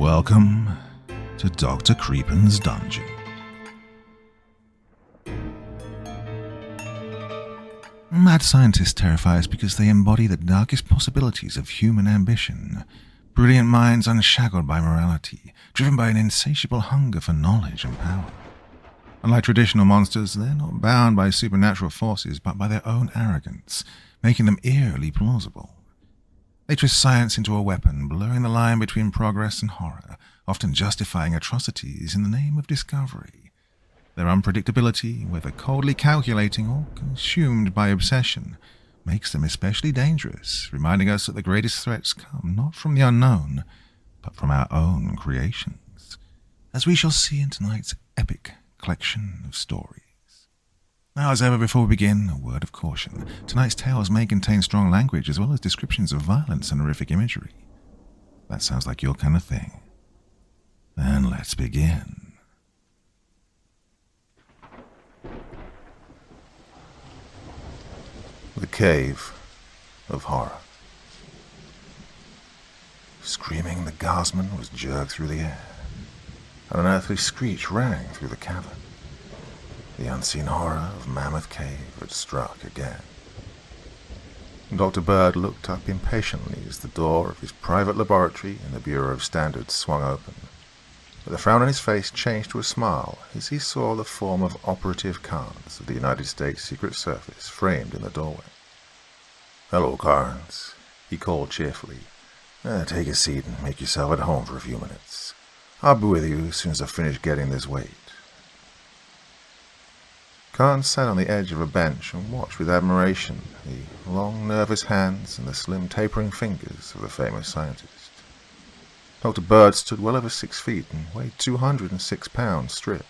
Welcome to Dr. Creepen's dungeon. Mad scientists terrify us because they embody the darkest possibilities of human ambition. Brilliant minds unshackled by morality, driven by an insatiable hunger for knowledge and power. Unlike traditional monsters, they're not bound by supernatural forces, but by their own arrogance, making them eerily plausible. They twist science into a weapon, blurring the line between progress and horror, often justifying atrocities in the name of discovery. Their unpredictability, whether coldly calculating or consumed by obsession, makes them especially dangerous, reminding us that the greatest threats come not from the unknown, but from our own creations, as we shall see in tonight's epic collection of stories. Now, as ever, before we begin, a word of caution. Tonight's tales may contain strong language as well as descriptions of violence and horrific imagery. That sounds like your kind of thing. Then let's begin. The Cave of Horror. Screaming, the guardsman was jerked through the air. An unearthly screech rang through the cavern. The unseen horror of Mammoth Cave had struck again. Dr. Bird looked up impatiently as the door of his private laboratory in the Bureau of Standards swung open. But the frown on his face changed to a smile as he saw the form of Operative Carnes of the United States Secret Service framed in the doorway. "Hello, Carnes," he called cheerfully. "Take a seat and make yourself at home for a few minutes. I'll be with you as soon as I finish getting this weight." Carnes sat on the edge of a bench and watched with admiration the long, nervous hands and the slim, tapering fingers of the famous scientist. Dr. Bird stood well over 6 feet and weighed 206 pounds stripped.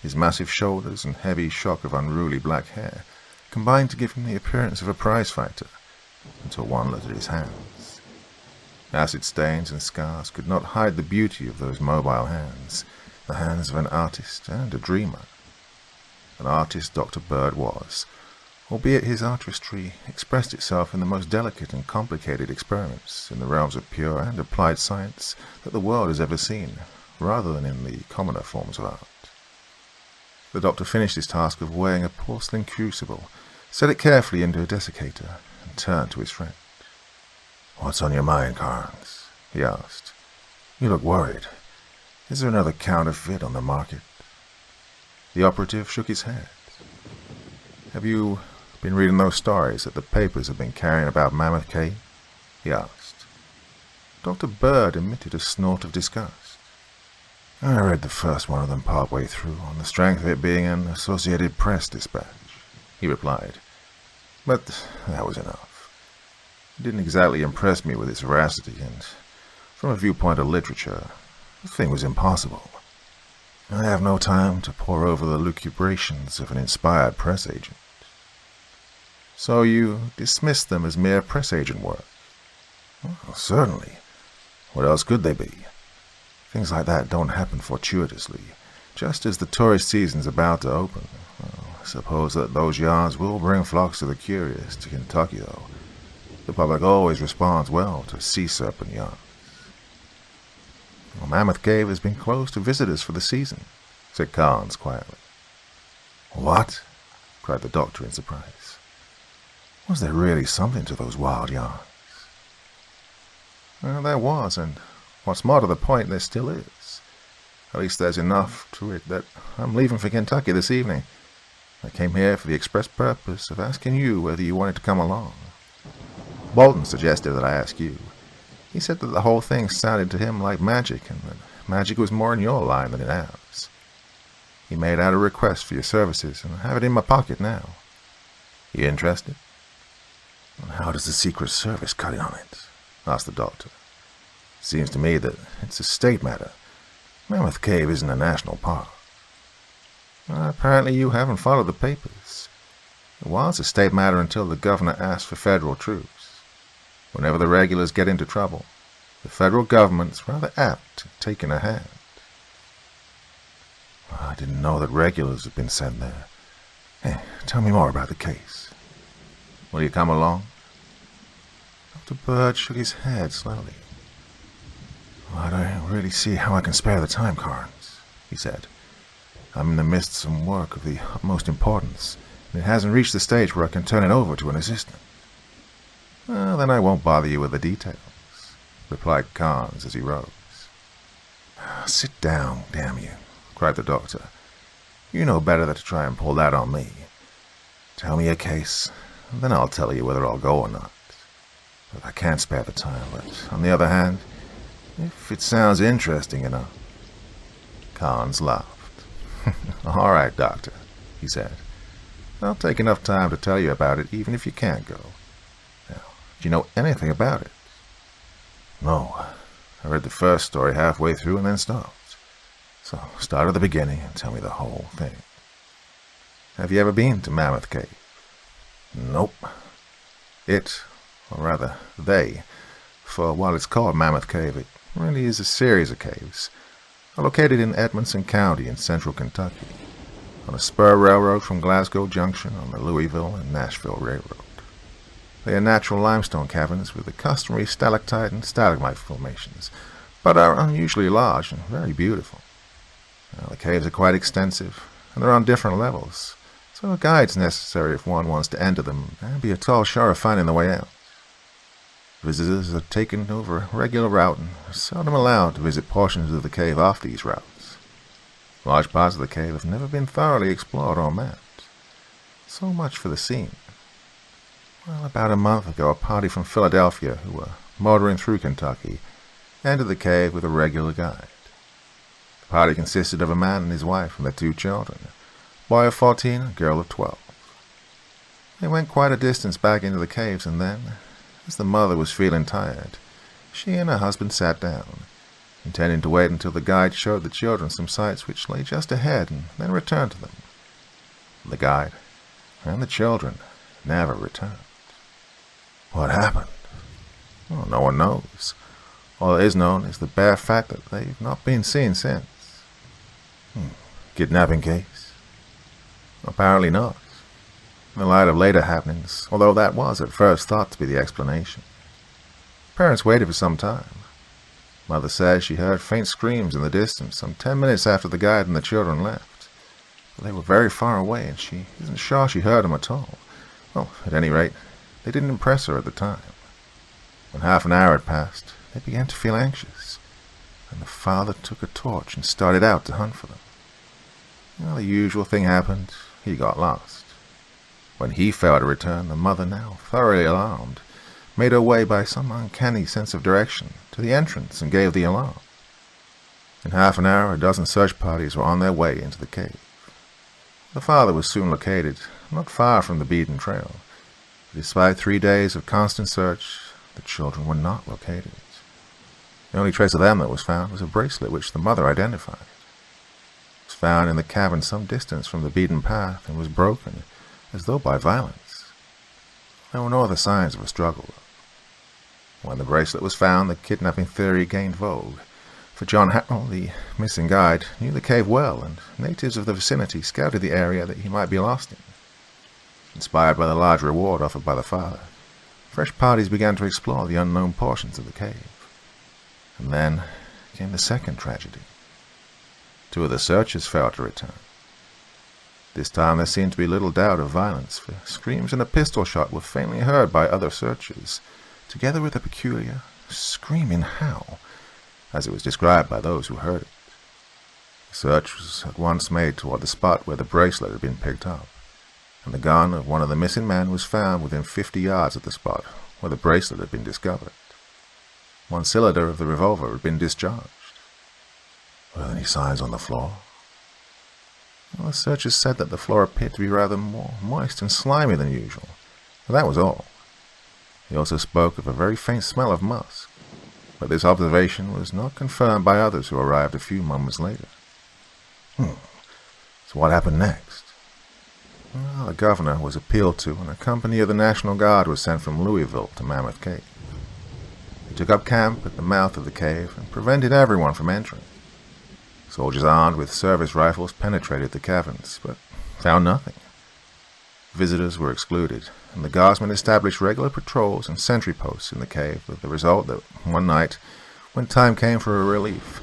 His massive shoulders and heavy shock of unruly black hair combined to give him the appearance of a prize fighter, until one looked at his hands. Acid stains and scars could not hide the beauty of those mobile hands, the hands of an artist and a dreamer. An artist Dr. Bird was, albeit his artistry expressed itself in the most delicate and complicated experiments in the realms of pure and applied science that the world has ever seen, rather than in the commoner forms of art. The doctor finished his task of weighing a porcelain crucible, set it carefully into a desiccator, and turned to his friend. "What's on your mind, Carnes?" he asked. "You look worried. Is there another counterfeit on the market?" The operative shook his head. "Have you been reading those stories that the papers have been carrying about Mammoth Cave?" he asked. Dr. Bird emitted a snort of disgust. "I read the first one of them partway through, on the strength of it being an Associated Press dispatch," he replied. "But that was enough. It didn't exactly impress me with its veracity, and from a viewpoint of literature, the thing was impossible. I have no time to pore over the lucubrations of an inspired press agent." "So you dismiss them as mere press agent work?" "Well, certainly. What else could they be? Things like that don't happen fortuitously, just as the tourist season's about to open. Well, I suppose that those yarns will bring flocks of the curious to Kentucky, though. The public always responds well to sea serpent yarns." "Well, Mammoth Cave has been closed to visitors for the season," said Carnes quietly. "What?" cried the doctor in surprise. Was there really something to those wild yarns? "Well, there was, and what's more to the point, there still is. At least there's enough to it that I'm leaving for Kentucky this evening. I came here for the express purpose of asking you whether you wanted to come along. Bolton suggested that I ask you. He said that the whole thing sounded to him like magic, and that magic was more in your line than in ours. He made out a request for your services, and I have it in my pocket now. You interested?" "How does the Secret Service cut in on it?" asked the doctor. "Seems to me that it's a state matter. Mammoth Cave isn't a national park." "Apparently you haven't followed the papers. It was a state matter until the governor asked for federal troops. Whenever the regulars get into trouble, the federal government's rather apt at taking a hand." "I didn't know that regulars had been sent there. Hey, tell me more about the case." "Will you come along?" Dr. Bird shook his head slowly. "I really see how I can spare the time, Carnes, he said. I'm in the midst of some work of the utmost importance, and it hasn't reached the stage where I can turn it over to an assistant. Well, then I won't bother you with the details, replied Carnes as he rose. Sit down, damn you, cried the doctor. You know better than to try and pull that on me. Tell me a case, and then I'll tell you whether I'll go or not. But I can't spare the time, but on the other hand, if it sounds interesting enough. Carnes laughed. All right, Doctor, he said. I'll take enough time to tell you about it, even if you can't go. Now, do you know anything about it? No. I read the first story halfway through and then stopped. So start at the beginning and tell me the whole thing. Have you ever been to Mammoth Cave? Nope. It, or rather, they, for while it's called Mammoth Cave, it really is a series of caves, are located in Edmonson County in central Kentucky, on a spur railroad from Glasgow Junction on the Louisville and Nashville Railroad. They are natural limestone caverns with the customary stalactite and stalagmite formations, but are unusually large and very beautiful. Now, the caves are quite extensive, and they're on different levels, so a guide's necessary if one wants to enter them and be at all sure of finding the way out. Visitors are taken over a regular route and are seldom allowed to visit portions of the cave off these routes. Large parts of the cave have never been thoroughly explored or mapped. So much for the scene. Well, about a month ago, a party from Philadelphia who were motoring through Kentucky entered the cave with a regular guide. The party consisted of a man and his wife and their 2 children, a boy of 14 and a girl of 12. They went quite a distance back into the caves, and then, as the mother was feeling tired, she and her husband sat down, intending to wait until the guide showed the children some sights which lay just ahead and then return to them. The guide and the children never returned. What happened? Well, no one knows. All that is known is the bare fact that they've not been seen since. Kidnapping case? Apparently not. In the light of later happenings, although that was at first thought to be the explanation. Parents waited for some time. Mother says she heard faint screams in the distance some 10 minutes after the guide and the children left. But they were very far away, and she isn't sure she heard them at all. Well, at any rate, they didn't impress her at the time. When half an hour had passed, they began to feel anxious, and the father took a torch and started out to hunt for them. Well, the usual thing happened. He got lost. When he failed to return, the mother, now thoroughly alarmed, made her way by some uncanny sense of direction to the entrance and gave the alarm. In half an hour, a dozen search parties were on their way into the cave. The father was soon located, not far from the beaten trail. Despite 3 days of constant search, the children were not located. The only trace of them that was found was a bracelet which the mother identified. It was found in the cavern some distance from the beaten path and was broken, as though by violence. There were no other signs of a struggle. When the bracelet was found, the kidnapping theory gained vogue, for John Harrell, the missing guide, knew the cave well, and natives of the vicinity scouted the area that he might be lost in. Inspired by the large reward offered by the father, fresh parties began to explore the unknown portions of the cave. And then came the second tragedy. 2 of the searchers failed to return. This time there seemed to be little doubt of violence, for screams and a pistol shot were faintly heard by other searchers, together with a peculiar, screaming howl, as it was described by those who heard it. The search was at once made toward the spot where the bracelet had been picked up, and the gun of one of the missing men was found within 50 yards of the spot where the bracelet had been discovered. 1 cylinder of the revolver had been discharged. Were there any signs on the floor? Well, the searchers said that the floor appeared to be rather more moist and slimy than usual, but that was all. They also spoke of a very faint smell of musk, but this observation was not confirmed by others who arrived a few moments later. So what happened next? Well, the governor was appealed to, and a company of the National Guard was sent from Louisville to Mammoth Cave. They took up camp at the mouth of the cave and prevented everyone from entering. Soldiers armed with service rifles penetrated the caverns, but found nothing. Visitors were excluded, and the guardsmen established regular patrols and sentry posts in the cave, with the result that one night, when time came for a relief,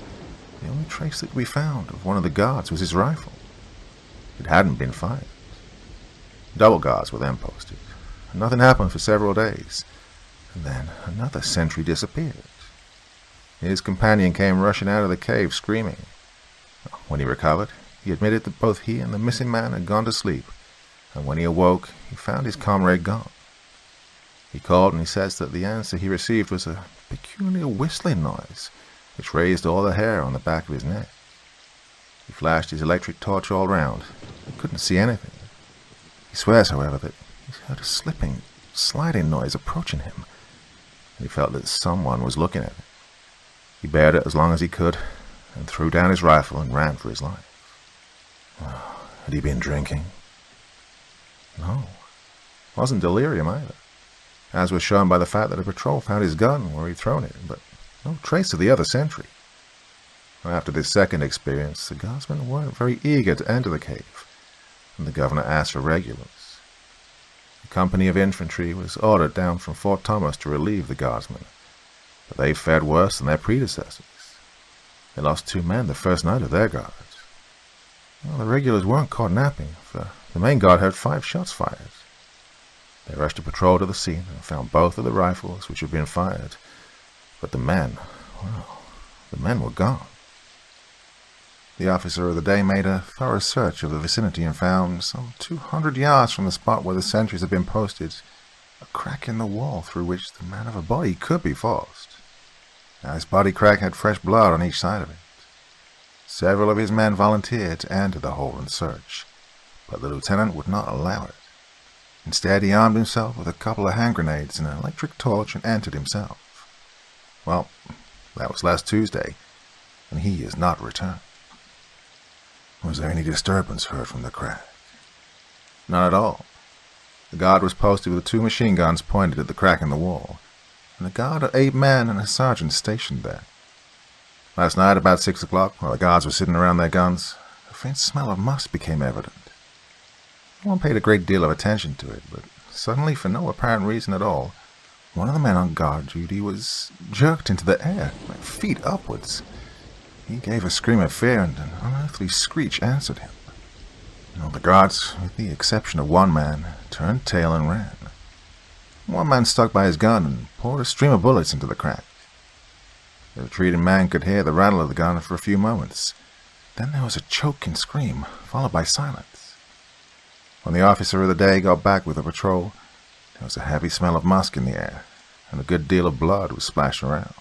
The only trace that could be found of one of the guards was his rifle. It hadn't been fired. Double guards were then posted, and nothing happened for several days. And then another sentry disappeared. His companion came rushing out of the cave screaming. When he recovered, he admitted that both he and the missing man had gone to sleep, and when he awoke, he found his comrade gone. He called and he says that the answer he received was a peculiar whistling noise, which raised all the hair on the back of his neck. He flashed his electric torch all round, but couldn't see anything. He swears, however, that he heard a slipping, sliding noise approaching him, and he felt that someone was looking at him. He bared it as long as he could, and threw down his rifle and ran for his life. Had he been drinking? No. Wasn't delirium either, as was shown by the fact that a patrol found his gun where he'd thrown it, but no trace of the other sentry. After this second experience, the guardsmen weren't very eager to enter the cave, and the governor asked for regulars. A company of infantry was ordered down from Fort Thomas to relieve the guardsmen, but they fared worse than their predecessors. They lost 2 men the first night of their guards. Well, the regulars weren't caught napping, for the main guard had 5 shots fired. They rushed a patrol to the scene and found both of the rifles which had been fired, but the men were gone. The officer of the day made a thorough search of the vicinity and found, some 200 yards from the spot where the sentries had been posted, a crack in the wall through which the man of a body could be forced. Now, this body crack had fresh blood on each side of it. Several of his men volunteered to enter the hole and search, but the lieutenant would not allow it. Instead, he armed himself with a couple of hand grenades and an electric torch and entered himself. Well, that was last Tuesday, and he has not returned. Was there any disturbance heard from the crack? None at all. The guard was posted with 2 machine guns pointed at the crack in the wall, and a guard of 8 men and a sergeant stationed there. Last night, about 6 o'clock, while the guards were sitting around their guns, a faint smell of musk became evident. No one paid a great deal of attention to it, but suddenly, for no apparent reason at all, one of the men on guard duty was jerked into the air, feet upwards. He gave a scream of fear, and an unearthly screech answered him. The guards, with the exception of one man, turned tail and ran. One man stuck by his gun and poured a stream of bullets into the crack. The retreating man could hear the rattle of the gun for a few moments. Then there was a choking scream, followed by silence. When the officer of the day got back with the patrol, there was a heavy smell of musk in the air, and a good deal of blood was splashed around.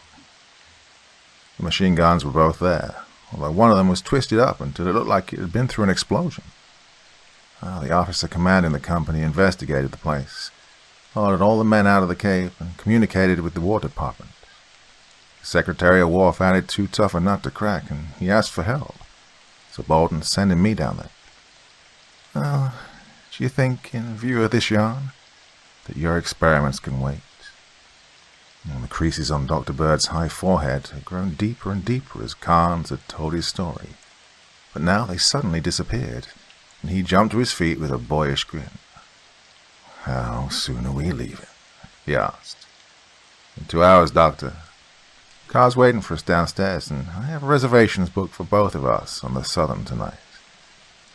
The machine guns were both there, although one of them was twisted up until it looked like it had been through an explosion. The officer commanding the company investigated the place, ordered all the men out of the cave, and communicated with the War Department. The Secretary of War found it too tough a nut to crack, and he asked for help, so Bolton's sending me down there. Well, do you think, in view of this yarn, that your experiments can wait? The creases on Dr. Bird's high forehead had grown deeper and deeper as Carnes had told his story, but now they suddenly disappeared, and he jumped to his feet with a boyish grin. "How soon are we leaving?" he asked. "In 2 hours, Doctor. Car's waiting for us downstairs, and I have reservations booked for both of us on the Southern tonight.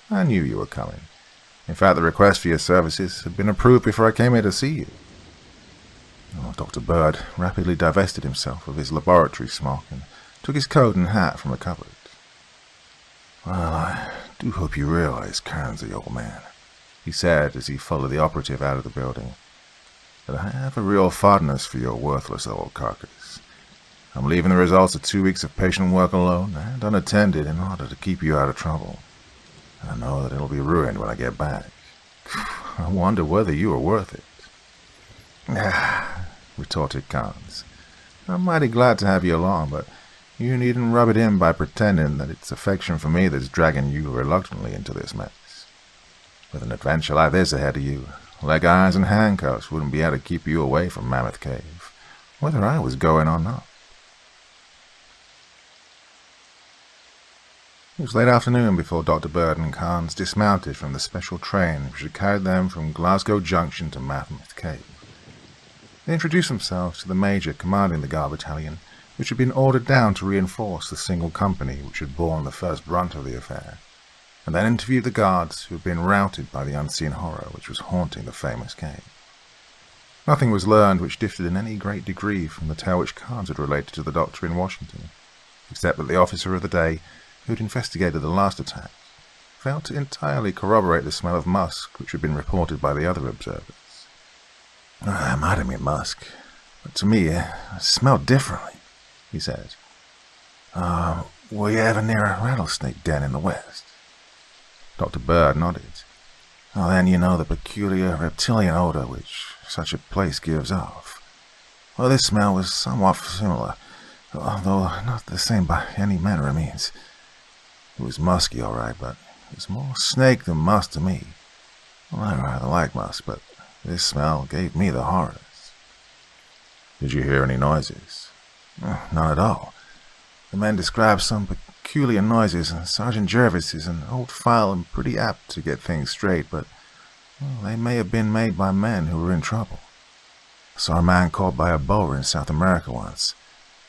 I knew you were coming. In fact, the request for your services had been approved before I came here to see you." Dr. Bird rapidly divested himself of his laboratory smock and took his coat and hat from a cupboard. "Well, I do hope you realize, Carnesy, old man," he said as he followed the operative out of the building, "that I have a real fondness for your worthless old carcass. I'm leaving the results of 2 weeks of patient work alone and unattended in order to keep you out of trouble. And I know that it'll be ruined when I get back. I wonder whether you are worth it." "Ah," retorted Carnes. "I'm mighty glad to have you along, but you needn't rub it in by pretending that it's affection for me that's dragging you reluctantly into this mess. With an adventure like this ahead of you, leg irons and handcuffs wouldn't be able to keep you away from Mammoth Cave, whether I was going or not." It was late afternoon before Dr. Bird and Carnes dismounted from the special train which had carried them from Glasgow Junction to Mammoth Cave. They introduced themselves to the major commanding the guard battalion which had been ordered down to reinforce the single company which had borne the first brunt of the affair, and then interviewed the guards who had been routed by the unseen horror which was haunting the famous cave. Nothing was learned which differed in any great degree from the tale which Carnes had related to the doctor in Washington, except that the officer of the day, who had investigated the last attack, failed to entirely corroborate the smell of musk which had been reported by the other observers. "It might have been musk, but to me it smelled differently," he said. "Were you ever near a rattlesnake den in the West?" Dr. Bird nodded. "Then you know the peculiar reptilian odor which such a place gives off. Well, this smell was somewhat similar, though not the same by any manner of means. It was musky, all right, but it was more snake than musk to me. Well, I rather like musk, but this smell gave me the horrors." "Did you hear any noises?" "None at all. The men described some peculiar noises, and Sergeant Jervis is an old file and pretty apt to get things straight, but they may have been made by men who were in trouble. I saw a man caught by a boa in South America once,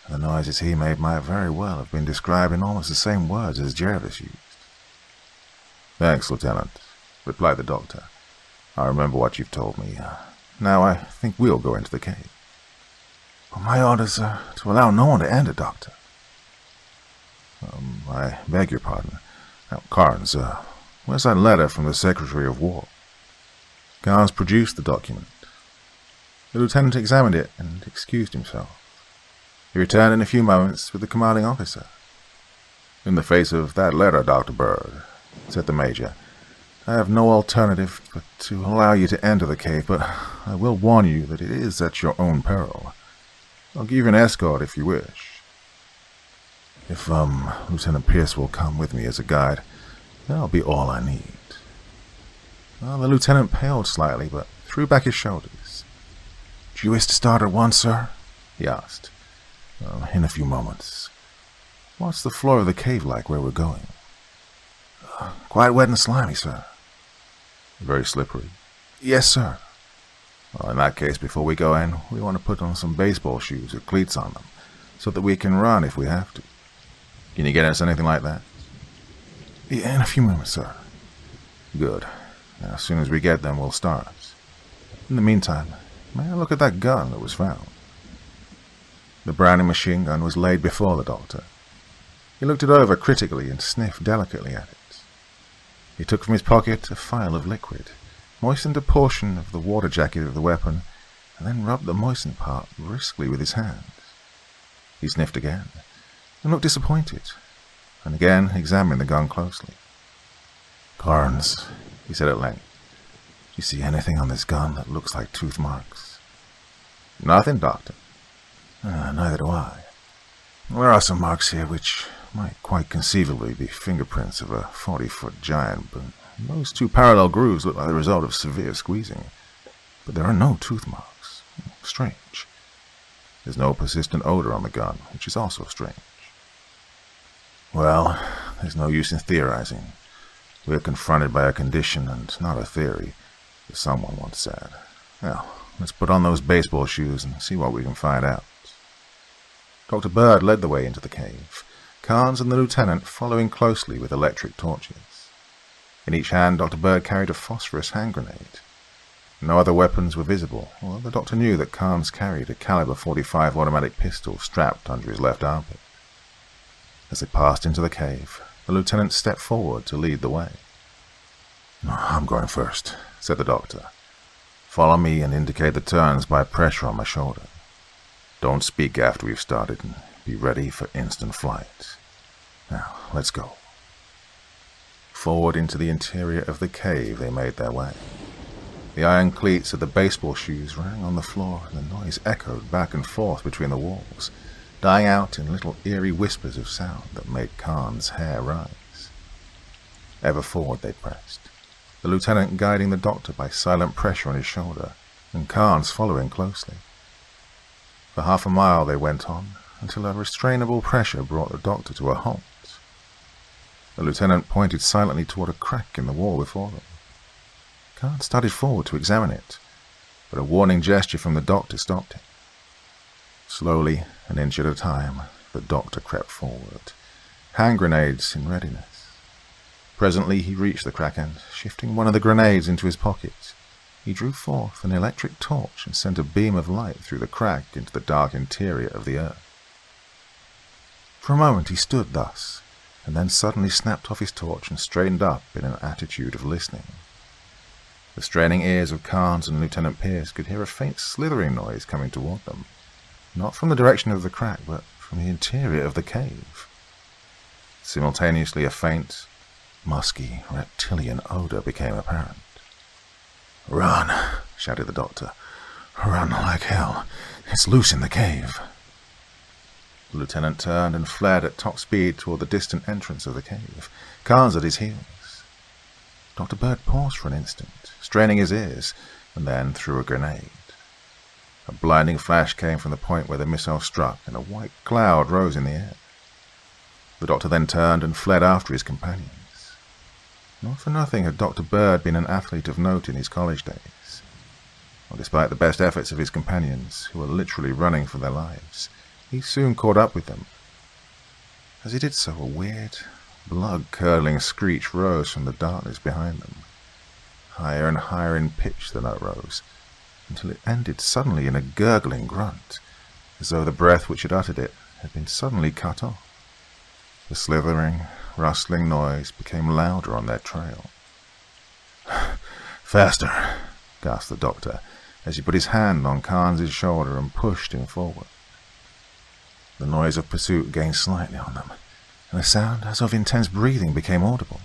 and the noises he made might very well have been described in almost the same words as Jervis used." "Thanks, Lieutenant," replied the doctor. "I remember what you've told me. Now I think we'll go into the cave." "My orders are to allow no one to enter, Doctor." I beg your pardon. Now, Carnes, where's that letter from the Secretary of War?" Carnes produced the document. The lieutenant examined it and excused himself. He returned in a few moments with the commanding officer. "In the face of that letter, Dr. Bird," said the major, "I have no alternative but to allow you to enter the cave, but I will warn you that it is at your own peril. I'll give you an escort if you wish. If Lieutenant Pierce will come with me as a guide, that'll be all I need." The lieutenant paled slightly, but threw back his shoulders. "Do you wish to start at once, sir?" he asked. "In a few moments. What's the floor of the cave like where we're going?" "Quite wet and slimy, sir." "Very slippery?" "Yes, sir." "Well, in that case, before we go in, we want to put on some baseball shoes with cleats on them, so that we can run if we have to. Can you get us anything like that?" "In a few moments, sir." "Good. Now, as soon as we get them, we'll start. In the meantime, may I look at that gun that was found?" The Browning machine gun was laid before the doctor. He looked it over critically and sniffed delicately at it. He took from his pocket a phial of liquid, moistened a portion of the water jacket of the weapon, and then rubbed the moistened part briskly with his hand. He sniffed again, and looked disappointed, and again examined the gun closely. "Carnes," he said at length, "do you see anything on this gun that looks like tooth marks?" "Nothing, Doctor." Neither do I. There are some marks here which might quite conceivably be fingerprints of a 40-foot giant, but those two parallel grooves look like the result of severe squeezing. But there are no tooth marks. Strange. There's no persistent odor on the gun, which is also strange. Well, there's no use in theorizing. We're confronted by a condition and not a theory, as someone once said. Now, let's put on those baseball shoes and see what we can find out. Dr. Bird led the way into the cave, Carnes and the lieutenant following closely with electric torches. In each hand, Dr. Bird carried a phosphorus hand grenade. No other weapons were visible, although the doctor knew that Carnes carried a caliber .45 automatic pistol strapped under his left armpit. As they passed into the cave, the lieutenant stepped forward to lead the way. "I'm going first," said the doctor. "Follow me and indicate the turns by pressure on my shoulder. Don't speak after we've started, and be ready for instant flight. Now, let's go." Forward into the interior of the cave they made their way. The iron cleats of the baseball shoes rang on the floor, and the noise echoed back and forth between the walls, dying out in little eerie whispers of sound that made Carnes' hair rise. Ever forward they pressed, the lieutenant guiding the doctor by silent pressure on his shoulder, and Carnes following closely. For half a mile they went on, until a restrainable pressure brought the doctor to a halt. The lieutenant pointed silently toward a crack in the wall before them. Carnes started forward to examine it, but a warning gesture from the doctor stopped him. Slowly, an inch at a time, the doctor crept forward, hand grenades in readiness. Presently he reached the crack and, shifting one of the grenades into his pocket, he drew forth an electric torch and sent a beam of light through the crack into the dark interior of the earth. For a moment he stood thus, and then suddenly snapped off his torch and straightened up in an attitude of listening. The straining ears of Carnes and Lieutenant Pierce could hear a faint slithering noise coming toward them, not from the direction of the crack, but from the interior of the cave. Simultaneously a faint, musky, reptilian odor became apparent. "Run!" shouted the doctor. "Run like hell! It's loose in the cave!" The lieutenant turned and fled at top speed toward the distant entrance of the cave, Carnes at his heels. Dr. Bird paused for an instant, straining his ears, and then threw a grenade. A blinding flash came from the point where the missile struck, and a white cloud rose in the air. The doctor then turned and fled after his companions. Not for nothing had Dr. Bird been an athlete of note in his college days. Well, despite the best efforts of his companions, who were literally running for their lives, he soon caught up with them. As he did so, a weird, blood-curdling screech rose from the darkness behind them. Higher and higher in pitch the note rose, until it ended suddenly in a gurgling grunt, as though the breath which had uttered it had been suddenly cut off. The slithering, rustling noise became louder on their trail. "Faster!" gasped the doctor, as he put his hand on Carnes' shoulder and pushed him forward. The noise of pursuit gained slightly on them, and a sound as of intense breathing became audible.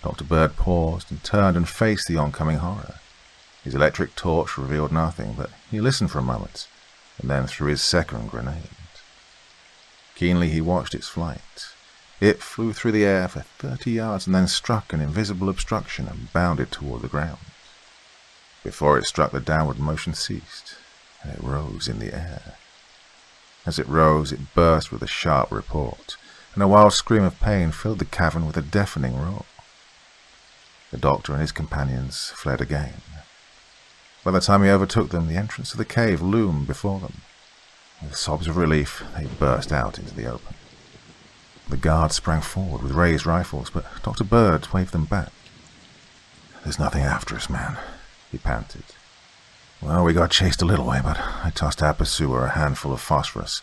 Dr. Bird paused and turned and faced the oncoming horror. His electric torch revealed nothing, but he listened for a moment, and then threw his second grenade. Keenly he watched its flight. It flew through the air for 30 yards and then struck an invisible obstruction and bounded toward the ground. Before it struck, the downward motion ceased, and it rose in the air. As it rose, it burst with a sharp report, and a wild scream of pain filled the cavern with a deafening roar. The doctor and his companions fled again. By the time he overtook them, the entrance to the cave loomed before them. With sobs of relief, they burst out into the open. The guards sprang forward with raised rifles, but Dr. Bird waved them back. "There's nothing after us, man," he panted. "Well, we got chased a little way, but I tossed our pursuer a handful of phosphorus,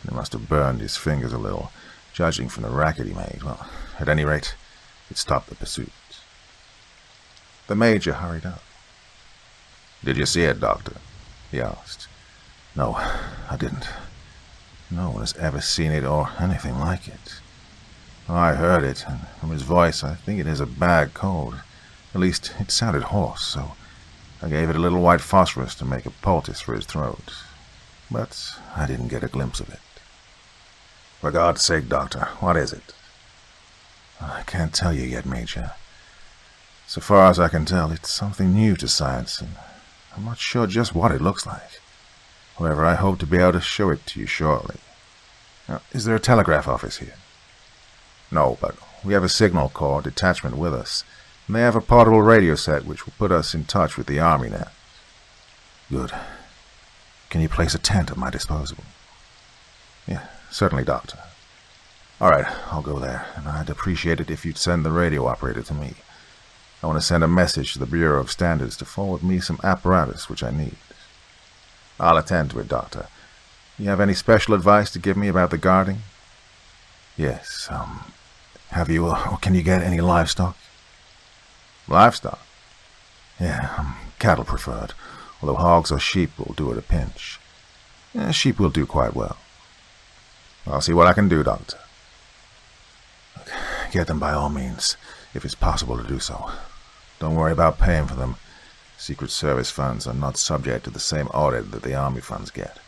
and it must have burned his fingers a little, judging from the racket he made. Well, at any rate, it stopped the pursuit." The major hurried up. "Did you see it, Doctor?" he asked. "No, I didn't. No one has ever seen it or anything like it. I heard it, and from his voice I think it is a bad cold. At least it sounded hoarse, so I gave it a little white phosphorus to make a poultice for his throat. But I didn't get a glimpse of it." "For God's sake, Doctor, what is it?" "I can't tell you yet, Major. So far as I can tell, it's something new to science, and I'm not sure just what it looks like. However, I hope to be able to show it to you shortly. Now, is there a telegraph office here?" "No, but we have a signal corps detachment with us, and they have a portable radio set which will put us in touch with the Army now." "Good. Can you place a tent at my disposal?" "Yeah, certainly, Doctor." "All right, I'll go there, and I'd appreciate it if you'd send the radio operator to me. I want to send a message to the Bureau of Standards to forward me some apparatus which I need." "I'll attend to it, Doctor. You have any special advice to give me about the guarding?" "Yes, have you, or can you get any livestock?" "Livestock?" "Yeah, cattle preferred, although hogs or sheep will do at a pinch. Yeah, sheep will do quite well." "I'll see what I can do, Doctor." "Get them by all means, if it's possible to do so. Don't worry about paying for them. Secret Service funds are not subject to the same audit that the Army funds get.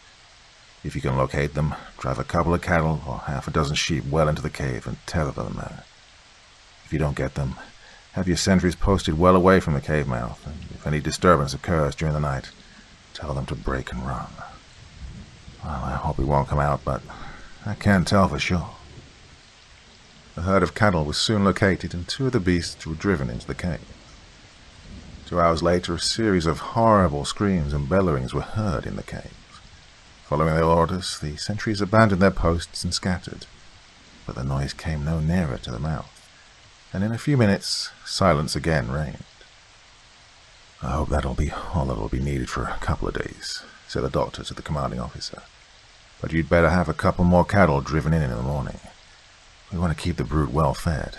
If you can locate them, drive a couple of cattle or half a dozen sheep well into the cave and tether them there. If you don't get them, have your sentries posted well away from the cave mouth, and if any disturbance occurs during the night, tell them to break and run. Well, I hope he won't come out, but I can't tell for sure." The herd of cattle was soon located, and 2 of the beasts were driven into the cave. 2 hours later, a series of horrible screams and bellowings were heard in the cave. Following their orders, the sentries abandoned their posts and scattered, but the noise came no nearer to the mouth, and in a few minutes, silence again reigned. "I hope that'll be all that'll be needed for a couple of days," said the doctor to the commanding officer. "But you'd better have a couple more cattle driven in the morning. We want to keep the brood well fed.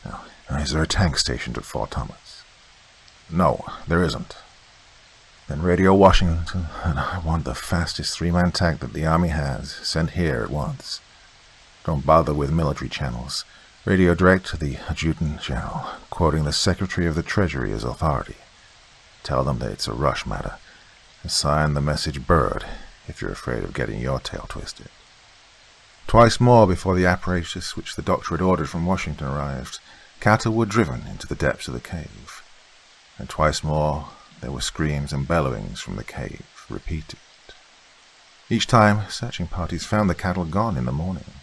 Now, is there a tank stationed at Fort Thomas?" "No, there isn't." "Then radio Washington, and I want the fastest three-man tank that the Army has sent here at once. Don't bother with military channels. Radio direct to the Adjutant General, quoting the Secretary of the Treasury as authority. Tell them that it's a rush matter. Assign the message Bird, if you're afraid of getting your tail twisted." Twice more before the apparatus which the doctor had ordered from Washington arrived, cattle were driven into the depths of the cave. And twice more there were screams and bellowings from the cave, repeated. Each time, searching parties found the cattle gone in the morning.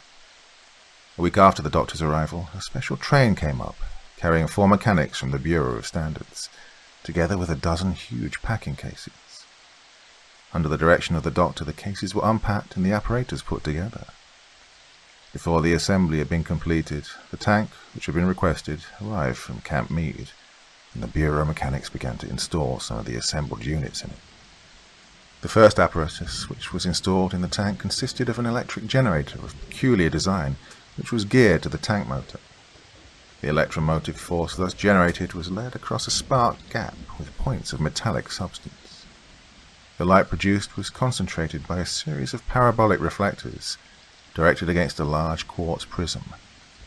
A week after the doctor's arrival, a special train came up, carrying 4 mechanics from the Bureau of Standards, together with a dozen huge packing cases. Under the direction of the doctor, the cases were unpacked and the apparatus put together. Before the assembly had been completed, the tank, which had been requested, arrived from Camp Meade, and the Bureau mechanics began to install some of the assembled units in it. The first apparatus, which was installed in the tank, consisted of an electric generator of peculiar design, which was geared to the tank motor. The electromotive force thus generated was led across a spark gap with points of metallic substance. The light produced was concentrated by a series of parabolic reflectors, directed against a large quartz prism,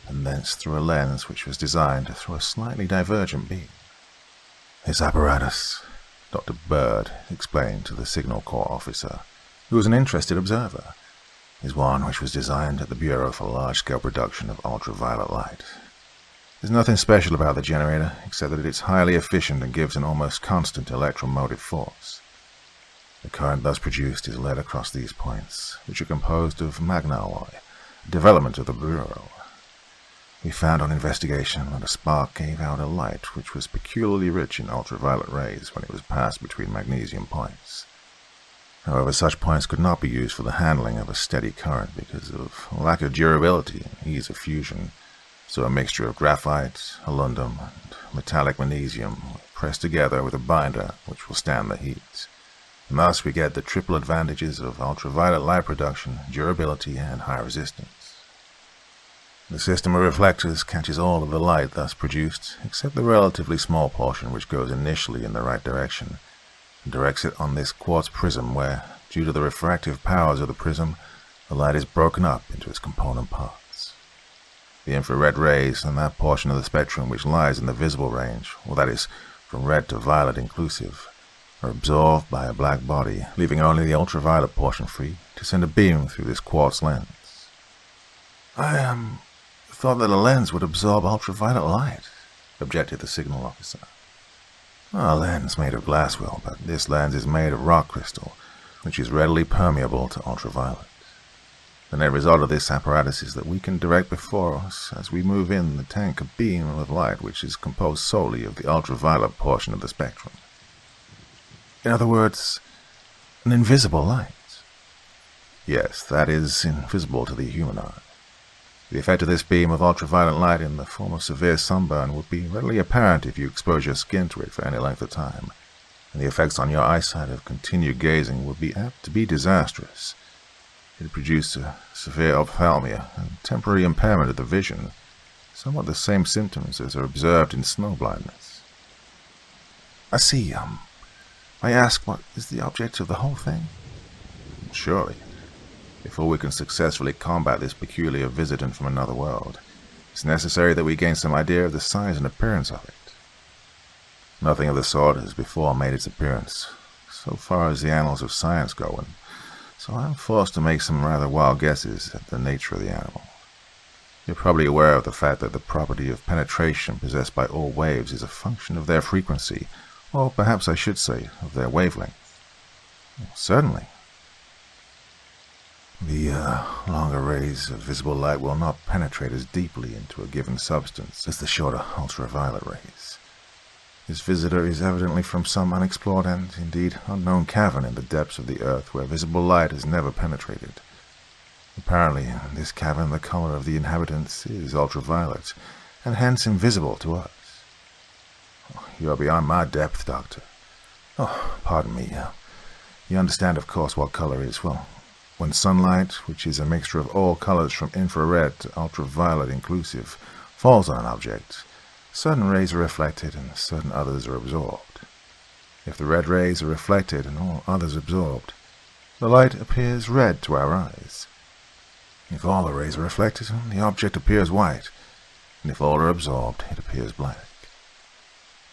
and thence through a lens which was designed to throw a slightly divergent beam. "This apparatus," Dr. Bird explained to the Signal Corps officer, who was an interested observer, "is one which was designed at the Bureau for large-scale production of ultraviolet light. There's nothing special about the generator, except that it's highly efficient and gives an almost constant electromotive force. The current thus produced is led across these points, which are composed of magnalloy, a development of the Bureau. We found on investigation that a spark gave out a light which was peculiarly rich in ultraviolet rays when it was passed between magnesium points. However, such points could not be used for the handling of a steady current because of lack of durability and ease of fusion, so a mixture of graphite, alundum, and metallic magnesium were pressed together with a binder which will stand the heat. And thus we get the triple advantages of ultraviolet light production, durability, and high resistance. The system of reflectors catches all of the light thus produced, except the relatively small portion which goes initially in the right direction, and directs it on this quartz prism where, due to the refractive powers of the prism, the light is broken up into its component parts. The infrared rays and that portion of the spectrum which lies in the visible range, or that is, from red to violet inclusive, are absorbed by a black body, leaving only the ultraviolet portion free to send a beam through this quartz lens. "I thought that a lens would absorb ultraviolet light," objected the signal officer. "A lens made of glass will, but this lens is made of rock crystal, which is readily permeable to ultraviolet. The net result of this apparatus is that we can direct before us, as we move in the tank, a beam of light which is composed solely of the ultraviolet portion of the spectrum. In other words, an invisible light." "Yes, that is, invisible to the human eye. The effect of this beam of ultraviolet light in the form of severe sunburn would be readily apparent if you expose your skin to it for any length of time, and the effects on your eyesight of continued gazing would be apt to be disastrous. It would produce a severe ophthalmia and temporary impairment of the vision, somewhat the same symptoms as are observed in snow blindness." "I see. I ask, what is the object of the whole thing?" "Surely. Before we can successfully combat this peculiar visitant from another world, it's necessary that we gain some idea of the size and appearance of it. Nothing of the sort has before made its appearance, so far as the annals of science go, and so I'm forced to make some rather wild guesses at the nature of the animal. You're probably aware of the fact that the property of penetration possessed by all waves is a function of their frequency, or perhaps I should say, of their wavelength." "Certainly." "The longer rays of visible light will not penetrate as deeply into a given substance as the shorter ultraviolet rays. His visitor is evidently from some unexplored and, indeed, unknown cavern in the depths of the earth where visible light has never penetrated. Apparently, in this cavern the color of the inhabitants is ultraviolet, and hence invisible to us. You are beyond my depth, Doctor. Oh, pardon me. You understand, of course, what color is. Well, when sunlight, which is a mixture of all colors from infrared to ultraviolet inclusive, falls on an object, certain rays are reflected and certain others are absorbed. If the red rays are reflected and all others absorbed, the light appears red to our eyes. If all the rays are reflected, the object appears white, and if all are absorbed, it appears black.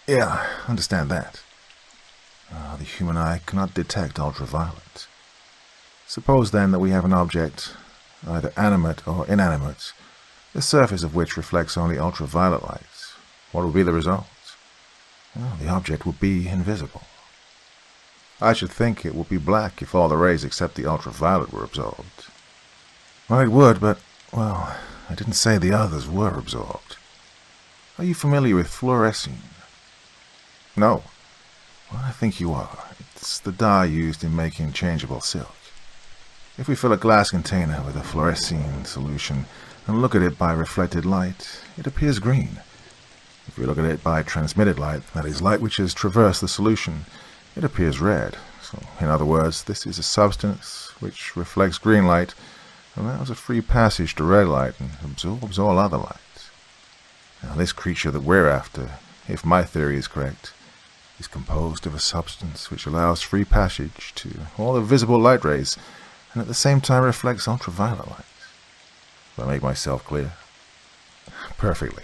Yeah, I understand that. The human eye cannot detect ultraviolet. Suppose then that we have an object, either animate or inanimate, the surface of which reflects only ultraviolet light. What would be the result? Well, the object would be invisible. I should think it would be black if all the rays except the ultraviolet were absorbed. Well, it would, but, well, I didn't say the others were absorbed. Are you familiar with fluorescein? No. Well, I think you are. It's the dye used in making changeable silk. If we fill a glass container with a fluorescein solution and look at it by reflected light, it appears green. If we look at it by transmitted light, that is, light which has traversed the solution, it appears red. So, in other words, this is a substance which reflects green light, allows a free passage to red light, and absorbs all other light. Now, this creature that we're after, if my theory is correct, is composed of a substance which allows free passage to all the visible light rays, and at the same time reflects ultraviolet light. Do I make myself clear? Perfectly.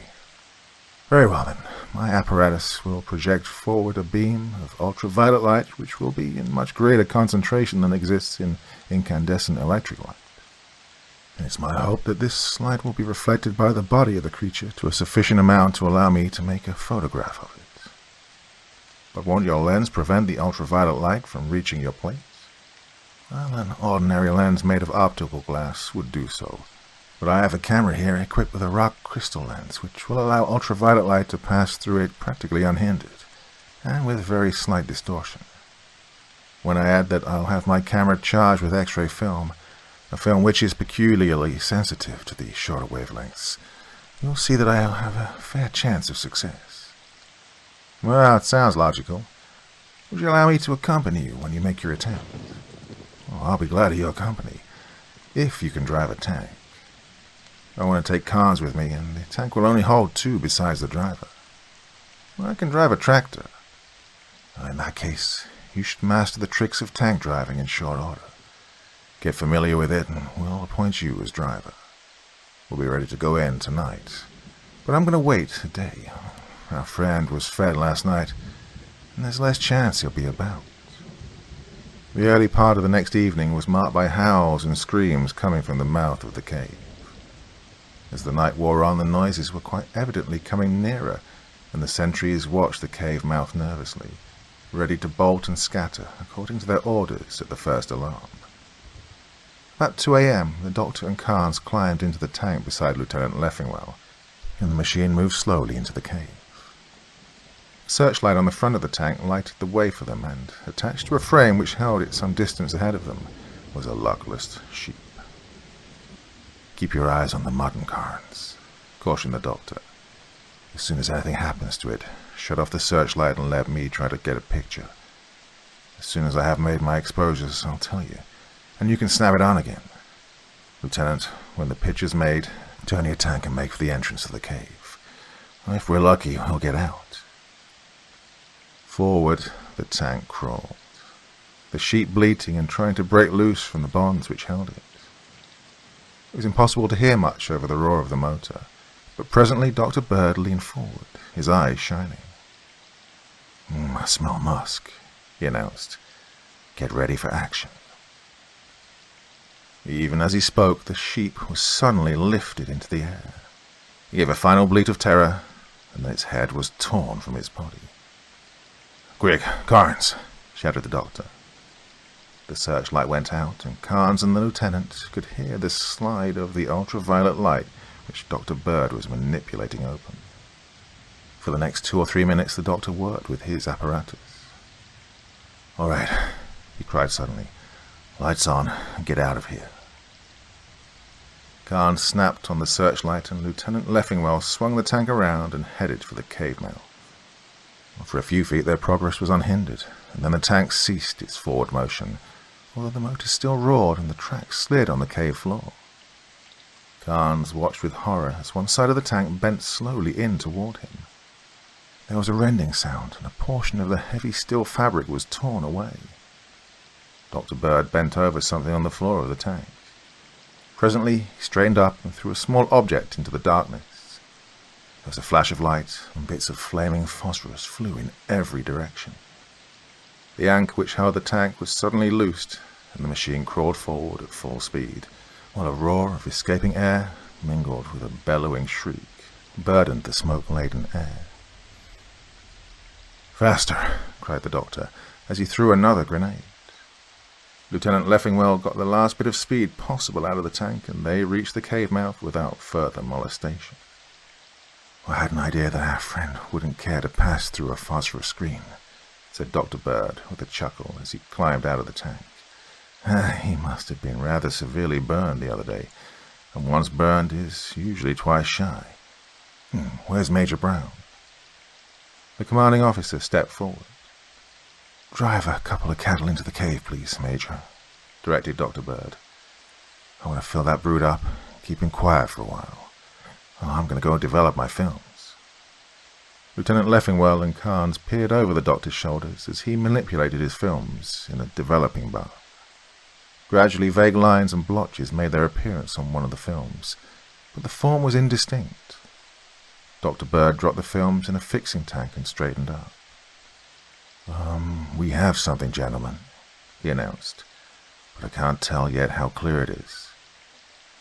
Very well then, my apparatus will project forward a beam of ultraviolet light which will be in much greater concentration than exists in incandescent electric light. And it's my hope that this light will be reflected by the body of the creature to a sufficient amount to allow me to make a photograph of it. But won't your lens prevent the ultraviolet light from reaching your plates? Well, an ordinary lens made of optical glass would do so. But I have a camera here equipped with a rock crystal lens, which will allow ultraviolet light to pass through it practically unhindered, and with very slight distortion. When I add that I'll have my camera charged with X-ray film, a film which is peculiarly sensitive to the shorter wavelengths, you'll see that I'll have a fair chance of success. Well, it sounds logical. Would you allow me to accompany you when you make your attempt? Oh, I'll be glad of your company, if you can drive a tank. I want to take cons with me, and the tank will only hold 2 besides the driver. Well, I can drive a tractor. In that case, you should master the tricks of tank driving in short order. Get familiar with it, and we'll appoint you as driver. We'll be ready to go in tonight. But I'm going to wait a day. Our friend was fed last night, and there's less chance he'll be about. The early part of the next evening was marked by howls and screams coming from the mouth of the cave. As the night wore on, the noises were quite evidently coming nearer, and the sentries watched the cave mouth nervously, ready to bolt and scatter according to their orders at the first alarm. About 2 a.m., the doctor and Carnes climbed into the tank beside Lieutenant Leffingwell, and the machine moved slowly into the cave. A searchlight on the front of the tank lighted the way for them, and attached to a frame which held it some distance ahead of them was a luckless sheep. "Keep your eyes on the mutton, Carnes," cautioned the doctor. "As soon as anything happens to it, shut off the searchlight and let me try to get a picture. As soon as I have made my exposures, I'll tell you, and you can snap it on again. Lieutenant, when the picture's made, turn your tank and make for the entrance of the cave. If we're lucky, we'll get out." Forward, the tank crawled, the sheep bleating and trying to break loose from the bonds which held it. It was impossible to hear much over the roar of the motor, but presently Dr. Bird leaned forward, his eyes shining. "I smell musk," he announced. "Get ready for action." Even as he spoke, the sheep was suddenly lifted into the air. He gave a final bleat of terror, and then its head was torn from its body. "Quick, Carnes!" shouted the doctor. The searchlight went out, and Carnes and the lieutenant could hear the slide of the ultraviolet light which Dr. Bird was manipulating open. For the next 2 or 3 minutes, the doctor worked with his apparatus. "All right," he cried suddenly. "Lights on, and get out of here." Khan snapped on the searchlight, and Lieutenant Leffingwell swung the tank around and headed for the cave mouth. For a few feet, their progress was unhindered, and then the tank ceased its forward motion, although the motor still roared and the track slid on the cave floor. Carnes watched with horror as one side of the tank bent slowly in toward him. There was a rending sound, and a portion of the heavy steel fabric was torn away. Dr. Bird bent over something on the floor of the tank. Presently, he straightened up and threw a small object into the darkness. There was a flash of light, and bits of flaming phosphorus flew in every direction. The anchor which held the tank was suddenly loosed, and the machine crawled forward at full speed, while a roar of escaping air, mingled with a bellowing shriek, burdened the smoke-laden air. "Faster!" cried the doctor, as he threw another grenade. Lieutenant Leffingwell got the last bit of speed possible out of the tank, and they reached the cave mouth without further molestation. "I had an idea that our friend wouldn't care to pass through a phosphorus screen," said Dr. Bird with a chuckle as he climbed out of the tank. "He must have been rather severely burned the other day, and once burned is usually twice shy. Where's Major Brown?" The commanding officer stepped forward. "Drive a couple of cattle into the cave, please, Major," directed Dr. Bird. "I want to fill that brood up, keep him quiet for a while. I'm going to go develop my films." Lieutenant Leffingwell and Carnes peered over the doctor's shoulders as he manipulated his films in a developing bath. Gradually, vague lines and blotches made their appearance on one of the films, but the form was indistinct. Dr. Bird dropped the films in a fixing tank and straightened up. "We have something, gentlemen," he announced, "but I can't tell yet how clear it is.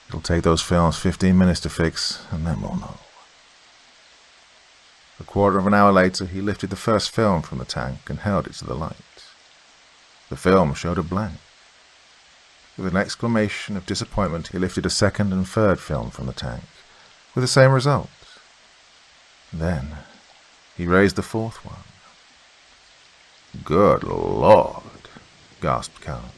It'll take those films 15 minutes to fix, and then we'll know." A quarter of an hour later, he lifted the first film from the tank and held it to the light. The film showed a blank. With an exclamation of disappointment, he lifted a second and third film from the tank, with the same result. Then he raised the fourth one. "Good Lord," gasped Carl.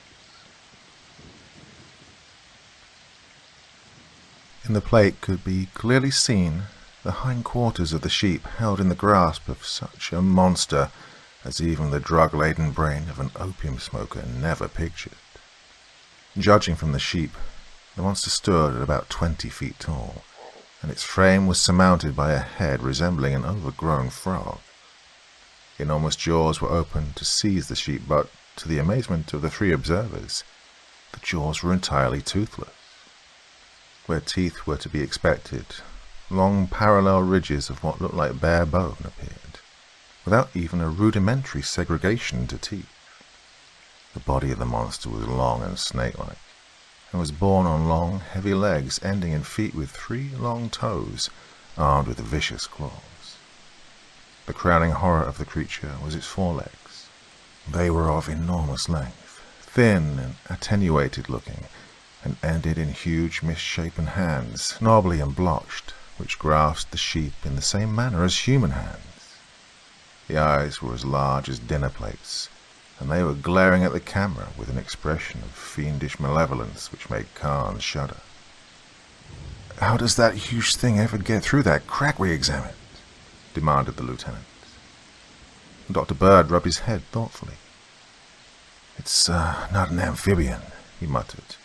In the plate could be clearly seen the hindquarters of the sheep held in the grasp of such a monster as even the drug-laden brain of an opium smoker never pictured. Judging from the sheep, the monster stood at about 20 feet tall, and its frame was surmounted by a head resembling an overgrown frog. Enormous jaws were open to seize the sheep, but, to the amazement of the 3 observers, the jaws were entirely toothless. Where teeth were to be expected, long parallel ridges of what looked like bare bone appeared, without even a rudimentary segregation into teeth. The body of the monster was long and snake-like, and was borne on long, heavy legs ending in feet with 3 long toes, armed with vicious claws. The crowning horror of the creature was its forelegs. They were of enormous length, thin and attenuated-looking, and ended in huge misshapen hands, knobbly and blotched, which grasped the sheep in the same manner as human hands. The eyes were as large as dinner plates, and they were glaring at the camera with an expression of fiendish malevolence which made Carnes shudder. "How does that huge thing ever get through that crack we examined?" demanded the lieutenant. Dr. Bird rubbed his head thoughtfully. "It's not an amphibian," he muttered,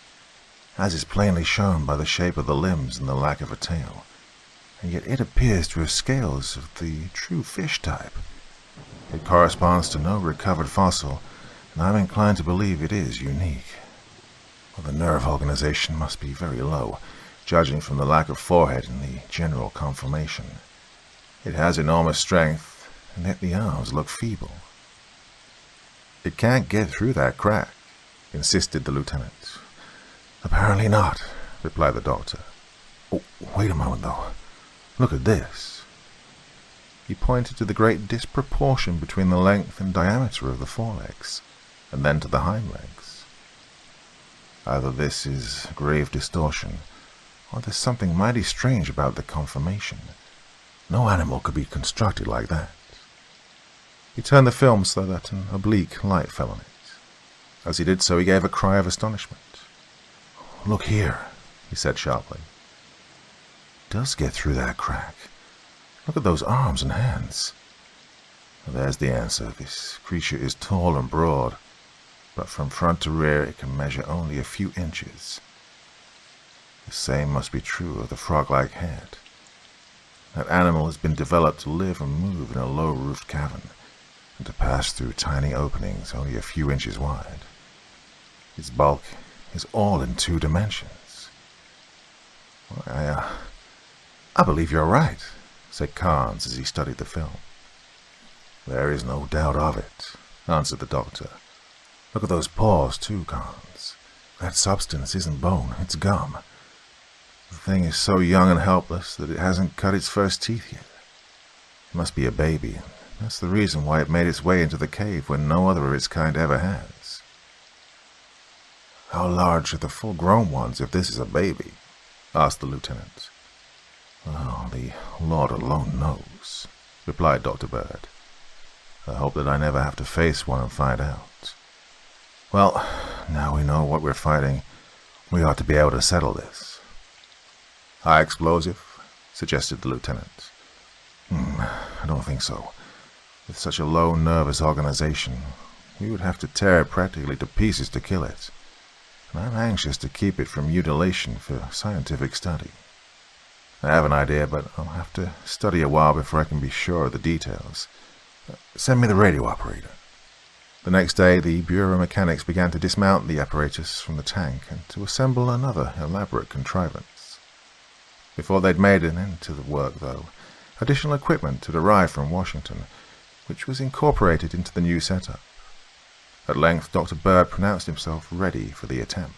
"as is plainly shown by the shape of the limbs and the lack of a tail, and yet it appears to have scales of the true fish type. It corresponds to no recovered fossil, and I'm inclined to believe it is unique. Well, the nerve organization must be very low, judging from the lack of forehead and the general conformation. It has enormous strength, and yet the arms look feeble." "It can't get through that crack," insisted the lieutenant. "Apparently not," replied the doctor. "Oh, wait a moment, though. Look at this." He pointed to the great disproportion between the length and diameter of the forelegs, and then to the hind legs. "Either this is grave distortion, or there's something mighty strange about the conformation. No animal could be constructed like that. He turned the film so that an oblique light fell on it. As he did so, he gave a cry of astonishment. "Look here," he said sharply. "It does get through that crack. Look at those arms and hands." There's the answer. This creature is tall and broad, but from front to rear it can measure only a few inches. The same must be true of the frog-like head. That animal has been developed to live and move in a low-roofed cavern, and to pass through tiny openings only a few inches wide. Its bulk is all in 2 dimensions. I believe you're right," said Carnes as he studied the film. "There is no doubt of it," answered the doctor. "Look at those paws, too, Carnes. That substance isn't bone, it's gum. The thing is so young and helpless that it hasn't cut its first teeth yet. It must be a baby, and that's the reason why it made its way into the cave when no other of its kind ever has." "How large are the full-grown ones if this is a baby?" asked the lieutenant. "Oh, the Lord alone knows," replied Dr. Bird. "I hope that I never have to face one and find out. Well, now we know what we're fighting, we ought to be able to settle this." "High explosive?" suggested the lieutenant. I don't think so. With such a low nervous organization, we would have to tear it practically to pieces to kill it, and I'm anxious to keep it from mutilation for scientific study. I have an idea, but I'll have to study a while before I can be sure of the details. Send me the radio operator." The next day, the Bureau mechanics began to dismount the apparatus from the tank and to assemble another elaborate contrivance. Before they'd made an end to the work, though, additional equipment had arrived from Washington, which was incorporated into the new setup. At length, Dr. Bird pronounced himself ready for the attempt.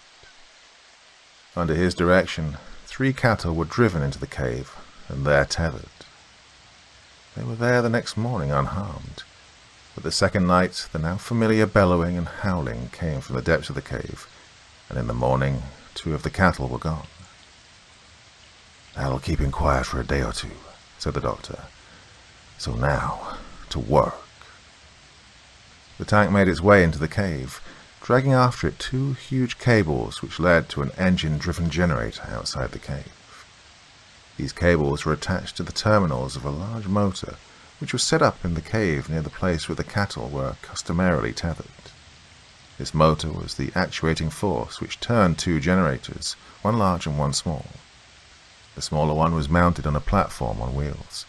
Under his direction, 3 cattle were driven into the cave and there tethered. They were there the next morning unharmed, but the second night the now familiar bellowing and howling came from the depths of the cave, and in the morning 2 of the cattle were gone. "That'll keep him quiet for a day or 2, said the doctor. "So now, to work." The tank made its way into the cave, dragging after it 2 huge cables which led to an engine-driven generator outside the cave. These cables were attached to the terminals of a large motor which was set up in the cave near the place where the cattle were customarily tethered. This motor was the actuating force which turned 2 generators, one large and one small. The smaller one was mounted on a platform on wheels,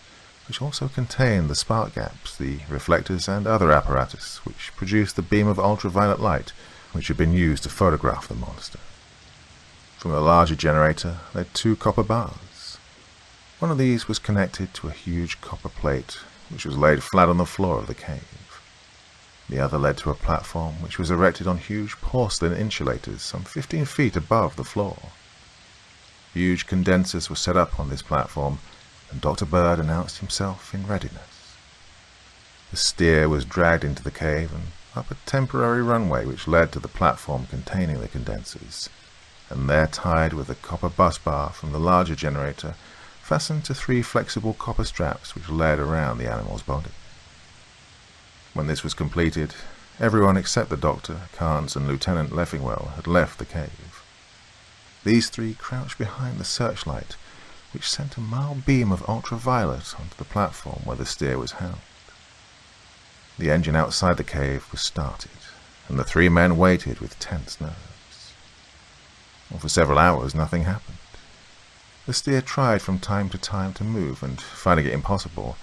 which also contained the spark gaps, the reflectors, and other apparatus which produced the beam of ultraviolet light which had been used to photograph the monster. From the larger generator led 2 copper bars. One of these was connected to a huge copper plate which was laid flat on the floor of the cave. The other led to a platform which was erected on huge porcelain insulators some 15 feet above the floor. Huge condensers were set up on this platform, and Dr. Bird announced himself in readiness. The steer was dragged into the cave and up a temporary runway which led to the platform containing the condensers, and there tied with a copper bus bar from the larger generator, fastened to 3 flexible copper straps which led around the animal's body. When this was completed, everyone except the doctor, Carnes, and Lieutenant Leffingwell had left the cave. These 3 crouched behind the searchlight, which sent a mild beam of ultraviolet onto the platform where the steer was held. The engine outside the cave was started, and the 3 men waited with tense nerves. For several hours nothing happened. The steer tried from time to time to move, and, finding it impossible,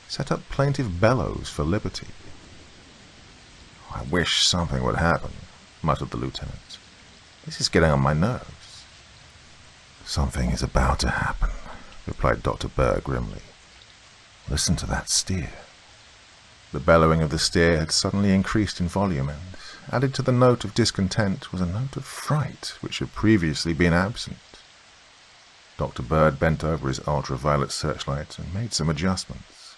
set up plaintive bellows for liberty. "I wish something would happen," muttered the lieutenant. "This is getting on my nerves." "Something is about to happen," replied Dr. Bird grimly. "Listen to that steer." The bellowing of the steer had suddenly increased in volume, and, added to the note of discontent, was a note of fright which had previously been absent. Dr. Bird bent over his ultraviolet searchlight and made some adjustments.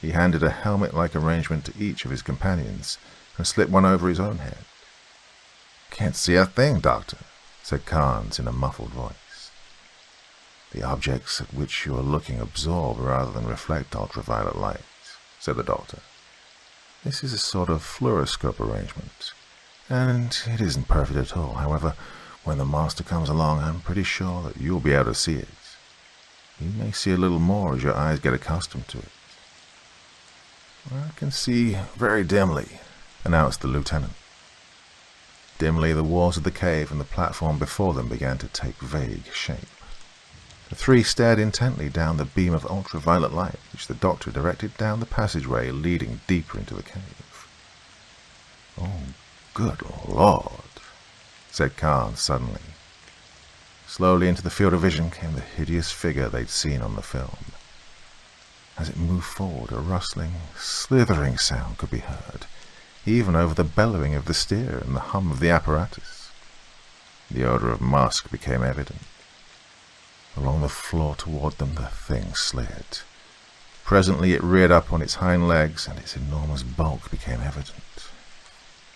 He handed a helmet-like arrangement to each of his companions and slipped one over his own head. "Can't see a thing, Doctor," said Carnes in a muffled voice. The objects at which you are looking absorb rather than reflect ultraviolet light," said the doctor. "This is a sort of fluoroscope arrangement, and it isn't perfect at all. However, when the monster comes along, I'm pretty sure that you'll be able to see it. You may see a little more as your eyes get accustomed to it." "I can see very dimly," announced the lieutenant. Dimly, the walls of the cave and the platform before them began to take vague shape. The three stared intently down the beam of ultraviolet light which the doctor directed down the passageway leading deeper into the cave. "Oh, good Lord," said Khan suddenly. Slowly into the field of vision came the hideous figure they'd seen on the film. As it moved forward, a rustling, slithering sound could be heard, even over the bellowing of the steer and the hum of the apparatus. The odor of musk became evident. Along the floor toward them the thing slid. Presently it reared up on its hind legs, and its enormous bulk became evident.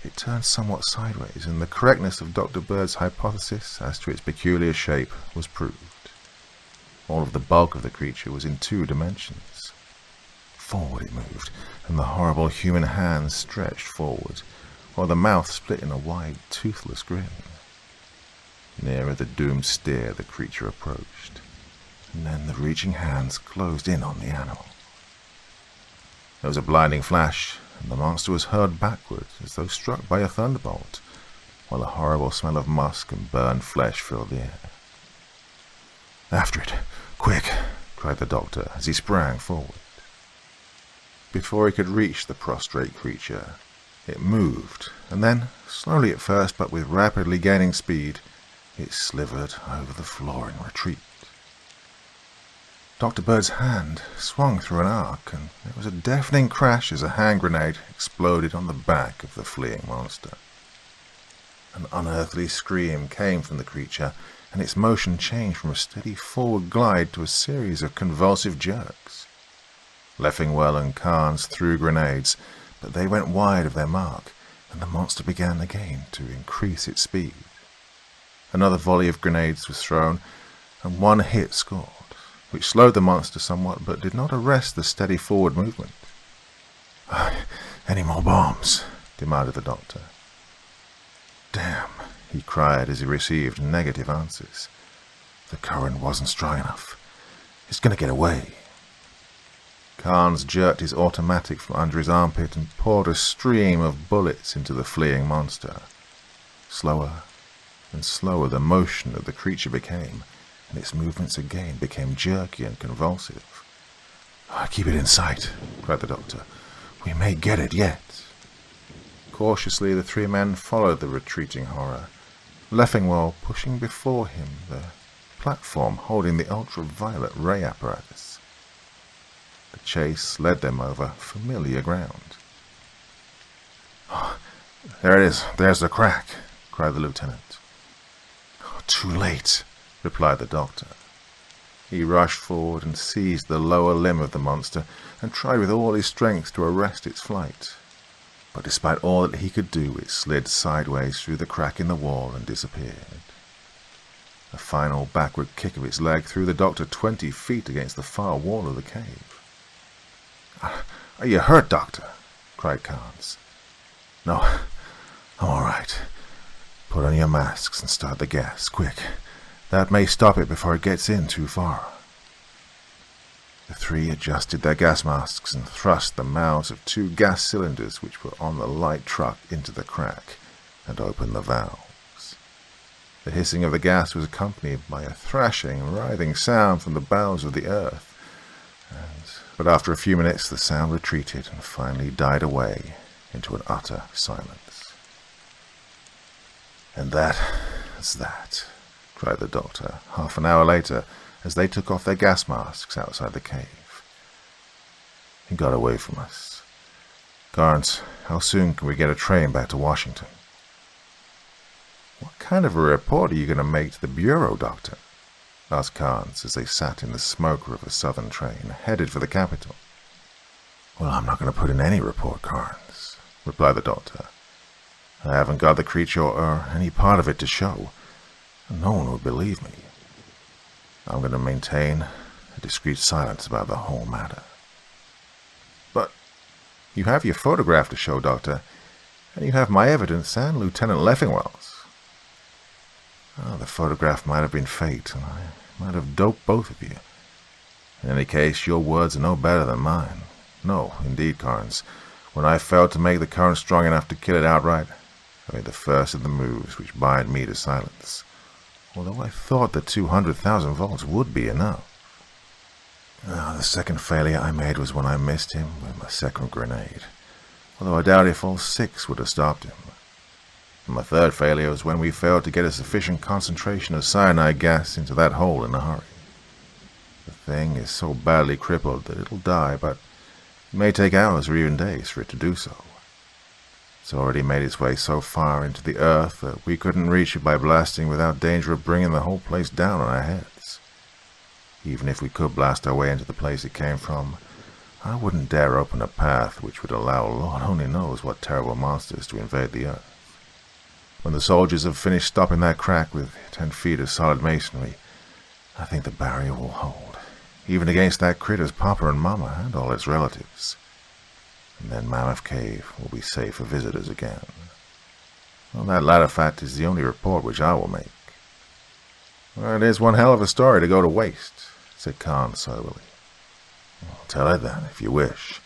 It turned somewhat sideways, and the correctness of Dr. Bird's hypothesis as to its peculiar shape was proved. All of the bulk of the creature was in 2 dimensions. Forward it moved, and the horrible human hands stretched forward, while the mouth split in a wide, toothless grin. Nearer the doomed steer the creature approached, and then the reaching hands closed in on the animal. There was a blinding flash, and the monster was hurled backward as though struck by a thunderbolt, while a horrible smell of musk and burned flesh filled the air. "After it! Quick!" cried the doctor as he sprang forward. Before he could reach the prostrate creature, it moved, and then, slowly at first but with rapidly gaining speed, it slithered over the floor in retreat. Dr. Bird's hand swung through an arc, and there was a deafening crash as a hand grenade exploded on the back of the fleeing monster. An unearthly scream came from the creature, and its motion changed from a steady forward glide to a series of convulsive jerks. Leffingwell and Carnes threw grenades, but they went wide of their mark, and the monster began again to increase its speed. Another volley of grenades was thrown, and one hit scored, which slowed the monster somewhat but did not arrest the steady forward movement. "Any more bombs?" demanded the doctor. "Damn," he cried as he received negative answers. "The current wasn't strong enough. It's going to get away." Carnes jerked his automatic from under his armpit and poured a stream of bullets into the fleeing monster. Slower and slower the motion of the creature became, and its movements again became jerky and convulsive. "Keep it in sight," cried the doctor. "We may get it yet." Cautiously the 3 men followed the retreating horror, Leffingwell pushing before him the platform holding the ultraviolet ray apparatus. The chase led them over familiar ground. "There it is. There's the crack," cried the lieutenant. "Too late," replied the doctor. He rushed forward and seized the lower limb of the monster and tried with all his strength to arrest its flight. But despite all that he could do, it slid sideways through the crack in the wall and disappeared. A final backward kick of its leg threw the doctor 20 feet against the far wall of the cave. "Are you hurt, Doctor?" cried Carnes. "No, I'm all right. Put on your masks and start the gas, quick. That may stop it before it gets in too far." The 3 adjusted their gas masks and thrust the mouths of 2 gas cylinders which were on the light truck into the crack and opened the valves. The hissing of the gas was accompanied by a thrashing, writhing sound from the bowels of the earth, but after a few minutes the sound retreated and finally died away into an utter silence. "And that's that," cried the doctor, half an hour later, as they took off their gas masks outside the cave. "He got away from us. Carnes, how soon can we get a train back to Washington?" "What kind of a report are you going to make to the Bureau, Doctor?" asked Carnes as they sat in the smoker of a southern train, headed for the capital. "Well, I'm not going to put in any report, Carnes," replied the doctor. "I haven't got the creature or any part of it to show, and no one would believe me. I'm going to maintain a discreet silence about the whole matter. But you have your photograph to show, Doctor, and you have my evidence and Lieutenant Leffingwell's. Oh, the photograph might have been faked, and I might have doped both of you. In any case, your words are no better than mine. No, indeed, Carnes. When I failed to make the current strong enough to kill it outright, I made the first of the moves which bind me to silence, although I thought that 200,000 volts would be enough. The second failure I made was when I missed him with my second grenade, although I doubt if all 6 would have stopped him. And my third failure was when we failed to get a sufficient concentration of cyanide gas into that hole in a hurry. The thing is so badly crippled that it'll die, but it may take hours or even days for it to do so. It's already made its way so far into the earth that we couldn't reach it by blasting without danger of bringing the whole place down on our heads. Even if we could blast our way into the place it came from, I wouldn't dare open a path which would allow Lord only knows what terrible monsters to invade the earth. When the soldiers have finished stopping that crack with 10 feet of solid masonry, I think the barrier will hold, even against that critter's papa and mama and all its relatives. And then Mammoth Cave will be safe for visitors again. Well, that latter fact is the only report which I will make. Well, it is one hell of a story to go to waste, said Khan soberly. Well, tell it then, if you wish.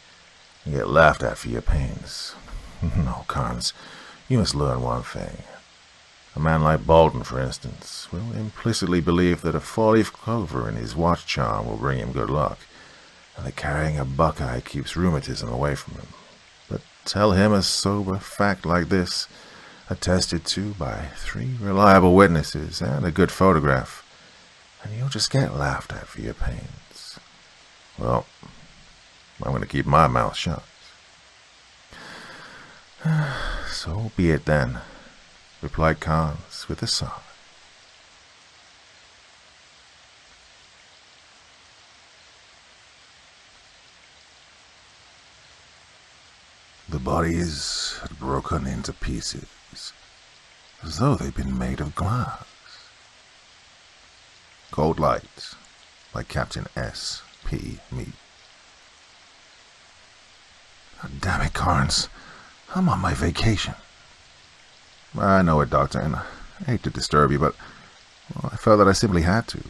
You get laughed at for your pains. No, Carnes, you must learn one thing. A man like Bolton, for instance, will implicitly believe that a 4-leaf clover in his watch charm will bring him good luck, and that carrying a buckeye keeps rheumatism away from him. But tell him a sober fact like this, attested to by 3 reliable witnesses and a good photograph, and you'll just get laughed at for your pains. Well, I'm going to keep my mouth shut. So be it then, replied Carnes with a sigh. The bodies had broken into pieces, as though they'd been made of glass. Cold Light, by Captain S. P. Mead. Oh, damn it, Carnes. I'm on my vacation. I know it, Doctor, and I hate to disturb you, but I felt that I simply had to.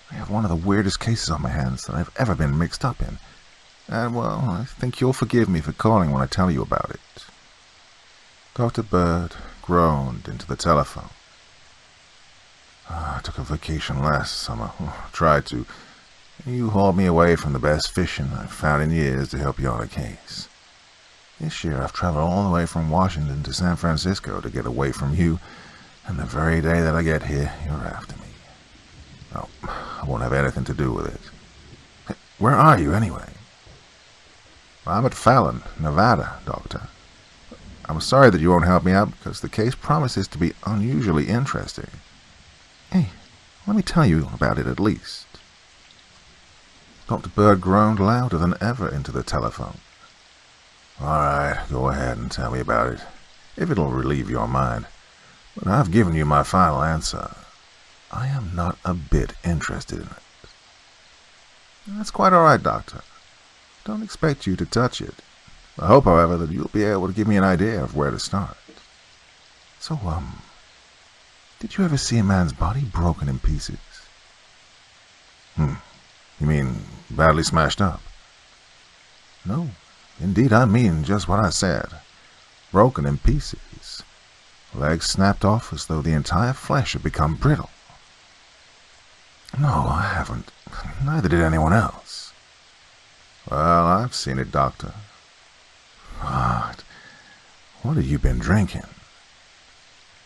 I have one of the weirdest cases on my hands that I've ever been mixed up in. And, well, I think you'll forgive me for calling when I tell you about it. Dr. Bird groaned into the telephone. I took a vacation last summer. Tried to. You hauled me away from the best fishing I've found in years to help you on a case. This year I've traveled all the way from Washington to San Francisco to get away from you, and the very day that I get here, you're after me. Oh, I won't have anything to do with it. Hey, where are you, anyway? I'm at Fallon, Nevada, Doctor. I'm sorry that you won't help me out because the case promises to be unusually interesting. Hey, let me tell you about it at least. Dr. Bird groaned louder than ever into the telephone. All right, go ahead and tell me about it, if it'll relieve your mind. But I've given you my final answer. I am not a bit interested in it. That's quite all right, Doctor. Don't expect you to touch it. I hope, however, that you'll be able to give me an idea of where to start. So, did you ever see a man's body broken in pieces? You mean badly smashed up? No, indeed I mean just what I said. Broken in pieces. Legs snapped off as though the entire flesh had become brittle. No, I haven't. Neither did anyone else. Well, I've seen it, Doctor. What have you been drinking?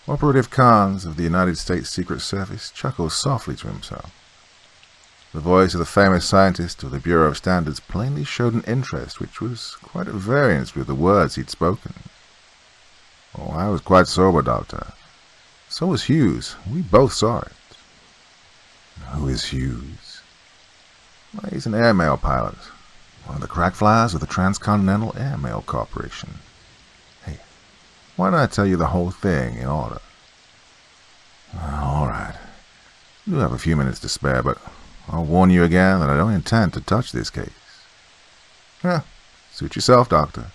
Operative Carnes of the United States Secret Service chuckled softly to himself. The voice of the famous scientist of the Bureau of Standards plainly showed an interest which was quite at variance with the words he'd spoken. Oh, I was quite sober, Doctor. So was Hughes. We both saw it. Who is Hughes? Well, he's an airmail pilot. One of the crack flyers of the Transcontinental Airmail Corporation. Hey, why don't I tell you the whole thing in order? All right. I do have a few minutes to spare, but I'll warn you again that I don't intend to touch this case. Yeah, suit yourself, Doctor.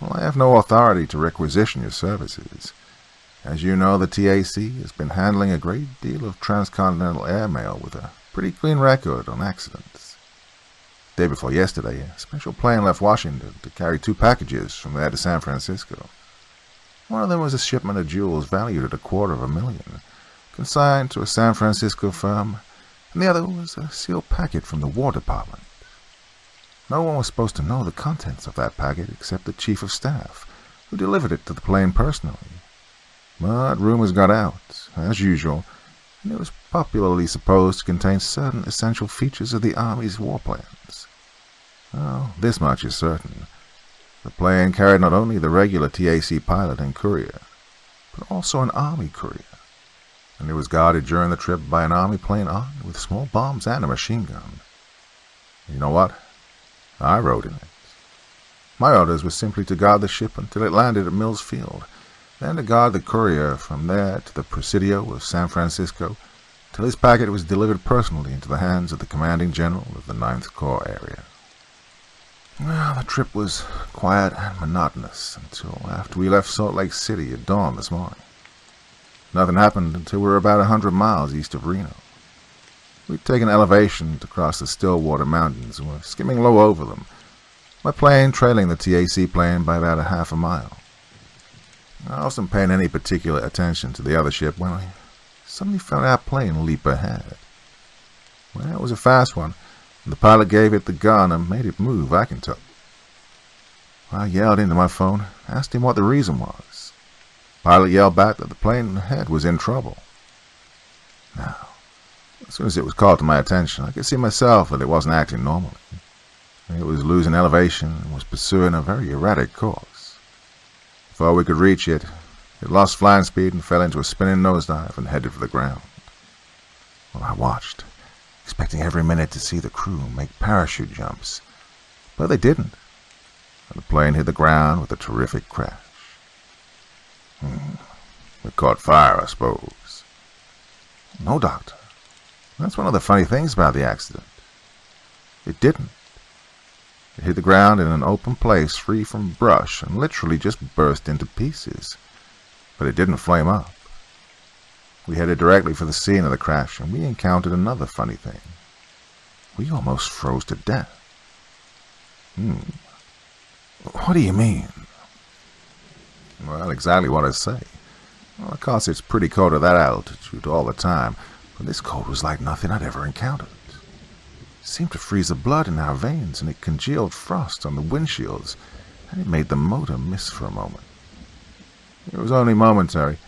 Well, I have no authority to requisition your services. As you know, the TAC has been handling a great deal of transcontinental airmail with a pretty clean record on accidents. The day before yesterday, a special plane left Washington to carry 2 packages from there to San Francisco. One of them was a shipment of jewels valued at $250,000, consigned to a San Francisco firm, and the other was a sealed packet from the War Department. No one was supposed to know the contents of that packet except the Chief of Staff, who delivered it to the plane personally. But rumors got out, as usual, and it was popularly supposed to contain certain essential features of the Army's war plans. Well, this much is certain. The plane carried not only the regular TAC pilot and courier, but also an Army courier, and it was guarded during the trip by an Army plane armed with small bombs and a machine gun. You know what? I rode in it. My orders were simply to guard the ship until it landed at Mills Field, then to guard the courier from there to the Presidio of San Francisco till his packet was delivered personally into the hands of the commanding general of the 9th Corps area. Well, the trip was quiet and monotonous until after we left Salt Lake City at dawn this morning. Nothing happened until we were about 100 miles east of Reno. We'd taken elevation to cross the Stillwater Mountains and were skimming low over them, my plane trailing the TAC plane by about a half a mile. I wasn't paying any particular attention to the other ship when I suddenly felt our plane leap ahead. Well, it was a fast one, and the pilot gave it the gun and made it move, I can tell. I yelled into my phone, asked him what the reason was. The pilot yelled back that the plane ahead was in trouble. Now, as soon as it was called to my attention, I could see myself that it wasn't acting normally. It was losing elevation and was pursuing a very erratic course. Before we could reach it, it lost flying speed and fell into a spinning nosedive and headed for the ground. Well, I watched, expecting every minute to see the crew make parachute jumps, but they didn't, and the plane hit the ground with a terrific crash. It caught fire, I suppose. No, Doctor. That's one of the funny things about the accident. It didn't. It hit the ground in an open place free from brush and literally just burst into pieces. But it didn't flame up. We headed directly for the scene of the crash, and we encountered another funny thing. We almost froze to death. What do you mean? Well, exactly what I say. Well, of course, it's pretty cold at that altitude all the time, but this cold was like nothing I'd ever encountered. It seemed to freeze the blood in our veins, and it congealed frost on the windshields, and it made the motor miss for a moment. It was only momentary,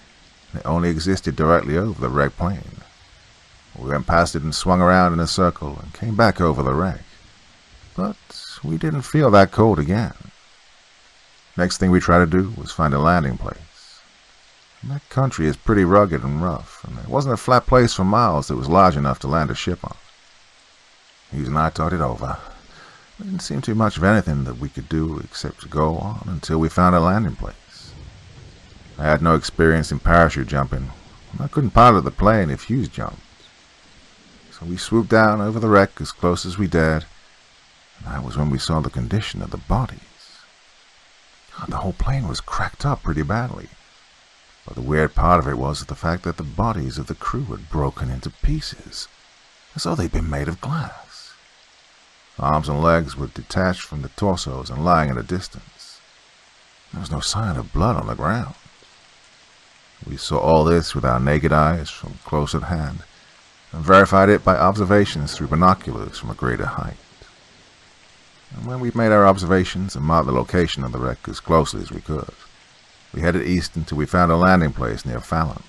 and it only existed directly over the wrecked plane. We went past it and swung around in a circle and came back over the wreck. But we didn't feel that cold again. Next thing we tried to do was find a landing place. And that country is pretty rugged and rough, and there wasn't a flat place for miles that was large enough to land a ship on. Hughes and I talked it over. There didn't seem too much of anything that we could do except to go on until we found a landing place. I had no experience in parachute jumping, and I couldn't pilot the plane if Hughes jumped. So we swooped down over the wreck as close as we dared, and that was when we saw the condition of the bodies. God, the whole plane was cracked up pretty badly. But the weird part of it was the fact that the bodies of the crew had broken into pieces, as though they'd been made of glass. Arms and legs were detached from the torsos and lying at a distance. There was no sign of blood on the ground. We saw all this with our naked eyes from close at hand, and verified it by observations through binoculars from a greater height. And when we'd made our observations and marked the location of the wreck as closely as we could, we headed east until we found a landing place near Fallon.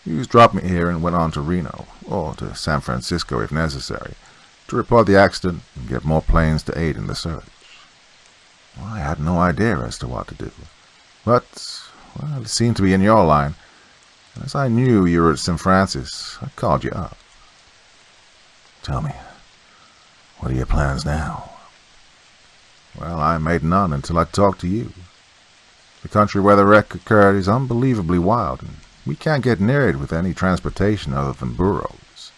Hughes dropped me here and went on to Reno, or to San Francisco if necessary, to report the accident and get more planes to aid in the search. Well, I had no idea as to what to do, but, well, it seemed to be in your line, and as I knew you were at St. Francis, I called you up. Tell me, what are your plans now? Well, I made none until I talked to you. The country where the wreck occurred is unbelievably wild, and We can't get near it with any transportation other than burros.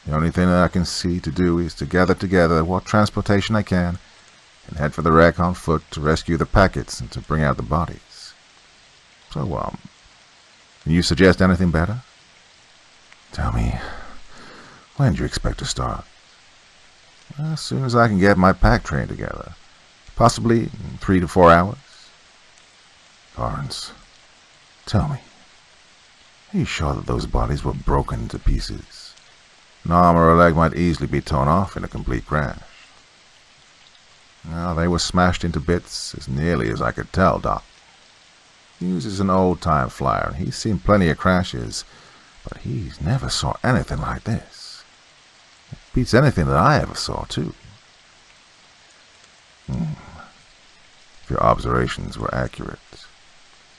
The only thing that I can see to do is to gather together what transportation I can and head for the wreck on foot to rescue the packets and to bring out the bodies. So, can you suggest anything better? Tell me, when do you expect to start? As soon as I can get my pack train together. Possibly in 3 to 4 hours. Lawrence, tell me, are you sure that those bodies were broken into pieces? An arm or a leg might easily be torn off in a complete crash. No, they were smashed into bits as nearly as I could tell, Doc. Hughes is an old-time flyer, and he's seen plenty of crashes, but he's never saw anything like this. It beats anything that I ever saw, too. If your observations were accurate,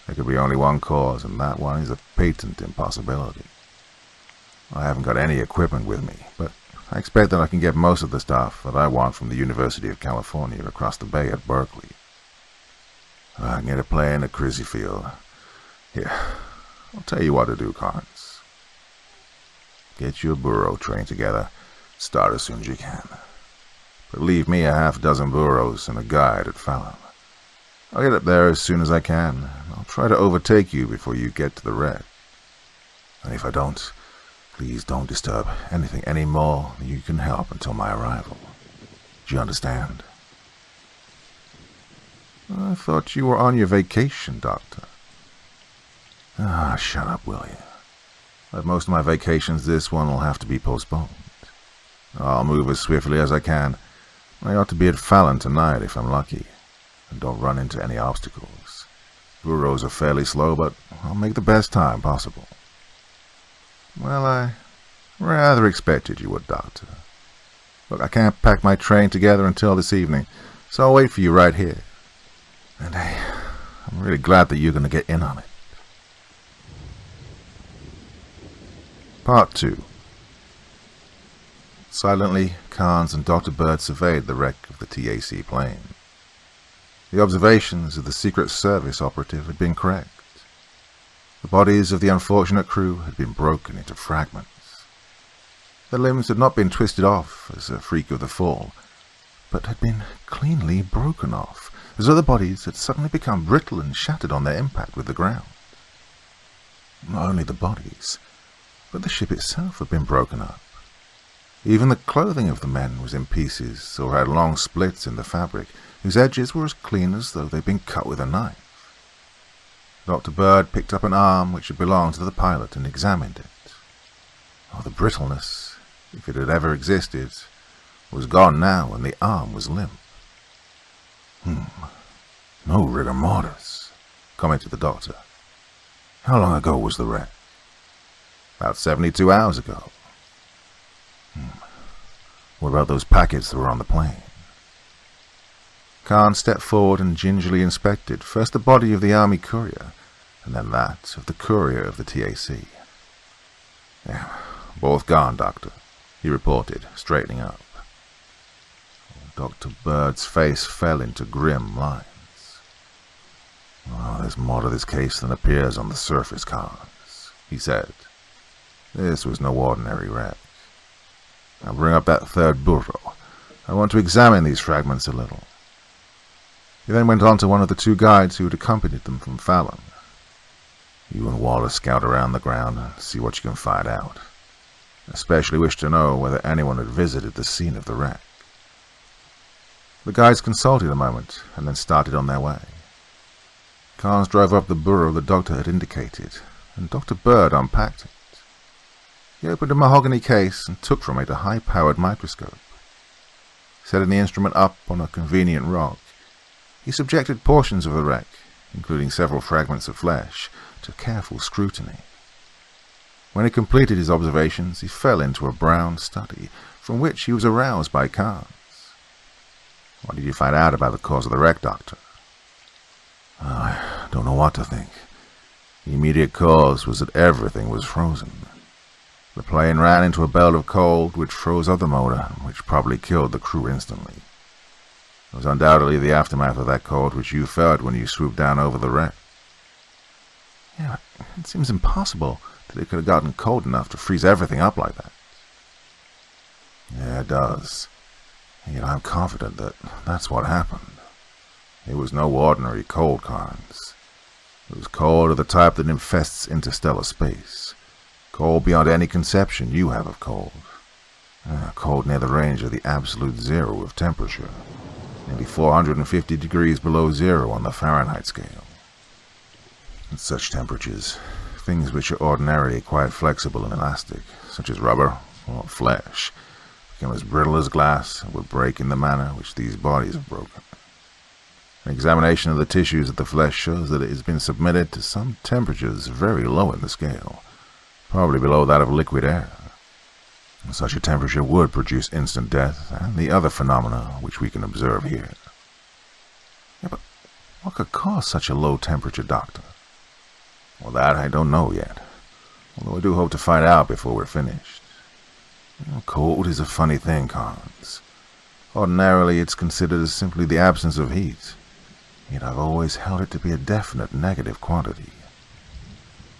there could be only one cause, and that one is a patent impossibility. I haven't got any equipment with me, but I expect that I can get most of the stuff that I want from the University of California across the bay at Berkeley. I can get a plane at Crizzy Field. Here, I'll tell you what to do, Carnes. Get your burro train together. Start as soon as you can. But leave me a half-dozen burros and a guide at Fallon. I'll get up there as soon as I can, and I'll try to overtake you before you get to the wreck. And if I don't, please don't disturb anything any more than you can help until my arrival. Do you understand? I thought you were on your vacation, Doctor. Shut up, will you? Like most of my vacations, this one will have to be postponed. I'll move as swiftly as I can. I ought to be at Fallon tonight if I'm lucky, and don't run into any obstacles. Burros are fairly slow, but I'll make the best time possible. Well, I rather expected you would, Doctor. Look, I can't pack my train together until this evening, so I'll wait for you right here. And I'm really glad that you're going to get in on it. Part 2. Silently, Carnes and Dr. Bird surveyed the wreck of the TAC plane. The observations of the Secret Service operative had been correct. The bodies of the unfortunate crew had been broken into fragments. Their limbs had not been twisted off as a freak of the fall, but had been cleanly broken off, as though the bodies had suddenly become brittle and shattered on their impact with the ground. Not only the bodies, but the ship itself had been broken up. Even the clothing of the men was in pieces or had long splits in the fabric, whose edges were as clean as though they'd been cut with a knife. Dr. Bird picked up an arm which had belonged to the pilot and examined it. The brittleness, if it had ever existed, was gone now, and the arm was limp. No rigor mortis, commented the doctor. How long ago was the wreck? About 72 hours ago. What about those packets that were on the plane? Khan stepped forward and gingerly inspected first the body of the army courier, and then that of the courier of the TAC. Yeah, both gone, Doctor, he reported, straightening up. Dr. Bird's face fell into grim lines. There's more to this case than appears on the surface, Carnes, he said. This was no ordinary wreck. Now bring up that third burro. I want to examine these fragments a little. He then went on to one of the two guides who had accompanied them from Fallon. You and Wallace scout around the ground and see what you can find out. I especially wish to know whether anyone had visited the scene of the wreck. The guides consulted a moment and then started on their way. Carnes drove up the burro the doctor had indicated, and Dr. Bird unpacked it. He opened a mahogany case and took from it a high-powered microscope. Setting the instrument up on a convenient rock, he subjected portions of the wreck, including several fragments of flesh, to careful scrutiny. When he completed his observations, he fell into a brown study, from which he was aroused by Carnes. What did you find out about the cause of the wreck, Doctor? I don't know what to think. The immediate cause was that everything was frozen. The plane ran into a belt of cold which froze up the motor, which probably killed the crew instantly. It was undoubtedly the aftermath of that cold which you felt when you swooped down over the wreck. Yeah, it seems impossible that it could have gotten cold enough to freeze everything up like that. Yeah, it does. Yet I'm confident that that's what happened. It was no ordinary cold, Carnes. It was cold of the type that infests interstellar space. Cold beyond any conception you have of cold. Cold near the range of the absolute zero of temperature. Nearly 450 degrees below zero on the Fahrenheit scale. At such temperatures, things which are ordinarily quite flexible and elastic, such as rubber or flesh, become as brittle as glass and would break in the manner which these bodies have broken. An examination of the tissues of the flesh shows that it has been submitted to some temperatures very low in the scale, probably below that of liquid air. Such a temperature would produce instant death and the other phenomena which we can observe here. Yeah, but what could cause such a low temperature, Doctor? Well, that I don't know yet, although I do hope to find out before we're finished. Cold is a funny thing, Carnes. Ordinarily, it's considered as simply the absence of heat, yet I've always held it to be a definite negative quantity.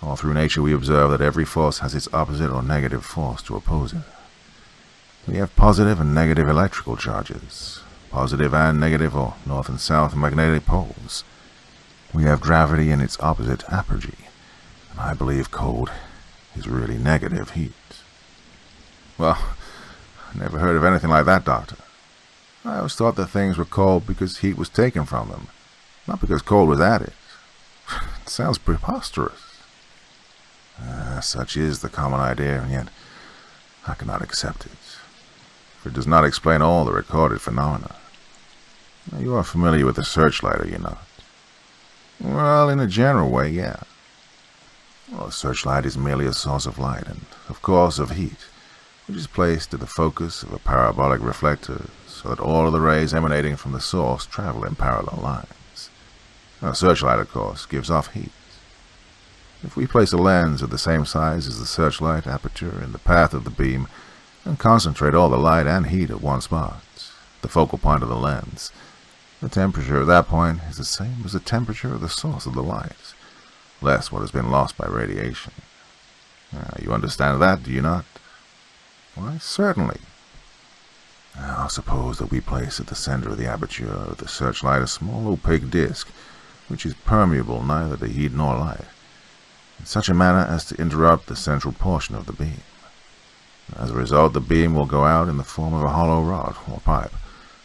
All through nature we observe that every force has its opposite or negative force to oppose it. We have positive and negative electrical charges, positive and negative or north and south magnetic poles. We have gravity and its opposite apergy, and I believe cold is really negative heat. Well, I never heard of anything like that, Doctor. I always thought that things were cold because heat was taken from them, not because cold was added. It sounds preposterous. Such is the common idea, and yet I cannot accept it, for it does not explain all the recorded phenomena. Now, you are familiar with the searchlight, are you not? Well, in a general way, yeah. Well, a searchlight is merely a source of light, and, of course, of heat, which is placed at the focus of a parabolic reflector so that all of the rays emanating from the source travel in parallel lines. Now, a searchlight, of course, gives off heat. If we place a lens of the same size as the searchlight aperture in the path of the beam and concentrate all the light and heat at one spot, the focal point of the lens, the temperature at that point is the same as the temperature of the source of the light, less what has been lost by radiation. You understand that, do you not? Why, certainly. Now, suppose that we place at the center of the aperture of the searchlight a small opaque disc, which is permeable neither to heat nor light, in such a manner as to interrupt the central portion of the beam. As a result, the beam will go out in the form of a hollow rod or pipe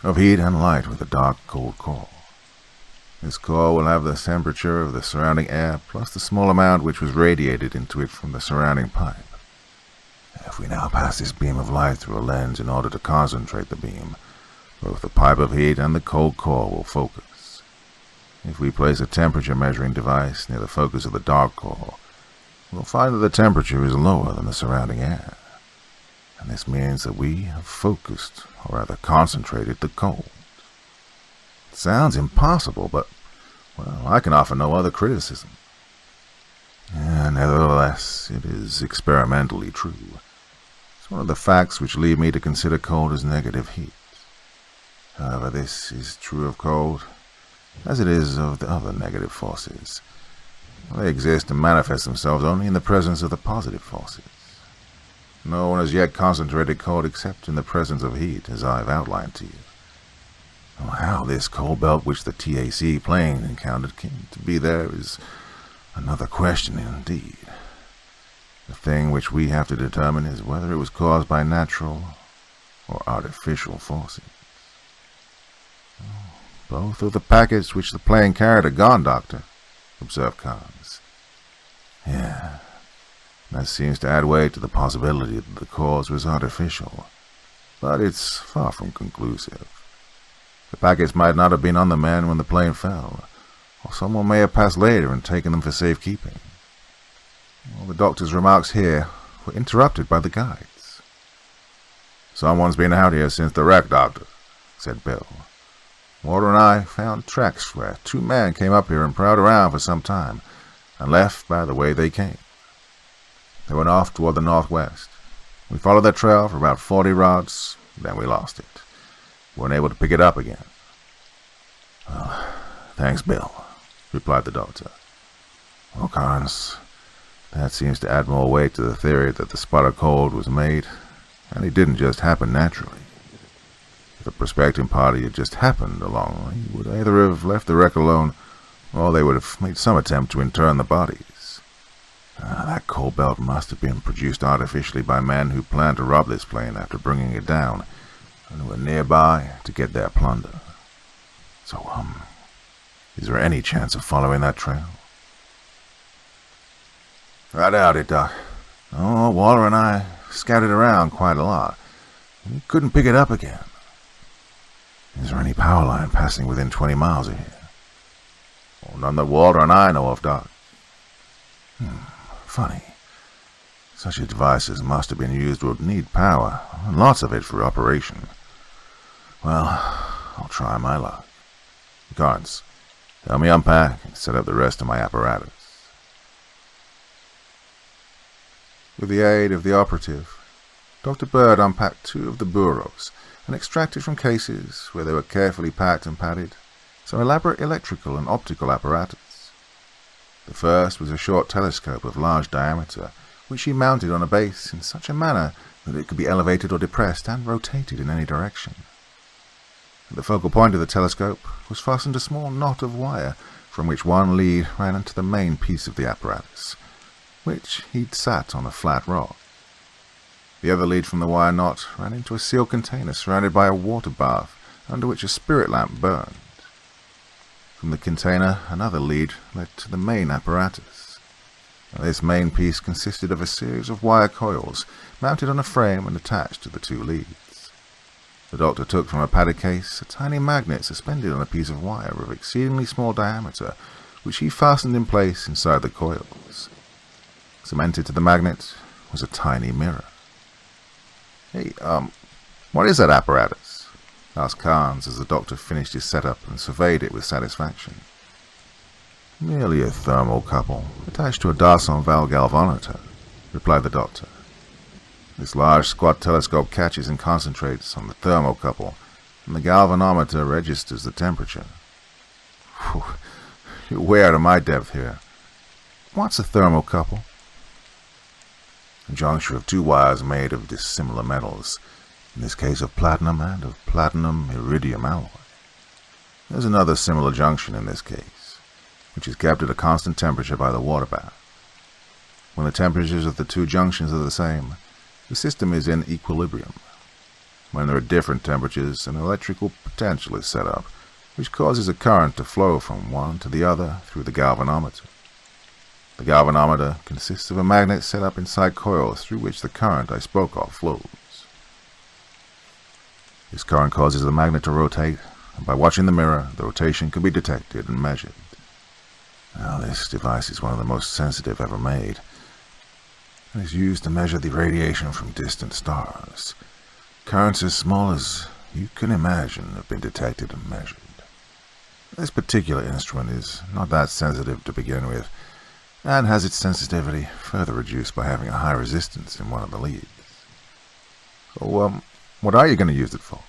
of heat and light with a dark, cold core. This core will have the temperature of the surrounding air plus the small amount which was radiated into it from the surrounding pipe. If we now pass this beam of light through a lens in order to concentrate the beam, both the pipe of heat and the cold core will focus. If we place a temperature measuring device near the focus of the dark core, we'll find that the temperature is lower than the surrounding air. And this means that we have focused, or rather concentrated, the cold. It sounds impossible, but, well, I can offer no other criticism. Nevertheless, it is experimentally true. It's one of the facts which lead me to consider cold as negative heat. However, this is true of cold, as it is of the other negative forces. They exist and manifest themselves only in the presence of the positive forces. No one has yet concentrated cold except in the presence of heat, as I have outlined to you. How this cold belt which the TAC plane encountered came to be there is another question indeed. The thing which we have to determine is whether it was caused by natural or artificial forces. Both of the packets which the plane carried are gone, Doctor, observed Carnes. Yeah, that seems to add weight to the possibility that the cause was artificial, but it's far from conclusive. The packets might not have been on the men when the plane fell, or someone may have passed later and taken them for safekeeping. Well, the doctor's remarks here were interrupted by the guides. Someone's been out here since the wreck, Doctor, said Bill. Warder and I found tracks where two men came up here and prowled around for some time, and left by the way they came. They went off toward the northwest. We followed their trail for about 40 rods, then we lost it. We weren't able to pick it up again. Thanks, Bill, replied the doctor. Well, Carnes, that seems to add more weight to the theory that the spot of cold was made, and it didn't just happen naturally. If the prospecting party had just happened along, he would either have left the wreck alone, or they would have made some attempt to intern the bodies. That coal belt must have been produced artificially by men who planned to rob this plane after bringing it down, and who were nearby to get their plunder. So, is there any chance of following that trail? I doubt it, Doc. Oh, Waller and I scouted around quite a lot. We couldn't pick it up again. Is there any power line passing within 20 miles of here? Well, none that Waller and I know of, Doc. Funny. Such a device as must have been used would need power, and lots of it for operation. Well, I'll try my luck. Guards, help me unpack and set up the rest of my apparatus. With the aid of the operative, Dr. Bird unpacked 2 of the bureaus and extracted from cases, where they were carefully packed and padded, some elaborate electrical and optical apparatus. The first was a short telescope of large diameter, which he mounted on a base in such a manner that it could be elevated or depressed and rotated in any direction. At the focal point of the telescope was fastened a small knot of wire, from which one lead ran into the main piece of the apparatus, which he'd sat on a flat rod. The other lead from the wire knot ran into a sealed container surrounded by a water bath, under which a spirit lamp burned. From the container, another lead led to the main apparatus. This main piece consisted of a series of wire coils mounted on a frame and attached to the 2 leads. The doctor took from a padded case a tiny magnet suspended on a piece of wire of exceedingly small diameter, which he fastened in place inside the coils. Cemented to the magnet was a tiny mirror. "Hey, what is that apparatus?" asked Carnes as the doctor finished his setup and surveyed it with satisfaction. "Merely a thermocouple attached to a Darson valve galvanometer," replied the doctor. "This large squat telescope catches and concentrates on the thermocouple, and the galvanometer registers the temperature." Whew, you're way out of my depth here. What's a thermocouple? A juncture of 2 wires made of dissimilar metals, in this case of platinum and of platinum-iridium alloy. There's another similar junction in this case, which is kept at a constant temperature by the water bath. When the temperatures of the 2 junctions are the same, the system is in equilibrium. When there are different temperatures, an electrical potential is set up, which causes a current to flow from one to the other through the galvanometer. The galvanometer consists of a magnet set up inside coils through which the current I spoke of flows. This current causes the magnet to rotate, and by watching the mirror, the rotation can be detected and measured. Now, this device is one of the most sensitive ever made, and is used to measure the radiation from distant stars. Currents as small as you can imagine have been detected and measured. This particular instrument is not that sensitive to begin with, and has its sensitivity further reduced by having a high resistance in one of the leads. So, what are you going to use it for?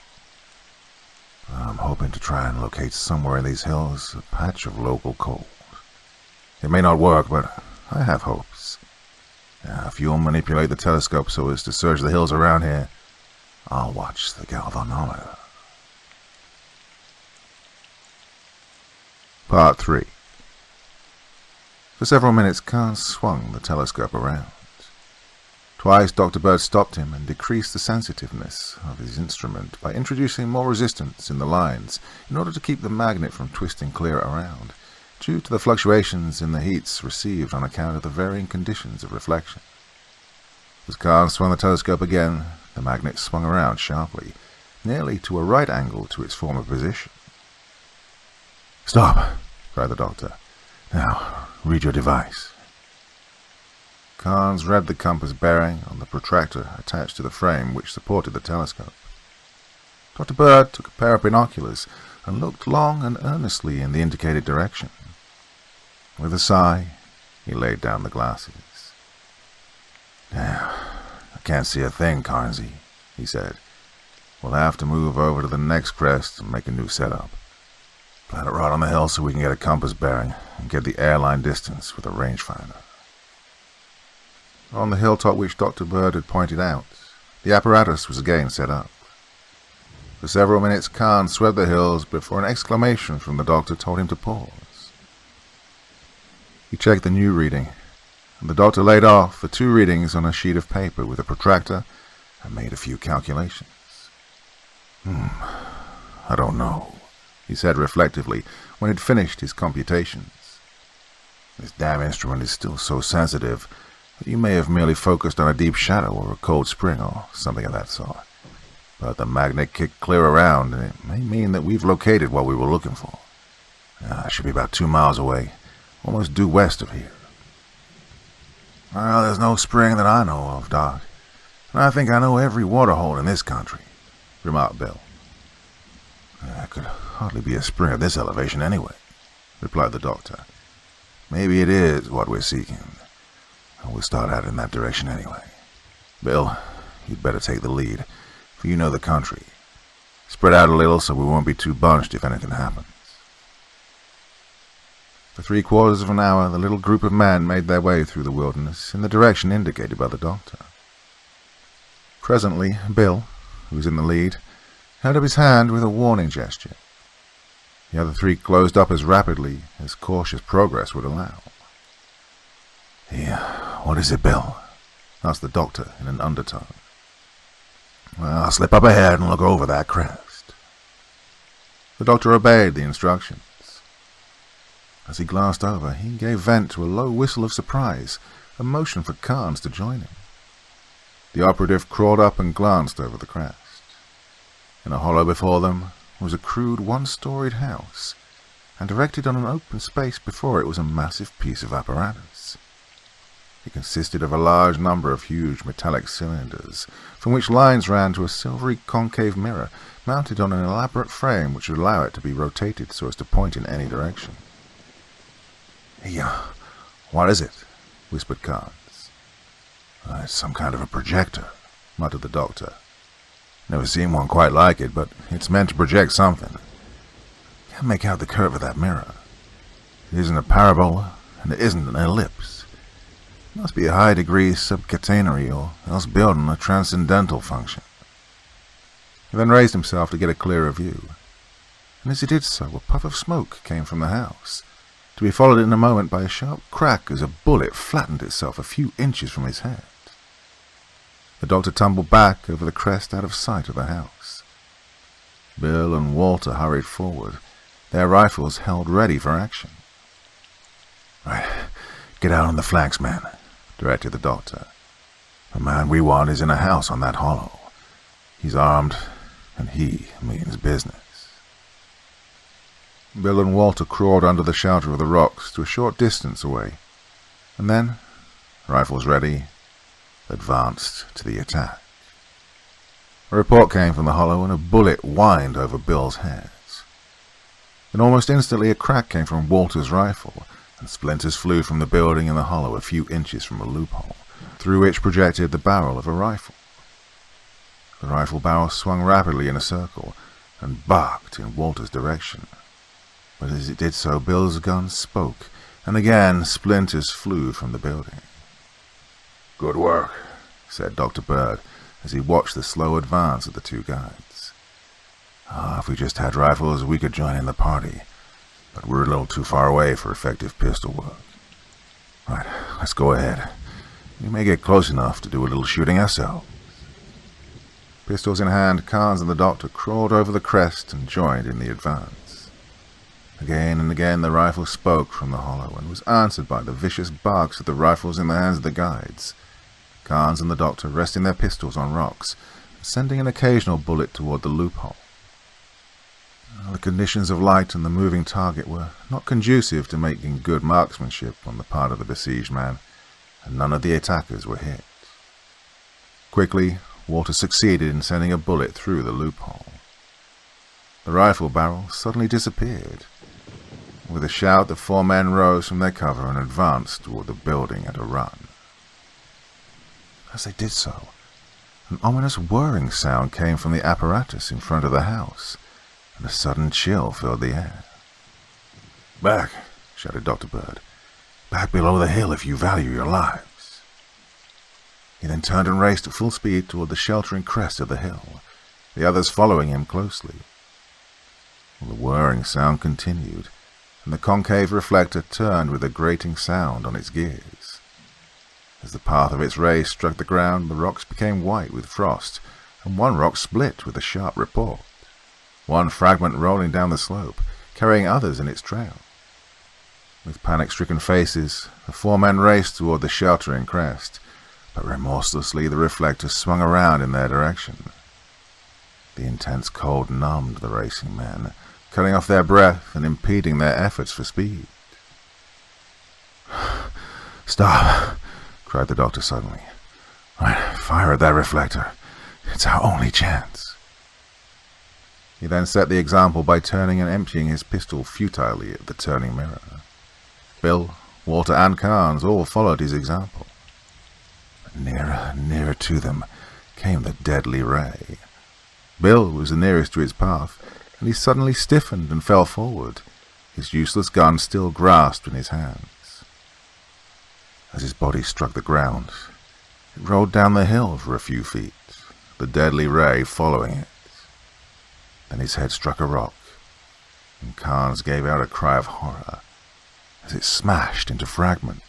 I'm hoping to try and locate somewhere in these hills a patch of local coal. It may not work, but I have hopes. If you'll manipulate the telescope so as to search the hills around here, I'll watch the galvanometer. Part 3. For several minutes, Carnes swung the telescope around. Twice Dr. Bird stopped him and decreased the sensitiveness of his instrument by introducing more resistance in the lines in order to keep the magnet from twisting clear around, due to the fluctuations in the heats received on account of the varying conditions of reflection. As Carnes swung the telescope again, the magnet swung around sharply, nearly to a right angle to its former position. "Stop!" cried the doctor. "Now, read your device." Carnes read the compass bearing on the protractor attached to the frame which supported the telescope. Dr. Bird took a pair of binoculars and looked long and earnestly in the indicated direction. With a sigh, he laid down the glasses. "Now, I can't see a thing, Carnesy," he said. "We'll have to move over to the next crest and make a new setup. Plant it right on the hill so we can get a compass bearing and get the airline distance with a rangefinder. On the hilltop which Dr. Bird had pointed out, the apparatus was again set up. For several minutes Khan swept the hills before an exclamation from the doctor told him to pause. He checked the new reading, and the doctor laid off the 2 readings on a sheet of paper with a protractor and made a few calculations. I don't know, he said reflectively when he'd finished his computations. This damn instrument is still so sensitive that you may have merely focused on a deep shadow or a cold spring or something of that sort. But the magnet kicked clear around, and it may mean that we've located what we were looking for. It should be about 2 miles away, almost due west of here. Well, there's no spring that I know of, Doc, and I think I know every waterhole in this country, remarked Bill. It could hardly be a spring at this elevation anyway, replied the doctor. Maybe it is what we're seeking. We'll start out in that direction anyway. Bill, you'd better take the lead, for you know the country. Spread out a little so we won't be too bunched if anything happens. For 3/4 of an hour, the little group of men made their way through the wilderness in the direction indicated by the doctor. Presently, Bill, who was in the lead, held up his hand with a warning gesture. The other 3 closed up as rapidly as cautious progress would allow. What is it, Bill? Asked the doctor in an undertone. Well, I'll slip up ahead and look over that crest. The doctor obeyed the instructions. As he glanced over, he gave vent to a low whistle of surprise, a motion for Carnes to join him. The operative crawled up and glanced over the crest. In a hollow before them was a crude 1-storied house, and directed on an open space before it was a massive piece of apparatus. It consisted of a large number of huge metallic cylinders, from which lines ran to a silvery concave mirror mounted on an elaborate frame which would allow it to be rotated so as to point in any direction. What is it? Whispered Carnes. It's some kind of a projector, muttered the doctor. Never seen one quite like it, but it's meant to project something. Can't make out the curve of that mirror. It isn't a parabola, and it isn't an ellipse. It must be a high degree subcatenary, or else building a transcendental function. He then raised himself to get a clearer view, and as he did so, a puff of smoke came from the house, to be followed in a moment by a sharp crack as a bullet flattened itself a few inches from his head. The doctor tumbled back over the crest out of sight of the house. Bill and Walter hurried forward, their rifles held ready for action. Right, get out on the flanks, man, directed the doctor. The man we want is in a house on that hollow. He's armed, and he means business. Bill and Walter crawled under the shelter of the rocks to a short distance away, and then, rifles ready, advanced to the attack. A report came from the hollow, and a bullet whined over Bill's heads. Then almost instantly a crack came from Walter's rifle, and splinters flew from the building in the hollow a few inches from a loophole, through which projected the barrel of a rifle. The rifle barrel swung rapidly in a circle, and barked in Walter's direction. But as it did so, Bill's gun spoke, and again splinters flew from the building. Good work, said Dr. Bird, as he watched the slow advance of the 2 guides. If we just had rifles, we could join in the party, but we're a little too far away for effective pistol work. Right, let's go ahead. We may get close enough to do a little shooting ourselves. Pistols in hand, Carnes and the doctor crawled over the crest and joined in the advance. Again and again the rifle spoke from the hollow, and was answered by the vicious barks of the rifles in the hands of the guides. Carnes and the doctor resting their pistols on rocks, and sending an occasional bullet toward the loophole. The conditions of light and the moving target were not conducive to making good marksmanship on the part of the besieged man, and none of the attackers were hit. Quickly, Walter succeeded in sending a bullet through the loophole. The rifle barrel suddenly disappeared. With a shout, the 4 men rose from their cover and advanced toward the building at a run. As they did so, an ominous whirring sound came from the apparatus in front of the house, and a sudden chill filled the air. Back, shouted Dr. Bird. Back below the hill if you value your lives. He then turned and raced at full speed toward the sheltering crest of the hill, the others following him closely. The whirring sound continued, and the concave reflector turned with a grating sound on its gears. As the path of its rays struck the ground, the rocks became white with frost, and one rock split with a sharp report, one fragment rolling down the slope, carrying others in its trail. With panic-stricken faces, the four men raced toward the sheltering crest, but remorselessly the reflector swung around in their direction. The intense cold numbed the racing men, cutting off their breath and impeding their efforts for speed. "Stop!" cried the doctor suddenly. "Right, fire at that reflector. It's our only chance." He then set the example by turning and emptying his pistol futilely at the turning mirror. Bill, Walter, and Carnes all followed his example. But nearer and nearer to them came the deadly ray. Bill was the nearest to its path, and he suddenly stiffened and fell forward, his useless gun still grasped in his hands. As his body struck the ground, it rolled down the hill for a few feet, the deadly ray following it. Then his head struck a rock, and Carnes gave out a cry of horror as it smashed into fragments.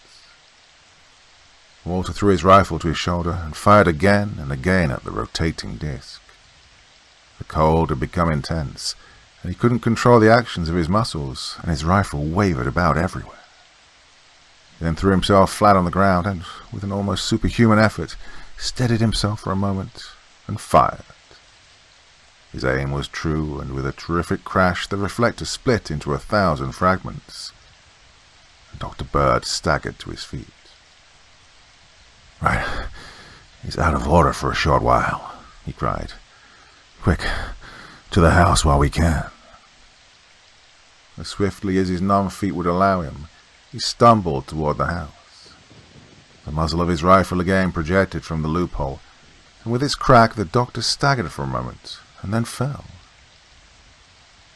Walter threw his rifle to his shoulder and fired again and again at the rotating disc. The cold had become intense, and he couldn't control the actions of his muscles, and his rifle wavered about everywhere. He then threw himself flat on the ground and, with an almost superhuman effort, steadied himself for a moment and fired. His aim was true, and with a terrific crash the reflector split into 1,000 fragments. And Dr. Bird staggered to his feet. "Right, he's out of order for a short while," he cried. "Quick, to the house while we can." As swiftly as his numb feet would allow him, he stumbled toward the house. The muzzle of his rifle again projected from the loophole, and with its crack the doctor staggered for a moment, and then fell.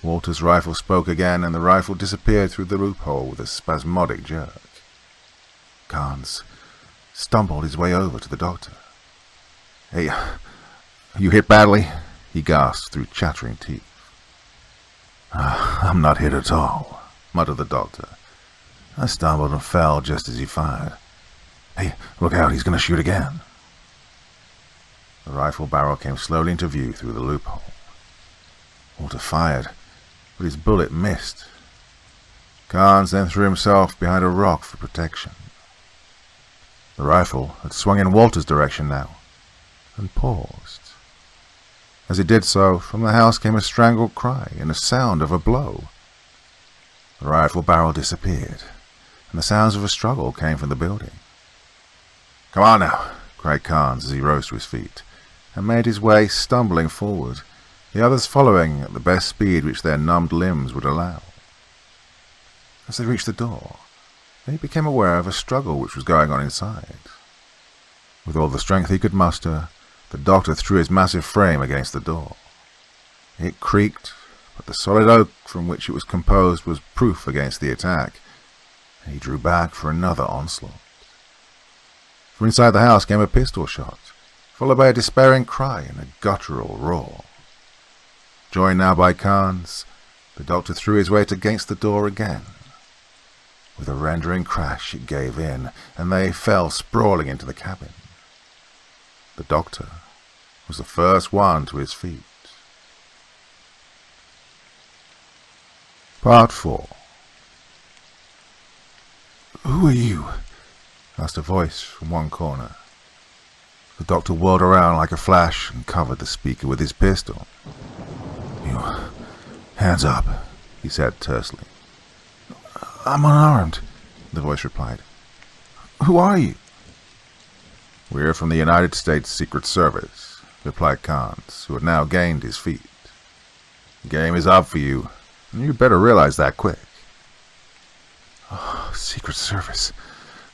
Walter's rifle spoke again, and the rifle disappeared through the loophole with a spasmodic jerk. Carnes stumbled his way over to the doctor. "Hey, you hit badly?" he gasped through chattering teeth. "I'm not hit at all," muttered the doctor. "I stumbled and fell just as he fired. Hey, look out, he's going to shoot again." The rifle barrel came slowly into view through the loophole. Walter fired, but his bullet missed. Carnes then threw himself behind a rock for protection. The rifle had swung in Walter's direction now, and paused. As it did so, from the house came a strangled cry and a sound of a blow. The rifle barrel disappeared, and the sounds of a struggle came from the building. "Come on now," cried Carnes as he rose to his feet, and made his way stumbling forward, the others following at the best speed which their numbed limbs would allow. As they reached the door, they became aware of a struggle which was going on inside. With all the strength he could muster, the doctor threw his massive frame against the door. It creaked, but the solid oak from which it was composed was proof against the attack, and he drew back for another onslaught. From inside the house came a pistol shot, followed by a despairing cry and a guttural roar. Joined now by Carnes, the doctor threw his weight against the door again. With a rending crash it gave in, and they fell sprawling into the cabin. The doctor was the first one to his feet. Part 4. "Who are you?" asked a voice from one corner. The doctor whirled around like a flash and covered the speaker with his pistol. "You, hands up," he said tersely. "I'm unarmed," the voice replied. "Who are you?" "We're from the United States Secret Service," replied Carnes, who had now gained his feet. "The game is up for you, and you better realize that quick." "Oh, Secret Service.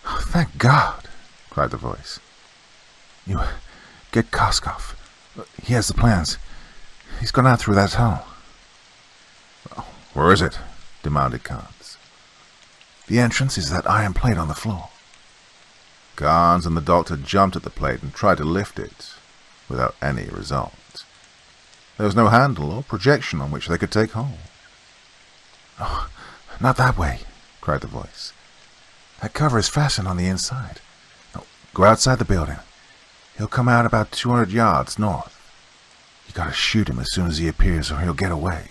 Oh, thank God," cried the voice. "You get Koskov. He has the plans. He's gone out through that tunnel." "Where is it?" demanded Carnes. The entrance is that iron plate on the floor." Carnes and the doctor jumped at the plate and tried to lift it, without any result. There was no handle or projection on which they could take hold. "Oh, not that way," cried the voice. "That cover is fastened on the inside. No, go outside the building. He'll come out about 200 yards north. You gotta shoot him as soon as he appears or he'll get away."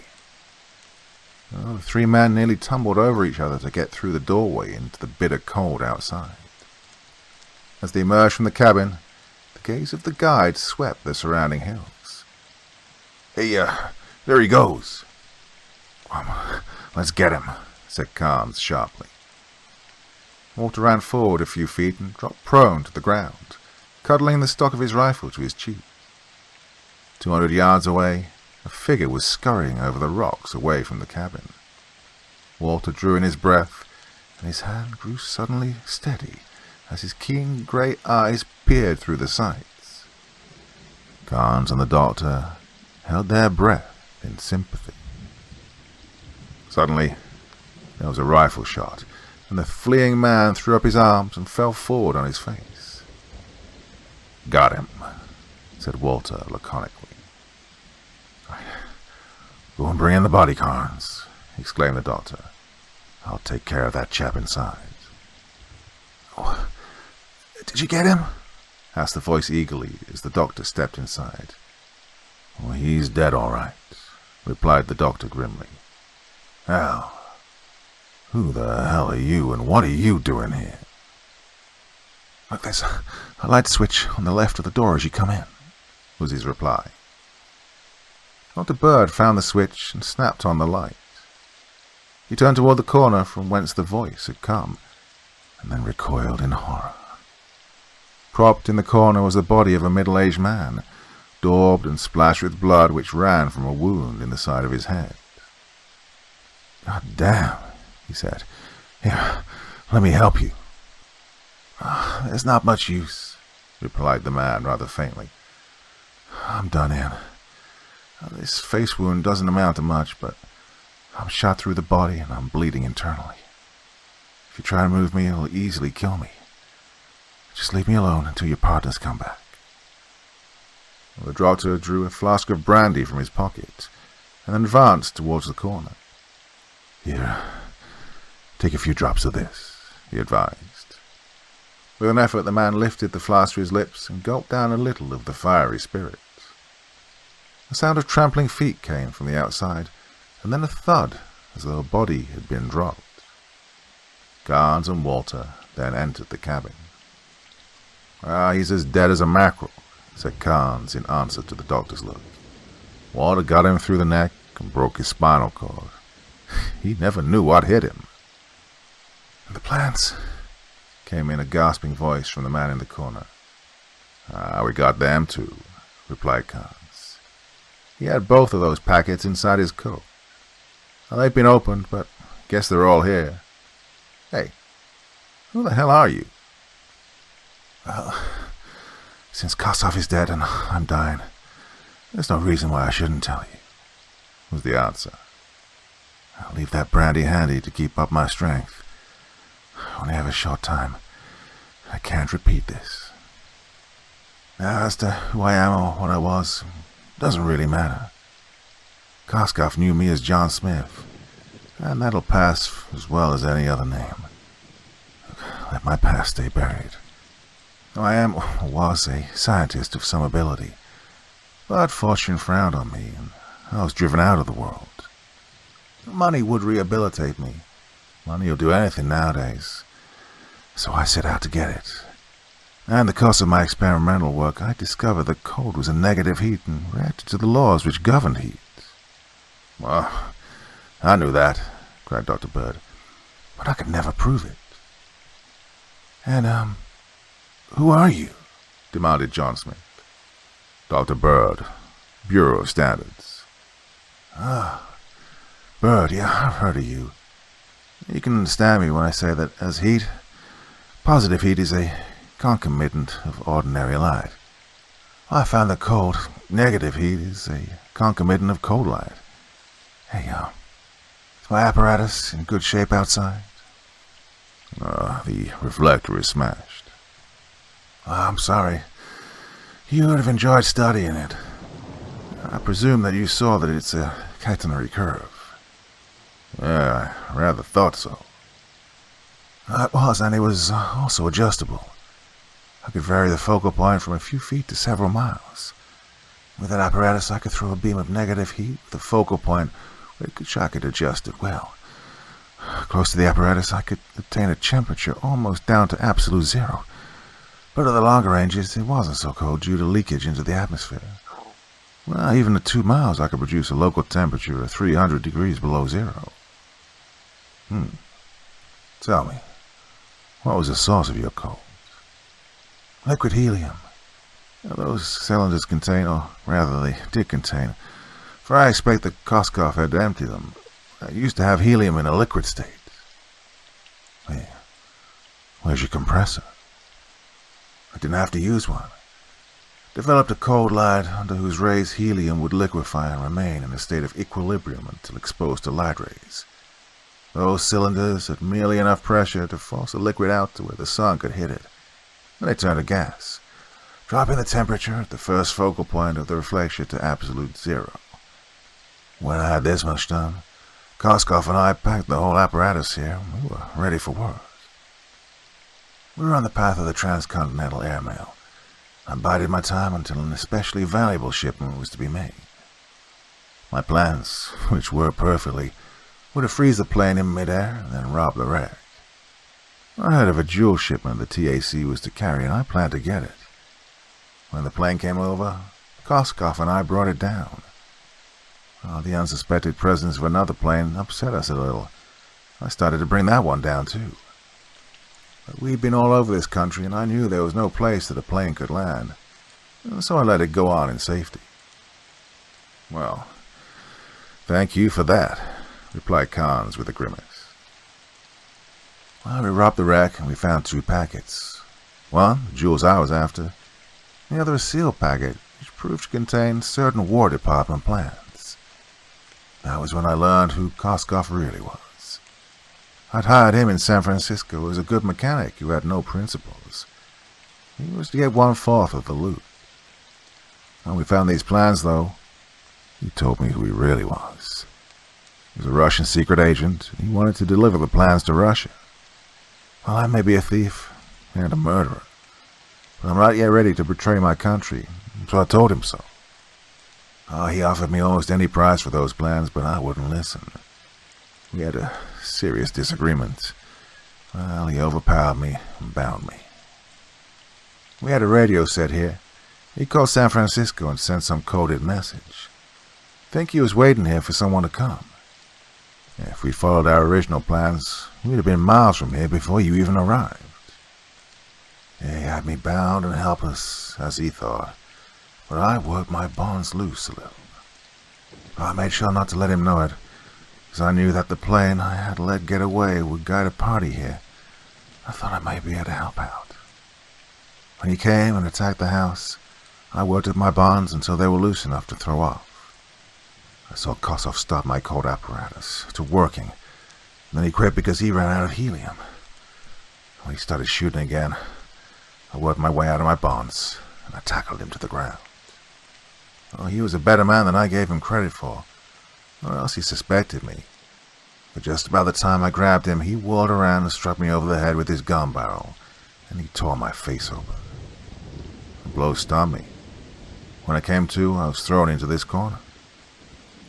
Well, the three men nearly tumbled over each other to get through the doorway into the bitter cold outside. As they emerged from the cabin, the gaze of the guide swept the surrounding hills. "Hey, there he goes." "Let's get him," said Carnes sharply. Walter ran forward a few feet and dropped prone to the ground, cuddling the stock of his rifle to his cheek. 200 yards away, a figure was scurrying over the rocks away from the cabin. Walter drew in his breath, and his hand grew suddenly steady as his keen grey eyes peered through the sights. Carnes and the doctor held their breath in sympathy. Suddenly, there was a rifle shot, and the fleeing man threw up his arms and fell forward on his face. "Got him," said Walter laconically. "Go and bring in the body, Carnes," exclaimed the doctor. "I'll take care of that chap inside." "Oh, did you get him?" asked the voice eagerly as the doctor stepped inside. "Well, he's dead all right," replied the doctor grimly. "Hell, who the hell are you and what are you doing here?" "Look, there's a light switch on the left of the door as you come in," was his reply. Dr. Bird found the switch and snapped on the light. He turned toward the corner from whence the voice had come, and then recoiled in horror. Propped in the corner was the body of a middle-aged man, daubed and splashed with blood which ran from a wound in the side of his head. "God damn," he said. "Here, let me help you." "There's not much use," replied the man rather faintly. "I'm done in. This face wound doesn't amount to much, but I'm shot through the body and I'm bleeding internally. If you try to move me, it'll easily kill me. Just leave me alone until your partners come back." The doctor drew a flask of brandy from his pocket and then advanced towards the corner. "Here, take a few drops of this," he advised. With an effort, the man lifted the flask to his lips and gulped down a little of the fiery spirit. A sound of trampling feet came from the outside, and then a thud as though a body had been dropped. Carnes and Walter then entered the cabin. "He's as dead as a mackerel," said Carnes in answer to the doctor's look. "Walter got him through the neck and broke his spinal cord. He never knew what hit him." "And the plants?" came in a gasping voice from the man in the corner. "We got them too," replied Carnes. "He had both of those packets inside his coat. They've been opened, but guess they're all here. Hey, who the hell are you?" "Well, since Kossoff is dead and I'm dying, there's no reason why I shouldn't tell you," was the answer. "I'll leave that brandy handy to keep up my strength. I only have a short time. I can't repeat this. Now, as to who I am or what I was, doesn't really matter. Kossoff knew me as John Smith, and that'll pass as well as any other name. Let my past stay buried. I am, or was, a scientist of some ability, but fortune frowned on me, and I was driven out of the world. Money would rehabilitate me. Money will do anything nowadays, so I set out to get it. And in the course of my experimental work, I discovered that cold was a negative heat and reacted to the laws which governed heat." "Well, I knew that," cried Dr. Bird, "but I could never prove it." "And, who are you?" demanded John Smith. "Dr. Bird, Bureau of Standards." "Ah, Bird, yeah, I've heard of you. You can understand me when I say that as heat, positive heat is a concomitant of ordinary light. I found that cold, negative heat is a concomitant of cold light. Hey, is my apparatus in good shape outside?" The reflector is smashed. I'm sorry. You would have enjoyed studying it. I presume that you saw that it's a catenary curve. Yeah, I rather thought so. It was, and it was also adjustable. I could vary the focal point from a few feet to several miles. With that apparatus, I could throw a beam of negative heat with a focal point which I could adjust it well. Close to the apparatus, I could obtain a temperature almost down to absolute zero. But at the longer ranges, it wasn't so cold due to leakage into the atmosphere. Well, even at 2 miles, I could produce a local temperature of 300 degrees below zero. Tell me, what was the source of your cold? Liquid helium. Those cylinders contain, or rather they did contain, for I expect that Koskov had to empty them. I used to have helium in a liquid state. Hey, where's your compressor? I didn't have to use one. Developed a cold light under whose rays helium would liquefy and remain in a state of equilibrium until exposed to light rays. Those cylinders had merely enough pressure to force the liquid out to where the sun could hit it. Then they turned to gas, dropping the temperature at the first focal point of the reflection to absolute zero. When I had this much done, Koskov and I packed the whole apparatus here, and we were ready for work. We were on the path of the transcontinental airmail. I bided my time until an especially valuable shipment was to be made. My plans, which were perfectly, were to freeze the plane in midair and then rob the wreck. I heard of a jewel shipment the TAC was to carry, and I planned to get it. When the plane came over, Koskov and I brought it down. The unsuspected presence of another plane upset us a little. I started to bring that one down, too. But we'd been all over this country, and I knew there was no place that a plane could land, so I let it go on in safety. Well, thank you for that, replied Carnes with a grimace. Well, we robbed the wreck, and we found 2 packets. One, the jewels I was after, the other a sealed packet, which proved to contain certain War Department plans. That was when I learned who Koskov really was. I'd hired him in San Francisco as a good mechanic who had no principles. He was to get 1/4 of the loot. When we found these plans, though, he told me who he really was. He was a Russian secret agent, and he wanted to deliver the plans to Russia. Well, I may be a thief and a murderer, but I'm not yet ready to betray my country, so I told him so. He offered me almost any price for those plans, but I wouldn't listen. We had a serious disagreement. Well, he overpowered me and bound me. We had a radio set here. He called San Francisco and sent some coded message. Think he was waiting here for someone to come. If we followed our original plans, we'd have been miles from here before you even arrived. He had me bound and helpless, as he thought, but I worked my bonds loose a little. I made sure not to let him know it, because I knew that the plane I had let get away would guide a party here. I thought I might be able to help out. When he came and attacked the house, I worked at my bonds until they were loose enough to throw off. I saw Koskov stop my cold apparatus to working, and then he quit because he ran out of helium. When he started shooting again, I worked my way out of my bonds, and I tackled him to the ground. He was a better man than I gave him credit for, or else he suspected me. But just about the time I grabbed him, he whirled around and struck me over the head with his gun barrel, and he tore my face open. The blow stunned me. When I came to, I was thrown into this corner.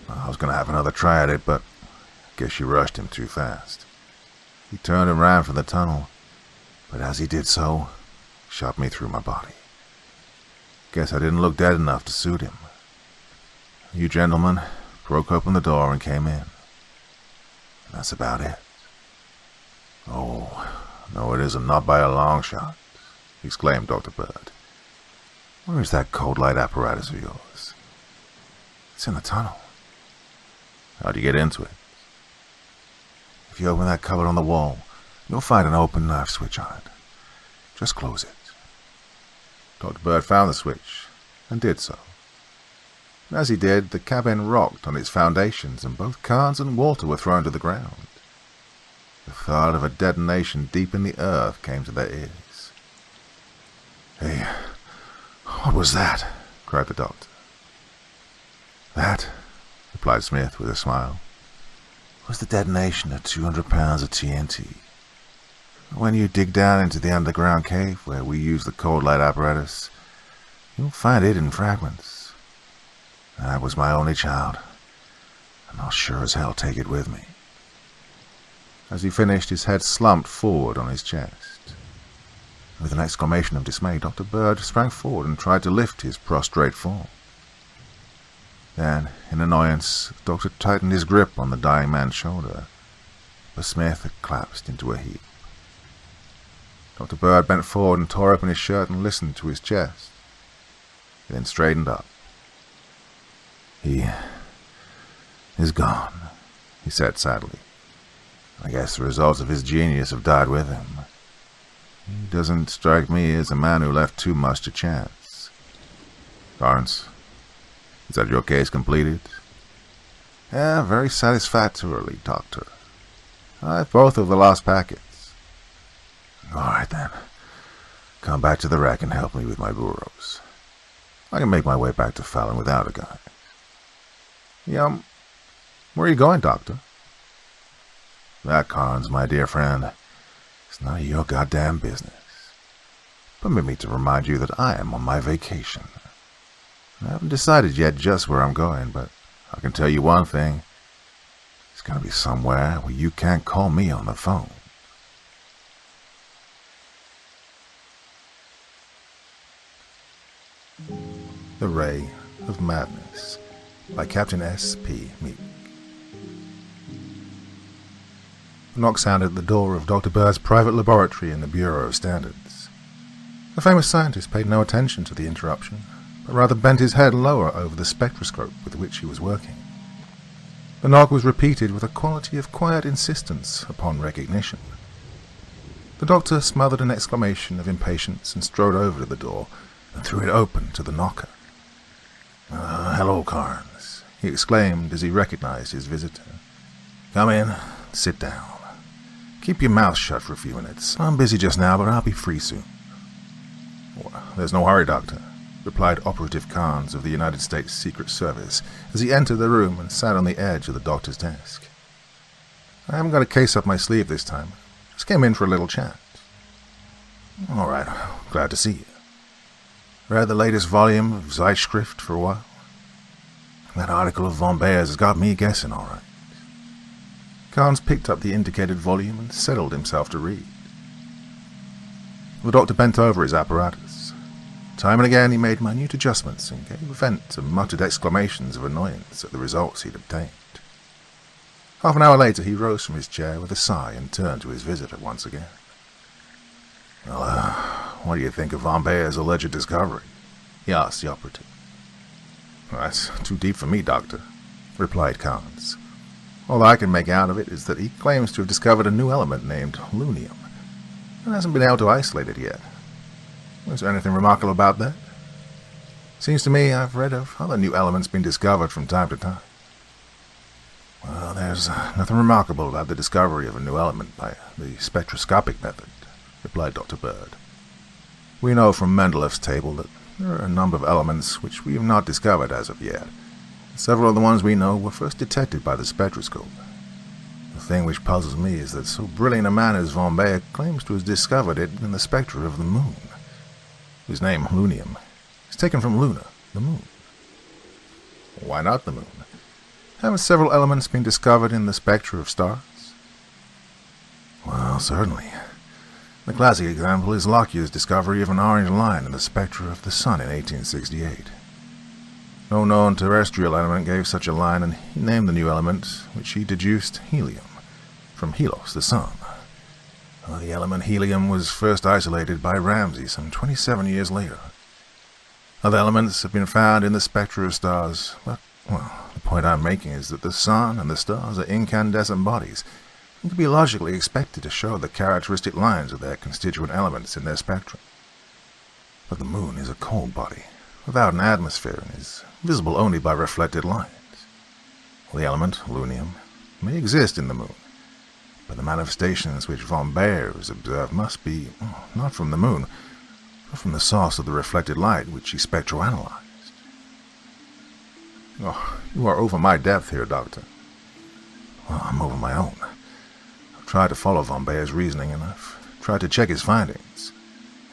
I was going to have another try at it, but I guess you rushed him too fast. He turned and ran for the tunnel, but as he did so, shot me through my body. Guess I didn't look dead enough to suit him. You gentlemen broke open the door and came in. That's about it. Oh, no, it isn't, not by a long shot, exclaimed Dr. Bird. Where is that cold light apparatus of yours? It's in the tunnel. How'd you get into it? If you open that cupboard on the wall, you'll find an open knife switch on it. Just close it. Dr. Bird found the switch, and did so. As he did, the cabin rocked on its foundations, and both Carnes and Walter were thrown to the ground. The thought of a detonation deep in the earth came to their ears. "Hey, what was that?" cried the doctor. "That," replied Smith with a smile, "was the detonation of 200 pounds of TNT. When you dig down into the underground cave where we use the cold light apparatus, you'll find it in fragments. That was my only child, and I'll sure as hell take it with me." As he finished, his head slumped forward on his chest. With an exclamation of dismay, Dr. Bird sprang forward and tried to lift his prostrate form. Then, in annoyance, the doctor tightened his grip on the dying man's shoulder, but Smith had collapsed into a heap. Dr. Bird bent forward and tore open his shirt and listened to his chest. He then straightened up. "He is gone," he said sadly. "I guess the results of his genius have died with him. He doesn't strike me as a man who left too much to chance. Lawrence, is that your case completed?" "Yeah, very satisfactorily, Doctor. I have both of the lost packets." "All right, then. Come back to the wreck and help me with my burros. I can make my way back to Fallon without a guide." Where are you going, Doctor?" "That, Carnes, my dear friend, is none of your goddamn business. Permit me to remind you that I am on my vacation. I haven't decided yet just where I'm going, but I can tell you one thing. It's going to be somewhere where you can't call me on the phone." The Ray of Madness by Captain S.P. Meek. A knock sounded at the door of Dr. Bird's private laboratory in the Bureau of Standards. The famous scientist paid no attention to the interruption, but rather bent his head lower over the spectroscope with which he was working. The knock was repeated with a quality of quiet insistence upon recognition. The doctor smothered an exclamation of impatience and strode over to the door and threw it open to the knocker. "Hello, Carnes," he exclaimed as he recognized his visitor. "Come in, sit down. Keep your mouth shut for a few minutes. I'm busy just now, but I'll be free soon." "Well, there's no hurry, Doctor," replied Operative Carnes of the United States Secret Service as he entered the room and sat on the edge of the doctor's desk. "I haven't got a case up my sleeve this time. Just came in for a little chat." "All right, glad to see you. Read the latest volume of Zeitschrift for a while? That article of Von Bayer's has got me guessing all right." Carnes picked up the indicated volume and settled himself to read. The doctor bent over his apparatus. Time and again he made minute adjustments and gave vent to muttered exclamations of annoyance at the results he'd obtained. Half an hour later he rose from his chair with a sigh and turned to his visitor once again. "Well, what do you think of Von Bayer's alleged discovery?" he asked the operative. "That's too deep for me, Doctor," replied Carnes. "All I can make out of it is that he claims to have discovered a new element named lunium, and hasn't been able to isolate it yet. Is there anything remarkable about that? Seems to me I've read of other new elements being discovered from time to time." "Well, there's nothing remarkable about the discovery of a new element by the spectroscopic method," replied Dr. Bird. "We know from Mendeleff's table that there are a number of elements which we have not discovered as of yet. Several of the ones we know were first detected by the spectroscope. The thing which puzzles me is that so brilliant a man as Von Bayer claims to have discovered it in the spectra of the moon. His name, lunium, is taken from Luna, the moon." "Why not the moon? Haven't several elements been discovered in the spectra of stars?" "Well, certainly. The classic example is Lockyer's discovery of an orange line in the spectra of the Sun in 1868. No known terrestrial element gave such a line, and he named the new element, which he deduced helium, from Helos, the Sun. Well, the element helium was first isolated by Ramsay some 27 years later. Other elements have been found in the spectra of stars, but, well, the point I'm making is that the Sun and the stars are incandescent bodies, and can be logically expected to show the characteristic lines of their constituent elements in their spectrum. But the moon is a cold body, without an atmosphere, and is visible only by reflected lines. The element, lunium, may exist in the moon, but the manifestations which von Baer has observed must be not from the moon, but from the source of the reflected light which he spectroanalyzed. Oh, you are over my depth here, Doctor. Well, I'm over my own. I've tried to follow von Baer's reasoning, and I've tried to check his findings.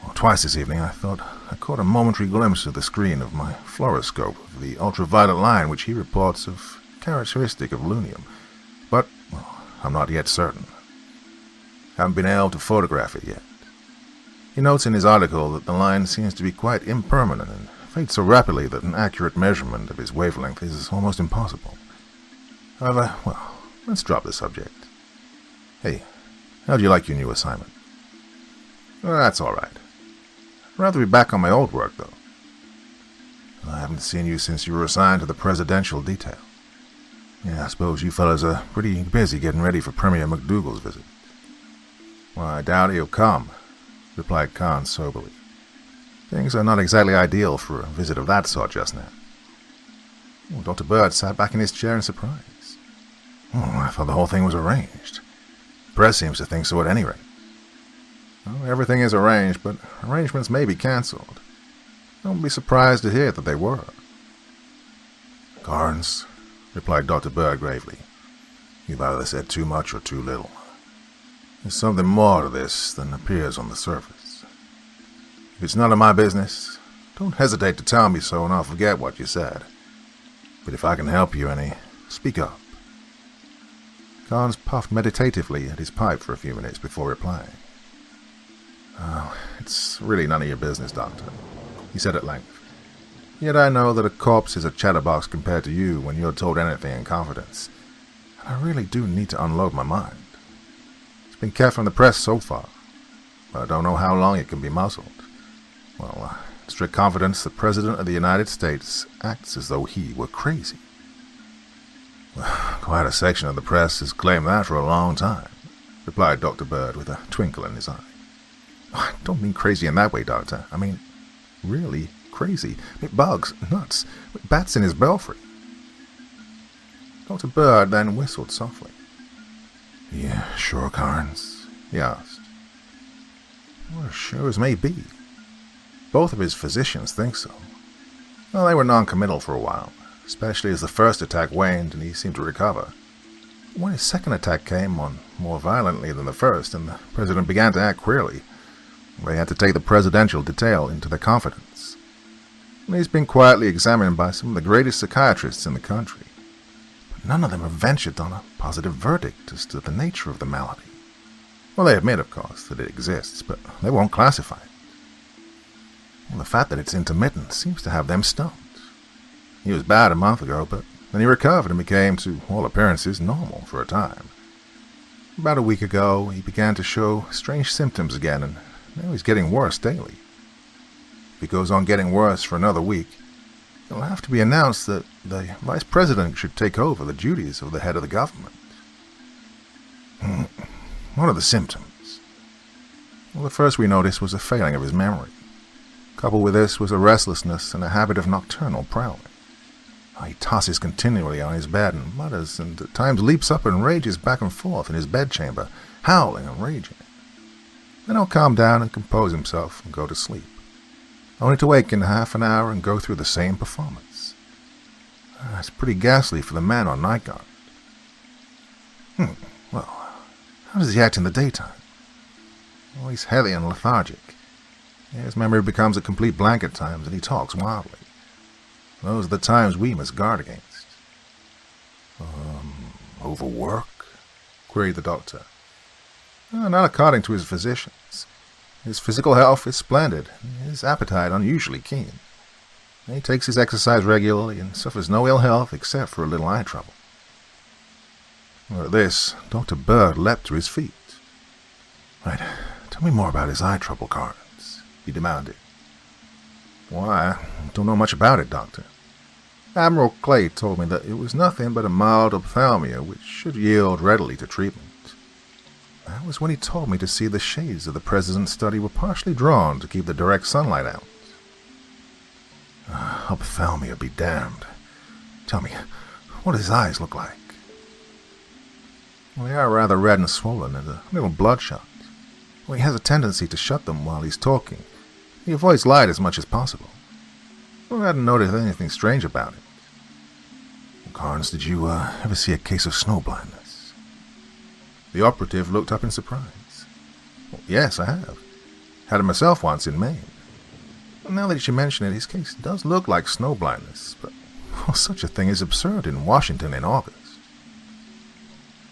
Well, twice this evening I thought I caught a momentary glimpse of the screen of my fluoroscope of the ultraviolet line which he reports of characteristic of lunium, but I'm not yet certain. Haven't been able to photograph it yet. He notes in his article that the line seems to be quite impermanent and fades so rapidly that an accurate measurement of his wavelength is almost impossible. However, let's drop the subject. Hey, how'd you like your new assignment? Well, that's all right. I'd rather be back on my old work, though. I haven't seen you since you were assigned to the presidential detail. Yeah, I suppose you fellas are pretty busy getting ready for Premier McDougal's visit. Well, I doubt he'll come, replied Khan soberly. Things are not exactly ideal for a visit of that sort just now. Oh, Dr. Bird sat back in his chair in surprise. Oh, I thought the whole thing was arranged. The press seems to think so at any rate. Well, everything is arranged, but arrangements may be cancelled. Don't be surprised to hear that they were. Carnes, replied Dr. Bird gravely, you've either said too much or too little. There's something more to this than appears on the surface. If it's none of my business, don't hesitate to tell me so and I'll forget what you said. But if I can help you any, speak up. Carnes puffed meditatively at his pipe for a few minutes before replying. Oh, it's really none of your business, Doctor, he said at length. Yet I know that a corpse is a chatterbox compared to you when you're told anything in confidence. And I really do need to unload my mind. It's been kept from the press so far, but I don't know how long it can be muzzled. Well, in strict confidence, the President of the United States acts as though he were crazy. Well, quite a section of the press has claimed that for a long time, replied Dr. Bird with a twinkle in his eye. I don't mean crazy in that way, Doctor. I mean, really crazy. Bugs, nuts, bats in his belfry. Dr. Bird then whistled softly. Yeah, sure, Carnes, he asked. Well, as sure as may be. Both of his physicians think so. Well, they were non-committal for a while, especially as the first attack waned and he seemed to recover. When his second attack came on more violently than the first, and the president began to act queerly, they had to take the presidential detail into their confidence. He's been quietly examined by some of the greatest psychiatrists in the country, but none of them have ventured on a positive verdict as to the nature of the malady. Well, they admit, of course, that it exists, but they won't classify it. Well, the fact that it's intermittent seems to have them stumped. He was bad a month ago, but then he recovered and became, to all appearances, normal for a time. About a week ago, he began to show strange symptoms again, and now he's getting worse daily. If he goes on getting worse for another week, it'll have to be announced that the vice president should take over the duties of the head of the government. What are the symptoms? Well, the first we noticed was a failing of his memory. Coupled with this was a restlessness and a habit of nocturnal prowling. He tosses continually on his bed and mutters, and at times leaps up and rages back and forth in his bedchamber, howling and raging. Then he'll calm down and compose himself and go to sleep, only to wake in half an hour and go through the same performance. It's pretty ghastly for the man on night guard. Well, how does he act in the daytime? Well, he's heavy and lethargic. His memory becomes a complete blank at times, and he talks wildly. Those are the times we must guard against. Overwork? Queried the doctor. Not according to his physicians. His physical health is splendid, and his appetite unusually keen. He takes his exercise regularly and suffers no ill health except for a little eye trouble. At this, Dr. Bird leapt to his feet. Right, tell me more about his eye trouble, Carnes, he demanded. Why, I don't know much about it, Doctor. Admiral Clay told me that it was nothing but a mild ophthalmia which should yield readily to treatment. That was when he told me to see the shades of the president's study were partially drawn to keep the direct sunlight out. Ophthalmia be damned. Tell me, what do his eyes look like? Well, they are rather red and swollen and a little bloodshot. Well, he has a tendency to shut them while he's talking. He avoids light as much as possible. Well, I hadn't noticed anything strange about it. Carnes, did you ever see a case of snow blindness? The operative looked up in surprise. Well, yes, I have. Had it myself once in Maine. Well, now that you mention it, his case does look like snow blindness, but such a thing is absurd in Washington in August.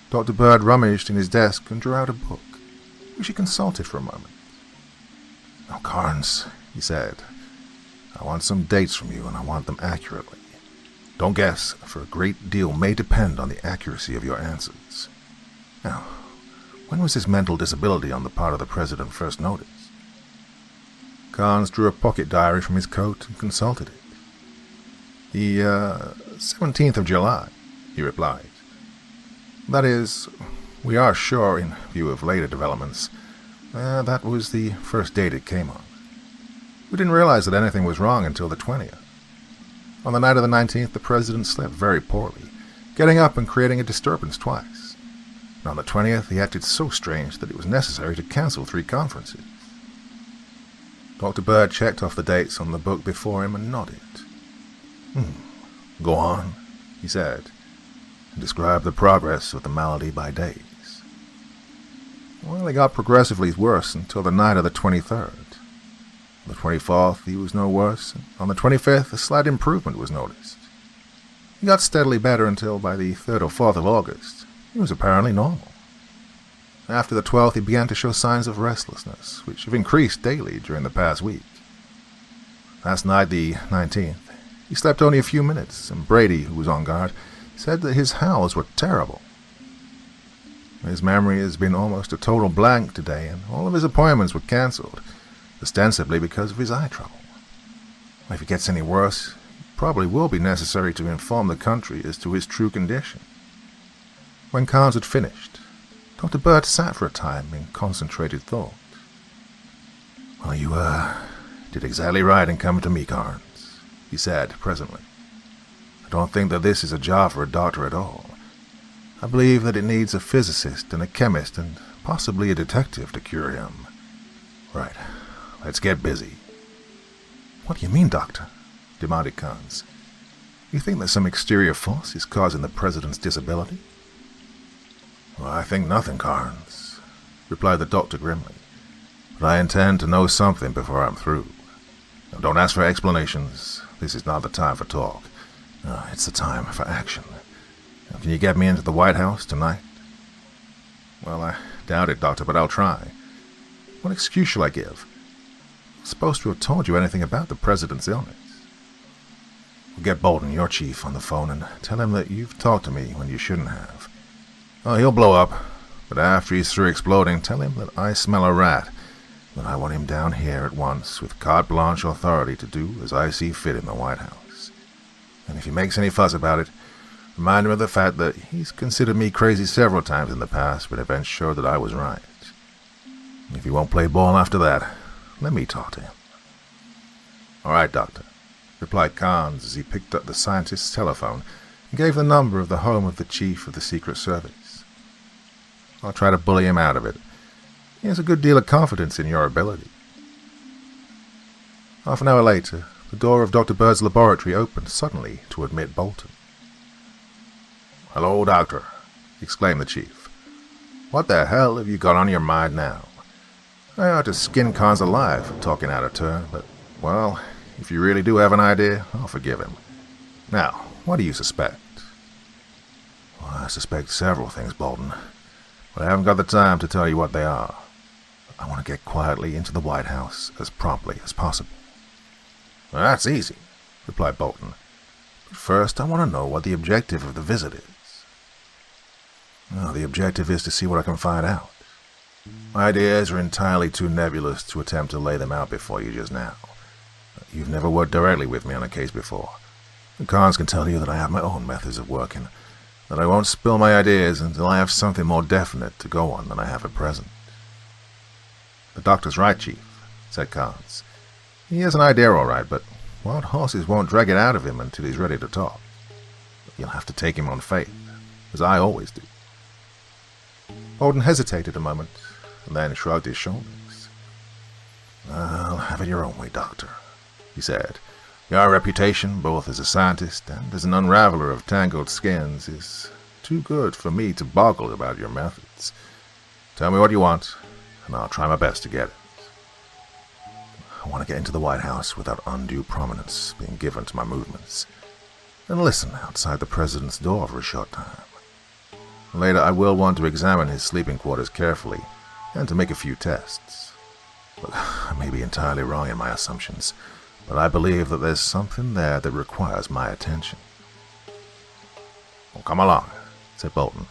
Dr. Bird rummaged in his desk and drew out a book, which he consulted for a moment. Now, Carnes, he said, I want some dates from you, and I want them accurately. Don't guess, for a great deal may depend on the accuracy of your answers. Now, when was this mental disability on the part of the President first noticed? Carnes drew a pocket diary from his coat and consulted it. The 17th of July, he replied. That is, we are sure, in view of later developments, that was the first date it came on. We didn't realize that anything was wrong until the 20th. On the night of the 19th, the President slept very poorly, getting up and creating a disturbance twice. And on the 20th, he acted so strange that it was necessary to cancel 3 conferences. Dr. Bird checked off the dates on the book before him and nodded. Go on, he said, and described the progress of the malady by days. Well, it got progressively worse until the night of the 23rd. On the 24th, he was no worse. On the 25th, a slight improvement was noticed. He got steadily better until by the 3rd or 4th of August, he was apparently normal. After the 12th, he began to show signs of restlessness, which have increased daily during the past week. Last night, the 19th, he slept only a few minutes, and Brady, who was on guard, said that his howls were terrible. His memory has been almost a total blank today, and all of his appointments were cancelled, ostensibly because of his eye trouble. If it gets any worse, it probably will be necessary to inform the country as to his true condition. When Carnes had finished, Dr. Bird sat for a time in concentrated thought. Well, you, did exactly right in coming to me, Carnes, he said presently. I don't think that this is a job for a doctor at all. I believe that it needs a physicist and a chemist and possibly a detective to cure him. Right. Let's get busy. What do you mean, Doctor? Demanded Carnes. You think that some exterior force is causing the President's disability? Well, I think nothing, Carnes, replied the doctor grimly. But I intend to know something before I'm through. Now, don't ask for explanations. This is not the time for talk. It's the time for action. Now, can you get me into the White House tonight? Well, I doubt it, Doctor, but I'll try. What excuse shall I give? I'm supposed to have told you anything about the President's illness. We'll get Bolton, your chief, on the phone and tell him that you've talked to me when you shouldn't have. Oh, he'll blow up, but after he's through exploding, tell him that I smell a rat, that I want him down here at once with carte blanche authority to do as I see fit in the White House. And if he makes any fuss about it, remind him of the fact that he's considered me crazy several times in the past, but eventually sure that I was right. And if he won't play ball after that, let me talk to him. All right, Doctor, replied Carnes as he picked up the scientist's telephone and gave the number of the home of the Chief of the Secret Service. I'll try to bully him out of it. He has a good deal of confidence in your ability. Half an hour later, the door of Dr. Bird's laboratory opened suddenly to admit Bolton. Hello, Doctor, exclaimed the Chief. What the hell have you got on your mind now? I ought to skin Carnes alive for talking out of turn, but, well, if you really do have an idea, I'll forgive him. Now, what do you suspect? Well, I suspect several things, Bolton, but I haven't got the time to tell you what they are. I want to get quietly into the White House as promptly as possible. Well, that's easy, replied Bolton. But first, I want to know what the objective of the visit is. Well, the objective is to see what I can find out. My ideas are entirely too nebulous to attempt to lay them out before you just now. You've never worked directly with me on a case before. Carnes can tell you that I have my own methods of working, that I won't spill my ideas until I have something more definite to go on than I have at present. The doctor's right, Chief, said Carnes. He has an idea all right, but wild horses won't drag it out of him until he's ready to talk. You'll have to take him on faith, as I always do. Bolton hesitated a moment, and then shrugged his shoulders. "Well, have it your own way, Doctor," he said. "Your reputation, both as a scientist and as an unraveler of tangled skins, is too good for me to boggle about your methods. Tell me what you want, and I'll try my best to get it." "I want to get into the White House without undue prominence being given to my movements, and listen outside the President's door for a short time. Later, I will want to examine his sleeping quarters carefully, and to make a few tests. Look, I may be entirely wrong in my assumptions, but I believe that there's something there that requires my attention." "Well, come along," said Bolton.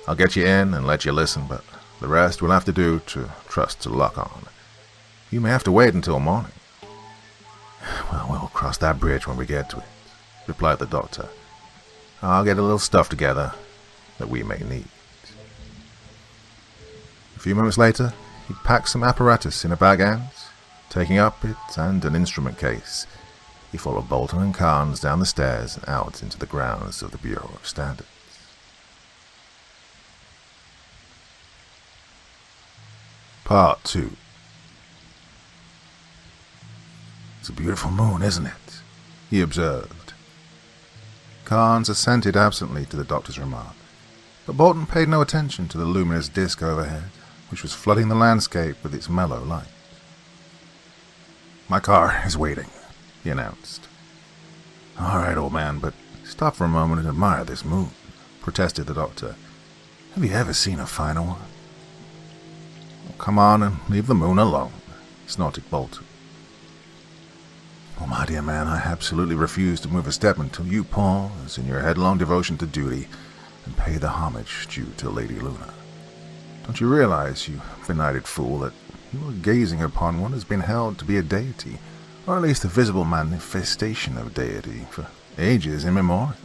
"I'll get you in and let you listen, but the rest we'll have to do to trust to luck on. You may have to wait until morning." "Well, we'll cross that bridge when we get to it," replied the doctor. "I'll get a little stuff together that we may need." A few moments later, he packed some apparatus in a bag and, taking up it and an instrument case, he followed Bolton and Carnes down the stairs and out into the grounds of the Bureau of Standards. Part 2. "It's a beautiful moon, isn't it?" he observed. Carnes assented absently to the doctor's remark, but Bolton paid no attention to the luminous disk overhead, which was flooding the landscape with its mellow light. "My car is waiting," he announced. "All right, old man, but stop for a moment and admire this moon," protested the doctor. "Have you ever seen a finer one?" "Oh, come on and leave the moon alone," snorted Bolton. "Oh, my dear man, I absolutely refuse to move a step until you pause in your headlong devotion to duty and pay the homage due to Lady Luna. Don't you realize, you benighted fool, that you are gazing upon what has been held to be a deity, or at least a visible manifestation of deity, for ages immemorial?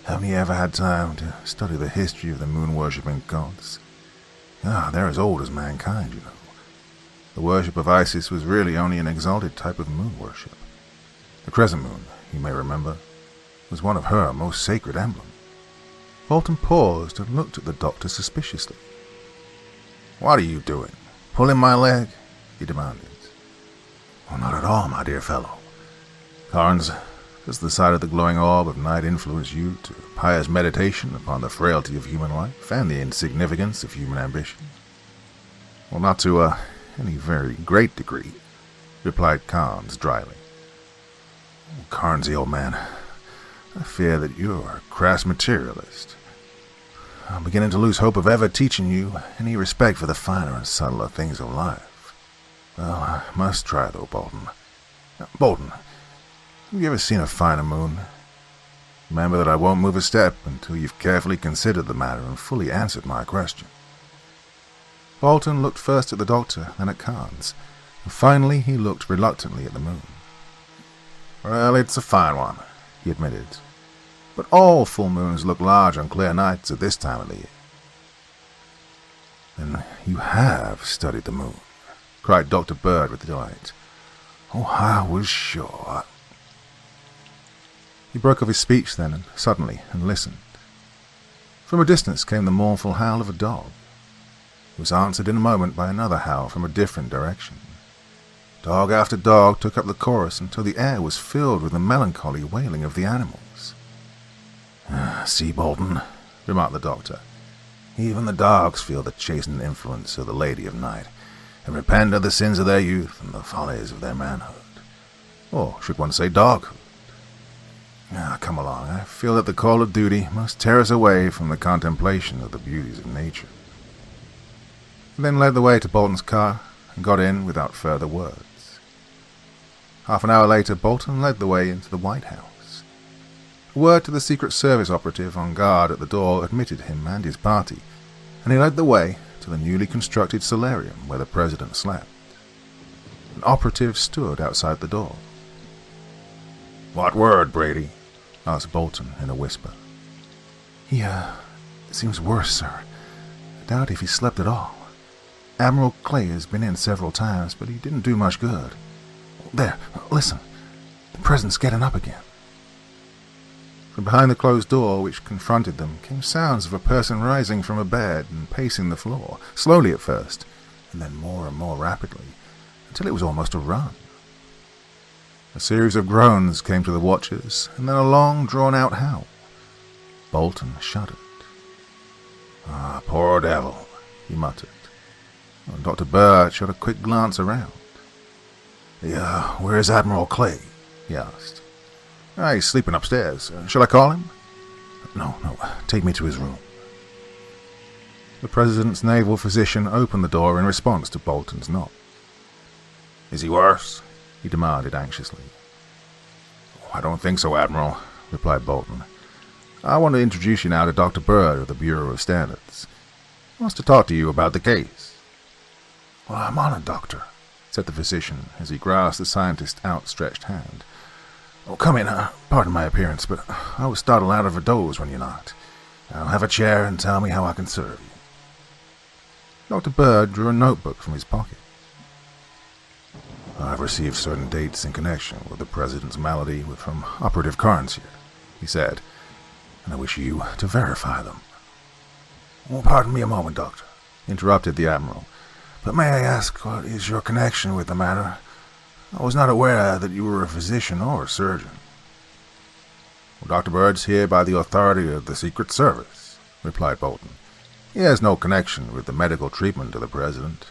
Haven't you ever had time to study the history of the moon-worshipping gods? They're as old as mankind, you know. The worship of Isis was really only an exalted type of moon worship. The crescent moon, you may remember, was one of her most sacred emblems." Bolton paused and looked at the doctor suspiciously. "What are you doing? Pulling my leg?" he demanded. "Oh, not at all, my dear fellow. Carnes, does the sight of the glowing orb of night influence you to pious meditation upon the frailty of human life and the insignificance of human ambition?" "Well, not to any very great degree," replied Carnes dryly. "Oh, Carnesy, old man, I fear that you're a crass materialist. I'm beginning to lose hope of ever teaching you any respect for the finer and subtler things of life. Well, I must try, though, Bolton. Now, Bolton, have you ever seen a finer moon? Remember that I won't move a step until you've carefully considered the matter and fully answered my question." Bolton looked first at the doctor, then at Carnes, and finally he looked reluctantly at the moon. "Well, it's a fine one," he admitted. "But all full moons look large on clear nights at this time of the year." "Then you have studied the moon," cried Dr. Bird with delight. "Oh, I was sure." He broke off his speech then, suddenly, and listened. From a distance came the mournful howl of a dog. It was answered in a moment by another howl from a different direction. Dog after dog took up the chorus until the air was filled with the melancholy wailing of the animals. "See, Bolton," remarked the doctor, "even the dogs feel the chastening influence of the Lady of Night, and repent of the sins of their youth and the follies of their manhood. Or should one say doghood? Come along, I feel that the call of duty must tear us away from the contemplation of the beauties of nature." He then led the way to Bolton's car and got in without further words. Half an hour later, Bolton led the way into the White House. A word to the Secret Service operative on guard at the door admitted him and his party, and he led the way to the newly constructed solarium where the President slept. An operative stood outside the door. "What word, Brady?" asked Bolton in a whisper. He seems worse, sir. I doubt if he slept at all. Admiral Clay has been in several times, but he didn't do much good. There, listen. The President's getting up again." From behind the closed door which confronted them came sounds of a person rising from a bed and pacing the floor, slowly at first, and then more and more rapidly, until it was almost a run. A series of groans came to the watchers, and then a long, drawn-out howl. Bolton shuddered. "Ah, poor devil," he muttered. Dr. Bird shot a quick glance around. Where is Admiral Clay?" he asked. "He's sleeping upstairs. Shall I call him?" No, take me to his room." The President's naval physician opened the door in response to Bolton's knock. "Is he worse?" he demanded anxiously. "I don't think so, Admiral," replied Bolton. "I want to introduce you now to Dr. Bird of the Bureau of Standards. He wants to talk to you about the case." "Well, I'm honored, Doctor," said the physician as he grasped the scientist's outstretched hand. "Come in. Pardon my appearance, but I was startled out of a doze when you knocked. Now have a chair and tell me how I can serve you." Dr. Bird drew a notebook from his pocket. "I've received certain dates in connection with the President's malady from operative cards here," he said, "and I wish you to verify them." "Pardon me a moment, Doctor," interrupted the Admiral, "but may I ask what is your connection with the matter? I was not aware that you were a physician or a surgeon." "Dr. Bird's here by the authority of the Secret Service," replied Bolton. "He has no connection with the medical treatment of the President,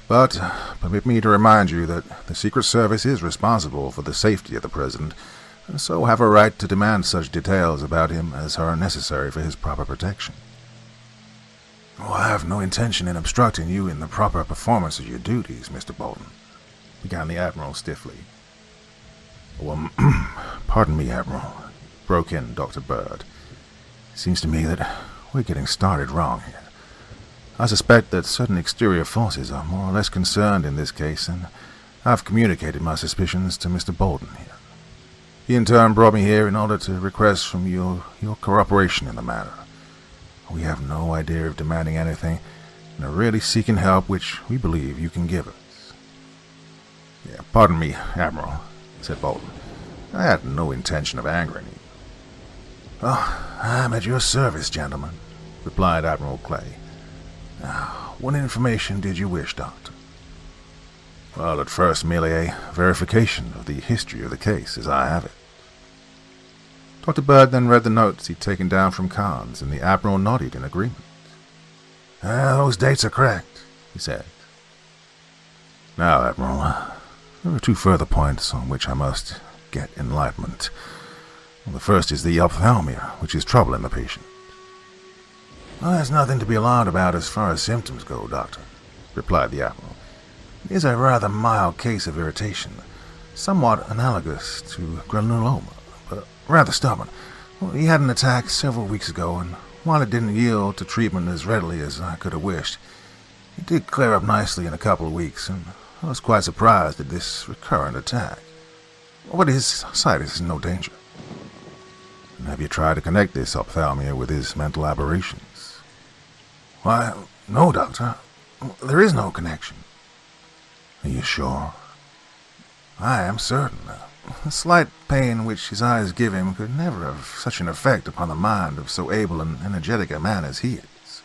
but permit me to remind you that the Secret Service is responsible for the safety of the President, and so have a right to demand such details about him as are necessary for his proper protection." "I have no intention in obstructing you in the proper performance of your duties, Mr. Bolton," began the Admiral stiffly. Pardon me, Admiral," broke in Dr. Bird. "It seems to me that we're getting started wrong here. I suspect that certain exterior forces are more or less concerned in this case, and I've communicated my suspicions to Mr. Bolton here. He in turn brought me here in order to request from you your cooperation in the matter. We have no idea of demanding anything, and are really seeking help which we believe you can give us." "Pardon me, Admiral," said Bolton. "I had no intention of angering you." "I'm at your service, gentlemen," replied Admiral Clay. "Now, what information did you wish, Doctor?" "Well, at first merely a verification of the history of the case as I have it." Dr. Bird then read the notes he'd taken down from cards, and the Admiral nodded in agreement. "Those dates are correct," he said. "Now, Admiral, there are two further points on which I must get enlightenment. The first is the ophthalmia, which is troubling the patient." "Well, there's nothing to be alarmed about as far as symptoms go, Doctor," replied the Admiral. "It is a rather mild case of irritation, somewhat analogous to granuloma, but rather stubborn. He had an attack several weeks ago, and while it didn't yield to treatment as readily as I could have wished, it did clear up nicely in a couple of weeks, and I was quite surprised at this recurrent attack. But his sight is in no danger." "And have you tried to connect this ophthalmia with his mental aberrations?" "Why, no, Doctor. There is no connection." "Are you sure?" "I am certain. The slight pain which his eyes give him could never have such an effect upon the mind of so able and energetic a man as he is."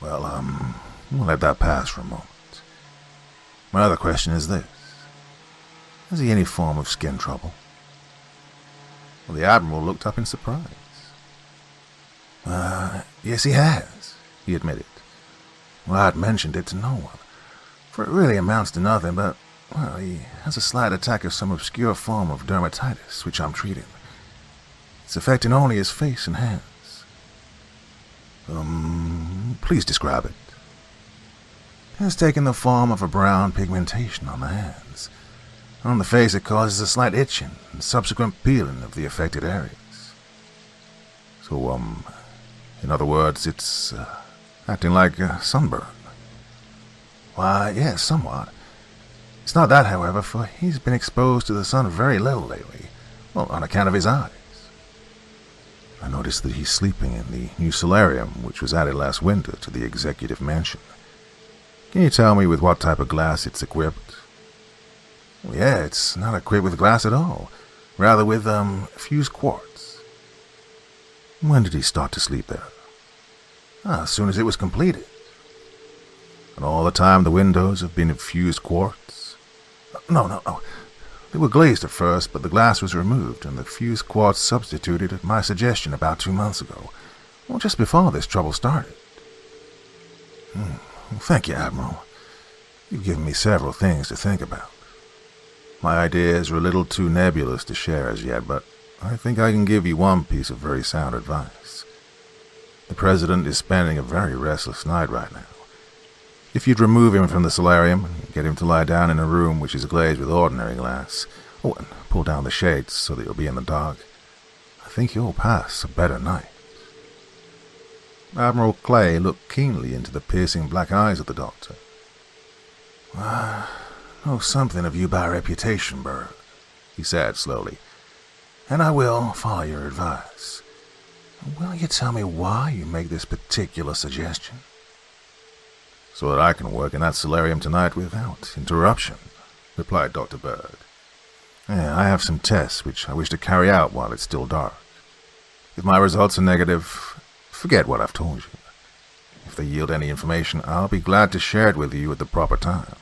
"Well, we'll let that pass for a moment. My other question is this. Has he any form of skin trouble?" Well, the Admiral looked up in surprise. Yes, he has," he admitted. "Well, I'd mentioned it to no one, for it really amounts to nothing, but, well, he has a slight attack of some obscure form of dermatitis, which I'm treating. It's affecting only his face and hands." Please describe it." "It has taken the form of a brown pigmentation on the hands. On the face it causes a slight itching and subsequent peeling of the affected areas." "So, in other words, it's acting like a sunburn?" "Why, yes, somewhat. It's not that, however, for he's been exposed to the sun very little lately, well, on account of his eyes." "I noticed that he's sleeping in the new solarium which was added last winter to the executive mansion. Can you tell me with what type of glass it's equipped?" "Yeah, it's not equipped with glass at all, rather with fused quartz. When did he start to sleep there? As soon as it was completed. And all the time the windows have been infused quartz? No. They were glazed at first, but the glass was removed and the fused quartz substituted at my suggestion about 2 months ago. Well, just before this trouble started. Thank you, Admiral. You've given me several things to think about. My ideas are a little too nebulous to share as yet, but I think I can give you one piece of very sound advice. The President is spending a very restless night right now. If you'd remove him from the solarium and get him to lie down in a room which is glazed with ordinary glass, and pull down the shades so that you'll be in the dark, I think you'll pass a better night. Admiral Clay looked keenly into the piercing black eyes of the Doctor. I know something of you by reputation, Bird, he said slowly, and I will follow your advice. Will you tell me why you make this particular suggestion? So that I can work in that solarium tonight without interruption, replied Dr. Bird. I have some tests which I wish to carry out while it's still dark. If my results are negative, forget what I've told you. If they yield any information, I'll be glad to share it with you at the proper time.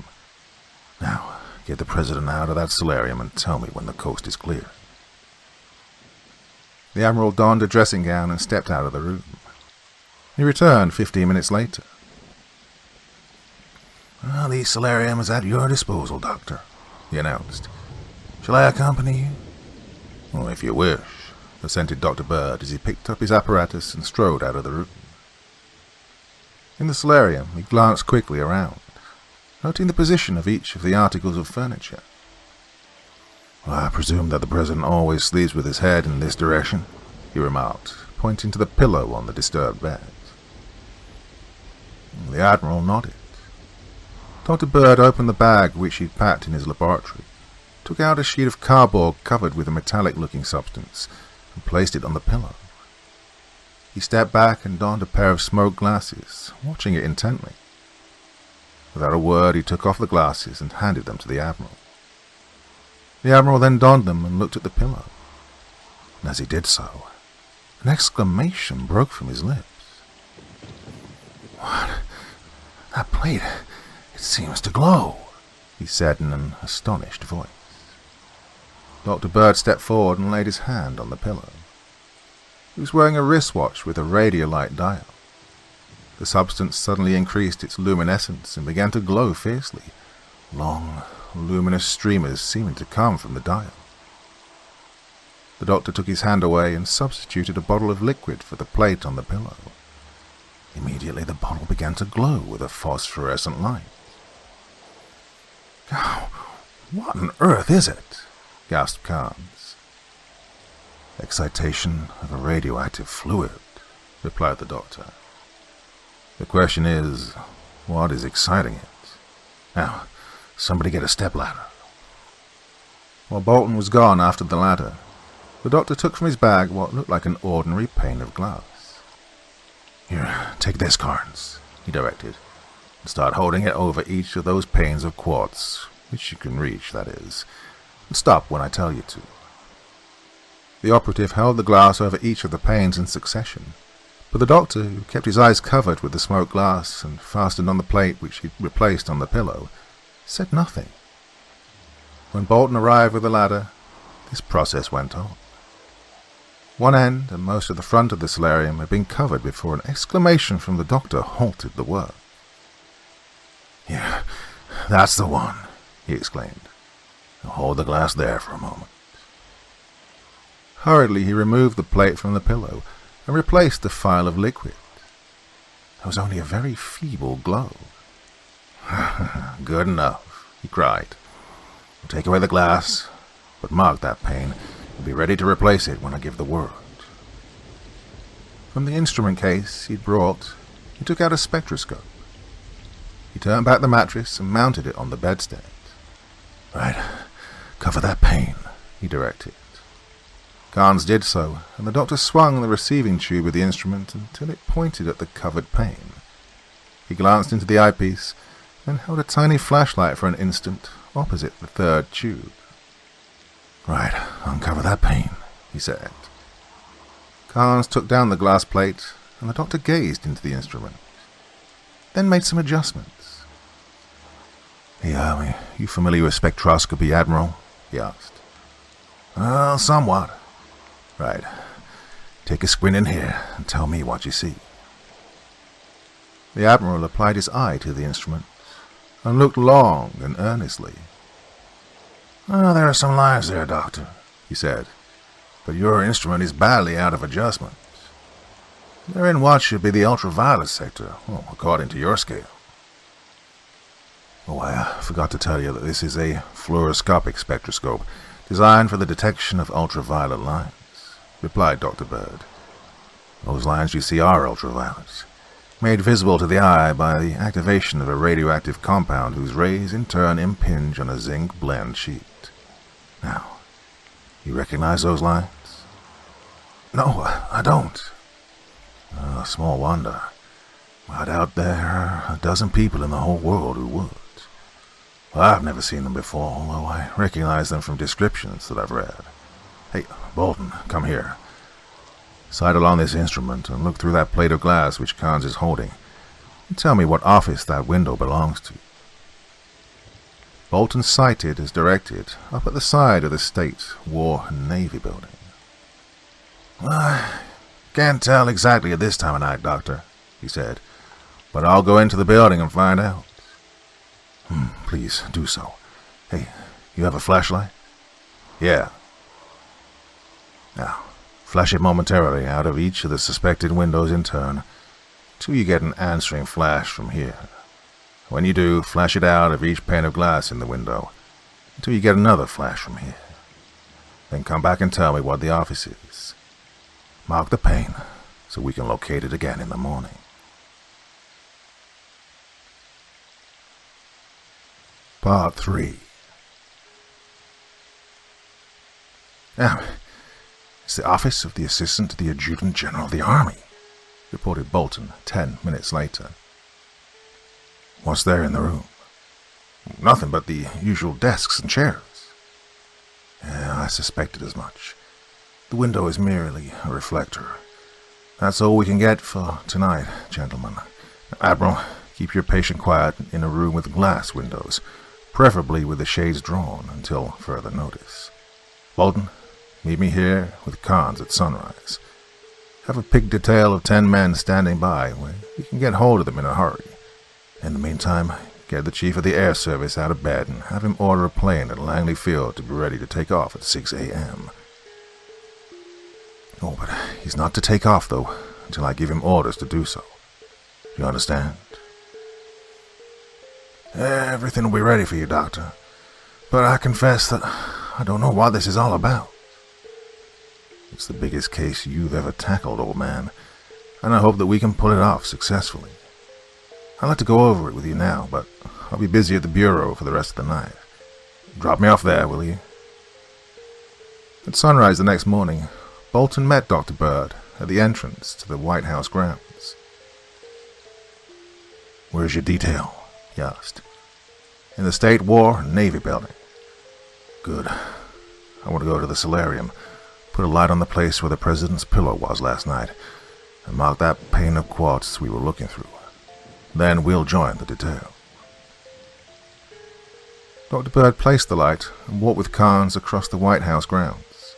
Now, get the President out of that solarium and tell me when the coast is clear. The Admiral donned a dressing gown and stepped out of the room. He returned 15 minutes later. Well, the solarium is at your disposal, Doctor, he announced. Shall I accompany you? Oh, if you wish, assented Dr. Bird as he picked up his apparatus and strode out of the room. In the solarium, he glanced quickly around, noting the position of each of the articles of furniture. Well, I presume that the President always sleeps with his head in this direction, he remarked, pointing to the pillow on the disturbed bed. The Admiral nodded. Dr. Bird opened the bag which he'd packed in his laboratory, took out a sheet of cardboard covered with a metallic-looking substance, and placed it on the pillow. He stepped back and donned a pair of smoked glasses, watching it intently. Without a word, he took off the glasses and handed them to the Admiral. The Admiral then donned them and looked at the pillow. And as he did so, an exclamation broke from his lips. What? That plate, it seems to glow, he said in an astonished voice. Dr. Bird stepped forward and laid his hand on the pillow. He was wearing a wristwatch with a radiolite dial. The substance suddenly increased its luminescence and began to glow fiercely, long, luminous streamers seeming to come from the dial. The Doctor took his hand away and substituted a bottle of liquid for the plate on the pillow. Immediately the bottle began to glow with a phosphorescent light. Oh, what on earth is it? Gasped Carnes. Excitation of a radioactive fluid, replied the Doctor. The question is, what is exciting it? Now, somebody get a stepladder. While Bolton was gone after the ladder, the Doctor took from his bag what looked like an ordinary pane of glass. Here, take this, Carnes, he directed, and start holding it over each of those panes of quartz, which you can reach, that is, and stop when I tell you to. The operative held the glass over each of the panes in succession, but the Doctor, who kept his eyes covered with the smoked glass and fastened on the plate which he'd replaced on the pillow, said nothing. When Bolton arrived with the ladder, this process went on. One end and most of the front of the solarium had been covered before an exclamation from the Doctor halted the work. Yeah, that's the one, he exclaimed. Now hold the glass there for a moment. Hurriedly he removed the plate from the pillow and replaced the phial of liquid. There was only a very feeble glow. Good enough, he cried. I'll take away the glass, but mark that pane and be ready to replace it when I give the word. From the instrument case he'd brought, he took out a spectroscope. He turned back the mattress and mounted it on the bedstead. Right, cover that pane, he directed. Carnes did so, and the Doctor swung the receiving tube of the instrument until it pointed at the covered pane. He glanced into the eyepiece, then held a tiny flashlight for an instant opposite the third tube. Right, uncover that pane, he said. Carnes took down the glass plate, and the doctor gazed into the instrument, then made some adjustments. You familiar with spectroscopy, Admiral? He asked. Somewhat. Right. Take a squint in here and tell me what you see. The Admiral applied his eye to the instrument and looked long and earnestly. There are some lines there, Doctor, he said, but your instrument is badly out of adjustment. They're in what should be the ultraviolet sector, according to your scale. I forgot to tell you that this is a fluoroscopic spectroscope designed for the detection of ultraviolet lines, replied Dr. Bird. Those lines you see are ultraviolet, made visible to the eye by the activation of a radioactive compound whose rays in turn impinge on a zinc blende sheet. Now, you recognize those lines? No, I don't. Small wonder. I doubt there are a dozen people in the whole world who would. I've never seen them before, although I recognize them from descriptions that I've read. Hey, Bolton, come here. Sight along this instrument and look through that plate of glass which Carnes is holding, and tell me what office that window belongs to. Bolton sighted as directed up at the side of the State, War and Navy building. Can't tell exactly at this time of night, Doctor, he said, but I'll go into the building and find out. Please do so. Hey, you have a flashlight? Yeah. Now, flash it momentarily out of each of the suspected windows in turn, till you get an answering flash from here. When you do, flash it out of each pane of glass in the window, until you get another flash from here. Then come back and tell me what the office is. Mark the pane, so we can locate it again in the morning. Part 3. It's the office of the Assistant to the Adjutant General of the Army, reported Bolton 10 minutes later. What's there in the room? Nothing but the usual desks and chairs. I suspected as much. The window is merely a reflector. That's all we can get for tonight, gentlemen. Admiral, keep your patient quiet in a room with glass windows, preferably with the shades drawn until further notice. Bolton, meet me here with Carnes at sunrise. Have a picked detail of 10 men standing by where you can get hold of them in a hurry. In the meantime, get the Chief of the Air Service out of bed and have him order a plane at Langley Field to be ready to take off at 6 a.m. Oh, but he's not to take off, though, until I give him orders to do so. Do you understand? Everything will be ready for you, Doctor. But I confess that I don't know what this is all about. It's the biggest case you've ever tackled, old man, and I hope that we can pull it off successfully. I'd like to go over it with you now, but I'll be busy at the bureau for the rest of the night. Drop me off there, will you? At sunrise the next morning, Bolton met Dr. Bird at the entrance to the White House grounds. Where's your detail? He asked. In the State, War and Navy building. Good. I want to go to the solarium, put a light on the place where the President's pillow was last night, and mark that pane of quartz we were looking through. Then we'll join the detail. Dr. Bird placed the light and walked with Carnes across the White House grounds.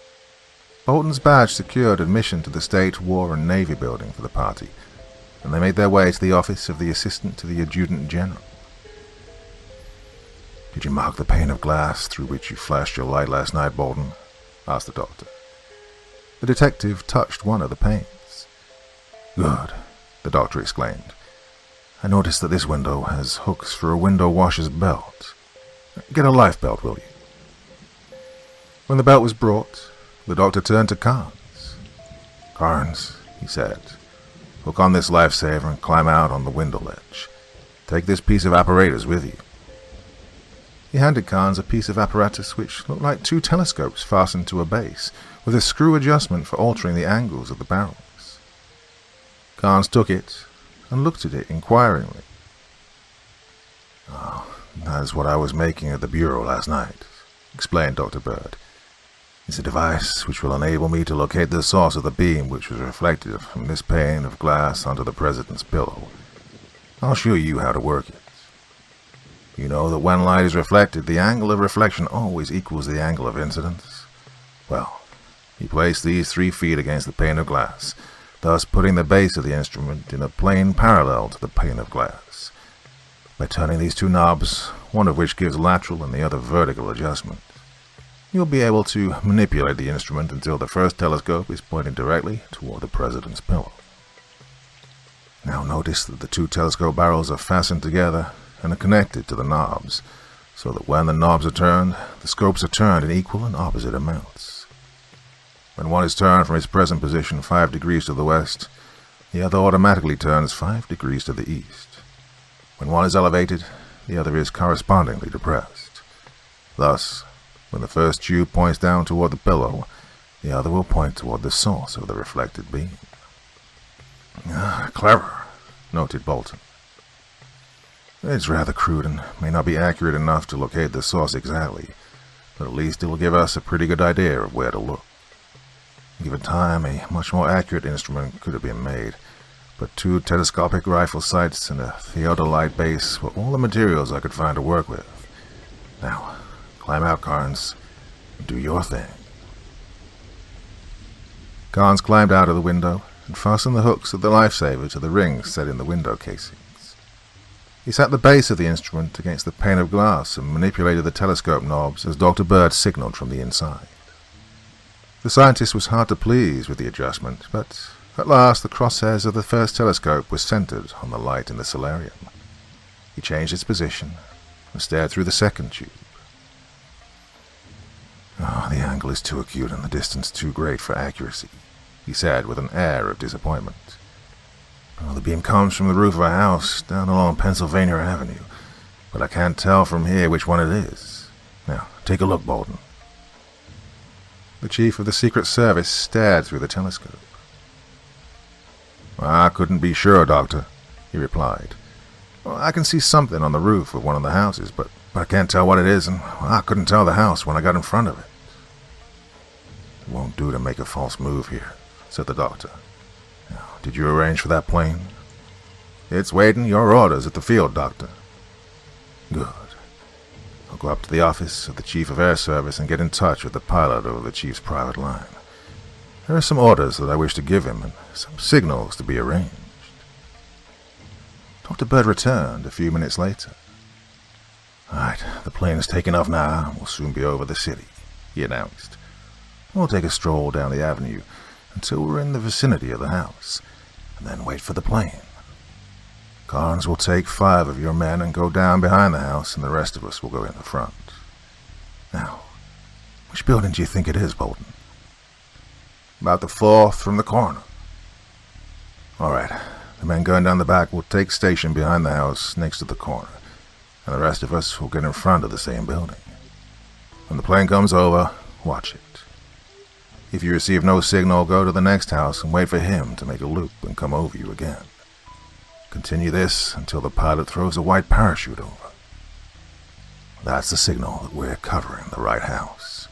Bolton's badge secured admission to the State, War and Navy building for the party, and they made their way to the office of the Assistant to the Adjutant General. Did you mark the pane of glass through which you flashed your light last night, Bolton? Asked the doctor. The detective touched one of the panes. Good, the doctor exclaimed. I noticed that this window has hooks for a window washer's belt. Get a life belt, will you? When the belt was brought, the doctor turned to Carnes. Carnes, he said, hook on this lifesaver and climb out on the window ledge. Take this piece of apparatus with you. He handed Carnes a piece of apparatus which looked like 2 telescopes fastened to a base, with a screw adjustment for altering the angles of the barrels. Carnes took it and looked at it inquiringly. That is what I was making at the bureau last night, explained Dr. Bird. It's a device which will enable me to locate the source of the beam which was reflected from this pane of glass onto the President's pillow. I'll show you how to work it. You know that when light is reflected, the angle of reflection always equals the angle of incidence? Well, you place these 3 feet against the pane of glass, thus putting the base of the instrument in a plane parallel to the pane of glass. By turning these 2 knobs, one of which gives lateral and the other vertical adjustment, you'll be able to manipulate the instrument until the first telescope is pointing directly toward the President's pillow. Now notice that the 2 telescope barrels are fastened together and are connected to the knobs, so that when the knobs are turned, the scopes are turned in equal and opposite amounts. When one is turned from its present position 5 degrees to the west, the other automatically turns 5 degrees to the east. When one is elevated, the other is correspondingly depressed. Thus, when the first tube points down toward the pillow, the other will point toward the source of the reflected beam. Clever, noted Bolton. It's rather crude and may not be accurate enough to locate the source exactly, but at least it will give us a pretty good idea of where to look. Given time, a much more accurate instrument could have been made, but 2 telescopic rifle sights and a theodolite base were all the materials I could find to work with. Now, climb out, Carnes, and do your thing. Carnes climbed out of the window and fastened the hooks of the lifesaver to the rings set in the window casings. He sat the base of the instrument against the pane of glass and manipulated the telescope knobs as Dr. Bird signaled from the inside. The scientist was hard to please with the adjustment, but at last the crosshairs of the first telescope were centered on the light in the solarium. He changed its position and stared through the second tube. The angle is too acute and the distance too great for accuracy, he said with an air of disappointment. The beam comes from the roof of a house down along Pennsylvania Avenue, but I can't tell from here which one it is. Now, take a look, Bolton. The chief of the Secret Service stared through the telescope. I couldn't be sure, Doctor, he replied. I can see something on the roof of one of the houses, but I can't tell what it is, and I couldn't tell the house when I got in front of it. It won't do to make a false move here, said the doctor. Now, did you arrange for that plane? It's waiting your orders at the field, Doctor. Good. I'll go up to the office of the Chief of Air Service and get in touch with the pilot over the Chief's private line. There are some orders that I wish to give him and some signals to be arranged. Dr. Bird returned a few minutes later. All right, the plane is taking off now and will soon be over the city, he announced. We'll take a stroll down the avenue until we're in the vicinity of the house, and then wait for the plane. Carnes will take 5 of your men and go down behind the house, and the rest of us will go in the front. Now, which building do you think it is, Bolton? About the 4th from the corner. All right, the men going down the back will take station behind the house next to the corner, and the rest of us will get in front of the same building. When the plane comes over, watch it. If you receive no signal, go to the next house and wait for him to make a loop and come over you again. Continue this until the pilot throws a white parachute over. That's the signal that we're covering the right house.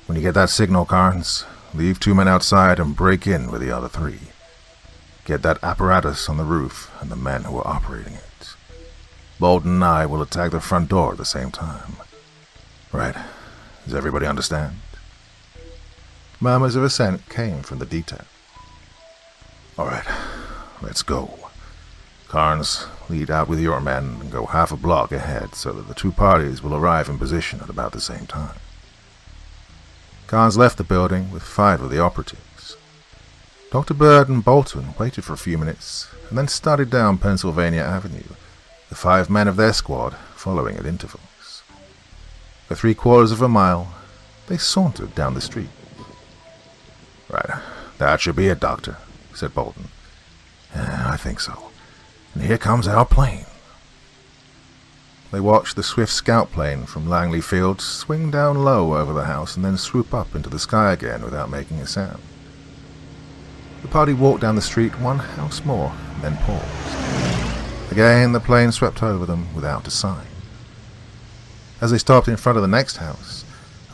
When you get that signal, Carnes, leave 2 men outside and break in with the other 3. Get that apparatus on the roof and the men who are operating it. Bolton and I will attack the front door at the same time. Right. Does everybody understand? Murmurs of assent came from the detail. All right, let's go. Carnes, lead out with your men and go half a block ahead so that the 2 parties will arrive in position at about the same time. Carnes left the building with 5 of the operatives. Dr. Bird and Bolton waited for a few minutes and then started down Pennsylvania Avenue, the 5 men of their squad following at intervals. For 3/4 of a mile, they sauntered down the street. Right, that should be it, Doctor, said Bolton. I think so. And here comes our plane. They watched the swift scout plane from Langley Field swing down low over the house and then swoop up into the sky again without making a sound. The party walked down the street 1 house more and then paused. Again, the plane swept over them without a sign. As they stopped in front of the next house,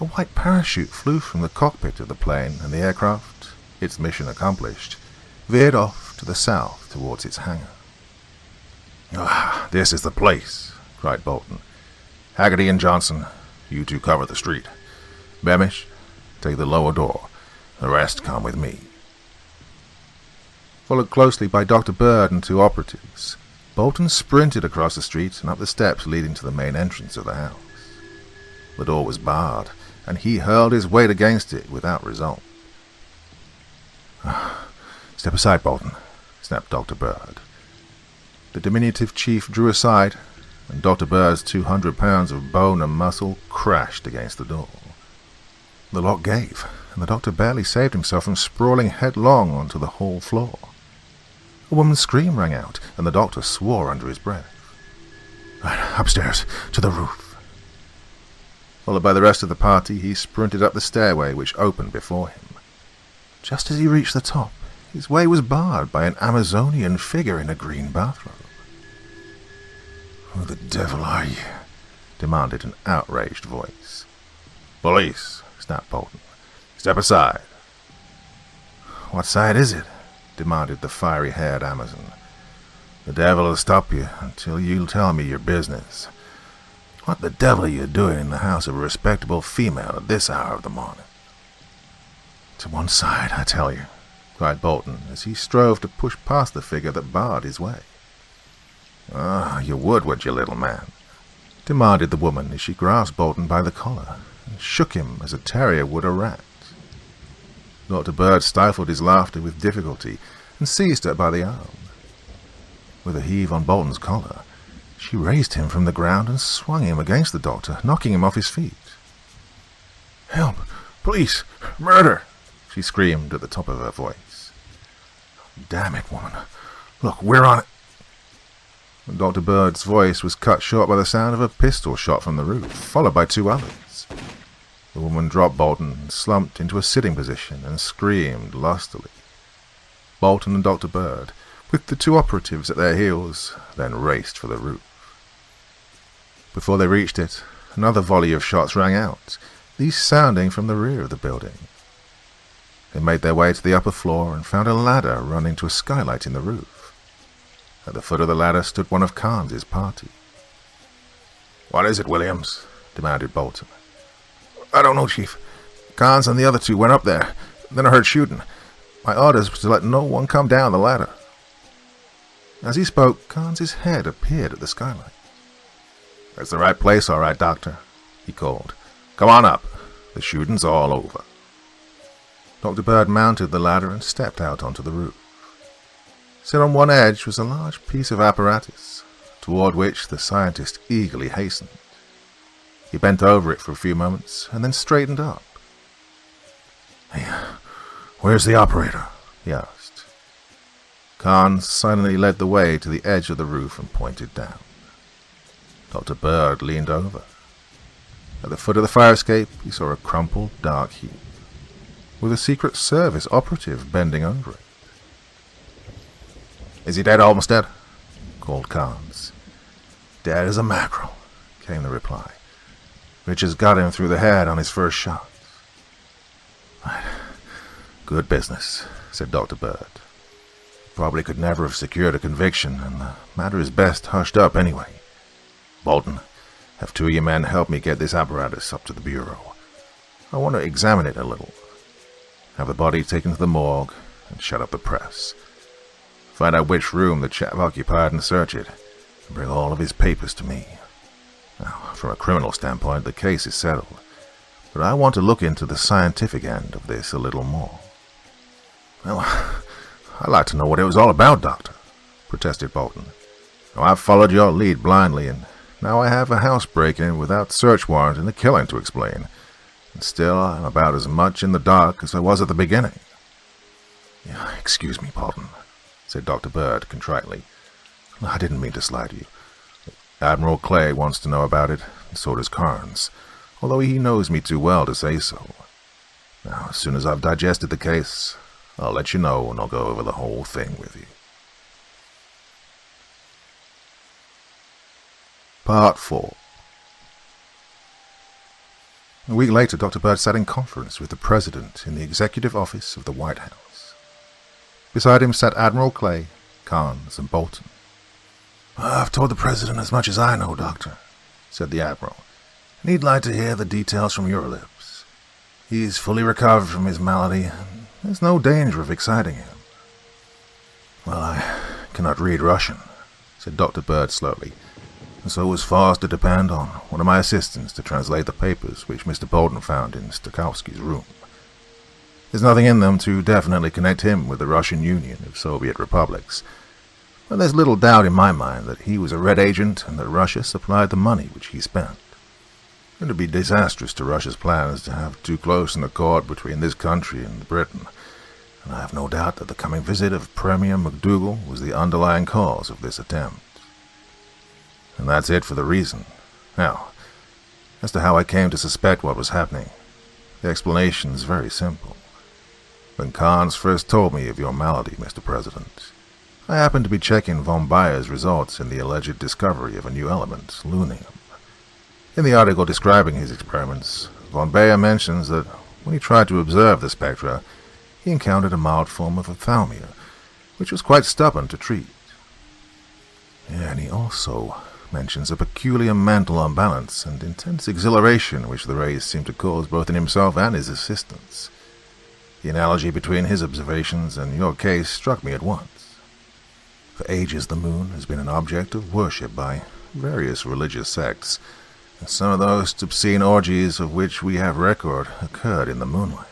A white parachute flew from the cockpit of the plane, and the aircraft, its mission accomplished, veered off to the south towards its hangar. "Ah, this is the place," cried Bolton. "Haggerty and Johnson, you two cover the street. Beamish, take the lower door. The rest come with me." Followed closely by Dr. Bird and two operatives, Bolton sprinted across the street and up the steps leading to the main entrance of the house. The door was barred, and he hurled his weight against it without result. "Step aside, Bolton," snapped Dr. Bird. The diminutive chief drew aside, and Dr. Bird's 200 pounds of bone and muscle crashed against the door. The lock gave, and the doctor barely saved himself from sprawling headlong onto the hall floor. A woman's scream rang out, and the doctor swore under his breath. "Right, upstairs, to the roof." Followed by the rest of the party, he sprinted up the stairway which opened before him. Just as he reached the top, his way was barred by an Amazonian figure in a green bathrobe. "Who the devil are you?" demanded an outraged voice. "Police," snapped Bolton. "Step aside." "What side is it?" demanded the fiery-haired Amazon. "The devil will stop you until you tell me your business. What the devil are you doing in the house of a respectable female at this hour of the morning?" "To one side, I tell you," cried Bolton, as he strove to push past the figure that barred his way. "Ah, you would you, little man?" demanded the woman as she grasped Bolton by the collar and shook him as a terrier would a rat. Dr. Bird stifled his laughter with difficulty and seized her by the arm. With a heave on Bolton's collar, she raised him from the ground and swung him against the doctor, knocking him off his feet. "Help! Police! Murder!" she screamed at the top of her voice. "Damn it, woman. Look, we're on it." Dr. Bird's voice was cut short by the sound of a pistol shot from the roof, followed by two others. The woman dropped Bolton and slumped into a sitting position and screamed lustily. Bolton and Dr. Bird, with the two operatives at their heels, then raced for the roof. Before they reached it, another volley of shots rang out, these sounding from the rear of the building. They made their way to the upper floor and found a ladder running to a skylight in the roof. At the foot of the ladder stood one of Carnes' party. "What is it, Williams?" demanded Bolton. "I don't know, Chief. Carnes and the other two went up there. Then I heard shooting. My orders were to let no one come down the ladder." As he spoke, Carnes' head appeared at the skylight. "That's the right place, all right, Doctor," he called. "Come on up. The shooting's all over." Dr. Bird mounted the ladder and stepped out onto the roof. Set on one edge was a large piece of apparatus, toward which the scientist eagerly hastened. He bent over it for a few moments, and then straightened up. "Hey, where's the operator?" he asked. Carnes silently led the way to the edge of the roof and pointed down. Dr. Bird leaned over. At the foot of the fire escape, he saw a crumpled, dark heap, with a Secret Service operative bending over it. "Is he dead, Olmsted?" called Carnes. "Dead as a mackerel," came the reply. "Richards got him through the head on his first shot." "Right. Good business," said Dr. Bird. "Probably could never have secured a conviction, and the matter is best hushed up anyway. Bolton, have two of your men help me get this apparatus up to the bureau. I want to examine it a little. Have the body taken to the morgue and shut up the press. Find out which room the chap occupied and search it, and bring all of his papers to me. Now, from a criminal standpoint, the case is settled, but I want to look into the scientific end of this a little more." "Well, I'd like to know what it was all about, Doctor," protested Bolton. "Now, I've followed your lead blindly, and now I have a house break-in without search warrant and a killing to explain, and still I'm about as much in the dark as I was at the beginning." "Yeah, excuse me, Bolton," said Dr. Bird contritely. "I didn't mean to slight you. Admiral Clay wants to know about it, and so does Carnes, although he knows me too well to say so. Now, as soon as I've digested the case, I'll let you know, and I'll go over the whole thing with you." Part 4. A week later, Dr. Bird sat in conference with the President in the executive office of the White House. Beside him sat Admiral Clay, Carnes, and Bolton. "I've told the President as much as I know, Doctor," said the Admiral, "and he'd like to hear the details from your lips. He's fully recovered from his malady, and there's no danger of exciting him." "Well, I cannot read Russian," said Dr. Bird slowly, "and so was forced to depend on one of my assistants to translate the papers which Mr. Bolton found in Stokowski's room. There's nothing in them to definitely connect him with the Russian Union of Soviet republics, but there's little doubt in my mind that he was a Red agent and that Russia supplied the money which he spent. It would be disastrous to Russia's plans to have too close an accord between this country and Britain, and I have no doubt that the coming visit of Premier MacDougall was the underlying cause of this attempt. And that's it for the reason. Now, as to how I came to suspect what was happening, the explanation is very simple. When Carnes first told me of your malady, Mr. President, I happened to be checking von Bayer's results in the alleged discovery of a new element, lunium. In the article describing his experiments, von Bayer mentions that when he tried to observe the spectra, he encountered a mild form of ophthalmia, which was quite stubborn to treat. And he also mentions a peculiar mental unbalance and intense exhilaration which the rays seemed to cause both in himself and his assistants. The analogy between his observations and your case struck me at once. For ages the moon has been an object of worship by various religious sects, and some of those obscene orgies of which we have record occurred in the moonlight.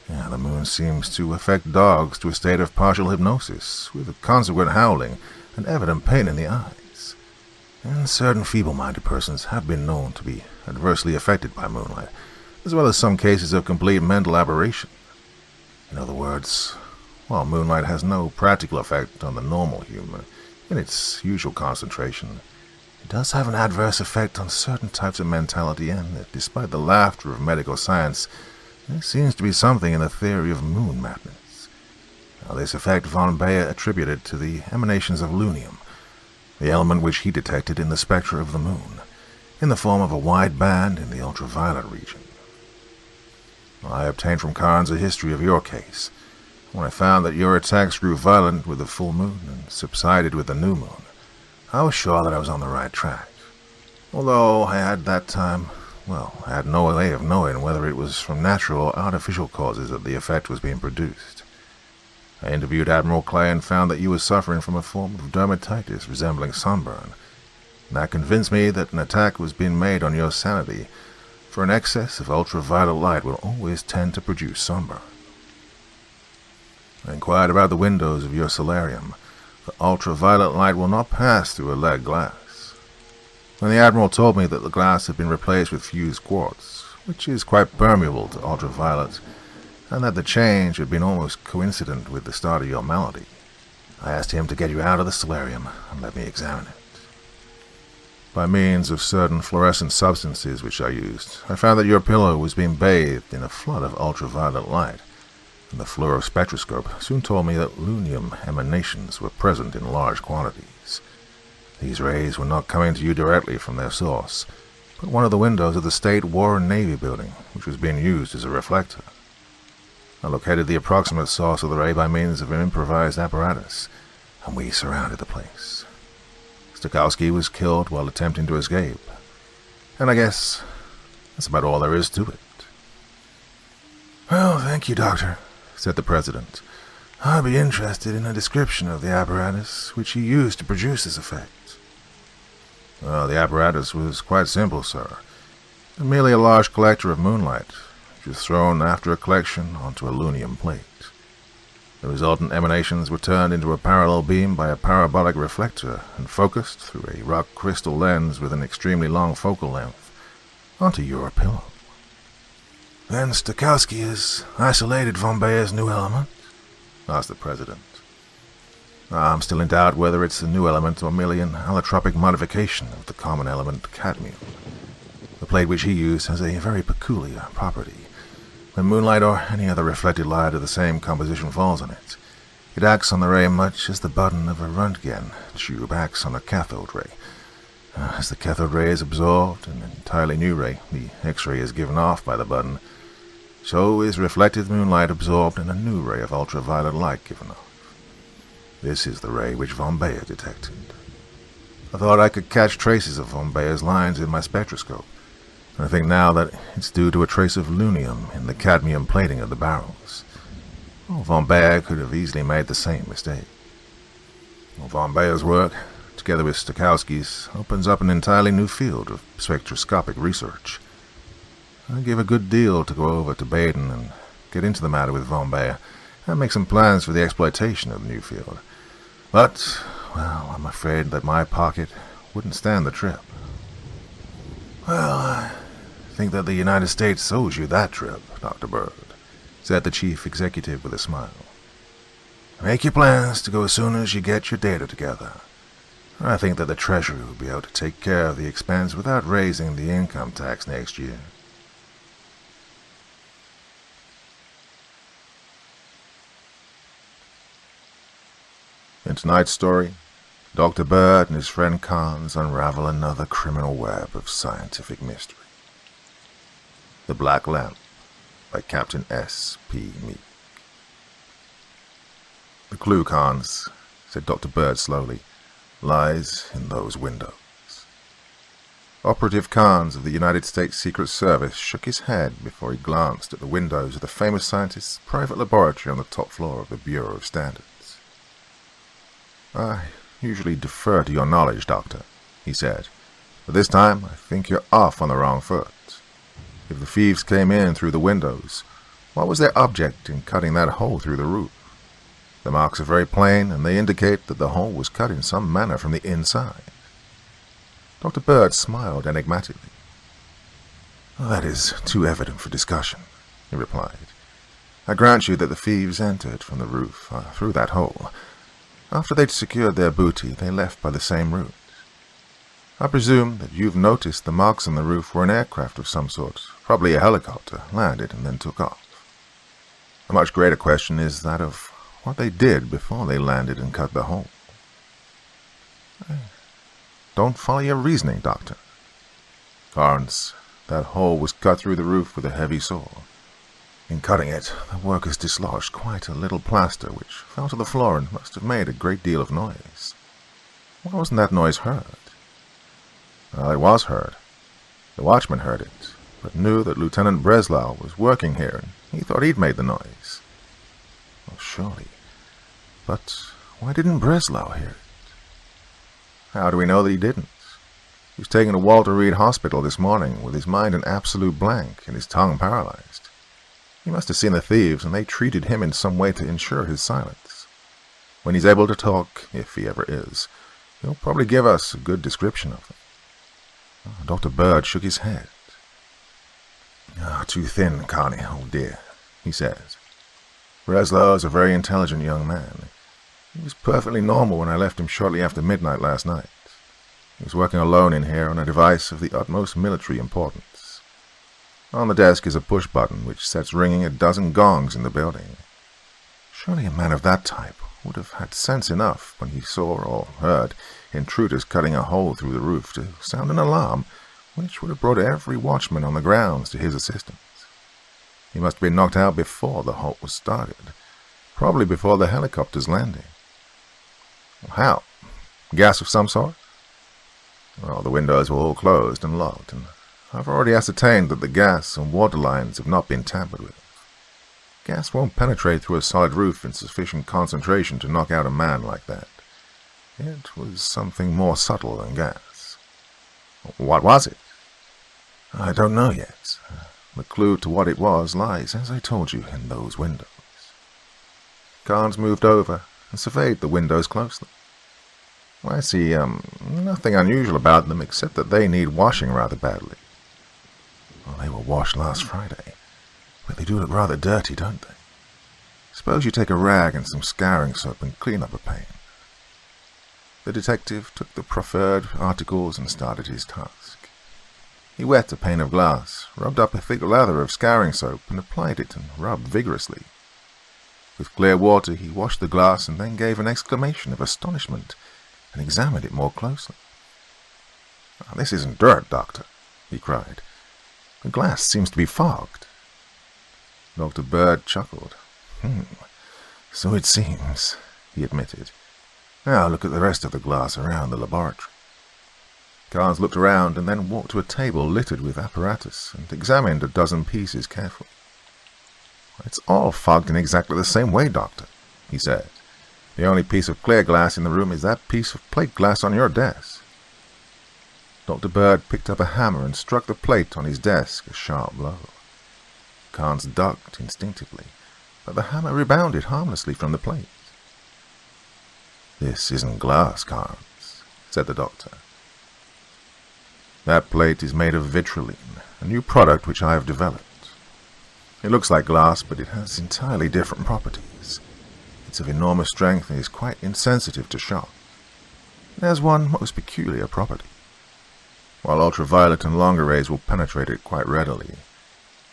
The moon seems to affect dogs to a state of partial hypnosis, with a consequent howling and evident pain in the eyes. And certain feeble-minded persons have been known to be adversely affected by moonlight, as well as some cases of complete mental aberration. In other words, while moonlight has no practical effect on the normal human in its usual concentration, it does have an adverse effect on certain types of mentality, and despite the laughter of medical science, there seems to be something in the theory of moon madness. Now, this effect von Bayer attributed to the emanations of lunium, the element which he detected in the spectra of the moon, in the form of a wide band in the ultraviolet region. I obtained from Carnes a history of your case. When I found that your attacks grew violent with the full moon and subsided with the new moon, I was sure that I was on the right track. Although I had I had no way of knowing whether it was from natural or artificial causes that the effect was being produced. I interviewed Admiral Clay and found that you were suffering from a form of dermatitis resembling sunburn. And that convinced me that an attack was being made on your sanity, for an excess of ultraviolet light will always tend to produce sunburn. I inquired about the windows of your solarium, for ultraviolet light will not pass through a lead glass. When the Admiral told me that the glass had been replaced with fused quartz, which is quite permeable to ultraviolet, and that the change had been almost coincident with the start of your malady, I asked him to get you out of the solarium and let me examine it. By means of certain fluorescent substances which I used, I found that your pillow was being bathed in a flood of ultraviolet light, and the fluorospectroscope soon told me that lunium emanations were present in large quantities. These rays were not coming to you directly from their source, but one of the windows of the State War and Navy building, which was being used as a reflector. I located the approximate source of the ray by means of an improvised apparatus, and we surrounded the place. Stokowski was killed while attempting to escape, and I guess that's about all there is to it. "Well, thank you, Doctor," said the President. "I'd be interested in a description of the apparatus which you used to produce this effect." Well, the apparatus was quite simple, sir. Merely a large collector of moonlight, which was thrown after a collection onto a lunium plate. The resultant emanations were turned into a parallel beam by a parabolic reflector and focused through a rock crystal lens with an extremely long focal length onto your pillow. "Then Stokowski has isolated von Bayer's new element?" asked the President. I'm still in doubt whether it's a new element or merely an allotropic modification of the common element cadmium. The plate which he used has a very peculiar property. When moonlight or any other reflected light of the same composition falls on it, it acts on the ray much as the button of a Röntgen tube acts on a cathode ray. As the cathode ray is absorbed, an entirely new ray, the X-ray, is given off by the button, so is reflected moonlight absorbed and a new ray of ultraviolet light given off. This is the ray which von Baer detected. I thought I could catch traces of von Baer's lines in my spectroscope, and I think now that it's due to a trace of lunium in the cadmium plating of the barrels. Well, von Baer could have easily made the same mistake. Well, von Baer's work, together with Stokowski's, opens up an entirely new field of spectroscopic research. I give a good deal to go over to Baden and get into the matter with von Baer and make some plans for the exploitation of the new field. But, well, I'm afraid that my pocket wouldn't stand the trip. Well, I think that the United States owes you that trip, Dr. Bird, said the chief executive with a smile. Make your plans to go as soon as you get your data together. I think that the Treasury will be able to take care of the expense without raising the income tax next year. In tonight's story, Dr. Bird and his friend Carnes unravel another criminal web of scientific mystery. The Black Lamp by Captain S. P. Meek. The clue, Carnes, said Dr. Bird slowly, lies in those windows. Operative Carnes of the United States Secret Service shook his head before he glanced at the windows of the famous scientist's private laboratory on the top floor of the Bureau of Standards. I usually defer to your knowledge, Doctor, he said, but this time I think you're off on the wrong foot. If the thieves came in through the windows, what was their object in cutting that hole through the roof? The marks are very plain, and they indicate that the hole was cut in some manner from the inside. Dr. Bird smiled enigmatically. That is too evident for discussion, he replied. I grant you that the thieves entered from the roof, through that hole. After they'd secured their booty, they left by the same route. I presume that you've noticed the marks on the roof where an aircraft of some sort, probably a helicopter, landed and then took off. A much greater question is that of what they did before they landed and cut the hole. I don't follow your reasoning, Doctor. Carnes, that hole was cut through the roof with a heavy saw. In cutting it, the workers dislodged quite a little plaster which fell to the floor and must have made a great deal of noise. Why wasn't that noise heard? Well, it was heard. The watchman heard it, but knew that Lieutenant Breslau was working here, and he thought he'd made the noise. Well, surely. But why didn't Breslau hear it? How do we know that he didn't? He was taken to Walter Reed Hospital this morning with his mind an absolute blank and his tongue paralyzed. He must have seen the thieves, and they treated him in some way to ensure his silence. When he's able to talk, if he ever is, he'll probably give us a good description of them. Dr. Bird shook his head. Too thin, Connie, oh dear, he said. Breslau is a very intelligent young man. He was perfectly normal when I left him shortly after midnight last night. He was working alone in here on a device of the utmost military importance. On the desk is a push button which sets ringing a dozen gongs in the building. Surely a man of that type would have had sense enough when he saw or heard intruders cutting a hole through the roof to sound an alarm which would have brought every watchman on the grounds to his assistance. He must have been knocked out before the halt was started, probably before the helicopter's landing. How? Gas of some sort? Well, the windows were all closed and locked, and I've already ascertained that the gas and water lines have not been tampered with. Gas won't penetrate through a solid roof in sufficient concentration to knock out a man like that. It was something more subtle than gas. What was it? I don't know yet. The clue to what it was lies, as I told you, in those windows. Carnes moved over and surveyed the windows closely. I see nothing unusual about them except that they need washing rather badly. Well, they were washed last Friday, but they do look rather dirty, don't they? Suppose you take a rag and some scouring soap and clean up a pane. The detective took the proffered articles and started his task. He wet a pane of glass, rubbed up a thick lather of scouring soap, and applied it and rubbed vigorously. With clear water he washed the glass and then gave an exclamation of astonishment and examined it more closely. "Oh, this isn't dirt, Doctor," he cried. "The glass seems to be fogged." Dr. Bird chuckled. So it seems, he admitted. Now look at the rest of the glass around the laboratory. Carnes looked around and then walked to a table littered with apparatus and examined a dozen pieces carefully. "It's all fogged in exactly the same way, Doctor," he said. "The only piece of clear glass in the room is that piece of plate glass on your desk." Dr. Bird picked up a hammer and struck the plate on his desk a sharp blow. Carnes ducked instinctively, but the hammer rebounded harmlessly from the plate. "This isn't glass, Carnes," said the doctor. "That plate is made of vitriline, a new product which I have developed. It looks like glass, but it has entirely different properties. It's of enormous strength and is quite insensitive to shock. It has one most peculiar property. While ultraviolet and longer rays will penetrate it quite readily,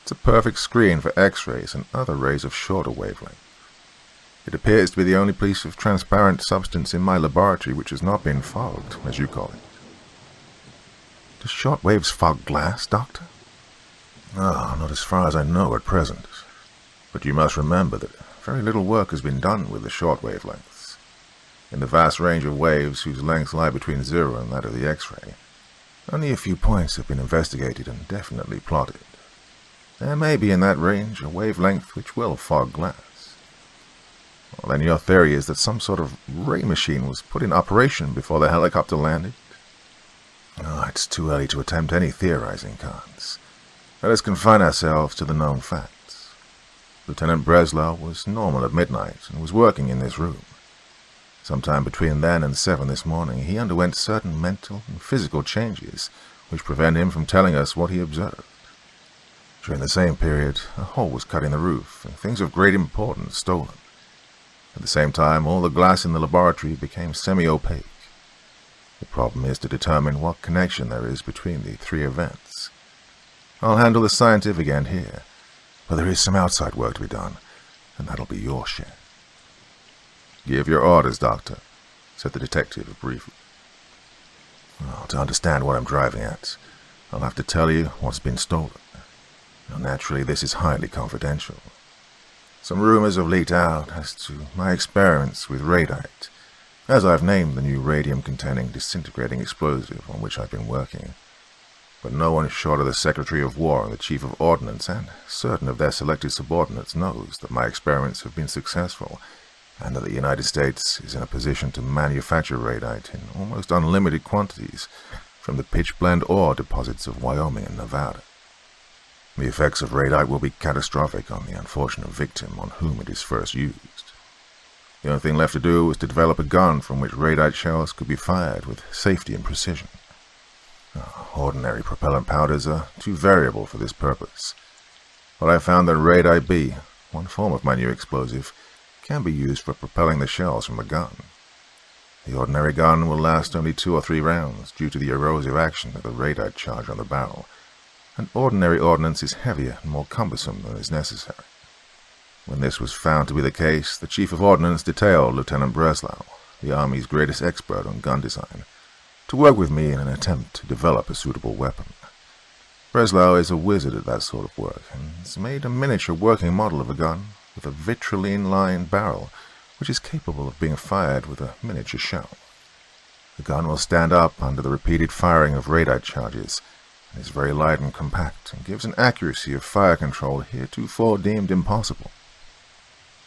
it's a perfect screen for X-rays and other rays of shorter wavelength. It appears to be the only piece of transparent substance in my laboratory which has not been fogged, as you call it." "Do short waves fog glass, Doctor?" "Ah, not as far as I know at present. But you must remember that very little work has been done with the short wavelengths. In the vast range of waves whose lengths lie between zero and that of the X-ray, only a few points have been investigated and definitely plotted. There may be in that range a wavelength which will fog glass. Well, then your theory is that some sort of ray machine was put in operation before the helicopter landed?" "Oh, it's too early to attempt any theorizing, Carnes. Let us confine ourselves to the known facts. Lieutenant Breslau was normal at midnight and was working in this room. Sometime between then and 7 this morning, he underwent certain mental and physical changes which prevent him from telling us what he observed. During the same period, a hole was cut in the roof and things of great importance stolen. At the same time, all the glass in the laboratory became semi-opaque. The problem is to determine what connection there is between the three events. I'll handle the scientific end here, but there is some outside work to be done, and that'll be your share." "Give your orders, Doctor," said the detective briefly. "Well, to understand what I'm driving at, I'll have to tell you what's been stolen. Now, naturally, this is highly confidential. Some rumors have leaked out as to my experiments with radite, as I've named the new radium-containing disintegrating explosive on which I've been working. But no one short of the Secretary of War and the Chief of Ordnance and certain of their selected subordinates knows that my experiments have been successful and that the United States is in a position to manufacture radite in almost unlimited quantities from the pitch-blende ore deposits of Wyoming and Nevada. The effects of radite will be catastrophic on the unfortunate victim on whom it is first used. The only thing left to do was to develop a gun from which radite shells could be fired with safety and precision. Ordinary propellant powders are too variable for this purpose, but I found that radite B, one form of my new explosive, can be used for propelling the shells from a gun. The ordinary gun will last only 2 or 3 rounds due to the erosive action of the radite charge on the barrel, and ordinary ordnance is heavier and more cumbersome than is necessary. When this was found to be the case, the Chief of Ordnance detailed Lieutenant Breslau, the Army's greatest expert on gun design, to work with me in an attempt to develop a suitable weapon. Breslau is a wizard at that sort of work, and has made a miniature working model of a gun with a vitriline-lined barrel, which is capable of being fired with a miniature shell. The gun will stand up under the repeated firing of radite charges, and is very light and compact, and gives an accuracy of fire control heretofore deemed impossible.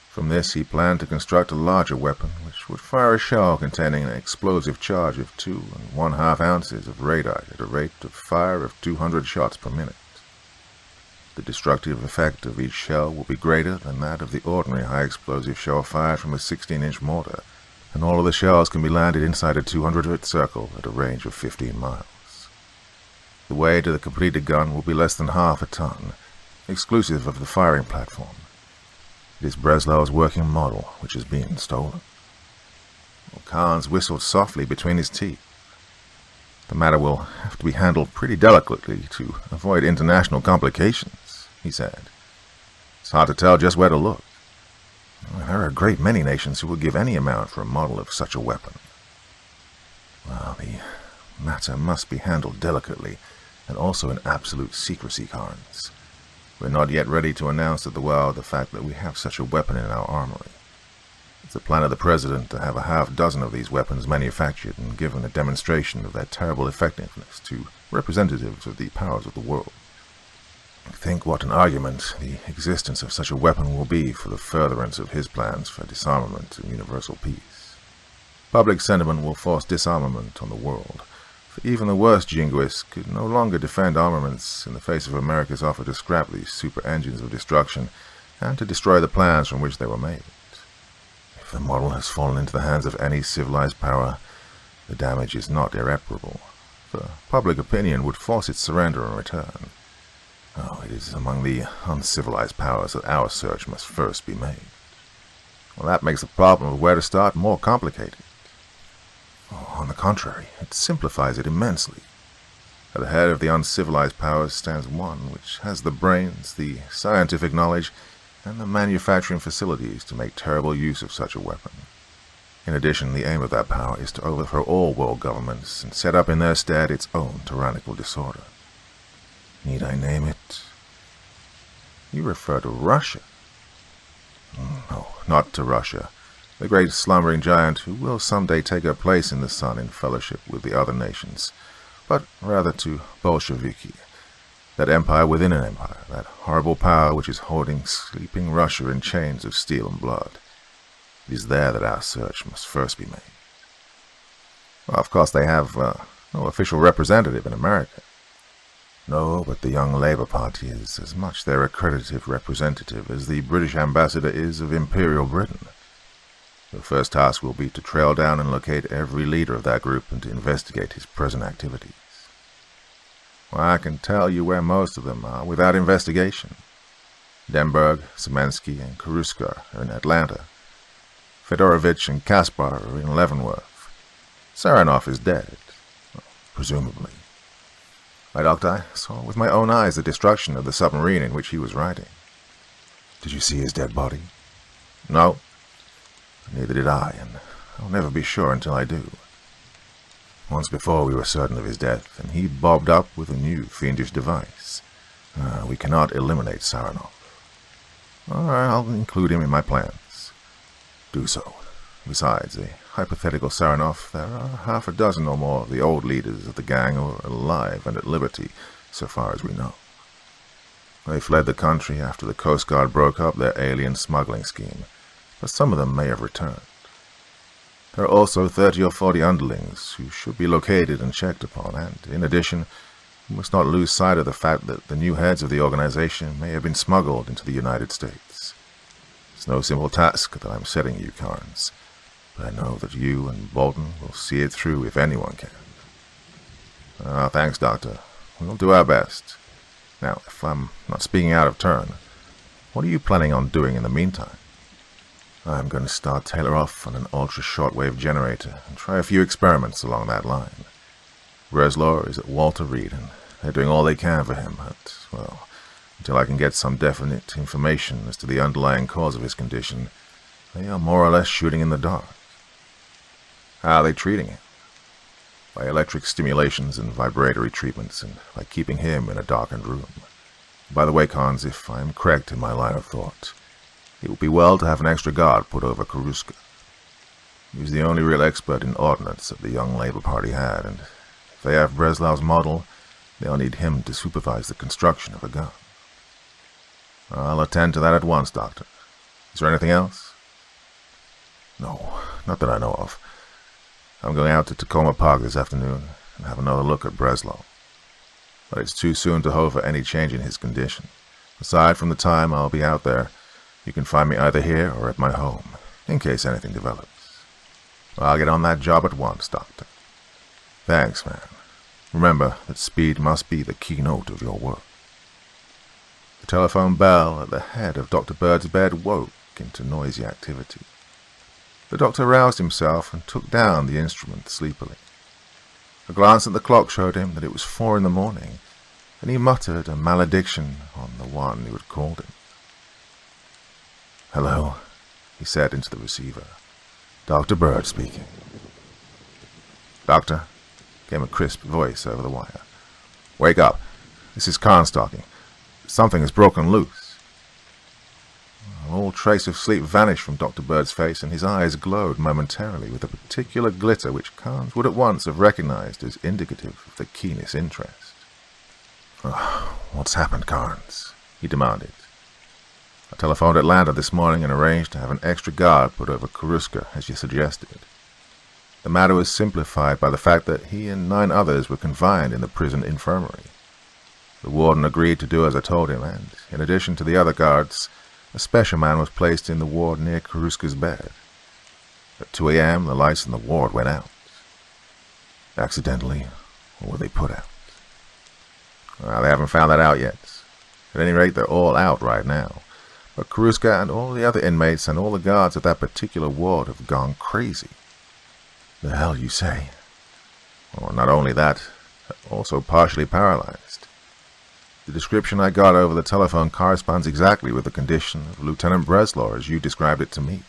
From this he planned to construct a larger weapon, which would fire a shell containing an explosive charge of 2 1/2 ounces of radite at a rate of fire of 200 shots per minute. The destructive effect of each shell will be greater than that of the ordinary high-explosive shell fired from a 16-inch mortar, and all of the shells can be landed inside a 200-foot circle at a range of 15 miles. The weight of the completed gun will be less than half a ton, exclusive of the firing platform. It is Breslau's working model which has been stolen." Carnes whistled softly between his teeth. "The matter will have to be handled pretty delicately to avoid international complications," he said. "It's hard to tell just where to look. There are a great many nations who will give any amount for a model of such a weapon. Well, the matter must be handled delicately, and also in absolute secrecy, Carnes. We're not yet ready to announce to the world the fact that we have such a weapon in our armory. It's the plan of the President to have a half-dozen of these weapons manufactured and given a demonstration of their terrible effectiveness to representatives of the powers of the world. Think what an argument the existence of such a weapon will be for the furtherance of his plans for disarmament and universal peace. Public sentiment will force disarmament on the world, for even the worst jingoists could no longer defend armaments in the face of America's offer to scrap these super engines of destruction and to destroy the plans from which they were made. If the model has fallen into the hands of any civilized power, the damage is not irreparable, for public opinion would force its surrender in return. Oh, it is among the uncivilized powers that our search must first be made. Well, that makes the problem of where to start more complicated. Oh, on the contrary, it simplifies it immensely. At the head of the uncivilized powers stands one which has the brains, the scientific knowledge, and the manufacturing facilities to make terrible use of such a weapon. In addition, the aim of that power is to overthrow all world governments and set up in their stead its own tyrannical disorder. Need I name it? You refer to Russia? No, not to Russia, the great slumbering giant who will someday take her place in the sun in fellowship with the other nations, but rather to Bolsheviki, that empire within an empire, that horrible power which is holding sleeping Russia in chains of steel and blood. It is there that our search must first be made. Well, of course, they have no official representative in America. No, but the young Labour Party is as much their accredited representative as the British ambassador is of Imperial Britain. The first task will be to trail down and locate every leader of that group and to investigate his present activities. Well, I can tell you where most of them are without investigation. Denberg, Semensky, and Karuska are in Atlanta. Fedorovich and Kaspar are in Leavenworth. Saranov is dead, well, presumably. My doctor, I saw with my own eyes the destruction of the submarine in which he was riding. Did you see his dead body? No. Neither did I, and I'll never be sure until I do. Once before we were certain of his death, and he bobbed up with a new fiendish device. We cannot eliminate Saranov. All right, I'll include him in my plans. Do so. Besides, a hypothetical Saranov, there are half a dozen or more of the old leaders of the gang who are alive and at liberty, so far as we know. They fled the country after the Coast Guard broke up their alien smuggling scheme, but some of them may have returned. There are also 30 or 40 underlings who should be located and checked upon, and, in addition, we must not lose sight of the fact that the new heads of the organization may have been smuggled into the United States. It's no simple task that I'm setting you, Carnes, but I know that you and Bolton will see it through if anyone can. Thanks, Doctor. We'll do our best. Now, if I'm not speaking out of turn, what are you planning on doing in the meantime? I'm going to start Taylor off on an ultra-shortwave generator and try a few experiments along that line. Breslaw is at Walter Reed, and they're doing all they can for him, but, well, until I can get some definite information as to the underlying cause of his condition, they are more or less shooting in the dark. How are they treating him? By electric stimulations and vibratory treatments, and by keeping him in a darkened room. By the way, Carnes, if I am correct in my line of thought, it would be well to have an extra guard put over Karuska. He's the only real expert in ordnance that the young Labour Party had, and if they have Breslau's model, they'll need him to supervise the construction of a gun. I'll attend to that at once, Doctor. Is there anything else? No, not that I know of. I'm going out to Tacoma Park this afternoon and have another look at Breslau. But it's too soon to hope for any change in his condition. Aside from the time I'll be out there, you can find me either here or at my home, in case anything develops. I'll get on that job at once, Doctor. Thanks, man. Remember that speed must be the keynote of your work. The telephone bell at the head of Dr. Bird's bed woke into noisy activity. The doctor roused himself and took down the instrument sleepily. A glance at the clock showed him that it was 4 in the morning, and he muttered a malediction on the one who had called him. "Hello," he said into the receiver. "Dr. Bird speaking." "Doctor?" came a crisp voice over the wire. "Wake up. This is Carnes talking. Something has broken loose." All trace of sleep vanished from Dr. Bird's face, and his eyes glowed momentarily with a particular glitter which Carnes would at once have recognized as indicative of the keenest interest. What's happened, Carnes?" he demanded. "I telephoned Atlanta this morning and arranged to have an extra guard put over Karuska, as you suggested. The matter was simplified by the fact that he and 9 others were confined in the prison infirmary. The warden agreed to do as I told him, and, in addition to the other guards, a special man was placed in the ward near Karuska's bed. At 2 a.m., the lights in the ward went out." "Accidentally, or were they put out?" "Well, they haven't found that out yet. At any rate, they're all out right now. But Karuska and all the other inmates and all the guards at that particular ward have gone crazy." "The hell you say?" Well, not only that, also partially paralyzed. The description I got over the telephone corresponds exactly with the condition of Lieutenant Breslaw as you described it to me.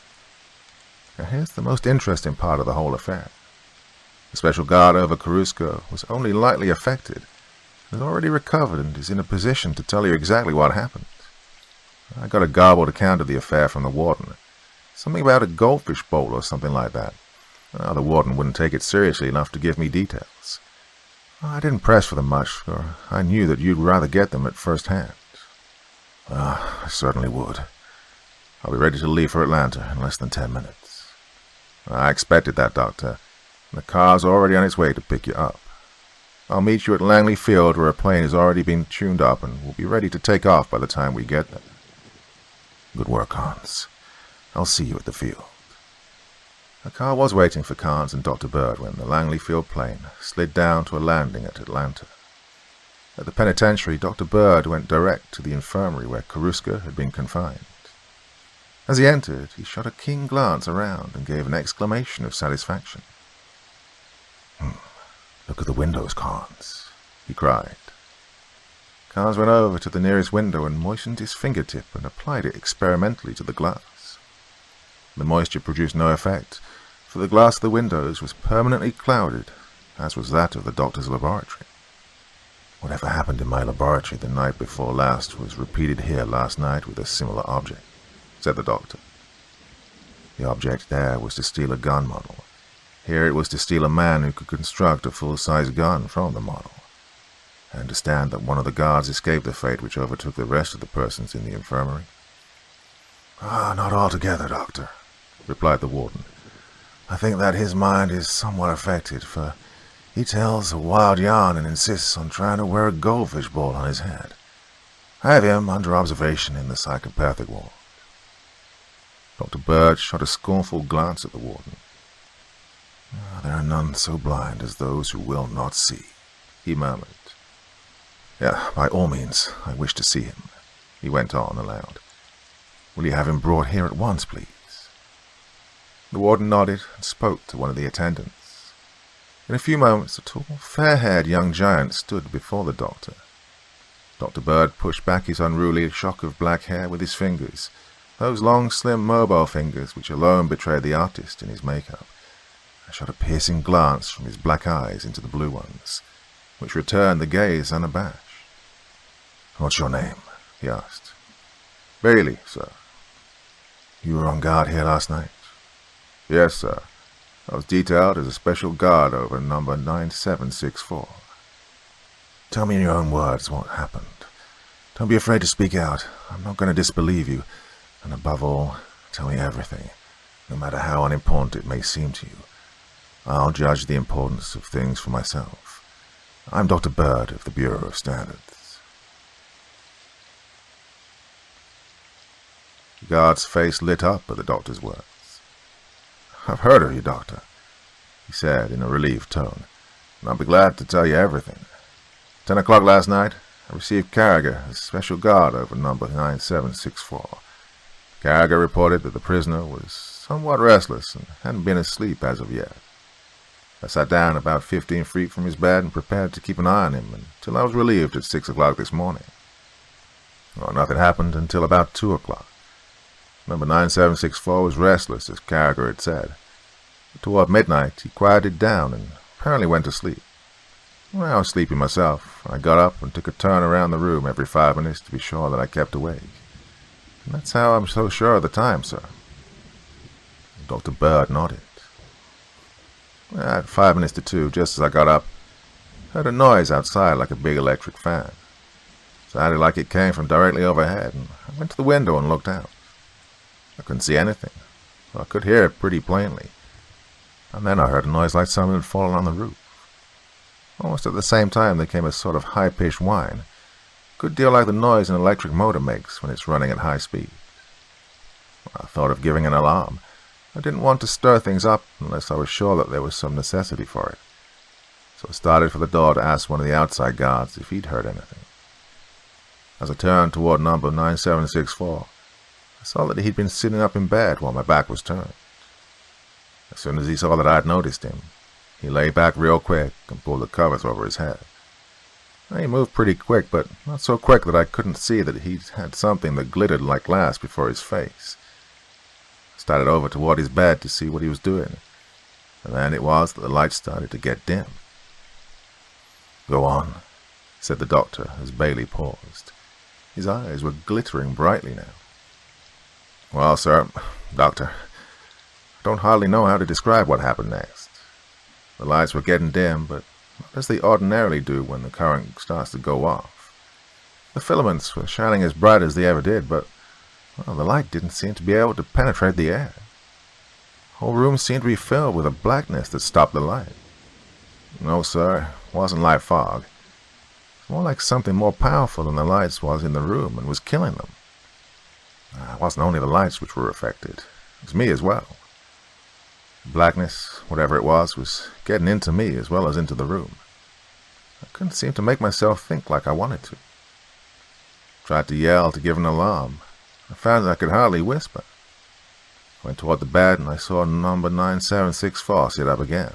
Now here's the most interesting part of the whole affair. The special guard over Karuska was only lightly affected, has already recovered and is in a position to tell you exactly what happened. I got a garbled account of the affair from the warden. Something about a goldfish bowl or something like that. The warden wouldn't take it seriously enough to give me details. I didn't press for them much, for I knew that you'd rather get them at first hand. I certainly would. I'll be ready to leave for Atlanta in less than 10 minutes. I expected that, Doctor. The car's already on its way to pick you up. I'll meet you at Langley Field, where a plane has already been tuned up and will be ready to take off by the time we get there. Good work, Hans. I'll see you at the field. The car was waiting for Carnes and Dr. Bird when the Langley Field plane slid down to a landing at Atlanta. At the penitentiary, Dr. Bird went direct to the infirmary where Karuska had been confined. As he entered, he shot a keen glance around and gave an exclamation of satisfaction. "Look at the windows, Carnes," he cried. Carnes went over to the nearest window and moistened his fingertip and applied it experimentally to the glass. The moisture produced no effect, for the glass of the windows was permanently clouded, as was that of the doctor's laboratory. "Whatever happened in my laboratory the night before last was repeated here last night with a similar object," said the doctor. "The object there was to steal a gun model. Here it was to steal a man who could construct a full-size gun from the model. I understand that one of the guards escaped the fate which overtook the rest of the persons in the infirmary." "Not altogether, Doctor," replied the warden. "I think that his mind is somewhat affected, for he tells a wild yarn and insists on trying to wear a goldfish bowl on his head. I have him under observation in the psychopathic ward." Dr. Bird shot a scornful glance at the warden. "There are none so blind as those who will not see," he murmured. "Yeah, by all means, I wish to see him," he went on aloud. "Will you have him brought here at once, please?" The warden nodded and spoke to one of the attendants. In a few moments, a tall, fair-haired young giant stood before the doctor. Dr. Bird pushed back his unruly shock of black hair with his fingers, those long, slim, mobile fingers which alone betrayed the artist in his makeup, and shot a piercing glance from his black eyes into the blue ones, which returned the gaze unabashed. "What's your name?" he asked. "Bailey, sir." "You were on guard here last night?" "Yes, sir. I was detailed as a special guard over number 9764. "Tell me in your own words what happened. Don't be afraid to speak out. I'm not going to disbelieve you. And above all, tell me everything, no matter how unimportant it may seem to you. I'll judge the importance of things for myself. I'm Dr. Bird of the Bureau of Standards." The guard's face lit up at the doctor's words. "I've heard of you, Doctor," he said in a relieved tone, "and I'll be glad to tell you everything. 10 o'clock last night, I received Carragher as special guard over number 9764. Carragher reported that the prisoner was somewhat restless and hadn't been asleep as of yet. I sat down about 15 feet from his bed and prepared to keep an eye on him until I was relieved at 6 o'clock this morning. Well, nothing happened until about 2 o'clock. Number 9764 was restless, as Carragher had said. But toward midnight, he quieted down and apparently went to sleep. Well, I was sleepy myself. I got up and took a turn around the room every 5 minutes to be sure that I kept awake. And that's how I'm so sure of the time, sir. Dr. Bird nodded. At 5 minutes to 2, just as I got up, I heard a noise outside like a big electric fan. Sounded like it came from directly overhead, and I went to the window and looked out. I couldn't see anything, but I could hear it pretty plainly. And then I heard a noise like someone had fallen on the roof. Almost at the same time there came a sort of high-pitched whine, a good deal like the noise an electric motor makes when it's running at high speed. I thought of giving an alarm. I didn't want to stir things up unless I was sure that there was some necessity for it. So I started for the door to ask one of the outside guards if he'd heard anything. As I turned toward number 9764, I saw that he'd been sitting up in bed while my back was turned. As soon as he saw that I'd noticed him, he lay back real quick and pulled the covers over his head. He moved pretty quick, but not so quick that I couldn't see that he had something that glittered like glass before his face. I started over toward his bed to see what he was doing, and then it was that the light started to get dim. "Go on," said the doctor as Bailey paused. His eyes were glittering brightly now. "Well, sir, doctor, I don't hardly know how to describe what happened next. The lights were getting dim, but not as they ordinarily do when the current starts to go off. The filaments were shining as bright as they ever did, but well, the light didn't seem to be able to penetrate the air. The whole room seemed to be filled with a blackness that stopped the light. No, sir, it wasn't like fog. It was more like something more powerful than the lights was in the room and was killing them. It wasn't only the lights which were affected. It was me as well. Blackness, whatever it was getting into me as well as into the room. I couldn't seem to make myself think like I wanted to. Tried to yell to give an alarm. I found that I could hardly whisper. Went toward the bed and I saw number 9764 sit up again.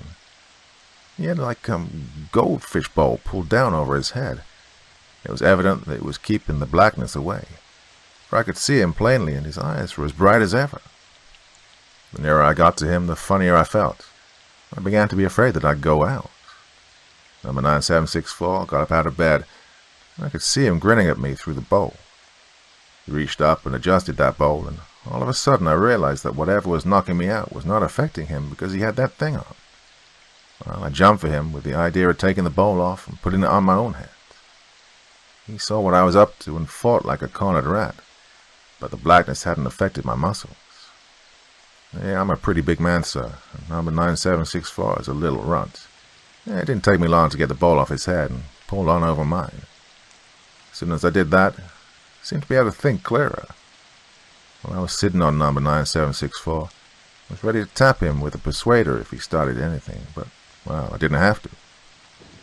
He had like a goldfish bowl pulled down over his head. It was evident that it was keeping the blackness away, for I could see him plainly and his eyes were as bright as ever. The nearer I got to him, the funnier I felt. I began to be afraid that I'd go out. Number 9764 got up out of bed, and I could see him grinning at me through the bowl. He reached up and adjusted that bowl, and all of a sudden I realized that whatever was knocking me out was not affecting him because he had that thing on. Well, I jumped for him with the idea of taking the bowl off and putting it on my own head. He saw what I was up to and fought like a cornered rat, but the blackness hadn't affected my muscles. Yeah, I'm a pretty big man, sir, and number 9764 is a little runt. Yeah, it didn't take me long to get the bowl off his head and pull on over mine. As soon as I did that, I seemed to be able to think clearer. When I was sitting on number 9764, I was ready to tap him with a persuader if he started anything, but, well, I didn't have to.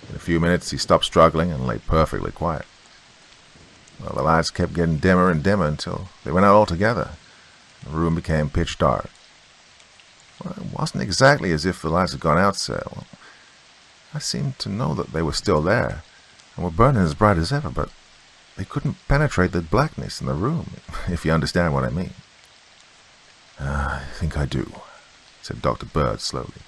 In a few minutes, he stopped struggling and lay perfectly quiet. Well, the lights kept getting dimmer and dimmer until they went out altogether. The room became pitch dark. Well, it wasn't exactly as if the lights had gone out, sir. Well, I seemed to know that they were still there, and were burning as bright as ever, but they couldn't penetrate the blackness in the room, if you understand what I mean. I think I do, said Dr. Bird slowly.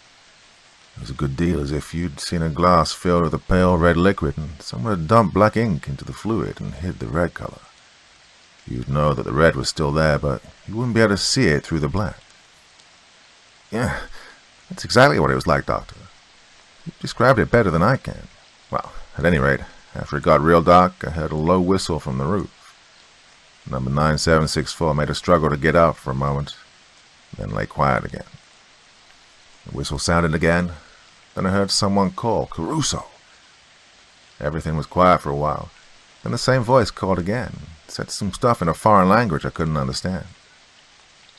It was a good deal as if you'd seen a glass filled with a pale red liquid, and someone had dumped black ink into the fluid and hid the red color. You'd know that the red was still there, but you wouldn't be able to see it through the black. Yeah, that's exactly what it was like, Doctor. You described it better than I can. Well, at any rate, after it got real dark, I heard a low whistle from the roof. Number 9764 made a struggle to get up for a moment, then lay quiet again. The whistle sounded again, then I heard someone call, "Caruso!" Everything was quiet for a while, then the same voice called again, said some stuff in a foreign language I couldn't understand.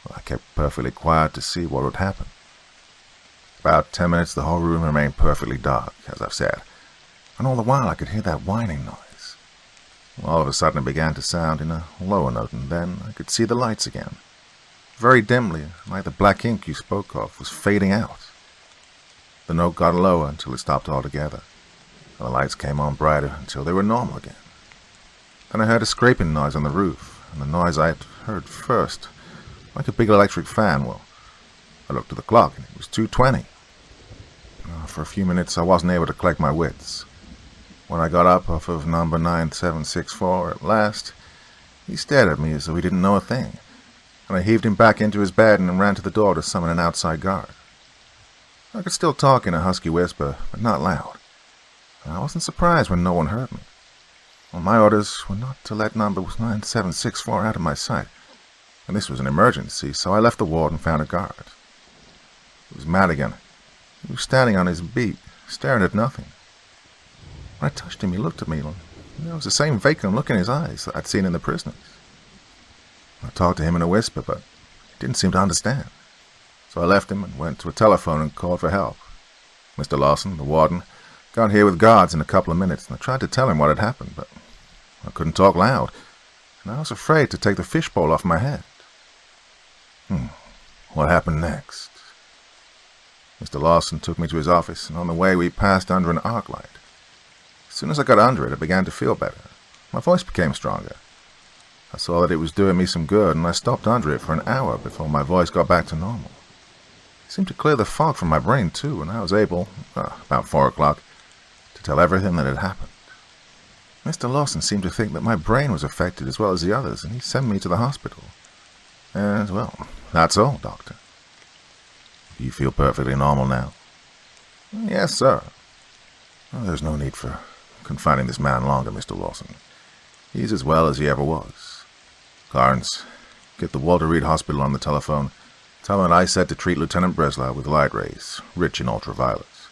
Well, I kept perfectly quiet to see what would happen. About 10 minutes the whole room remained perfectly dark, as I've said, and all the while I could hear that whining noise. All of a sudden it began to sound in a lower note, and then I could see the lights again. Very dimly, like the black ink you spoke of, was fading out. The note got lower until it stopped altogether, and the lights came on brighter until they were normal again. Then I heard a scraping noise on the roof, and the noise I had heard first, like a big electric fan. Well, I looked at the clock, and it was 2:20. For a few minutes I wasn't able to collect my wits. When I got up off of number 9764 at last, he stared at me as though he didn't know a thing, and I heaved him back into his bed and ran to the door to summon an outside guard. I could still talk in a husky whisper, but not loud, and I wasn't surprised when no one heard me. Well, my orders were not to let number 9764 out of my sight, and this was an emergency, so I left the ward and found a guard. It was Madigan. He was standing on his beat, staring at nothing. When I touched him, he looked at me, and there was the same vacant look in his eyes that I'd seen in the prisoners. I talked to him in a whisper, but he didn't seem to understand. So I left him and went to a telephone and called for help. Mr. Lawson, the warden, got here with guards in a couple of minutes, and I tried to tell him what had happened, but I couldn't talk loud, and I was afraid to take the fishbowl off my head. What happened next? Mr. Lawson took me to his office, and on the way we passed under an arc light. As soon as I got under it, I began to feel better. My voice became stronger. I saw that it was doing me some good, and I stopped under it for an hour before my voice got back to normal. It seemed to clear the fog from my brain, too, and I was able, about 4 o'clock, to tell everything that had happened. Mr. Lawson seemed to think that my brain was affected as well as the others, and he sent me to the hospital. And, well, that's all, Doctor. Do you feel perfectly normal now? Yes, sir. Well, there's no need for confining this man longer, Mr. Lawson. He's as well as he ever was. Clarence, get the Walter Reed Hospital on the telephone. Tell them that I said to treat Lieutenant Breslau with light rays, rich in ultraviolets.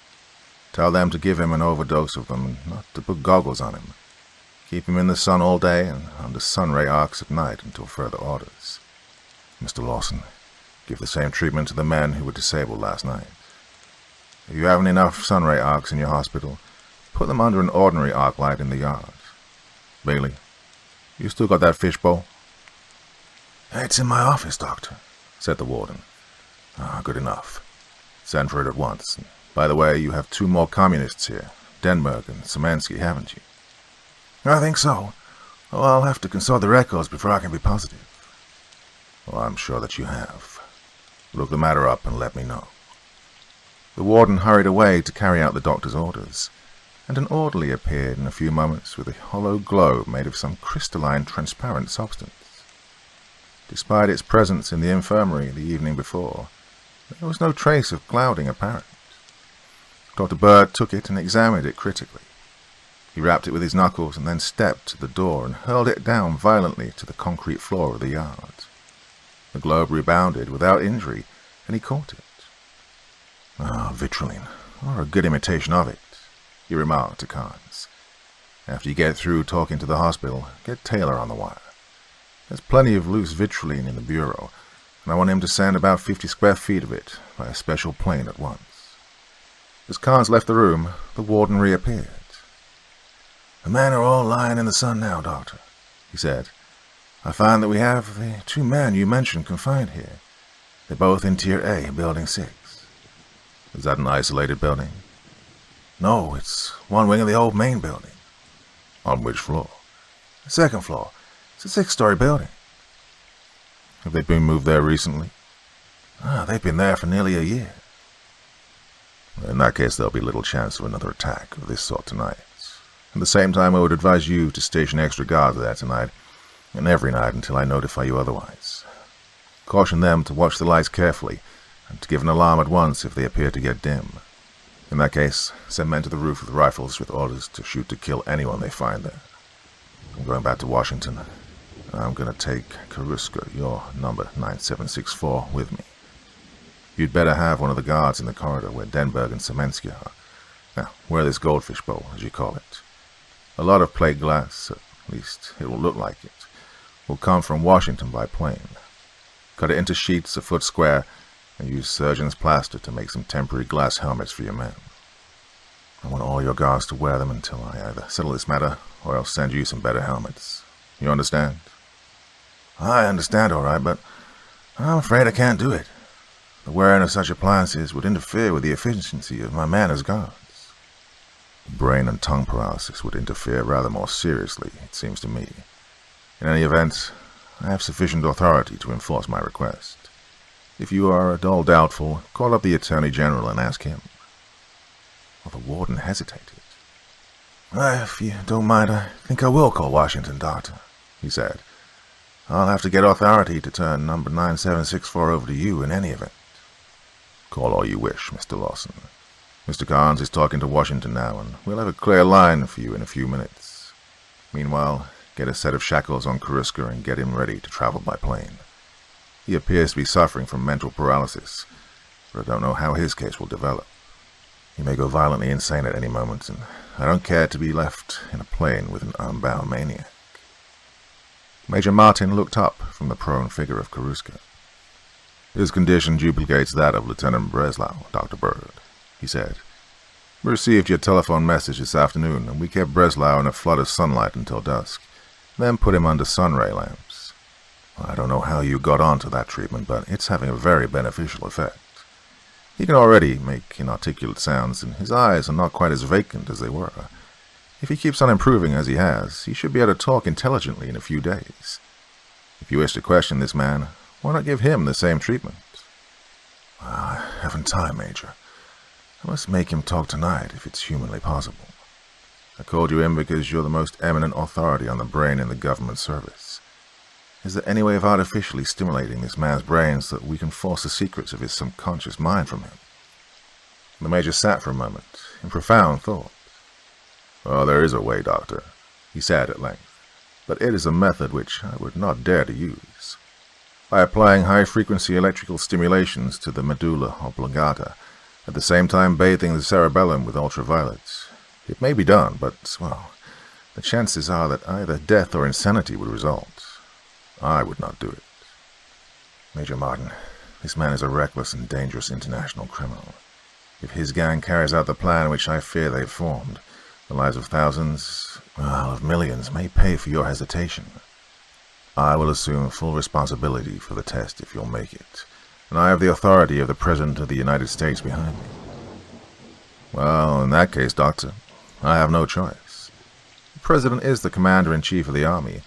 Tell them to give him an overdose of them and not to put goggles on him. Keep him in the sun all day and under sun-ray arcs at night until further orders. Mr. Lawson, give the same treatment to the men who were disabled last night. If you haven't enough sun-ray arcs in your hospital, put them under an ordinary arc light in the yard. Bailey, you still got that fishbowl? It's in my office, Doctor, said the warden. Good enough. Send for it at once. And by the way, you have 2 more communists here, Denberg and Szymanski, haven't you? I think so. Oh, I'll have to consult the records before I can be positive. Well, I'm sure that you have. Look the matter up and let me know. The warden hurried away to carry out the doctor's orders, and an orderly appeared in a few moments with a hollow globe made of some crystalline, transparent substance. Despite its presence in the infirmary the evening before, there was no trace of clouding apparent. Dr. Bird took it and examined it critically. He rapped it with his knuckles and then stepped to the door and hurled it down violently to the concrete floor of the yard. The globe rebounded without injury, and he caught it. Vitriline, or a good imitation of it, he remarked to Carnes. After you get through talking to the hospital, get Taylor on the wire. There's plenty of loose vitriline in the bureau, and I want him to send about 50 square feet of it by a special plane at once. As Carnes left the room, the warden reappeared. The men are all lying in the sun now, Doctor, he said. I find that we have the 2 men you mentioned confined here. They're both in Tier A, Building 6. Is that an isolated building? No, it's one wing of the old main building. On which floor? The 2nd floor. It's a 6-story building. Have they been moved there recently? They've been there for nearly a year. In that case, there'll be little chance of another attack of this sort tonight. At the same time, I would advise you to station extra guards there tonight, and every night until I notify you otherwise. Caution them to watch the lights carefully, and to give an alarm at once if they appear to get dim. In that case, send men to the roof with rifles with orders to shoot to kill anyone they find there. I'm going back to Washington. I'm going to take Karuska, your number 9764, with me. You'd better have one of the guards in the corridor where Denberg and Szymanski are. Now, wear this goldfish bowl, as you call it. A lot of plate glass, at least it will look like it, will come from Washington by plane. Cut it into sheets a foot square, and use surgeon's plaster to make some temporary glass helmets for your men. I want all your guards to wear them until I either settle this matter, or else send you some better helmets. You understand? I understand all right, but I'm afraid I can't do it. The wearing of such appliances would interfere with the efficiency of my men as guards. Brain and tongue paralysis would interfere rather more seriously, it seems to me. In any event, I have sufficient authority to enforce my request. If you are at all doubtful, call up the Attorney General and ask him. Well, the warden hesitated. If you don't mind, I think I will call Washington, Doctor, he said. I'll have to get authority to turn number 9764 over to you in any event. Call all you wish, Mr. Lawson. Mr. Carnes is talking to Washington now, and we'll have a clear line for you in a few minutes. Meanwhile, get a set of shackles on Karuska and get him ready to travel by plane. He appears to be suffering from mental paralysis, but I don't know how his case will develop. He may go violently insane at any moment, and I don't care to be left in a plane with an unbound maniac. Major Martin looked up from the prone figure of Karuska. His condition duplicates that of Lieutenant Breslau, Dr. Bird, he said. We received your telephone message this afternoon, and we kept Breslau in a flood of sunlight until dusk, then put him under sunray lamps. I don't know how you got onto that treatment, but it's having a very beneficial effect. He can already make inarticulate sounds, and his eyes are not quite as vacant as they were. If he keeps on improving as he has, he should be able to talk intelligently in a few days. If you wish to question this man, why not give him the same treatment? I haven't time, Major. I must make him talk tonight, if it's humanly possible. I called you in because you're the most eminent authority on the brain in the government service. Is there any way of artificially stimulating this man's brain so that we can force the secrets of his subconscious mind from him? The Major sat for a moment, in profound thought. Oh, there is a way, Doctor, he said at length, but it is a method which I would not dare to use. By applying high-frequency electrical stimulations to the medulla oblongata, at the same time bathing the cerebellum with ultraviolets. It may be done, but, well, the chances are that either death or insanity would result. I would not do it. Major Martin, this man is a reckless and dangerous international criminal. If his gang carries out the plan which I fear they've formed, the lives of thousands, well, of millions, may pay for your hesitation. I will assume full responsibility for the test if you'll make it, and I have the authority of the President of the United States behind me. Well, in that case, Doctor, I have no choice. The President is the Commander-in-Chief of the Army,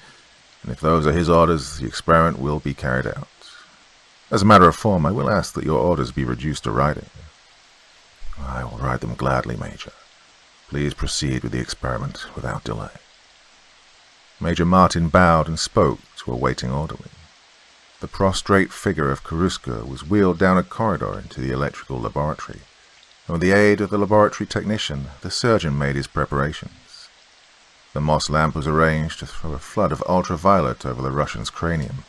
and if those are his orders, the experiment will be carried out. As a matter of form, I will ask that your orders be reduced to writing. I will write them gladly, Major. Please proceed with the experiment without delay. Major Martin bowed and spoke to a waiting orderly. The prostrate figure of Karuska was wheeled down a corridor into the electrical laboratory, and with the aid of the laboratory technician, the surgeon made his preparations. The moss lamp was arranged to throw a flood of ultraviolet over the Russian's cranium,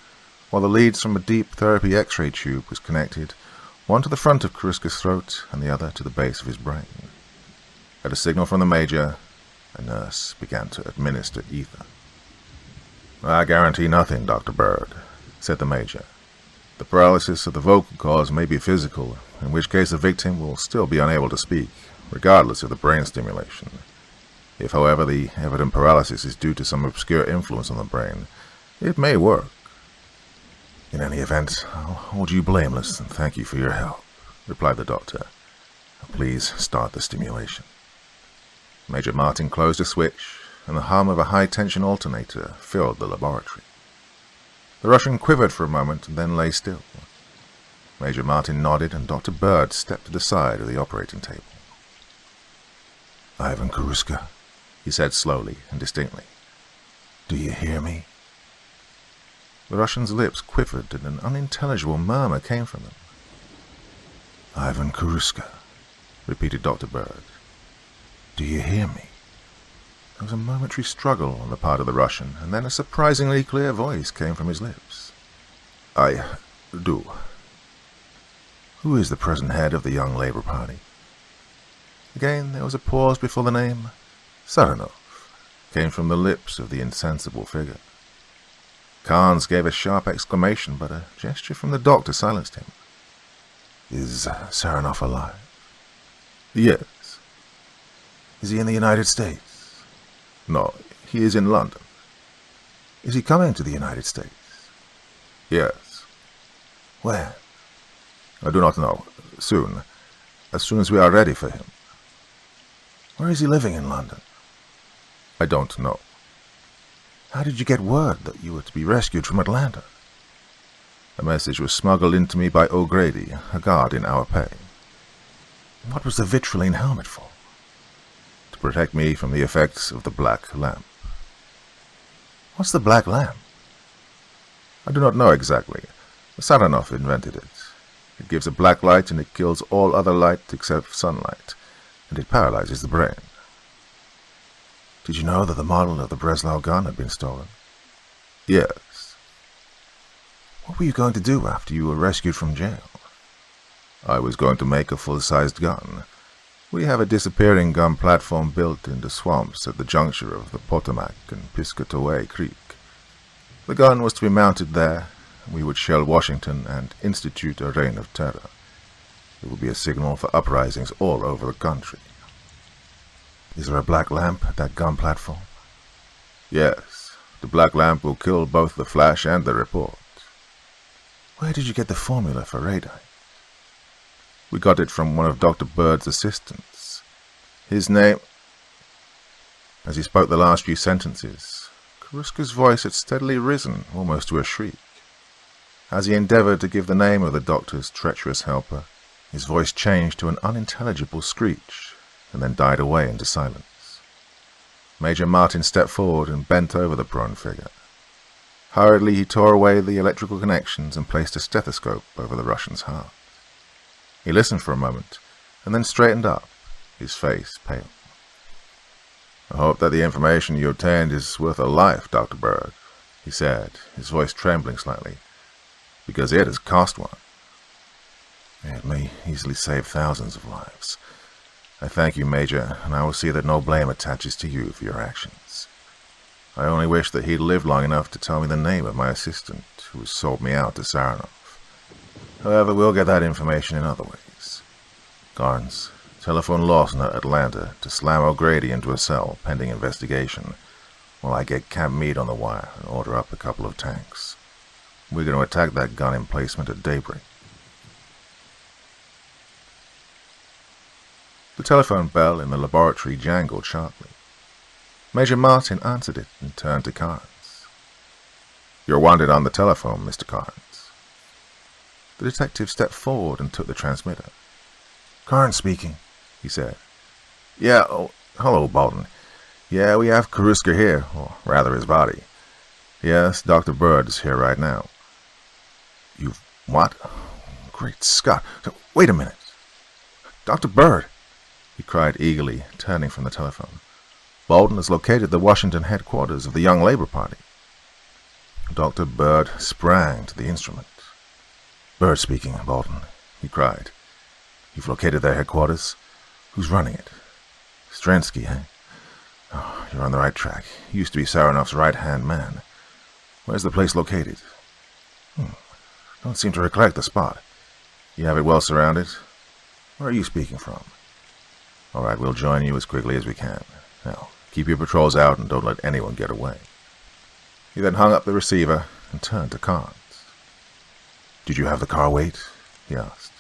while the leads from a deep therapy X-ray tube was connected, one to the front of Karuska's throat and the other to the base of his brain. At a signal from the Major, a nurse began to administer ether. I guarantee nothing, Dr. Bird, said the Major. The paralysis of the vocal cords may be physical, in which case the victim will still be unable to speak, regardless of the brain stimulation. If, however, the evident paralysis is due to some obscure influence on the brain, it may work. In any event, I'll hold you blameless and thank you for your help, replied the doctor. Please start the stimulation. Major Martin closed a switch, and the hum of a high-tension alternator filled the laboratory. The Russian quivered for a moment and then lay still. Major Martin nodded, and Dr. Bird stepped to the side of the operating table. Ivan Karuska, he said slowly and distinctly. Do you hear me? The Russian's lips quivered, and an unintelligible murmur came from them. Ivan Karuska, repeated Dr. Bird. Do you hear me? There was a momentary struggle on the part of the Russian, and then a surprisingly clear voice came from his lips. I do. Who is the present head of the Young Labour Party? Again there was a pause before the name. Saranov came from the lips of the insensible figure. Carnes gave a sharp exclamation, but a gesture from the doctor silenced him. Is Saranov alive? Yes. Is he in the United States? No, he is in London. Is he coming to the United States? Yes. When? I do not know. Soon. As soon as we are ready for him. Where is he living in London? I don't know. How did you get word that you were to be rescued from Atlanta? A message was smuggled into me by O'Grady, a guard in our pay. What was the vitriline helmet for? to protect me from the effects of the black lamp. What's the black lamp? I do not know exactly. Satanov invented it. It gives a black light and it kills all other light except sunlight, and it paralyzes the brain. Did you know that the model of the Breslau gun had been stolen? Yes. What were you going to do after you were rescued from jail? I was going to make a full-sized gun. We have a disappearing gun platform built in the swamps at the juncture of the Potomac and Piscataway Creek. The gun was to be mounted there, and we would shell Washington and institute a reign of terror. It would be a signal for uprisings all over the country. Is there a black lamp at that gun platform? Yes, the black lamp will kill both the flash and the report. Where did you get the formula for radar? We got it from one of Dr. Bird's assistants. His name... As he spoke the last few sentences, Karuska's voice had steadily risen, almost to a shriek. As he endeavored to give the name of the doctor's treacherous helper, his voice changed to an unintelligible screech, and then died away into silence. Major Martin stepped forward and bent over the prone figure. Hurriedly he tore away the electrical connections and placed a stethoscope over the Russian's heart. He listened for a moment, and then straightened up, his face pale. "I hope that the information you obtained is worth a life, Dr. Bird," he said, his voice trembling slightly, "because it has cost one." "It may easily save thousands of lives. I thank you, Major, and I will see that no blame attaches to you for your actions. I only wish that he'd lived long enough to tell me the name of my assistant, who sold me out to Saranov. However, we'll get that information in other ways. Garns, telephone Lawson at Atlanta to slam O'Grady into a cell pending investigation, while I get Camp Meade on the wire and order up a couple of tanks. We're going to attack that gun emplacement at daybreak. The telephone bell in the laboratory jangled sharply. Major Martin answered it and turned to Carnes. "You're wanted on the telephone, Mr. Carnes." The detective stepped forward and took the transmitter. "Carnes speaking," he said. "Yeah, oh, hello, Bolton. Yeah, we have Karuska here, or rather his body. Yes, Dr. Bird is here right now." "You've what? Great Scott. Wait a minute. Dr. Bird," he cried eagerly, turning from the telephone. "Bolton has located the Washington headquarters of the Young Labor Party." Dr. Bird sprang to the instrument. "Bird speaking, Bolton," he cried. "You've located their headquarters? Who's running it? Strensky, eh? Oh, you're on the right track. He used to be Saranov's right-hand man. Where's the place located? Don't seem to recollect the spot. You have it well surrounded? Where are you speaking from? All right, we'll join you as quickly as we can. Now, keep your patrols out and don't let anyone get away." He then hung up the receiver and turned to Carnes. "Did you have the car wait?" he asked.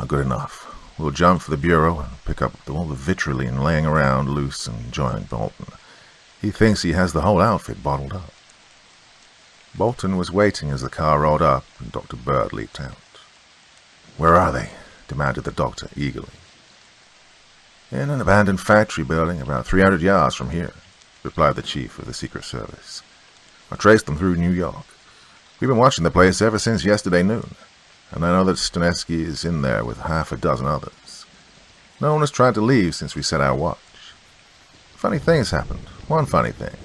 Good enough. We'll jump for the bureau and pick up all the vitriol laying around loose and join Bolton. He thinks he has the whole outfit bottled up." Bolton was waiting as the car rolled up and Dr. Bird leaped out. "Where are they?" demanded the doctor eagerly. "In an abandoned factory building about 300 yards from here," replied the chief of the Secret Service. "I traced them through New York. We've been watching the place ever since yesterday noon, and I know that Stanesky is in there with half a dozen others. No one has tried to leave since we set our watch. Funny things happened. One funny thing.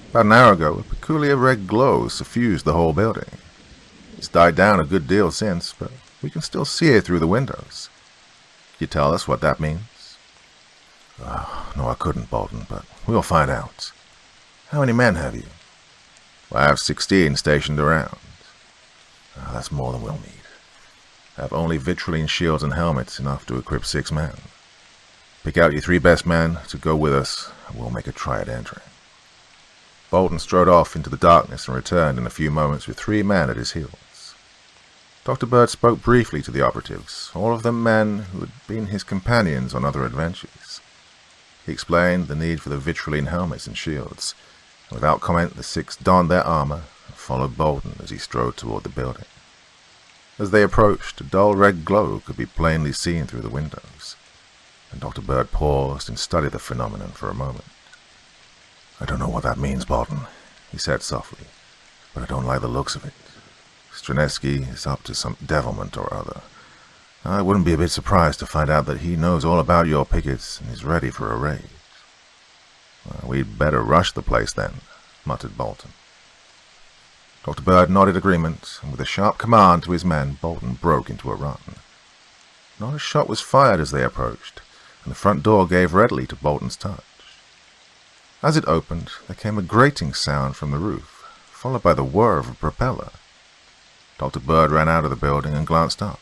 About an hour ago, a peculiar red glow suffused the whole building. It's died down a good deal since, but we can still see it through the windows. Can you tell us what that means?" No, I couldn't, Bolton, but we'll find out. How many men have you? I have 16 stationed around. That's more than we'll need. I have only vitriline shields and helmets, enough to equip 6 men. Pick out your 3 best men to go with us, and we'll make a try at entering. Bolton strode off into the darkness and returned in a few moments with 3 men at his heels. Dr. Bird spoke briefly to the operatives, all of them men who had been his companions on other adventures. He explained the need for the vitriline helmets and shields, and without comment the 6 donned their armor and followed Bolton as he strode toward the building. As they approached, a dull red glow could be plainly seen through the windows. and Dr. Bird paused and studied the phenomenon for a moment. "I don't know what that means, Bolton," he said softly, "but I don't like the looks of it. Stranetsky is up to some devilment or other. I wouldn't be a bit surprised to find out that he knows all about your pickets and is ready for a raid." "We'd better rush the place then," muttered Bolton. Dr. Bird nodded agreement, and with a sharp command to his men, Bolton broke into a run. Not a shot was fired as they approached, and the front door gave readily to Bolton's touch. As it opened, there came a grating sound from the roof, followed by the whir of a propeller. Dr. Bird ran out of the building and glanced up.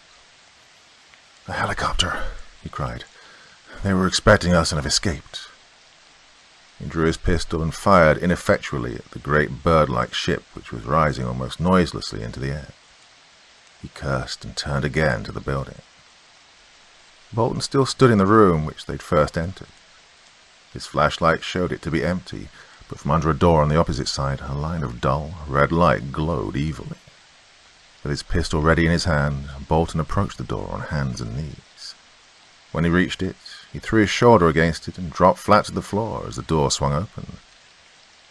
"A helicopter," he cried. "They were expecting us and have escaped." He drew his pistol and fired ineffectually at the great bird-like ship which was rising almost noiselessly into the air. He cursed and turned again to the building. Bolton still stood in the room which they'd first entered. His flashlight showed it to be empty, but from under a door on the opposite side a line of dull red light glowed evilly. With his pistol ready in his hand, Bolton approached the door on hands and knees. When he reached it, he threw his shoulder against it and dropped flat to the floor as the door swung open.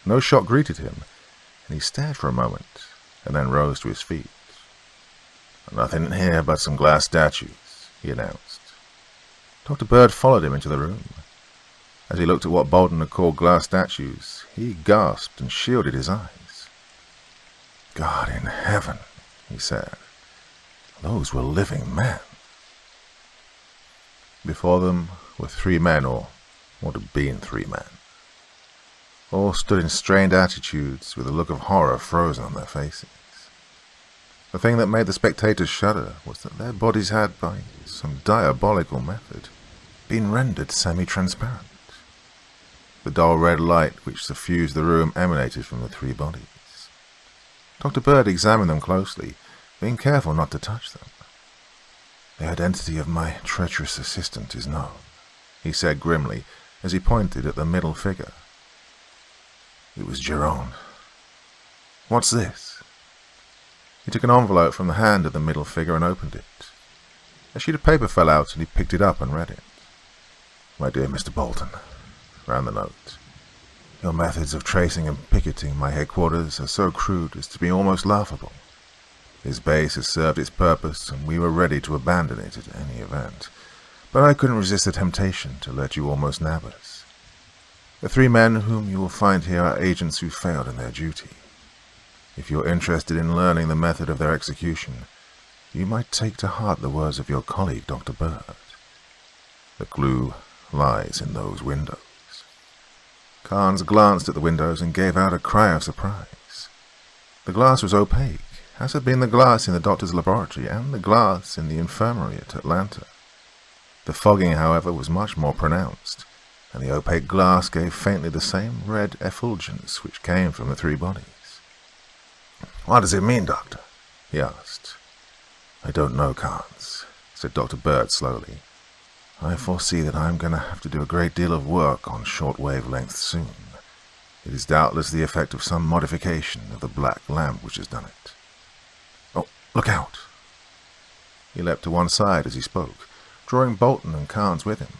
No shot greeted him, and he stared for a moment, and then rose to his feet. "Nothing in here but some glass statues," he announced. Dr. Bird followed him into the room. As he looked at what Bolton had called glass statues, he gasped and shielded his eyes. "God in heaven," he said. "Those were living men." Before them were 3 men, or what had been 3 men. All stood in strained attitudes with a look of horror frozen on their faces. The thing that made the spectators shudder was that their bodies had, by some diabolical method, been rendered semi-transparent. The dull red light which suffused the room emanated from the 3 bodies. Dr. Bird examined them closely, being careful not to touch them. "The identity of my treacherous assistant is known," he said grimly as he pointed at the middle figure. "It was Jerome. What's this?" He took an envelope from the hand of the middle figure and opened it. A sheet of paper fell out and he picked it up and read it. "My dear Mr. Bolton," ran the note, "your methods of tracing and picketing my headquarters are so crude as to be almost laughable. This base has served its purpose, and we were ready to abandon it at any event, but I couldn't resist the temptation to let you almost nab us. The 3 men whom you will find here are agents who failed in their duty. If you're interested in learning the method of their execution, you might take to heart the words of your colleague, Dr. Bird. The clue lies in those windows." Carnes glanced at the windows and gave out a cry of surprise. The glass was opaque, as had been the glass in the doctor's laboratory and the glass in the infirmary at Atlanta. The fogging, however, was much more pronounced, and the opaque glass gave faintly the same red effulgence which came from the 3 bodies. "What does it mean, Doctor?" he asked. "I don't know, Carnes," said Dr. Bird slowly. "I foresee that I am going to have to do a great deal of work on short wavelengths soon. It is doubtless the effect of some modification of the black lamp which has done it. Oh, look out!" He leapt to one side as he spoke, drawing Bolton and Carnes with him.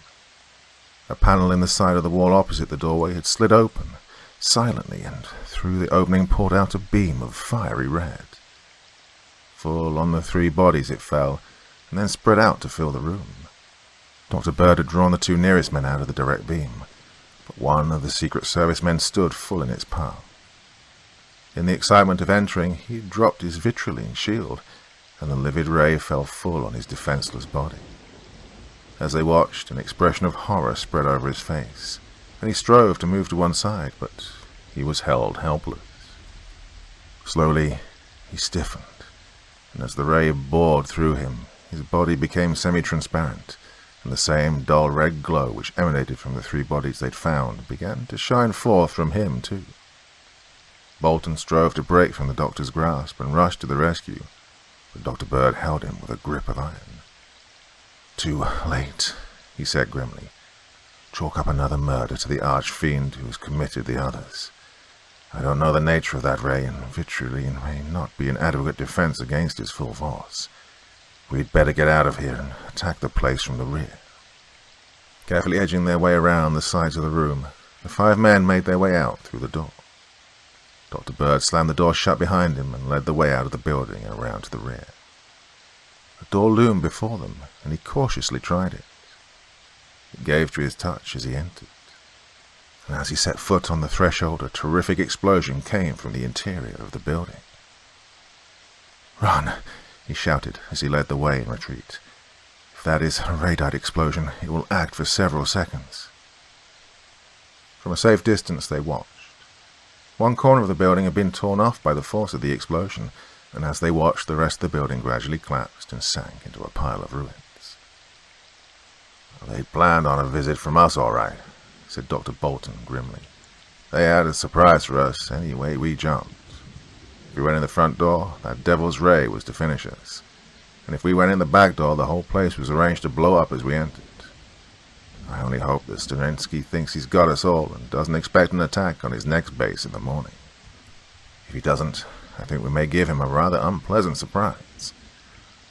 A panel in the side of the wall opposite the doorway had slid open, silently, and through the opening poured out a beam of fiery red. Full on the 3 bodies it fell, and then spread out to fill the room. Dr. Bird had drawn the 2 nearest men out of the direct beam, but one of the Secret Service men stood full in its path. In the excitement of entering, he dropped his vitriline shield, and the livid ray fell full on his defenseless body. As they watched, an expression of horror spread over his face, and he strove to move to one side, but he was held helpless. Slowly, he stiffened, and as the ray bored through him, his body became semi-transparent, and the same dull red glow which emanated from the 3 bodies they'd found began to shine forth from him, too. Bolton strove to break from the doctor's grasp and rushed to the rescue, but Dr. Bird held him with a grip of iron. "Too late," he said grimly. "Chalk up another murder to the arch-fiend who has committed the others. I don't know the nature of that ray, and vitriline may not be an adequate defense against his full force. We'd better get out of here and attack the place from the rear." Carefully edging their way around the sides of the room, the 5 men made their way out through the door. Dr. Bird slammed the door shut behind him and led the way out of the building and around to the rear. The door loomed before them, and he cautiously tried it. It gave to his touch as he entered, and as he set foot on the threshold, a terrific explosion came from the interior of the building. "Run!" he shouted as he led the way in retreat. "If that is a radite explosion, it will act for several seconds." From a safe distance they watched. One corner of the building had been torn off by the force of the explosion, and as they watched, the rest of the building gradually collapsed and sank into a pile of ruins. "They planned on a visit from us, all right," said Dr. Bolton grimly. "They had a surprise for us any way we jumped. If we went in the front door, that devil's ray was to finish us. And if we went in the back door, the whole place was arranged to blow up as we entered. I only hope that Sterinsky thinks he's got us all and doesn't expect an attack on his next base in the morning. If he doesn't, I think we may give him a rather unpleasant surprise.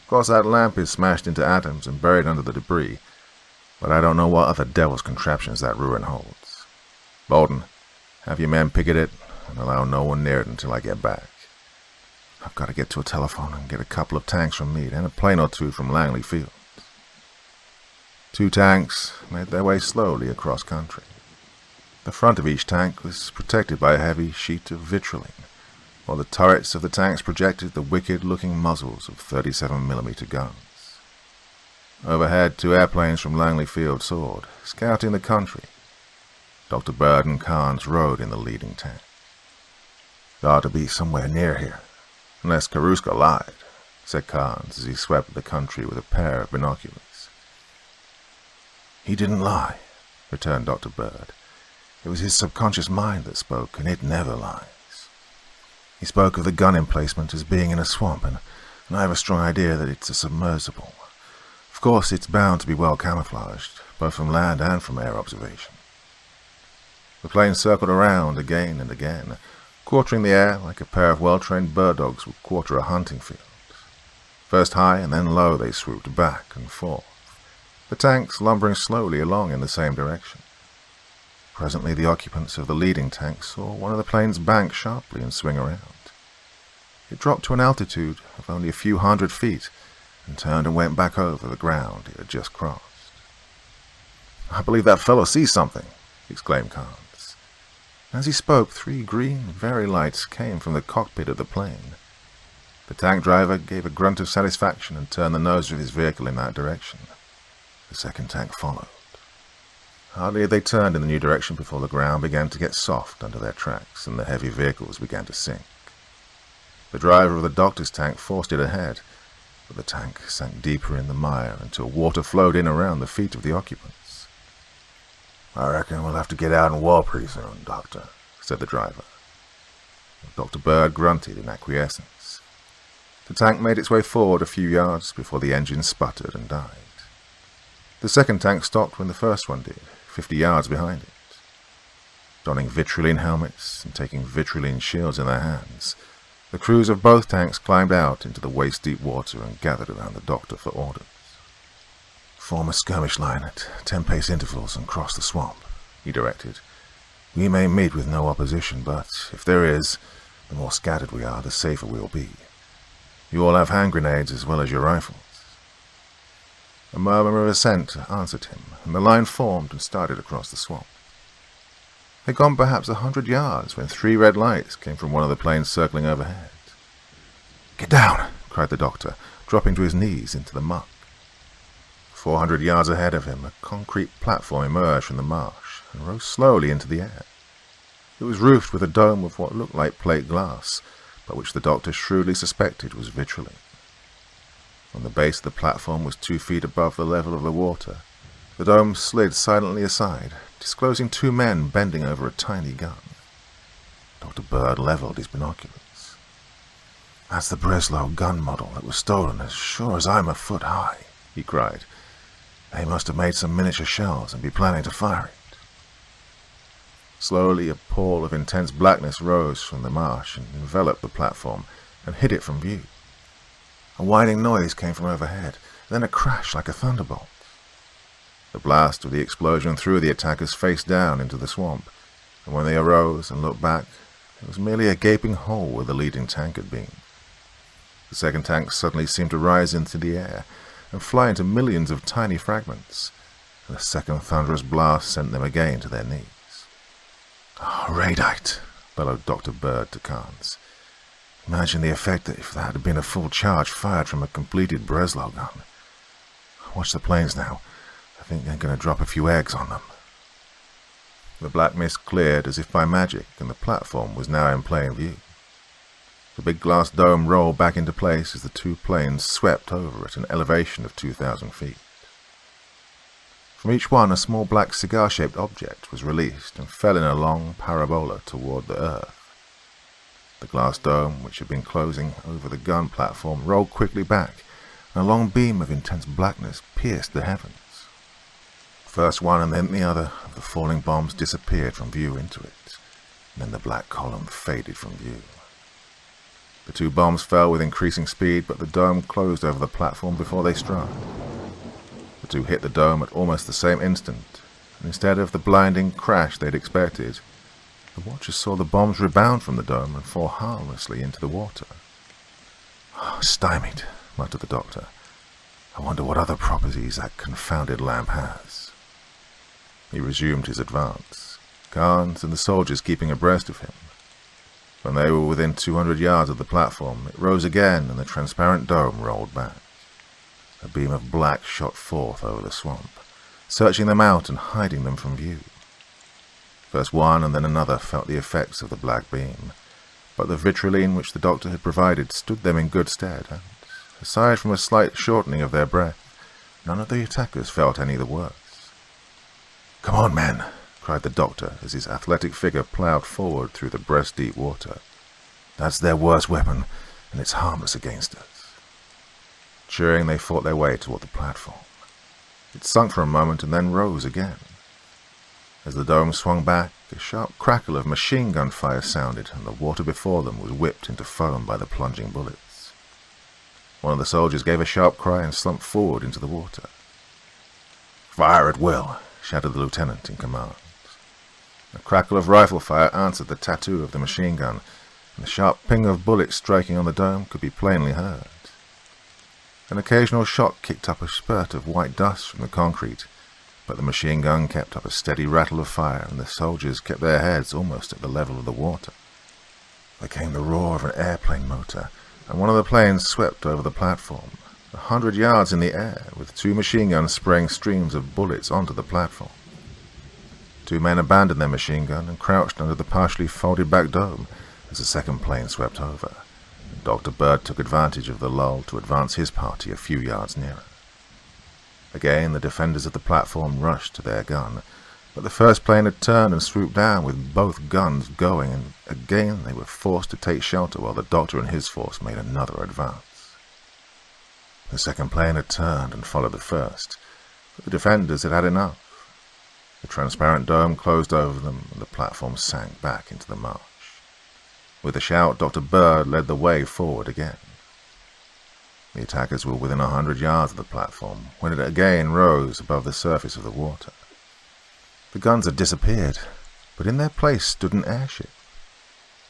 Of course, that lamp is smashed into atoms and buried under the debris, but I don't know what other devil's contraptions that ruin holds. Bolton, have your men picket it and allow no one near it until I get back. I've got to get to a telephone and get a couple of tanks from Meade and a plane or 2 from Langley Field." 2 tanks made their way slowly across country. The front of each tank was protected by a heavy sheet of vitriolene, while the turrets of the tanks projected the wicked-looking muzzles of 37mm guns. Overhead, 2 airplanes from Langley Field soared, scouting the country. Dr. Bird and Carnes rode in the leading tank. "They ought to be somewhere near here, unless Karuska lied," said Carnes as he swept the country with a pair of binoculars. "He didn't lie," returned Dr. Bird. "It was his subconscious mind that spoke, and it never lies. He spoke of the gun emplacement as being in a swamp, and I have a strong idea that it's a submersible. Of course, it's bound to be well camouflaged, both from land and from air observation." The plane circled around again and again, quartering the air like a pair of well-trained bird dogs would quarter a hunting field. First high and then low they swooped back and forth, the tanks lumbering slowly along in the same direction. Presently the occupants of the leading tank saw one of the planes bank sharply and swing around. It dropped to an altitude of only a few hundred feet and turned and went back over the ground it had just crossed. "I believe that fellow sees something," exclaimed Carnes. As he spoke, 3 green very lights came from the cockpit of the plane. The tank driver gave a grunt of satisfaction and turned the nose of his vehicle in that direction. The second tank followed. Hardly had they turned in the new direction before the ground began to get soft under their tracks and the heavy vehicles began to sink. The driver of the doctor's tank forced it ahead, but the tank sank deeper in the mire until water flowed in around the feet of the occupants. "I reckon we'll have to get out and walk pretty soon, Doctor," said the driver. Dr. Bird grunted in acquiescence. The tank made its way forward a few yards before the engine sputtered and died. The second tank stopped when the first one did, 50 yards behind it. Donning vitriolene helmets and taking vitriolene shields in their hands, the crews of both tanks climbed out into the waist-deep water and gathered around the doctor for orders. "Form a skirmish line at 10-pace intervals and cross the swamp," he directed. "We may meet with no opposition, but if there is, the more scattered we are, the safer we will be. You all have hand grenades as well as your rifles." A murmur of assent answered him, and the line formed and started across the swamp. They'd gone perhaps 100 yards when 3 red lights came from one of the planes circling overhead. "Get down!" cried the doctor, dropping to his knees into the muck. 400 yards ahead of him, a concrete platform emerged from the marsh and rose slowly into the air. It was roofed with a dome of what looked like plate glass, but which the doctor shrewdly suspected was vitriolene. On the base of the platform was 2 feet above the level of the water. The dome slid silently aside, disclosing 2 men bending over a tiny gun. Dr. Bird leveled his binoculars. "That's the Breslau gun model that was stolen as sure as I'm a foot high," he cried. "They must have made some miniature shells and be planning to fire it." Slowly a pall of intense blackness rose from the marsh and enveloped the platform and hid it from view. A whining noise came from overhead, then a crash like a thunderbolt. The blast of the explosion threw the attackers face down into the swamp, and when they arose and looked back, it was merely a gaping hole where the leading tank had been. The second tank suddenly seemed to rise into the air and fly into millions of tiny fragments, and the second thunderous blast sent them again to their knees. "Oh, radite," bellowed Dr. Bird to Carnes. "Imagine the effect if that had been a full charge fired from a completed Breslau gun. Watch the planes now. I think they're going to drop a few eggs on them." The black mist cleared as if by magic, and the platform was now in plain view. The big glass dome rolled back into place as the two planes swept over at an elevation of 2,000 feet. From each one, a small black cigar-shaped object was released and fell in a long parabola toward the earth. The glass dome, which had been closing over the gun platform, rolled quickly back, and a long beam of intense blackness pierced the heavens. First one and then the other of the falling bombs disappeared from view into it, and then the black column faded from view. The two bombs fell with increasing speed, but the dome closed over the platform before they struck. The two hit the dome at almost the same instant, and instead of the blinding crash they'd expected, the watchers saw the bombs rebound from the dome and fall harmlessly into the water. "Oh, stymied," muttered the doctor. "I wonder what other properties that confounded lamp has." He resumed his advance, Carnes and the soldiers keeping abreast of him. When they were within 200 yards of the platform, it rose again and the transparent dome rolled back. A beam of black shot forth over the swamp, searching them out and hiding them from view. First one and then another felt the effects of the black beam, but the vitriline which the doctor had provided stood them in good stead, and, aside from a slight shortening of their breath, none of the attackers felt any the worse. "Come on, men," cried the doctor as his athletic figure ploughed forward through the breast-deep water. "That's their worst weapon, and it's harmless against us." Cheering, they fought their way toward the platform. It sunk for a moment and then rose again. As the dome swung back, a sharp crackle of machine gun fire sounded, and the water before them was whipped into foam by the plunging bullets. One of the soldiers gave a sharp cry and slumped forward into the water. "Fire at will," shouted the lieutenant in command. A crackle of rifle fire answered the tattoo of the machine gun, and the sharp ping of bullets striking on the dome could be plainly heard. An occasional shot kicked up a spurt of white dust from the concrete, but the machine gun kept up a steady rattle of fire, and the soldiers kept their heads almost at the level of the water. There came the roar of an airplane motor, and one of the planes swept over the platform, 100 yards in the air, with two machine guns spraying streams of bullets onto the platform. Two men abandoned their machine gun and crouched under the partially folded back dome as the second plane swept over, and Dr. Bird took advantage of the lull to advance his party a few yards nearer. Again, the defenders of the platform rushed to their gun, but the first plane had turned and swooped down with both guns going, and again they were forced to take shelter while the doctor and his force made another advance. The second plane had turned and followed the first, but the defenders had had enough. The transparent dome closed over them, and the platform sank back into the marsh. With a shout, Dr. Bird led the way forward again. The attackers were within 100 yards of the platform when it again rose above the surface of the water. The guns had disappeared, but in their place stood an airship.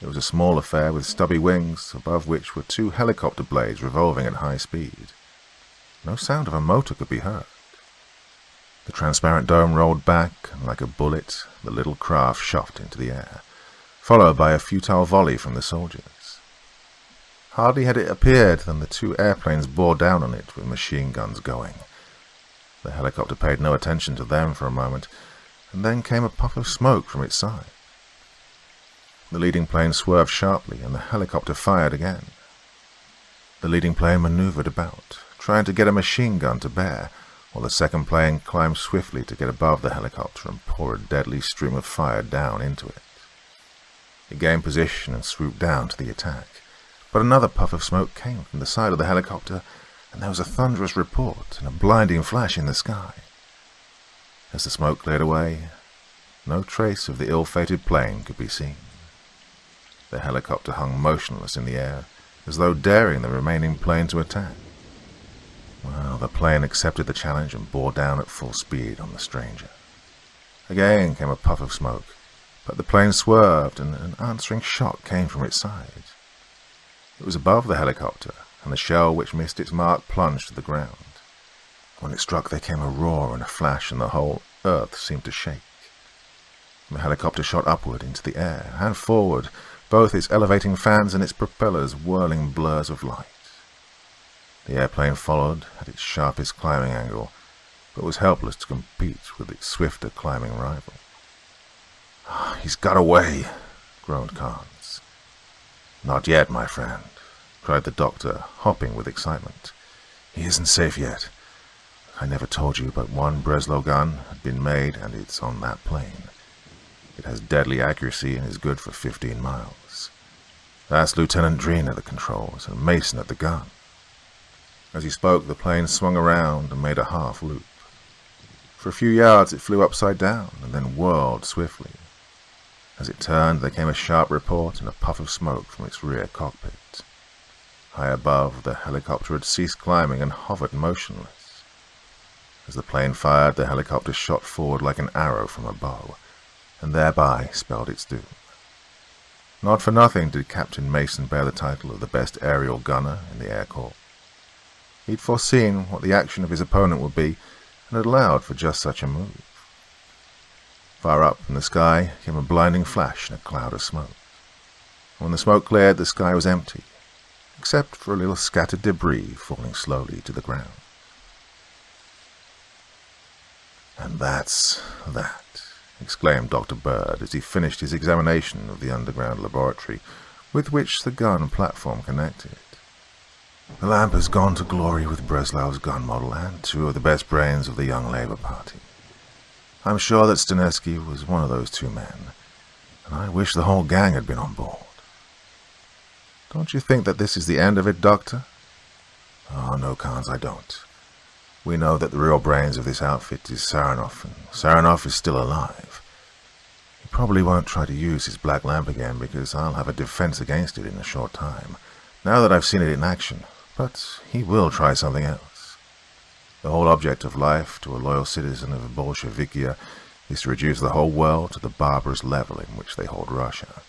It was a small affair with stubby wings, above which were two helicopter blades revolving at high speed. No sound of a motor could be heard. The transparent dome rolled back, and like a bullet, the little craft shot into the air, followed by a futile volley from the soldiers. Hardly had it appeared than the two airplanes bore down on it with machine guns going. The helicopter paid no attention to them for a moment, and then came a puff of smoke from its side. The leading plane swerved sharply, and the helicopter fired again. The leading plane maneuvered about, trying to get a machine gun to bear, while the second plane climbed swiftly to get above the helicopter and pour a deadly stream of fire down into it. It gained position and swooped down to the attack, but another puff of smoke came from the side of the helicopter, and there was a thunderous report and a blinding flash in the sky. As the smoke cleared away, no trace of the ill-fated plane could be seen. The helicopter hung motionless in the air, as though daring the remaining plane to attack. Well, the plane accepted the challenge and bore down at full speed on the stranger. Again came a puff of smoke, but the plane swerved and an answering shot came from its side. It was above the helicopter, and the shell which missed its mark plunged to the ground. When it struck, there came a roar and a flash, and the whole earth seemed to shake. The helicopter shot upward into the air and forward, both its elevating fans and its propellers whirling blurs of light. The airplane followed at its sharpest climbing angle, but was helpless to compete with its swifter climbing rival. "He's got away," groaned Carnes. "Not yet, my friend," cried the doctor, hopping with excitement. "He isn't safe yet. I never told you, but one Breslau gun had been made, and it's on that plane. It has deadly accuracy and is good for 15 miles. That's Lieutenant Dreen at the controls and Mason at the gun." As he spoke, the plane swung around and made a half loop. For a few yards it flew upside down and then whirled swiftly. As it turned, there came a sharp report and a puff of smoke from its rear cockpit. High above, the helicopter had ceased climbing and hovered motionless. As the plane fired, the helicopter shot forward like an arrow from a bow, and thereby spelled its doom. Not for nothing did Captain Mason bear the title of the best aerial gunner in the Air Corps. He'd foreseen what the action of his opponent would be, and had allowed for just such a move. Far up in the sky came a blinding flash and a cloud of smoke. When the smoke cleared, the sky was empty, except for a little scattered debris falling slowly to the ground. "And that's that," exclaimed Dr. Bird as he finished his examination of the underground laboratory with which the gun platform connected. "The lamp has gone to glory with Breslau's gun model and 2 of the best brains of the Young Labour Party. I'm sure that Stanesky was one of those 2 men, and I wish the whole gang had been on board. Don't you think that this is the end of it, Doctor?" "Oh, no, Carnes, I don't. We know that the real brains of this outfit is Saranoff, and Saranoff is still alive. He probably won't try to use his black lamp again because I'll have a defense against it in a short time, now that I've seen it in action, but he will try something else. The whole object of life to a loyal citizen of Bolshevikia is to reduce the whole world to the barbarous level in which they hold Russia,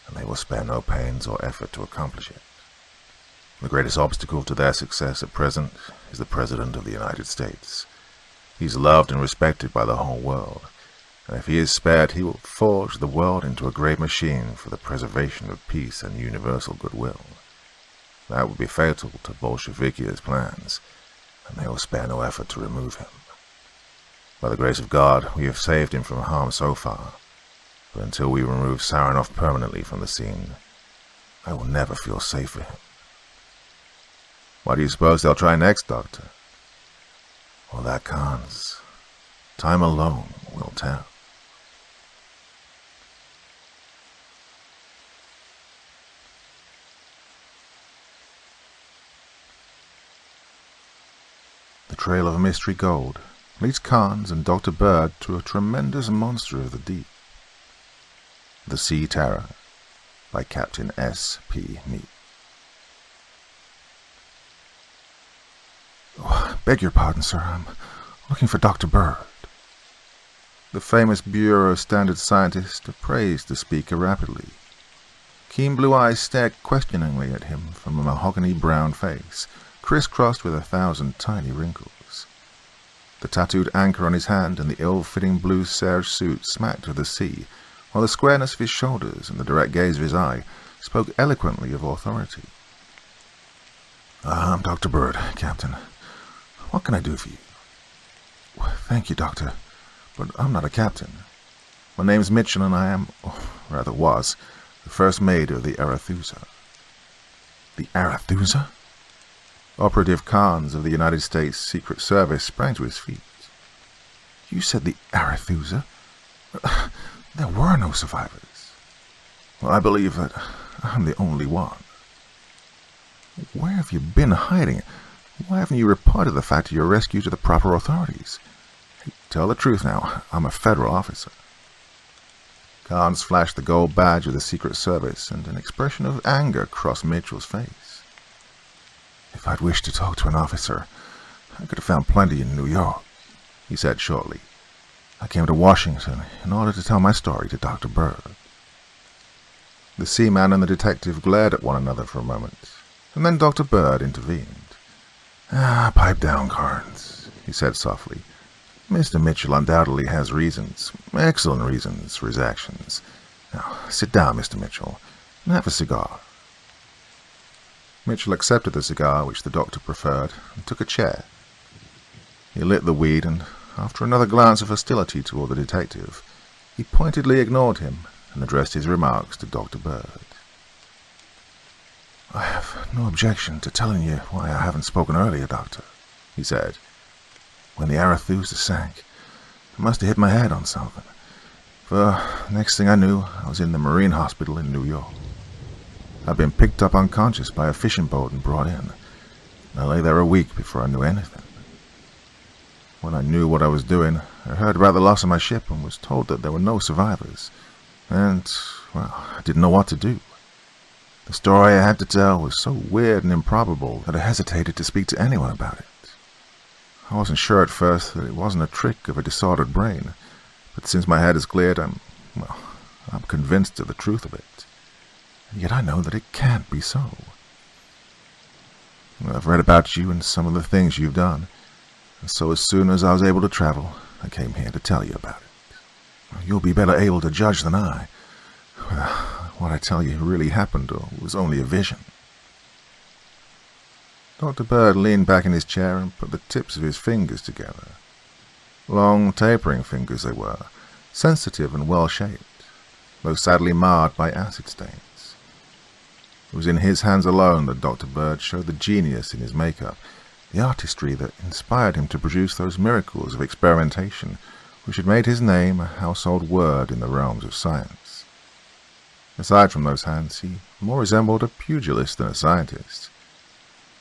and they will spare no pains or effort to accomplish it. The greatest obstacle to their success at present is the President of the United States. He's loved and respected by the whole world, and if he is spared, he will forge the world into a great machine for the preservation of peace and universal goodwill. That would be fatal to Bolshevikia's plans, and they will spare no effort to remove him. By the grace of God, we have saved him from harm so far, but until we remove Saranoff permanently from the scene, I will never feel safe for him." "What do you suppose they'll try next, Doctor?" "Well, that, Carnes, time alone will tell." The trail of mystery gold leads Carnes and Dr. Bird to a tremendous monster of the deep. The Sea Terror by Captain S. P. Meek. "Oh, beg your pardon, sir. I'm looking for Dr. Bird." The famous Bureau Standard Scientist appraised the speaker rapidly. Keen blue eyes stared questioningly at him from a mahogany brown face, crisscrossed with 1,000 tiny wrinkles. The tattooed anchor on his hand and the ill-fitting blue serge suit smacked of the sea, while the squareness of his shoulders and the direct gaze of his eye spoke eloquently of authority. "I'm Dr. Bird, Captain. What can I do for you?" "Thank you, Doctor, but I'm not a captain. My name's Mitchell, and I am, or rather was, the first mate of the Arethusa." "The Arethusa?" Operative Carnes of the United States Secret Service sprang to his feet. "You said the Arethusa? There were no survivors." "Well, I believe that I'm the only one." "Where have you been hiding? Why haven't you reported the fact of your rescue to the proper authorities? Tell the truth now. I'm a federal officer." Carnes flashed the gold badge of the Secret Service, and an expression of anger crossed Mitchell's face. "If I'd wished to talk to an officer, I could have found plenty in New York," he said shortly. "I came to Washington in order to tell my story to Dr. Bird." The seaman and the detective glared at one another for a moment, and then Dr. Bird intervened. Pipe down, Carnes," he said softly. "Mr. Mitchell undoubtedly has reasons, excellent reasons, for his actions. Now, sit down, Mr. Mitchell, and have a cigar." Mitchell accepted the cigar which the doctor preferred and took a chair. He lit the weed, and after another glance of hostility toward the detective, he pointedly ignored him and addressed his remarks to Dr. Bird. "I have no objection to telling you why I haven't spoken earlier, Doctor," he said. "When the Arethusa sank, I must have hit my head on something, for next thing I knew, I was in the Marine Hospital in New York. I'd been picked up unconscious by a fishing boat and brought in, and I lay there a week before I knew anything. When I knew what I was doing, I heard about the loss of my ship and was told that there were no survivors, and, well, I didn't know what to do. The story I had to tell was so weird and improbable that I hesitated to speak to anyone about it. I wasn't sure at first that it wasn't a trick of a disordered brain, but since my head is cleared, I'm convinced of the truth of it. And yet I know that it can't be so. I've read about you and some of the things you've done, and so as soon as I was able to travel, I came here to tell you about it. You'll be better able to judge than I whether what I tell you really happened or was only a vision." Dr. Bird leaned back in his chair and put the tips of his fingers together. Long, tapering fingers they were, sensitive and well-shaped, though sadly marred by acid stains. It was in his hands alone that Dr. Bird showed the genius in his makeup, the artistry that inspired him to produce those miracles of experimentation which had made his name a household word in the realms of science. Aside from those hands, he more resembled a pugilist than a scientist.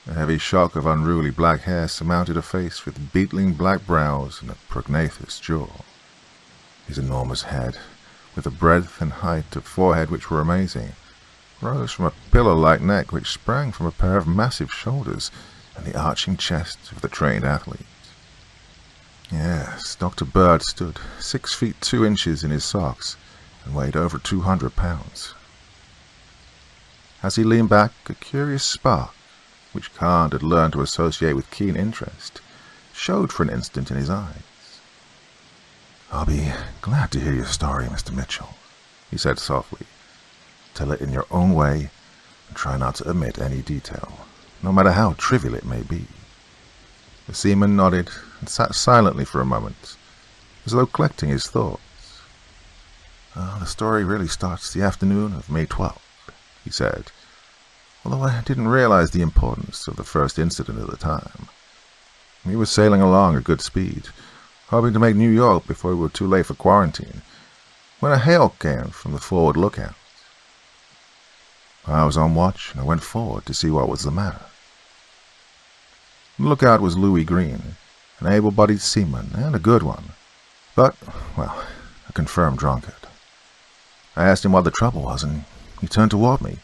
A heavy shock of unruly black hair surmounted a face with beetling black brows and a prognathous jaw. His enormous head, with the breadth and height of forehead which were amazing, rose from a pillar-like neck which sprang from a pair of massive shoulders and the arching chest of the trained athlete. Yes, Dr. Bird stood 6 feet 2 inches in his socks and weighed over 200 pounds. As he leaned back, a curious spark, which Card had learned to associate with keen interest, showed for an instant in his eyes. "I'll be glad to hear your story, Mr. Mitchell," he said softly. "Tell it in your own way, and try not to omit any detail, no matter how trivial it may be." The seaman nodded and sat silently for a moment, as though collecting his thoughts. "The story really starts the afternoon of May 12th, he said, although I didn't realize the importance of the first incident at the time. We were sailing along at good speed, hoping to make New York before we were too late for quarantine, when a hail came from the forward lookout. I was on watch, and I went forward to see what was the matter. The lookout was Louis Green, an able-bodied seaman and a good one, but, well, a confirmed drunkard. I asked him what the trouble was, and he turned toward me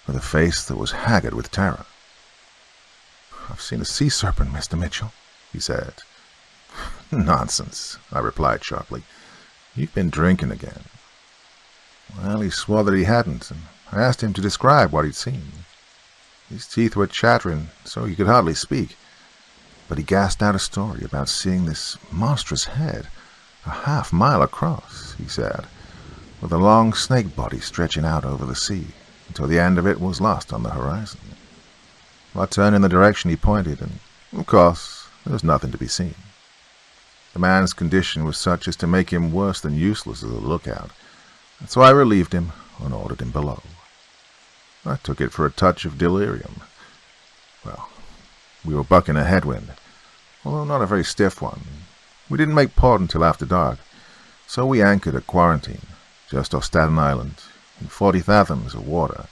with a face that was haggard with terror. "I've seen a sea serpent, Mr. Mitchell," he said. "Nonsense," I replied sharply. "You've been drinking again." Well, he swore that he hadn't, and I asked him to describe what he'd seen. His teeth were chattering, so he could hardly speak, but he gasped out a story about seeing this monstrous head a half-mile across, he said, with a long snake body stretching out over the sea until the end of it was lost on the horizon. I turned in the direction he pointed, and, of course, there was nothing to be seen. The man's condition was such as to make him worse than useless as a lookout, and so I relieved him and ordered him below. I took it for a touch of delirium. Well, we were bucking a headwind, although not a very stiff one. We didn't make port until after dark, so we anchored at Quarantine, just off Staten Island, in 40 fathoms of water,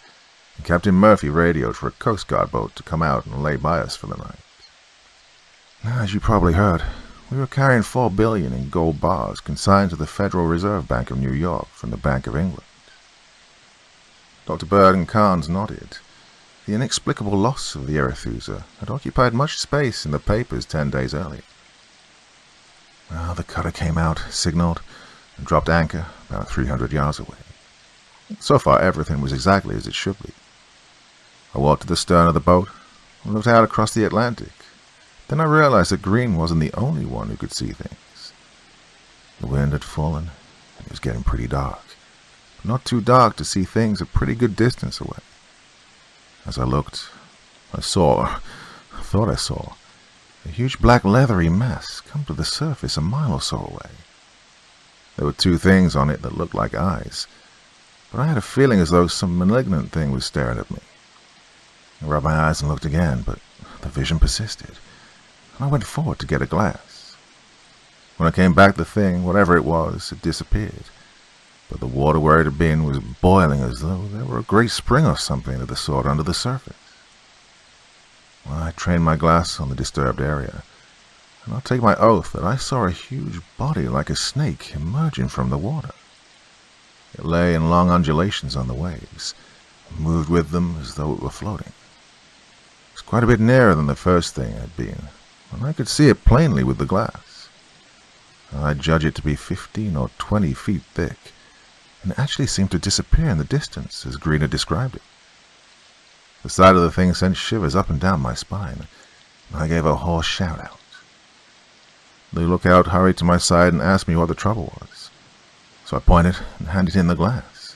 and Captain Murphy radioed for a Coast Guard boat to come out and lay by us for the night. As you probably heard, we were carrying $4 billion in gold bars consigned to the Federal Reserve Bank of New York from the Bank of England. Dr. Bird and Carnes nodded. The inexplicable loss of the Arethusa had occupied much space in the papers 10 days earlier. Well, the cutter came out, signaled, and dropped anchor about 300 yards away. So far, everything was exactly as it should be. I walked to the stern of the boat and looked out across the Atlantic. Then I realized that Green wasn't the only one who could see things. The wind had fallen, and it was getting pretty dark, but not too dark to see things a pretty good distance away. As I looked, I thought I saw, a huge black leathery mass come to the surface a mile or so away. There were two things on it that looked like eyes, but I had a feeling as though some malignant thing was staring at me. I rubbed my eyes and looked again, but the vision persisted, and I went forward to get a glass. When I came back, the thing, whatever it was, had disappeared, but the water where it had been was boiling as though there were a great spring or something of the sort under the surface. Well, I trained my glass on the disturbed area, and I'll take my oath that I saw a huge body like a snake emerging from the water. It lay in long undulations on the waves, and moved with them as though it were floating. It was quite a bit nearer than the first thing had been, and I could see it plainly with the glass. I'd judge it to be 15 or 20 feet thick, and it actually seemed to disappear in the distance as Green had described it. The sight of the thing sent shivers up and down my spine, and I gave a hoarse shout-out. The lookout hurried to my side and asked me what the trouble was, so I pointed and handed him the glass.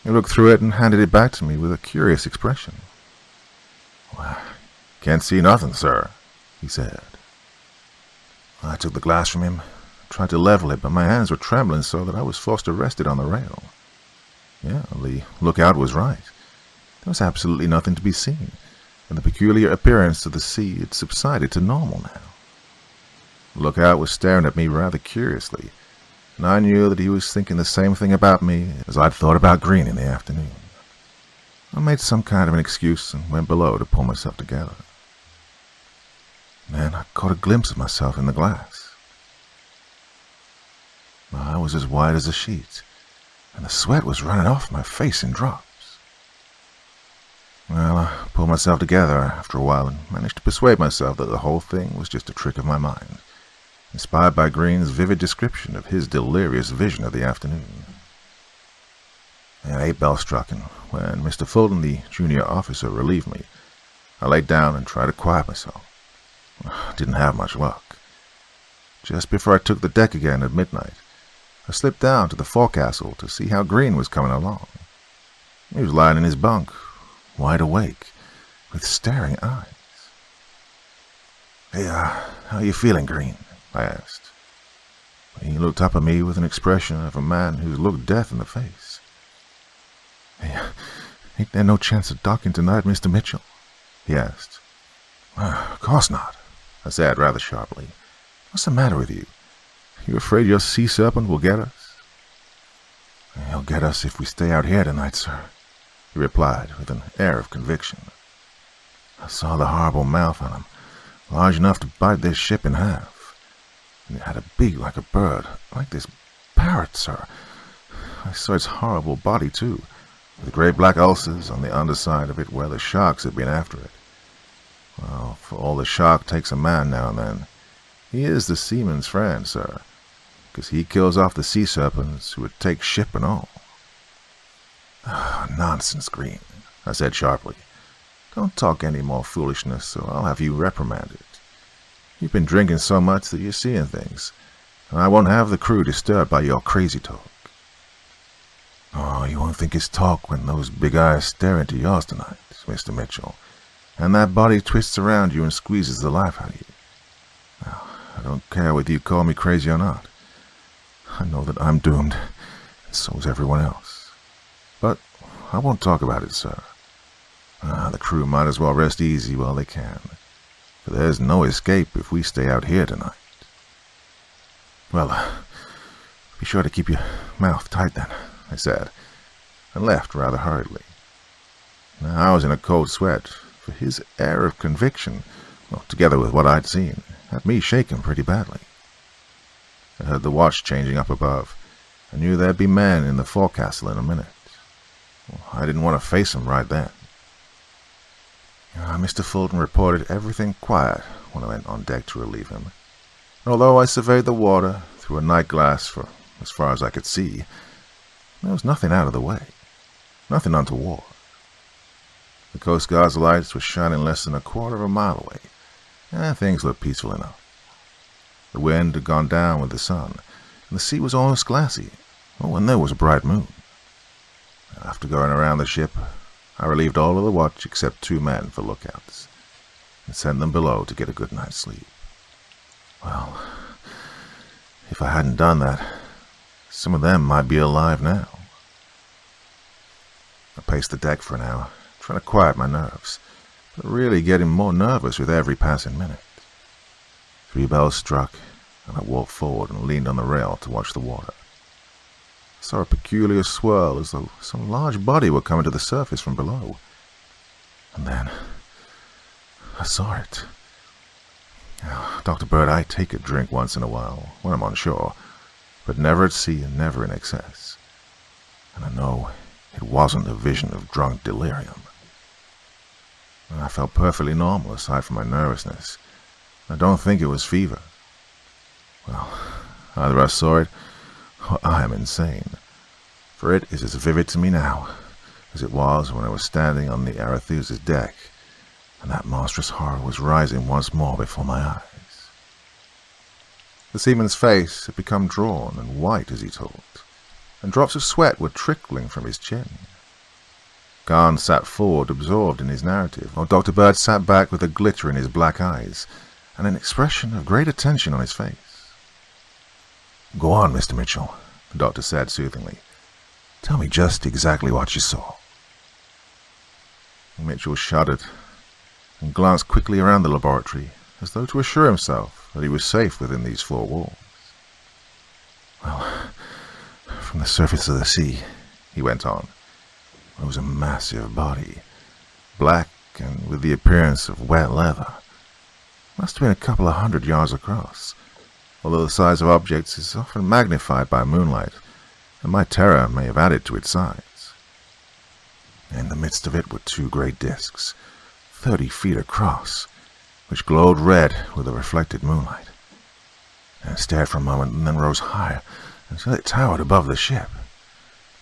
He looked through it and handed it back to me with a curious expression. "Why, can't see nothing, sir," he said. I took the glass from him, tried to level it, but my hands were trembling so that I was forced to rest it on the rail. Yeah, the lookout was right. There was absolutely nothing to be seen, and the peculiar appearance of the sea had subsided to normal now. The lookout was staring at me rather curiously, and I knew that he was thinking the same thing about me as I'd thought about Green in the afternoon. I made some kind of an excuse and went below to pull myself together. Then I caught a glimpse of myself in the glass. I was as white as a sheet, and the sweat was running off my face in drops. Well, I pulled myself together after a while and managed to persuade myself that the whole thing was just a trick of my mind, inspired by Green's vivid description of his delirious vision of the afternoon. And 8 bells struck, and when Mr. Fulton, the junior officer, relieved me, I laid down and tried to quiet myself. I didn't have much luck. Just before I took the deck again at midnight, I slipped down to the forecastle to see how Green was coming along. He was lying in his bunk, wide awake, with staring eyes. "Hey, how you feeling, Green?" I asked. He looked up at me with an expression of a man who's looked death in the face. "Hey, ain't there no chance of docking tonight, Mr. Mitchell?" he asked. "Of course not," I said rather sharply. "What's the matter with you? You afraid your sea serpent will get us?" "He'll get us if we stay out here tonight, sir," he replied with an air of conviction. "I saw the horrible mouth on him, large enough to bite this ship in half. And it had a beak like a bird, like this parrot, sir. I saw its horrible body, too, with great black ulcers on the underside of it where the sharks had been after it. Well, for all the shark takes a man now and then, he is the seaman's friend, sir, because he kills off the sea serpents who would take ship and all." "Nonsense, Green," I said sharply. "Don't talk any more foolishness, or I'll have you reprimanded. You've been drinking so much that you're seeing things, and I won't have the crew disturbed by your crazy talk." "Oh, you won't think it's talk when those big eyes stare into yours tonight, Mr. Mitchell, and that body twists around you and squeezes the life out of you. Now, I don't care whether you call me crazy or not. I know that I'm doomed, and so is everyone else. But I won't talk about it, sir. The crew might as well rest easy while they can, for there's no escape if we stay out here tonight." "Well, be sure to keep your mouth tight then," I said, and left rather hurriedly. Now, I was in a cold sweat, for his air of conviction, together with what I'd seen, had me shaken pretty badly. I heard the watch changing up above. I knew there'd be men in the forecastle in a minute. I didn't want to face them right then. Mr. Fulton reported everything quiet when I went on deck to relieve him. And although I surveyed the water through a night glass for as far as I could see, there was nothing out of the way, nothing untoward. The Coast Guard's lights were shining less than a quarter of a mile away, and things looked peaceful enough. The wind had gone down with the sun, and the sea was almost glassy, and there was a bright moon. After going around the ship, I relieved all of the watch except 2 men for lookouts, and sent them below to get a good night's sleep. Well, if I hadn't done that, some of them might be alive now. I paced the deck for an hour, trying to quiet my nerves, but really getting more nervous with every passing minute. 3 bells struck, and I walked forward and leaned on the rail to watch the water. I saw a peculiar swirl as though some large body were coming to the surface from below. And then I saw it. Now, Dr. Bird, I take a drink once in a while when I'm on shore, but never at sea and never in excess. And I know it wasn't a vision of drunk delirium. And I felt perfectly normal aside from my nervousness. I don't think it was fever. Well, either I saw it or I am insane, for it is as vivid to me now as it was when I was standing on the Arethusa's deck, and that monstrous horror was rising once more before my eyes. The seaman's face had become drawn and white as he talked, and drops of sweat were trickling from his chin. Garn sat forward, absorbed in his narrative, while Dr. Bird sat back with a glitter in his black eyes and an expression of great attention on his face. "Go on, Mr. Mitchell," the doctor said soothingly. "Tell me just exactly what you saw." Mitchell shuddered and glanced quickly around the laboratory, as though to assure himself that he was safe within these 4 walls. "Well, from the surface of the sea," he went on, "there was a massive body, black and with the appearance of wet leather. Must have been a couple of 100 yards across, although the size of objects is often magnified by moonlight, and my terror may have added to its size. In the midst of it were 2 great discs, 30 feet across, which glowed red with the reflected moonlight. And it stared for a moment and then rose higher until it towered above the ship.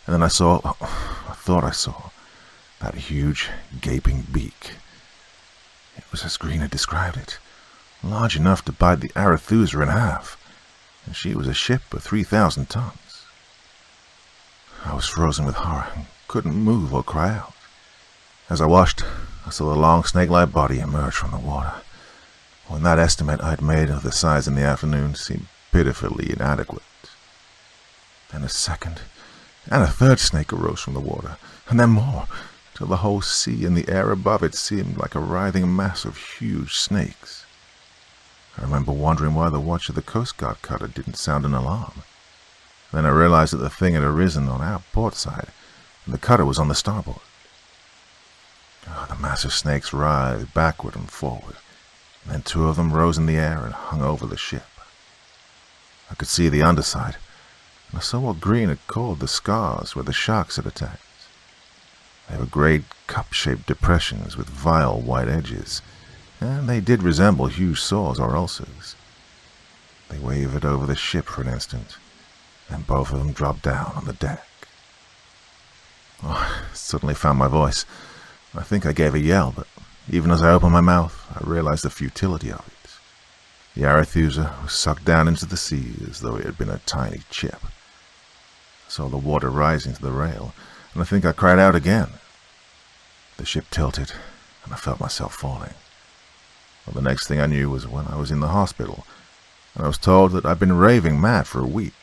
And then I thought I saw, that huge, gaping beak. It was as Green had described it, large enough to bite the Arethusa in half, and she was a ship of 3,000 tons. I was frozen with horror and couldn't move or cry out. As I watched, I saw the long snake-like body emerge from the water, when that estimate I'd made of the size in the afternoon seemed pitifully inadequate. Then a second and a third snake arose from the water, and then more, till the whole sea and the air above it seemed like a writhing mass of huge snakes. I remember wondering why the watch of the Coast Guard cutter didn't sound an alarm. Then I realized that the thing had arisen on our port side, and the cutter was on the starboard. The massive snakes writhed backward and forward, and then 2 of them rose in the air and hung over the ship. I could see the underside, and I saw what Green had called the scars where the sharks had attacked. They were great cup-shaped depressions with vile white edges, and they did resemble huge sores or ulcers. They wavered over the ship for an instant, then both of them dropped down on the deck. I suddenly found my voice. I think I gave a yell, but even as I opened my mouth, I realized the futility of it. The Arethusa was sucked down into the sea as though it had been a tiny chip. I saw the water rising to the rail, and I think I cried out again. The ship tilted, and I felt myself falling. Well, the next thing I knew was when I was in the hospital, and I was told that I'd been raving mad for a week.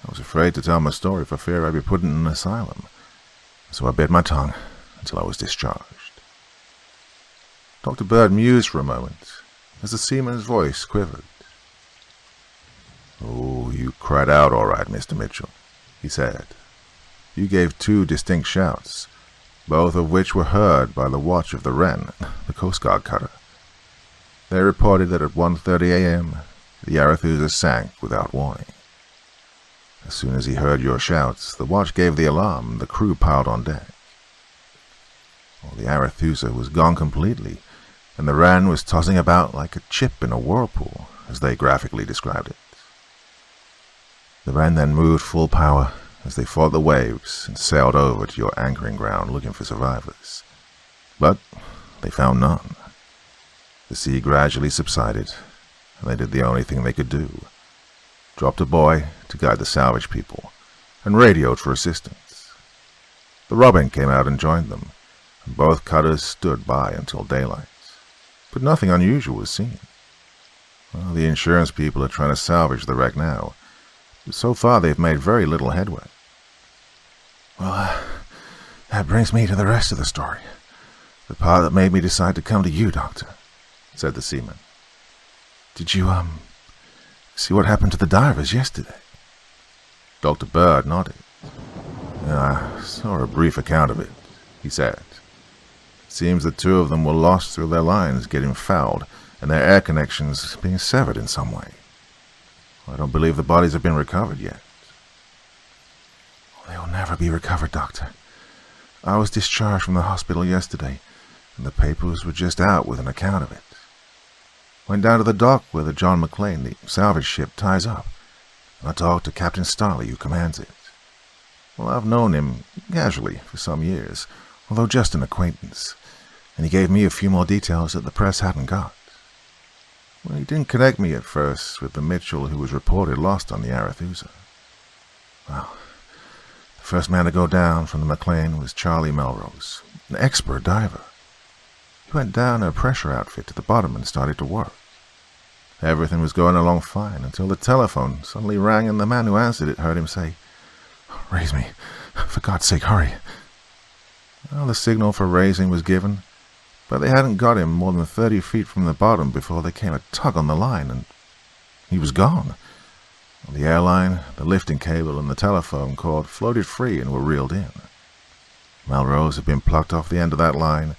I was afraid to tell my story for fear I'd be put in an asylum, so I bit my tongue until I was discharged. Dr. Bird mused for a moment, as the seaman's voice quivered. "Oh, you cried out all right, Mr. Mitchell," he said. "You gave 2 distinct shouts, both of which were heard by the watch of the Wren, the Coast Guard cutter. They reported that at 1:30 a.m., the Arethusa sank without warning. As soon as he heard your shouts, the watch gave the alarm and the crew piled on deck. Well, the Arethusa was gone completely, and the Wren was tossing about like a chip in a whirlpool, as they graphically described it. The Wren then moved full power as they fought the waves and sailed over to your anchoring ground looking for survivors. But they found none. The sea gradually subsided, and they did the only thing they could do. Dropped a buoy to guide the salvage people, and radioed for assistance. The Robin came out and joined them, and both cutters stood by until daylight. But nothing unusual was seen. Well, the insurance people are trying to salvage the wreck now, but so far they've made very little headway. Well, that brings me to the rest of the story. The part that made me decide to come to you, Doctor, said the seaman. Did you, see what happened to the divers yesterday? Dr. Bird nodded. I saw a brief account of it, he said. Seems the two of them were lost through their lines getting fouled and their air connections being severed in some way. I don't believe the bodies have been recovered yet. They'll never be recovered, Doctor. I was discharged from the hospital yesterday, and the papers were just out with an account of it. Went down to the dock where the John McClane, the salvage ship, ties up, and I talked to Captain Starley, who commands it. Well, I've known him casually for some years, although just an acquaintance, and he gave me a few more details that the press hadn't got. Well, he didn't connect me at first with the Mitchell who was reported lost on the Arethusa. Well, the first man to go down from the McClane was Charlie Melrose, an expert diver. He went down in a pressure outfit to the bottom and started to work. Everything was going along fine until the telephone suddenly rang and the man who answered it heard him say, "Raise me. For God's sake, hurry." Well, the signal for raising was given, but they hadn't got him more than 30 feet from the bottom before there came a tug on the line, and he was gone. The airline, the lifting cable, and the telephone cord floated free and were reeled in. Melrose had been plucked off the end of that line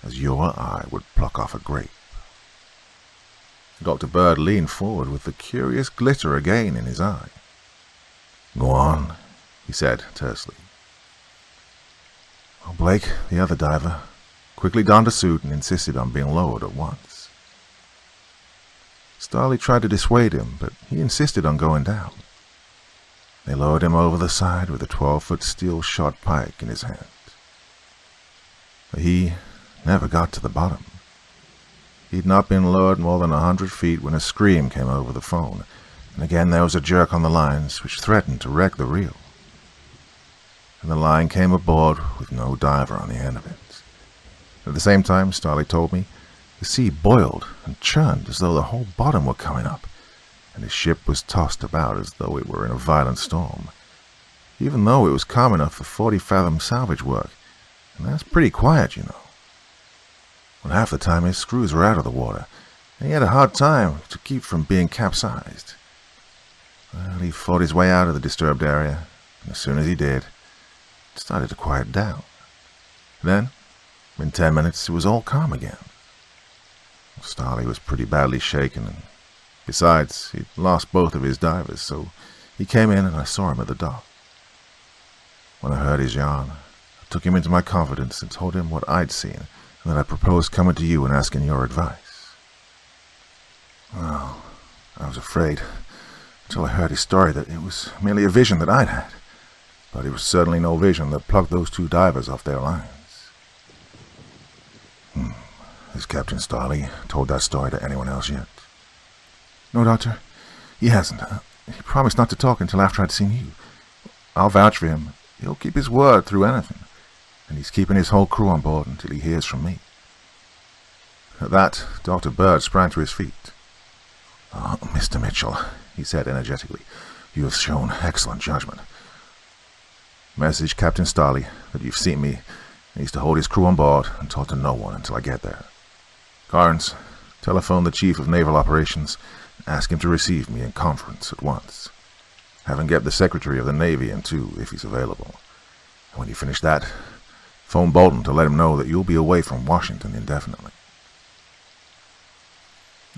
as you or I would pluck off a grape. Dr. Bird leaned forward with the curious glitter again in his eye. "Go on," he said tersely. Well, Blake, the other diver, quickly donned a suit and insisted on being lowered at once. Starley tried to dissuade him, but he insisted on going down. They lowered him over the side with a 12-foot steel shot pike in his hand. But he never got to the bottom. He'd not been lowered more than 100 feet when a scream came over the phone, and again there was a jerk on the lines which threatened to wreck the reel. And the line came aboard with no diver on the end of it. At the same time, Starley told me, the sea boiled and churned as though the whole bottom were coming up, and his ship was tossed about as though it were in a violent storm, even though it was calm enough for 40-fathom salvage work, and that's pretty quiet, you know. Well, half the time his screws were out of the water, and he had a hard time to keep from being capsized. Well, he fought his way out of the disturbed area, and as soon as he did, it started to quiet down. Then, in 10 minutes, it was all calm again. Starley was pretty badly shaken, and besides, he'd lost both of his divers, so he came in and I saw him at the dock. When I heard his yarn, I took him into my confidence and told him what I'd seen, and that I proposed coming to you and asking your advice. Well, I was afraid, until I heard his story, that it was merely a vision that I'd had, but it was certainly no vision that plucked those two divers off their lines. Has Captain Starley told that story to anyone else yet? No, Doctor. He hasn't. He promised not to talk until after I'd seen you. I'll vouch for him. He'll keep his word through anything, and he's keeping his whole crew on board until he hears from me. At that, Dr. Bird sprang to his feet. "Oh, Mr. Mitchell," he said energetically, "you have shown excellent judgment. Message Captain Starley that you've seen me, and he's to hold his crew on board and talk to no one until I get there. Carnes, telephone the Chief of Naval Operations and ask him to receive me in conference at once. Have him get the Secretary of the Navy in too, if he's available. And when you finish that, phone Bolton to let him know that you'll be away from Washington indefinitely."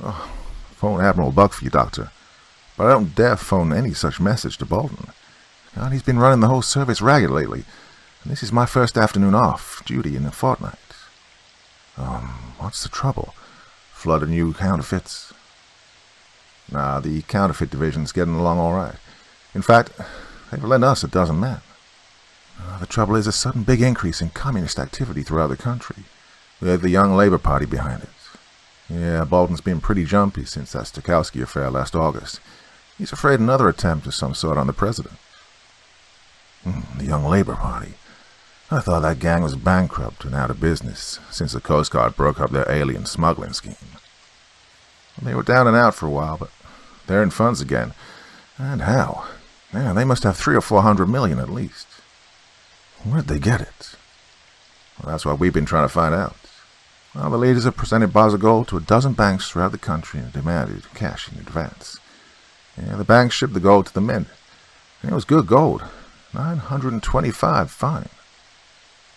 "Oh, phone Admiral Buck for you, Doctor, but I don't dare phone any such message to Bolton. God, he's been running the whole service ragged lately, and this is my first afternoon off duty in a fortnight." What's the trouble? Flood of new counterfeits? Nah, the counterfeit division's getting along all right. In fact, they've lent us a dozen men. The trouble is a sudden big increase in communist activity throughout the country, with the Young Labour Party behind it. Yeah, Bolton's been pretty jumpy since that Stokowski affair last August. He's afraid another attempt of some sort on the president. The Young Labour Party. I thought that gang was bankrupt and out of business since the Coast Guard broke up their alien smuggling scheme. They were down and out for a while, but they're in funds again. And how? Man, they must have 300 or 400 million at least. Where'd they get it? Well, that's what we've been trying to find out. Well, the leaders have presented bars of gold to a dozen banks throughout the country and demanded cash in advance. Yeah, the banks shipped the gold to the mint. And it was good gold. 925 fine.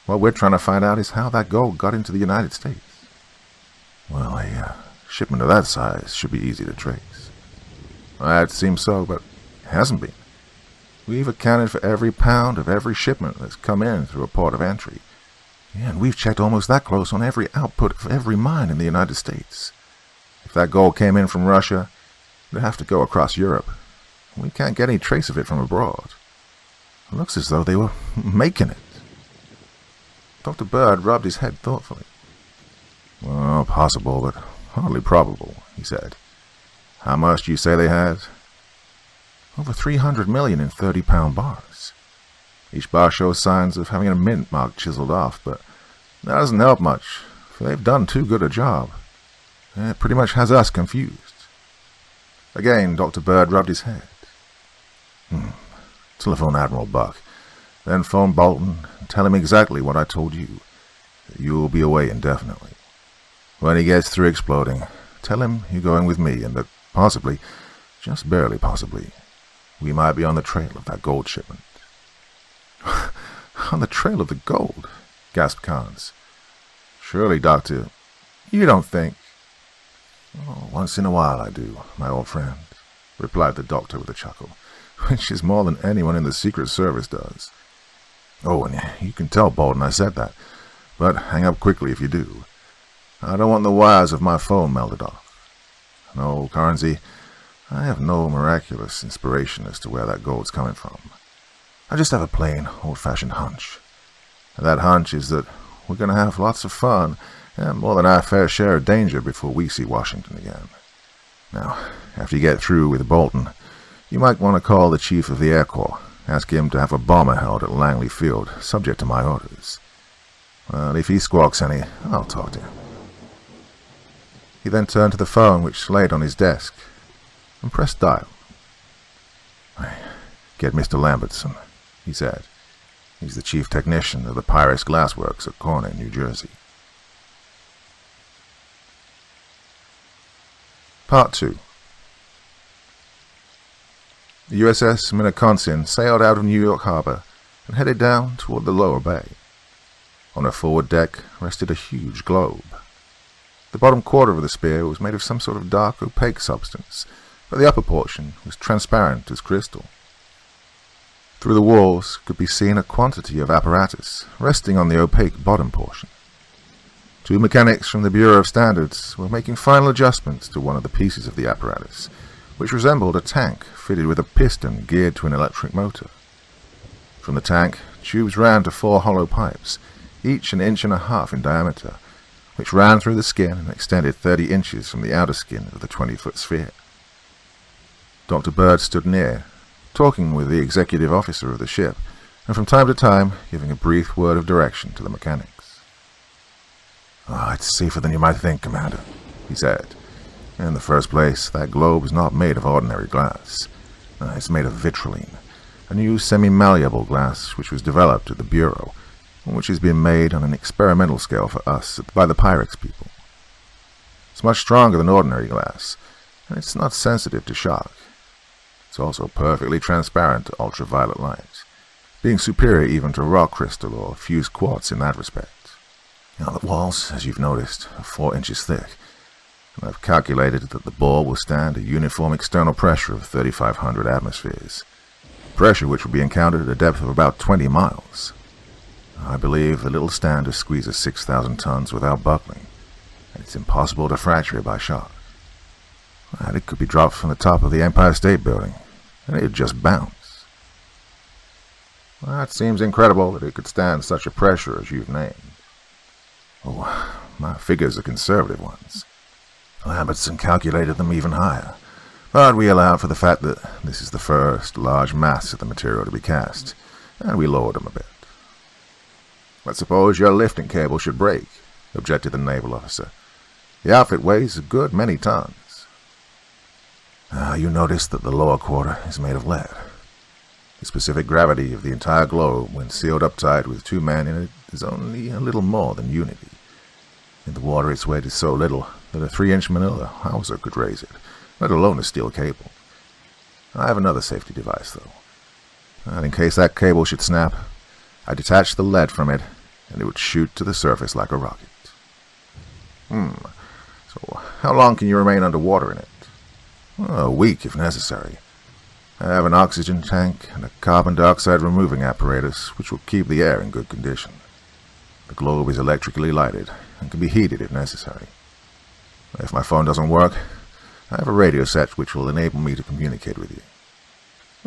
What we're trying to find out is how that gold got into the United States. Well, a shipment of that size should be easy to trace. Well, it seems so, but it hasn't been. We've accounted for every pound of every shipment that's come in through a port of entry. Yeah, and we've checked almost that close on every output of every mine in the United States. If that gold came in from Russia, it'd have to go across Europe. We can't get any trace of it from abroad. It looks as though they were making it. Dr. Bird rubbed his head thoughtfully. Well, possible, but hardly probable, he said. How much do you say they had? Over 300 million in 30-pound bars. Each bar shows signs of having a mint mark chiseled off, but that doesn't help much, for they've done too good a job. It pretty much has us confused. Again, Dr. Bird rubbed his head. Telephone Admiral Buck. Then phone Bolton and tell him exactly what I told you, that you will be away indefinitely. When he gets through exploding, tell him you're going with me and that possibly, just barely possibly, we might be on the trail of that gold shipment. On the trail of the gold? Gasped Carnes. Surely, Doctor, you don't think... Oh, once in a while I do, my old friend, replied the doctor with a chuckle, which is more than anyone in the Secret Service does. Oh, and you can tell Bolton I said that, but hang up quickly if you do. I don't want the wires of my phone melted off. No, Carnesy, I have no miraculous inspiration as to where that gold's coming from. I just have a plain, old-fashioned hunch. And that hunch is that we're going to have lots of fun and more than our fair share of danger before we see Washington again. Now, after you get through with Bolton, you might want to call the Chief of the Air Corps, ask him to have a bomber held at Langley Field, subject to my orders. Well, if he squawks any, I'll talk to him. He then turned to the phone which laid on his desk and pressed dial. Get Mr. Lambertson, he said. He's the chief technician of the Pirates Glassworks at Corner, New Jersey. Part 2. The USS Minneconsin sailed out of New York Harbor and headed down toward the lower bay. On her forward deck rested a huge globe. The bottom quarter of the sphere was made of some sort of dark, opaque substance, but the upper portion was transparent as crystal. Through the walls could be seen a quantity of apparatus resting on the opaque bottom portion. Two mechanics from the Bureau of Standards were making final adjustments to one of the pieces of the apparatus, which resembled a tank fitted with a piston geared to an electric motor. From the tank, tubes ran to 4 hollow pipes, each 1.5 inches in diameter, which ran through the skin and extended 30 inches from the outer skin of the 20-foot sphere. Dr. Bird stood near, talking with the executive officer of the ship, and from time to time giving a brief word of direction to the mechanics. It's safer than you might think, Commander, he said. In the first place, that globe is not made of ordinary glass. It's made of vitriline, a new semi-malleable glass which was developed at the Bureau, and which has been made on an experimental scale for us by the Pyrex people. It's much stronger than ordinary glass, and it's not sensitive to shock. It's also perfectly transparent to ultraviolet light, being superior even to rock crystal or fused quartz in that respect. Now, the walls, as you've noticed, are 4 inches thick, and I've calculated that the bore will stand a uniform external pressure of 3,500 atmospheres, pressure which will be encountered at a depth of about 20 miles. I believe the little stand squeezes 6,000 tons without buckling. and it's impossible to fracture it by shock. And it could be dropped from the top of the Empire State Building, and it'd just bounce. Well, it seems incredible that it could stand such a pressure as you've named. Oh, my figures are conservative ones. Lambertson calculated them even higher, but we allowed for the fact that this is the first large mass of the material to be cast, and we lowered them a bit. But suppose your lifting cable should break, objected the naval officer. The outfit weighs a good many tons. You notice that the lower quarter is made of lead. The specific gravity of the entire globe, when sealed up tight with 2 men in it, is only a little more than unity. In the water its weight is so little that a 3-inch manila hawser could raise it, let alone a steel cable. I have another safety device, though. And in case that cable should snap, I detach the lead from it, and it would shoot to the surface like a rocket. So how long can you remain underwater in it? A week, if necessary. I have an oxygen tank and a carbon dioxide removing apparatus which will keep the air in good condition. The globe is electrically lighted and can be heated if necessary. If my phone doesn't work, I have a radio set which will enable me to communicate with you.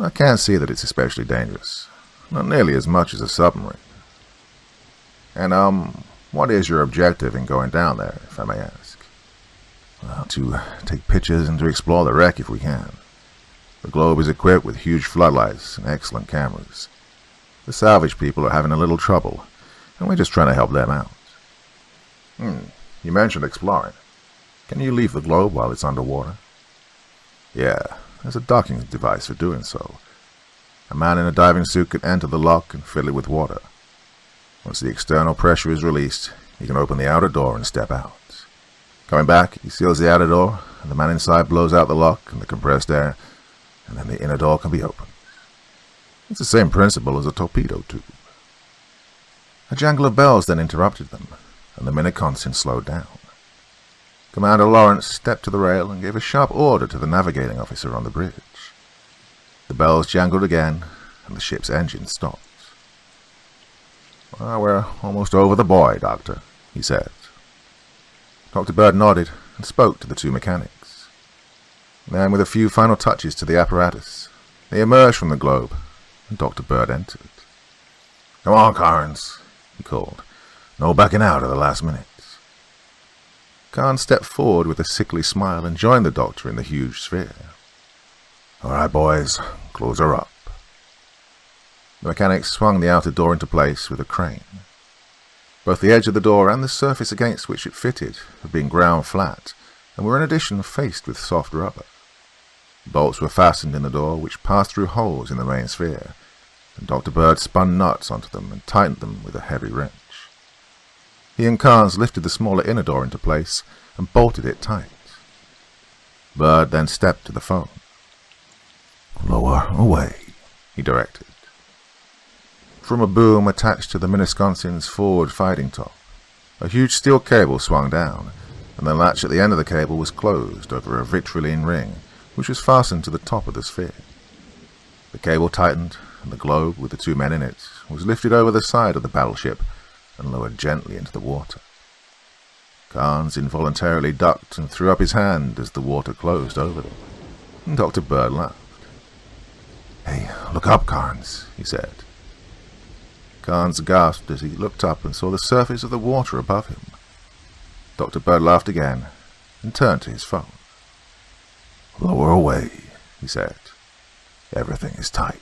I can't see that it's especially dangerous, not nearly as much as a submarine. And, what is your objective in going down there, if I may ask? Well, to take pictures and to explore the wreck if we can. The globe is equipped with huge floodlights and excellent cameras. The salvage people are having a little trouble, and we're just trying to help them out. You mentioned exploring. Can you leave the globe while it's underwater? Yeah, there's a docking device for doing so. A man in a diving suit can enter the lock and fill it with water. Once the external pressure is released, he can open the outer door and step out. Coming back, he seals the outer door, and the man inside blows out the lock and the compressed air, and then the inner door can be opened. It's the same principle as a torpedo tube. A jangle of bells then interrupted them, and the Minneconsin slowed down. Commander Lawrence stepped to the rail and gave a sharp order to the navigating officer on the bridge. The bells jangled again, and the ship's engine stopped. Well, we're almost over the buoy, Doctor, he said. Dr. Bird nodded and spoke to the 2 mechanics. Then, with a few final touches to the apparatus, they emerged from the globe, and Dr. Bird entered. Come on, Carnes, he called. No backing out at the last minute. Carnes stepped forward with a sickly smile and joined the doctor in the huge sphere. All right, boys, close her up. The mechanics swung the outer door into place with a crane. Both the edge of the door and the surface against which it fitted had been ground flat, and were in addition faced with soft rubber. Bolts were fastened in the door, which passed through holes in the main sphere, and Dr. Bird spun nuts onto them and tightened them with a heavy wrench. He and Carnes lifted the smaller inner door into place and bolted it tight. Bird then stepped to the phone. Lower away, he directed. From a boom attached to the Minneconsin's forward fighting top, a huge steel cable swung down, and the latch at the end of the cable was closed over a vitrilene ring, which was fastened to the top of the sphere. The cable tightened, and the globe, with the 2 men in it, was lifted over the side of the battleship and lowered gently into the water. Carnes involuntarily ducked and threw up his hand as the water closed over them. Dr. Bird laughed. Hey, look up, Carnes, he said. Carnes gasped as he looked up and saw the surface of the water above him. Dr. Bird laughed again and turned to his phone. Lower away, he said. Everything is tight.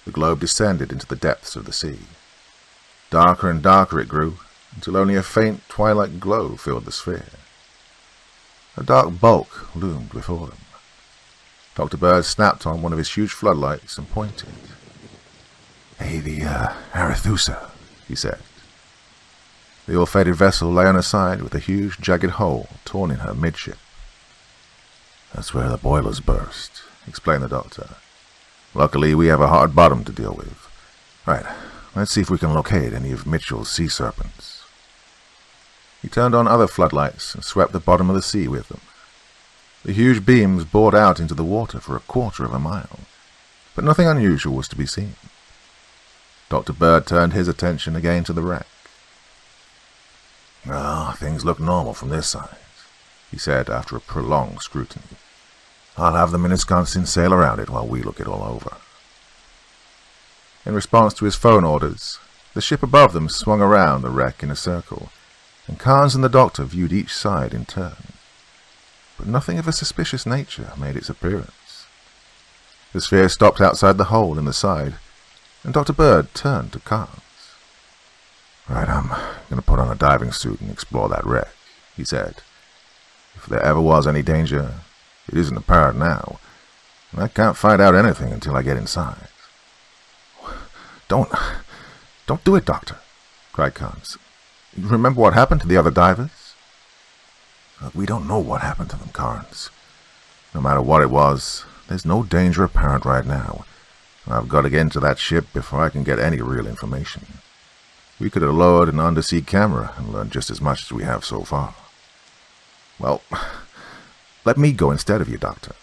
The globe descended into the depths of the sea. Darker and darker it grew, until only a faint twilight glow filled the sphere. A dark bulk loomed before them. Dr. Bird snapped on one of his huge floodlights and pointed. Hey, the Arethusa, he said. The ill-fated vessel lay on her side with a huge jagged hole torn in her midship. That's where the boilers burst, explained the doctor. Luckily, we have a hard bottom to deal with. Right, let's see if we can locate any of Mitchell's sea serpents. He turned on other floodlights and swept the bottom of the sea with them. The huge beams bored out into the water for a quarter of a mile, but nothing unusual was to be seen. Dr. Bird turned his attention again to the wreck. Well, things look normal from this side," he said after a prolonged scrutiny. "I'll have the Minnesconsin sail around it while we look it all over." In response to his phone orders, the ship above them swung around the wreck in a circle, and Carnes and the doctor viewed each side in turn. But nothing of a suspicious nature made its appearance. The sphere stopped outside the hole in the side, and Dr. Bird turned to Carnes. "Right, I'm going to put on a diving suit and explore that wreck," he said. "If there ever was any danger, it isn't apparent now, and I can't find out anything until I get inside." Don't do it, Doctor," cried Carnes. "You remember what happened to the other divers?" "We don't know what happened to them, Carnes. No matter what it was, there's no danger apparent right now. I've got to get into that ship before I can get any real information. We could have lowered an undersea camera and learned just as much as we have so far." "Well, let me go instead of you, Doctor."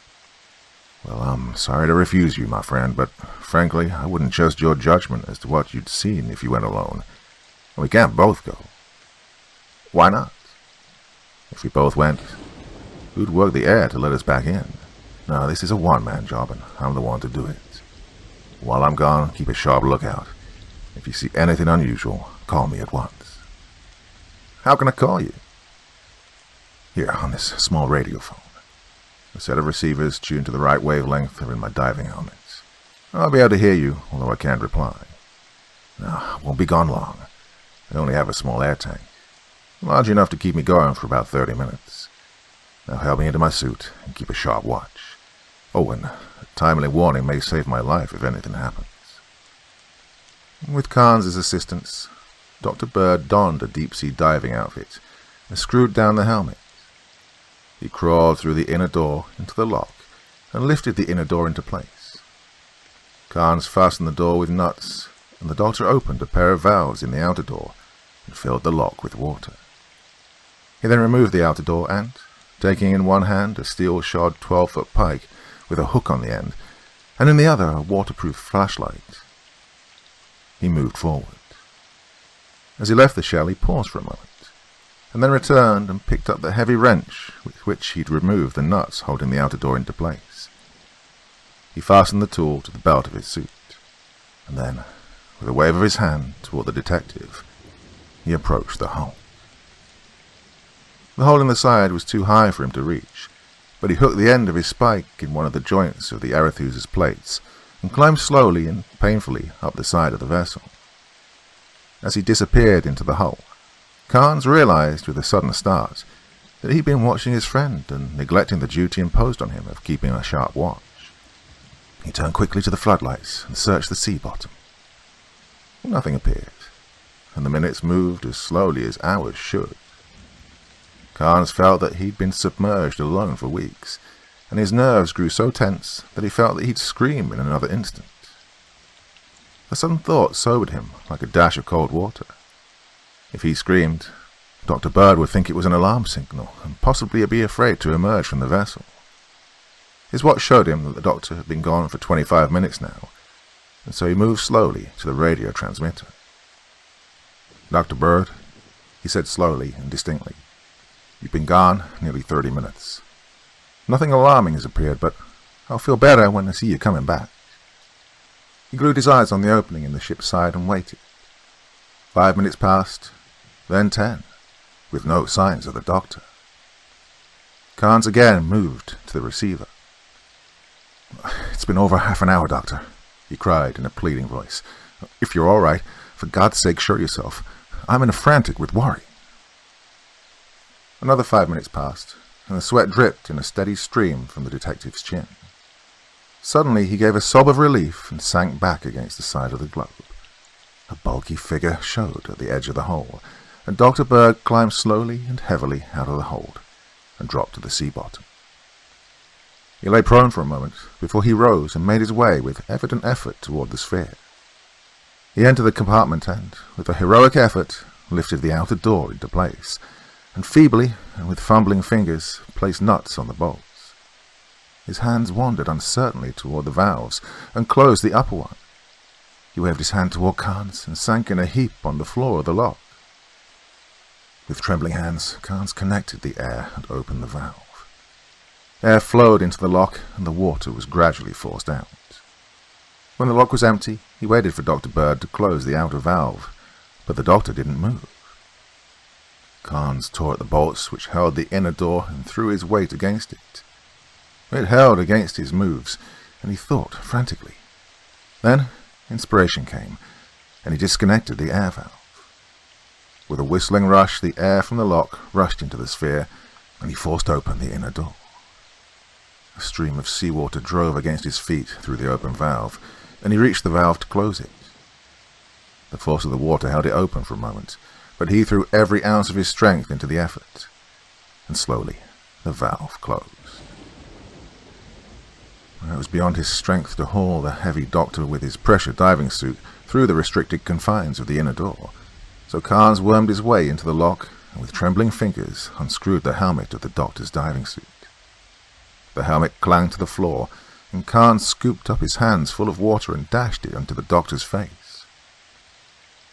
"Well, I'm sorry to refuse you, my friend, but frankly, I wouldn't trust your judgment as to what you'd seen if you went alone. And we can't both go." "Why not?" "If we both went, who'd work the air to let us back in? No, this is a one-man job, and I'm the one to do it. While I'm gone, keep a sharp lookout. If you see anything unusual, call me at once." "How can I call you?" "Here, on this small radio phone. A set of receivers tuned to the right wavelength are in my diving helmets. I'll be able to hear you, although I can't reply. No, I won't be gone long. I only have a small air tank, large enough to keep me going for about 30 minutes. Now help me into my suit and keep a sharp watch. Oh, and a timely warning may save my life if anything happens." With Carnes' assistance, Dr. Bird donned a deep-sea diving outfit and screwed down the helmet. He crawled through the inner door into the lock and lifted the inner door into place. Carnes fastened the door with nuts, and the doctor opened a pair of valves in the outer door and filled the lock with water. He then removed the outer door and, taking in one hand a steel-shod 12-foot pike with a hook on the end, and in the other a waterproof flashlight, he moved forward. As he left the shell, he paused for a moment, and then returned and picked up the heavy wrench with which he'd removed the nuts holding the outer door into place. He fastened the tool to the belt of his suit, and then, with a wave of his hand toward the detective, he approached the hole. The hole in the side was too high for him to reach, but he hooked the end of his spike in one of the joints of the Arethusa's plates and climbed slowly and painfully up the side of the vessel. As he disappeared into the hull, Carnes realized with a sudden start that he'd been watching his friend and neglecting the duty imposed on him of keeping a sharp watch. He turned quickly to the floodlights and searched the sea bottom. Nothing appeared, and the minutes moved as slowly as hours should. Carnes felt that he'd been submerged alone for weeks, and his nerves grew so tense that he felt that he'd scream in another instant. A sudden thought sobered him like a dash of cold water. If he screamed, Dr. Bird would think it was an alarm signal, and possibly be afraid to emerge from the vessel. His watch showed him that the doctor had been gone for 25 minutes now, and so he moved slowly to the radio transmitter. "Dr. Bird," he said slowly and distinctly, "you've been gone nearly 30 minutes. Nothing alarming has appeared, but I'll feel better when I see you coming back." He glued his eyes on the opening in the ship's side and waited. 5 minutes passed, then 10, with no signs of the doctor. Carnes again moved to the receiver. "It's been over half an hour, Doctor," he cried in a pleading voice. "If you're all right, for God's sake, show yourself. I'm in a frantic with worry." Another 5 minutes passed, and the sweat dripped in a steady stream from the detective's chin. Suddenly he gave a sob of relief and sank back against the side of the globe. A bulky figure showed at the edge of the hole, and Dr. Bird climbed slowly and heavily out of the hold and dropped to the sea bottom. He lay prone for a moment before he rose and made his way with evident effort toward the sphere. He entered the compartment and, with a heroic effort, lifted the outer door into place, and feebly and with fumbling fingers placed nuts on the bolts. His hands wandered uncertainly toward the valves and closed the upper one. He waved his hand toward Carnes and sank in a heap on the floor of the lock. With trembling hands, Carnes connected the air and opened the valve. Air flowed into the lock, and the water was gradually forced out. When the lock was empty, he waited for Dr. Bird to close the outer valve, but the doctor didn't move. Carnes tore at the bolts which held the inner door and threw his weight against it. It held against his moves, and he thought frantically. Then inspiration came, and he disconnected the air valve. With a whistling rush, the air from the lock rushed into the sphere, and he forced open the inner door. A stream of seawater drove against his feet through the open valve, and he reached the valve to close it. The force of the water held it open for a moment, but he threw every ounce of his strength into the effort, and slowly the valve closed. It was beyond his strength to haul the heavy doctor with his pressure diving suit through the restricted confines of the inner door, so Carnes wormed his way into the lock and with trembling fingers unscrewed the helmet of the doctor's diving suit. The helmet clanged to the floor, and Carnes scooped up his hands full of water and dashed it onto the doctor's face.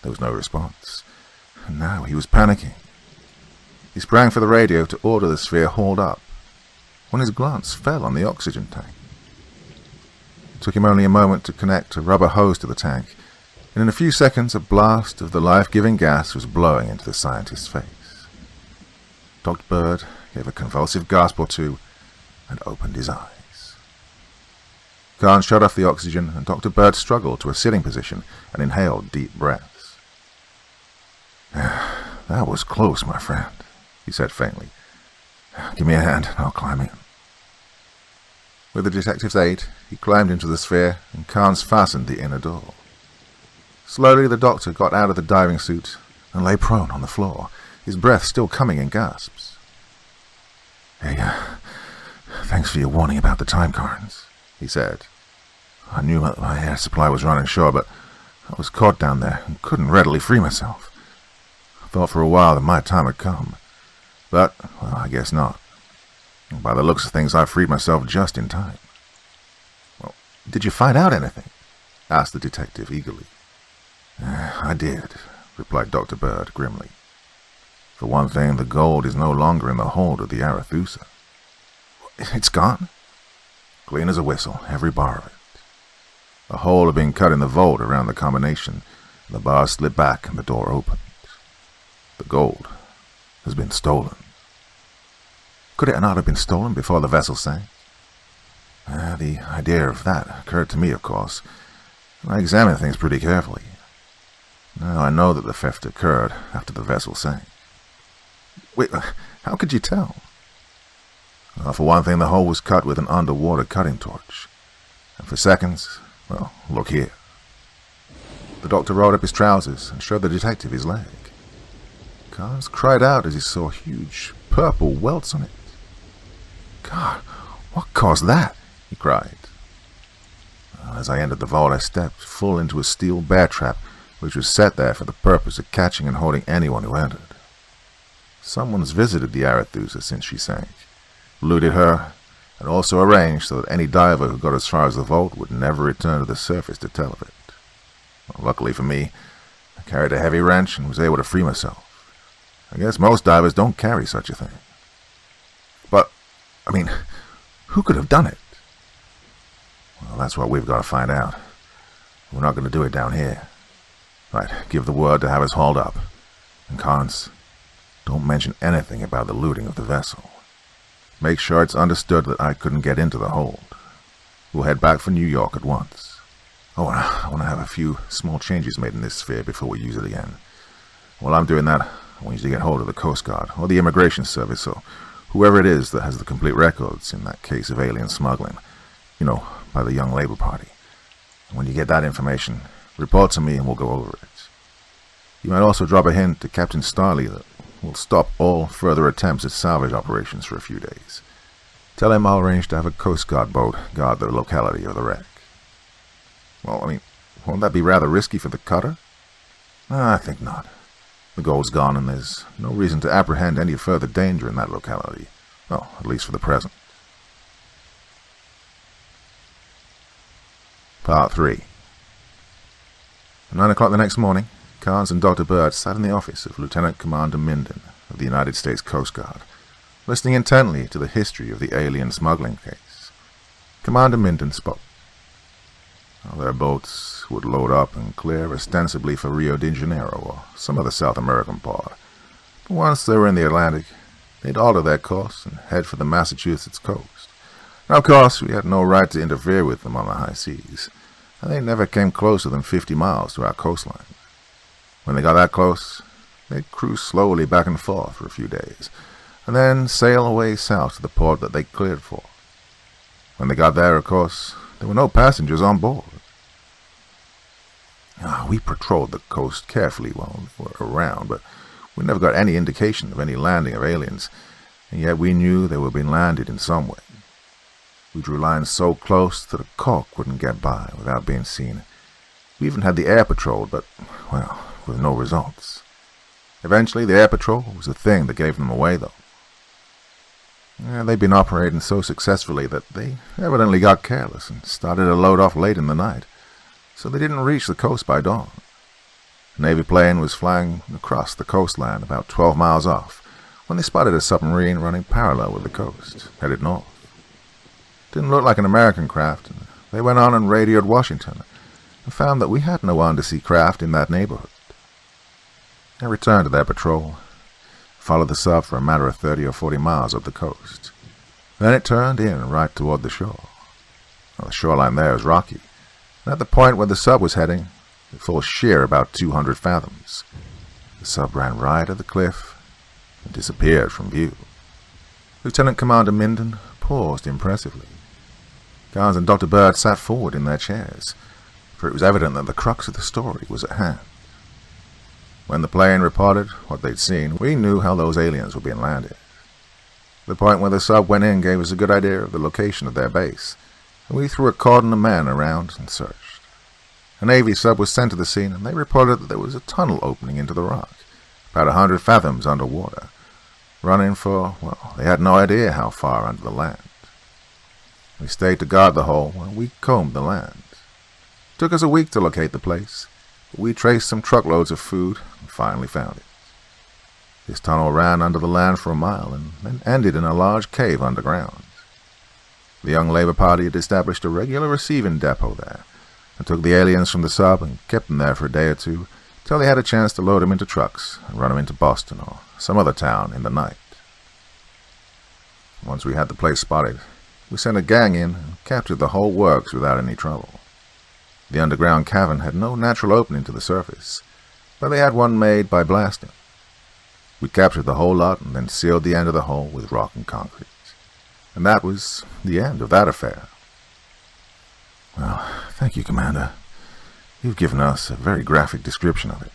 There was no response, and now he was panicking. He sprang for the radio to order the sphere hauled up, when his glance fell on the oxygen tank. It took him only a moment to connect a rubber hose to the tank, and in a few seconds a blast of the life-giving gas was blowing into the scientist's face. Dr. Bird gave a convulsive gasp or two and opened his eyes. Carnes shut off the oxygen, and Dr. Bird struggled to a sitting position and inhaled deep breaths. "That was close, my friend," he said faintly. "Give me a hand and I'll climb in." With the detective's aid, he climbed into the sphere, and Carnes fastened the inner door. Slowly the doctor got out of the diving suit and lay prone on the floor, his breath still coming in gasps. "Hey, thanks for your warning about the time, Carnes," he said. "I knew my air supply was running short, but I was caught down there and couldn't readily free myself. I thought for a while that my time had come, but, well, I guess not. By the looks of things, I freed myself just in time." "Well, did you find out anything?" asked the detective eagerly. "I did," replied Dr. Bird grimly. "For one thing, the gold is no longer in the hold of the Arethusa." "It's gone?" "Clean as a whistle, every bar of it. A hole had been cut in the vault around the combination, and the bars slid back and the door opened. The gold has been stolen." "Could it not have been stolen before the vessel sank?" The idea of that occurred to me, of course. I examined things pretty carefully. Now I know that the theft occurred after the vessel sank." "Wait, how could you tell?" "For one thing, the hole was cut with an underwater cutting torch. And for seconds, well, look here." The doctor rolled up his trousers and showed the detective his leg. Carnes cried out as he saw huge purple welts on it. "God, what caused that?" he cried. As I entered the vault, I stepped full into a steel bear trap, which was set there for the purpose of catching and holding anyone who entered. Someone's visited the Arethusa since she sank, looted her, and also arranged so that any diver who got as far as the vault would never return to the surface to tell of it. Well, luckily for me, I carried a heavy wrench and was able to free myself. I guess most divers don't carry such a thing. But, who could have done it? Well, that's what we've got to find out. We're not going to do it down here. Right, give the word to have us hauled up. And Carnes, don't mention anything about the looting of the vessel. Make sure it's understood that I couldn't get into the hold. We'll head back for New York at once. Oh, and I want to have a few small changes made in this sphere before we use it again. While I'm doing that, I want you to get hold of the Coast Guard or the Immigration Service or whoever it is that has the complete records in that case of alien smuggling. By the Young Labour Party. And when you get that information, report to me and we'll go over it. You might also drop a hint to Captain Starley that we'll stop all further attempts at salvage operations for a few days. Tell him I'll arrange to have a Coast Guard boat guard the locality of the wreck. Well, won't that be rather risky for the cutter? I think not. The gold's gone and there's no reason to apprehend any further danger in that locality. Well, at least for the present. Part 3. At 9 o'clock the next morning, Carnes and Dr. Bird sat in the office of Lieutenant Commander Minden of the United States Coast Guard, listening intently to the history of the alien smuggling case. Commander Minden spoke. Their boats would load up and clear ostensibly for Rio de Janeiro or some other South American port. But once they were in the Atlantic, they'd alter their course and head for the Massachusetts coast. Now, of course, we had no right to interfere with them on the high seas, and they never came closer than 50 miles to our coastline. When they got that close, they'd cruise slowly back and forth for a few days, and then sail away south to the port that they cleared for. When they got there, of course, there were no passengers on board. We patrolled the coast carefully while we were around, but we never got any indication of any landing of aliens, and yet we knew they were being landed in some way. We drew lines so close that a cork wouldn't get by without being seen. We even had the air patrolled, but, well, with no results. Eventually, the air patrol was the thing that gave them away, though. They'd been operating so successfully that they evidently got careless and started to load off late in the night, so they didn't reach the coast by dawn. A Navy plane was flying across the coastline about 12 miles off when they spotted a submarine running parallel with the coast, headed north. It didn't look like an American craft, and they went on and radioed Washington and found that we had no undersea craft in that neighborhood. They returned to their patrol, followed the sub for a matter of 30 or 40 miles up the coast. Then it turned in right toward the shore. The shoreline there is rocky, and at the point where the sub was heading, it falls sheer about 200 fathoms. The sub ran right at the cliff and disappeared from view. Lieutenant Commander Minden paused impressively. Garnes and Dr. Bird sat forward in their chairs, for it was evident that the crux of the story was at hand. When the plane reported what they'd seen, we knew how those aliens were being landed. The point where the sub went in gave us a good idea of the location of their base, and we threw a cordon of men around and searched. A Navy sub was sent to the scene, and they reported that there was a tunnel opening into the rock, about 100 fathoms underwater, running for, well, they had no idea how far under the land. We stayed to guard the hole while we combed the land. It took us a week to locate the place, but we traced some truckloads of food and finally found it. This tunnel ran under the land for a mile and then ended in a large cave underground. The young Labor Party had established a regular receiving depot there and took the aliens from the sub and kept them there for a day or two till they had a chance to load them into trucks and run them into Boston or some other town in the night. Once we had the place spotted, we sent a gang in and captured the whole works without any trouble. The underground cavern had no natural opening to the surface, but they had one made by blasting. We captured the whole lot and then sealed the end of the hole with rock and concrete. And that was the end of that affair. Well, thank you, Commander. You've given us a very graphic description of it.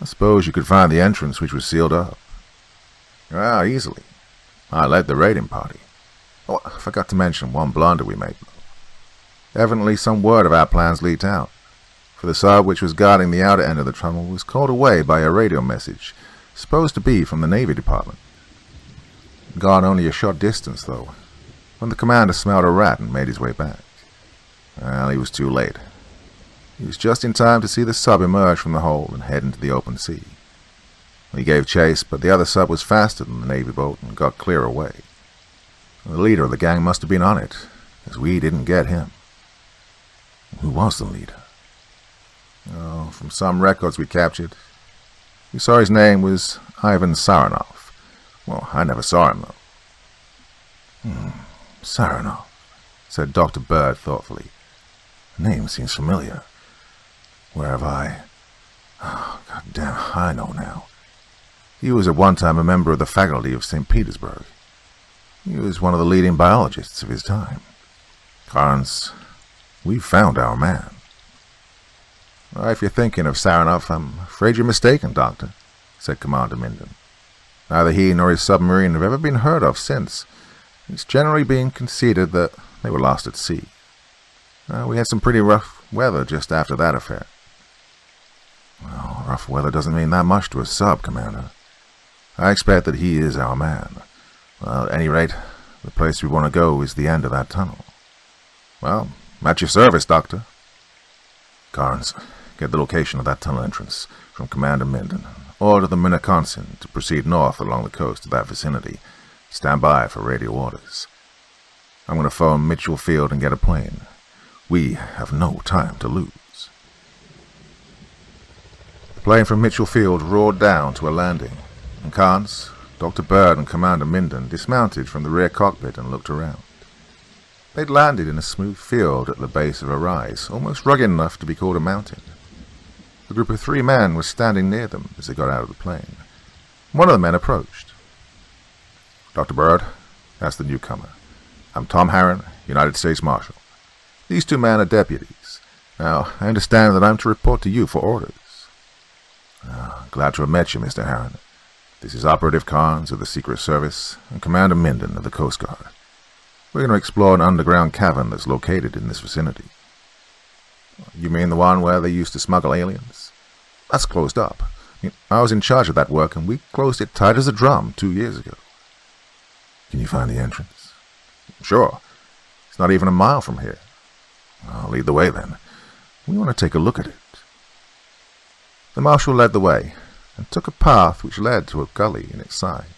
I suppose you could find the entrance which was sealed up. Easily. I led the raiding party. Oh, I forgot to mention one blunder we made, though. Evidently some word of our plans leaked out, for the sub which was guarding the outer end of the tunnel was called away by a radio message, supposed to be from the Navy Department. Gone only a short distance, though, when the commander smelled a rat and made his way back. Well, he was too late. He was just in time to see the sub emerge from the hole and head into the open sea. He gave chase, but the other sub was faster than the Navy boat and got clear away. The leader of the gang must have been on it, as we didn't get him. Who was the leader? From some records we captured, we saw his name was Ivan Saranov. Well, I never saw him, though. Saranov, said Dr. Bird thoughtfully. The name seems familiar. Where have I? God damn, I know now. He was at one time a member of the faculty of St. Petersburg. He was one of the leading biologists of his time. Carnes, we've found our man. If you're thinking of Saranov, I'm afraid you're mistaken, Doctor, said Commander Minden. Neither he nor his submarine have ever been heard of since. It's generally been conceded that they were lost at sea. We had some pretty rough weather just after that affair. Well, rough weather doesn't mean that much to a sub, Commander. I expect that he is our man. Well, at any rate, the place we want to go is the end of that tunnel. Well, at your service, Doctor. Carnes, get the location of that tunnel entrance from Commander Minden. order the Minneconsin to proceed north along the coast of that vicinity. Stand by for radio orders. I'm going to phone Mitchell Field and get a plane. We have no time to lose. The plane from Mitchell Field roared down to a landing, and Carnes, Dr. Bird and Commander Minden dismounted from the rear cockpit and looked around. They'd landed in a smooth field at the base of a rise, almost rugged enough to be called a mountain. A group of 3 men was standing near them as they got out of the plane. One of the men approached. "Dr. Bird," asked the newcomer. "I'm Tom Harron, United States Marshal. These 2 men are deputies. Now, I understand that I'm to report to you for orders." "Glad to have met you, Mr. Harron. This is Operative Carnes of the Secret Service and Commander Minden of the Coast Guard. We're going to explore an underground cavern that's located in this vicinity." "You mean the one where they used to smuggle aliens?" "That's closed up. I was in charge of that work, and we closed it tight as a drum 2 years ago." "Can you find the entrance?" "Sure. It's not even a mile from here." "I'll lead the way, then. We want to take a look at it." The marshal led the way, and took a path which led to a gully in its side.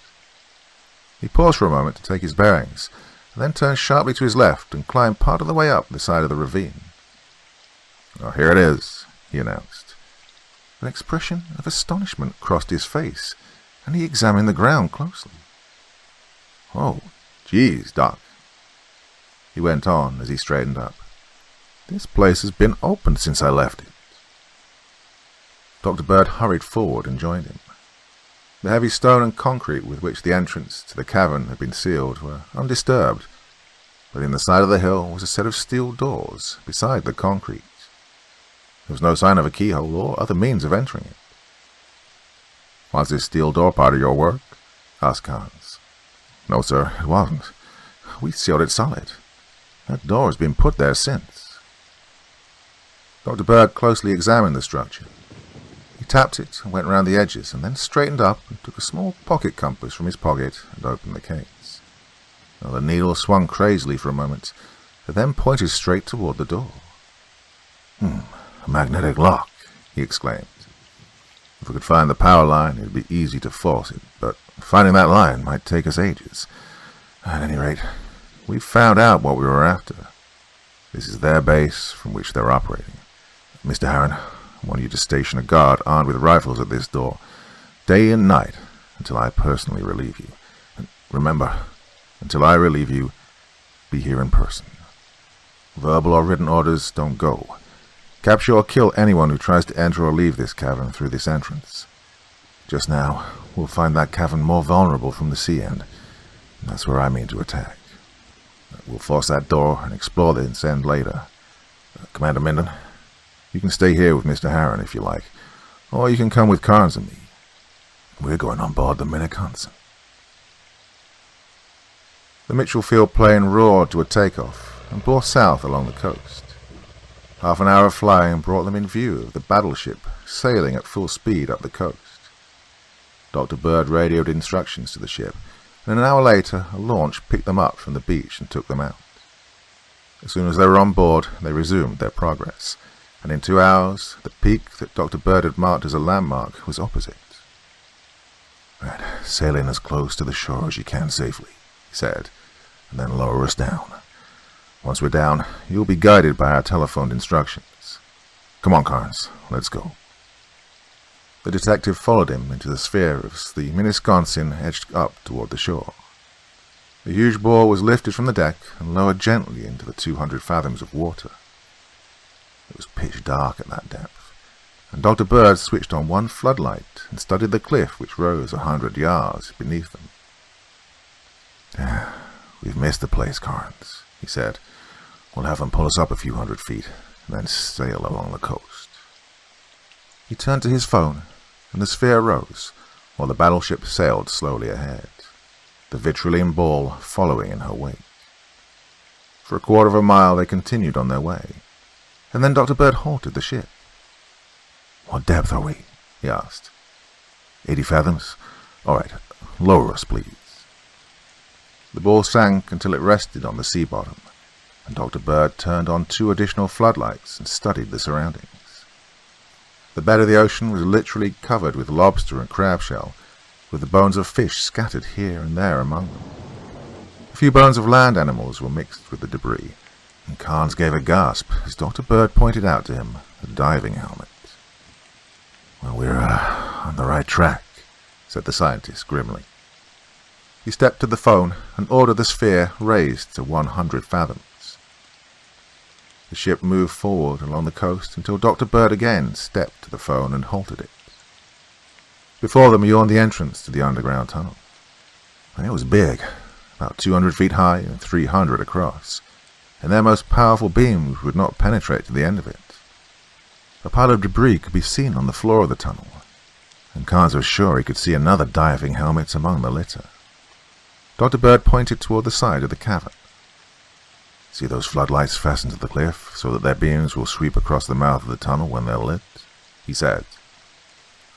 He paused for a moment to take his bearings, and then turned sharply to his left and climbed part of the way up the side of the ravine. "Here it is," he announced. An expression of astonishment crossed his face, and he examined the ground closely. "Oh, geez, Doc," he went on as he straightened up. "This place has been open since I left it." Dr. Bird hurried forward and joined him. The heavy stone and concrete with which the entrance to the cavern had been sealed were undisturbed, but in the side of the hill was a set of steel doors beside the concrete. There was no sign of a keyhole or other means of entering it. "Was this steel door part of your work?" asked Carnes. "No, sir, it wasn't. We sealed it solid. That door has been put there since." Dr. Bird closely examined the structure. He tapped it and went round the edges, and then straightened up and took a small pocket compass from his pocket and opened the case. Now, the needle swung crazily for a moment, and then pointed straight toward the door. "A magnetic lock," he exclaimed. "If we could find the power line, it would be easy to force it, but finding that line might take us ages. At any rate, we've found out what we were after. This is their base from which they're operating. Mr. Harron, I want you to station a guard armed with rifles at this door, day and night, until I personally relieve you. And remember, until I relieve you, be here in person. Verbal or written orders don't go. Capture or kill anyone who tries to enter or leave this cavern through this entrance. Just now, we'll find that cavern more vulnerable from the sea end, and that's where I mean to attack. We'll force that door and explore this end later. Commander Minden, you can stay here with Mr. Harron if you like, or you can come with Carnes and me. We're going on board the Minneconsin." The Mitchell Field plane roared to a takeoff and bore south along the coast. Half an hour of flying brought them in view of the battleship sailing at full speed up the coast. Dr. Bird radioed instructions to the ship, and an hour later a launch picked them up from the beach and took them out. As soon as they were on board, they resumed their progress, and in 2 hours the peak that Dr. Bird had marked as a landmark was opposite. "Right, sail in as close to the shore as you can safely," he said, "and then lower us down. Once we're down, you'll be guided by our telephoned instructions. Come on, Carnes, let's go." The detective followed him into the sphere as the Minneconsin edged up toward the shore. The huge bore was lifted from the deck and lowered gently into the 200 fathoms of water. It was pitch dark at that depth, and Dr. Bird switched on one floodlight and studied the cliff which rose 100 yards beneath them. "We've missed the place, Carnes," he said. "We'll have them pull us up a few hundred feet, and then sail along the coast." He turned to his phone, and the sphere rose, while the battleship sailed slowly ahead, the vitriolene ball following in her wake. For a quarter of a mile they continued on their way, and then Dr. Bird halted the ship. "What depth are we?" he asked. 80 fathoms? All right, lower us, please." The ball sank until it rested on the sea bottom, and Dr. Bird turned on 2 additional floodlights and studied the surroundings. The bed of the ocean was literally covered with lobster and crab shell, with the bones of fish scattered here and there among them. A few bones of land animals were mixed with the debris, and Carnes gave a gasp as Dr. Bird pointed out to him a diving helmet. "Well, we're on the right track," said the scientist grimly. He stepped to the phone and ordered the sphere raised to 100 fathoms. The ship moved forward along the coast until Dr. Bird again stepped to the phone and halted it. Before them yawned the entrance to the underground tunnel. It was big, about 200 feet high and 300 across, and their most powerful beams would not penetrate to the end of it. A pile of debris could be seen on the floor of the tunnel, and Carnes was sure he could see another diving helmet among the litter. Dr. Bird pointed toward the side of the cavern. "See those floodlights fastened to the cliff so that their beams will sweep across the mouth of the tunnel when they're lit?" he said.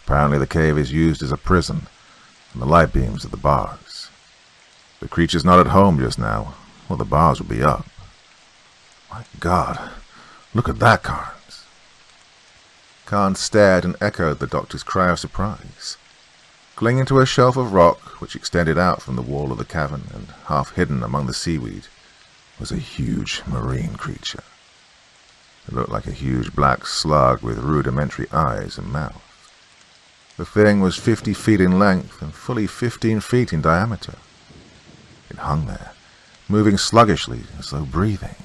"Apparently the cave is used as a prison, and the light beams are the bars. The creature's not at home just now, or the bars will be up. My God, look at that, Carnes." Carnes stared and echoed the doctor's cry of surprise. Clinging to a shelf of rock which extended out from the wall of the cavern and half hidden among the seaweed was a huge marine creature. It looked like a huge black slug with rudimentary eyes and mouth. The thing was 50 feet in length and fully 15 feet in diameter. It hung there, moving sluggishly as though breathing,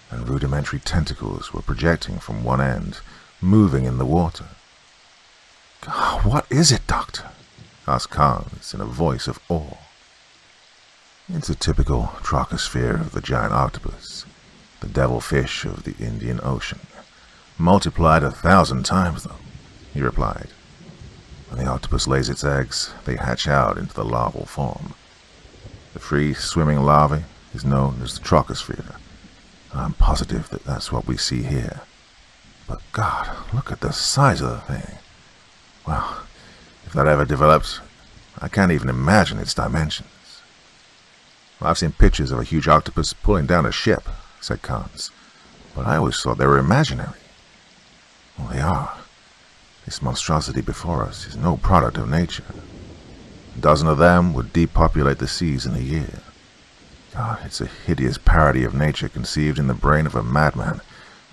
and rudimentary tentacles were projecting from one end, moving in the water. "God, what is it, Doctor?" asked Carnes in a voice of awe. "It's a typical trochosphere of the giant octopus, the devilfish of the Indian Ocean. Multiplied 1,000 times, though," he replied. "When the octopus lays its eggs, they hatch out into the larval form. The free-swimming larvae is known as the trochosphere. I'm positive that that's what we see here. But God, look at the size of the thing. Well, if that ever develops, I can't even imagine its dimensions." "I've seen pictures of a huge octopus pulling down a ship," said Carnes, "but I always thought they were imaginary." "Well, they are. This monstrosity before us is no product of nature. A dozen of them would depopulate the seas in a year. God, it's a hideous parody of nature conceived in the brain of a madman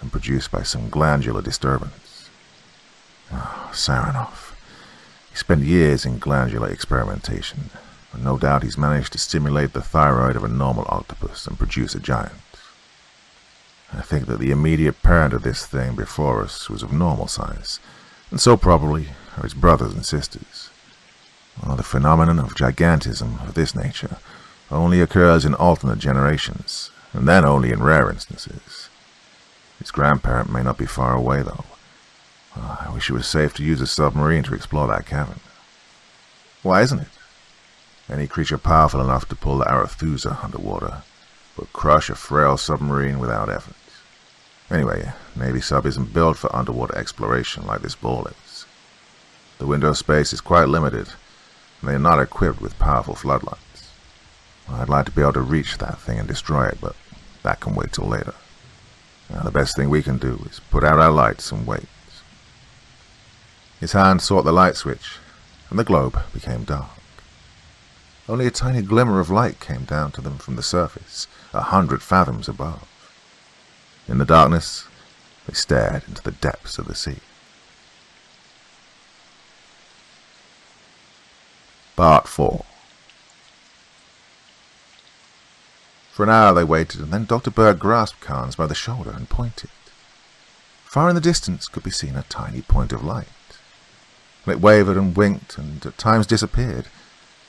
and produced by some glandular disturbance. Saranov. He spent years in glandular experimentation, and no doubt he's managed to stimulate the thyroid of a normal octopus and produce a giant. I think that the immediate parent of this thing before us was of normal size, and so probably are its brothers and sisters. Well, the phenomenon of gigantism of this nature only occurs in alternate generations, and then only in rare instances. Its grandparent may not be far away, though. I wish it was safe to use a submarine to explore that cavern." "Why isn't it?" "Any creature powerful enough to pull the Arethusa underwater would crush a frail submarine without effort. Anyway, Navy sub isn't built for underwater exploration like this ball is. The window space is quite limited, and they are not equipped with powerful floodlights. I'd like to be able to reach that thing and destroy it, but that can wait till later. Now, the best thing we can do is put out our lights and wait." His hand sought the light switch, and the globe became dark. Only a tiny glimmer of light came down to them from the surface, 100 fathoms above. In the darkness, they stared into the depths of the sea. Part 4. For an hour they waited, and then Dr. Bird grasped Carnes by the shoulder and pointed. Far in the distance could be seen a tiny point of light. It wavered and winked and at times disappeared,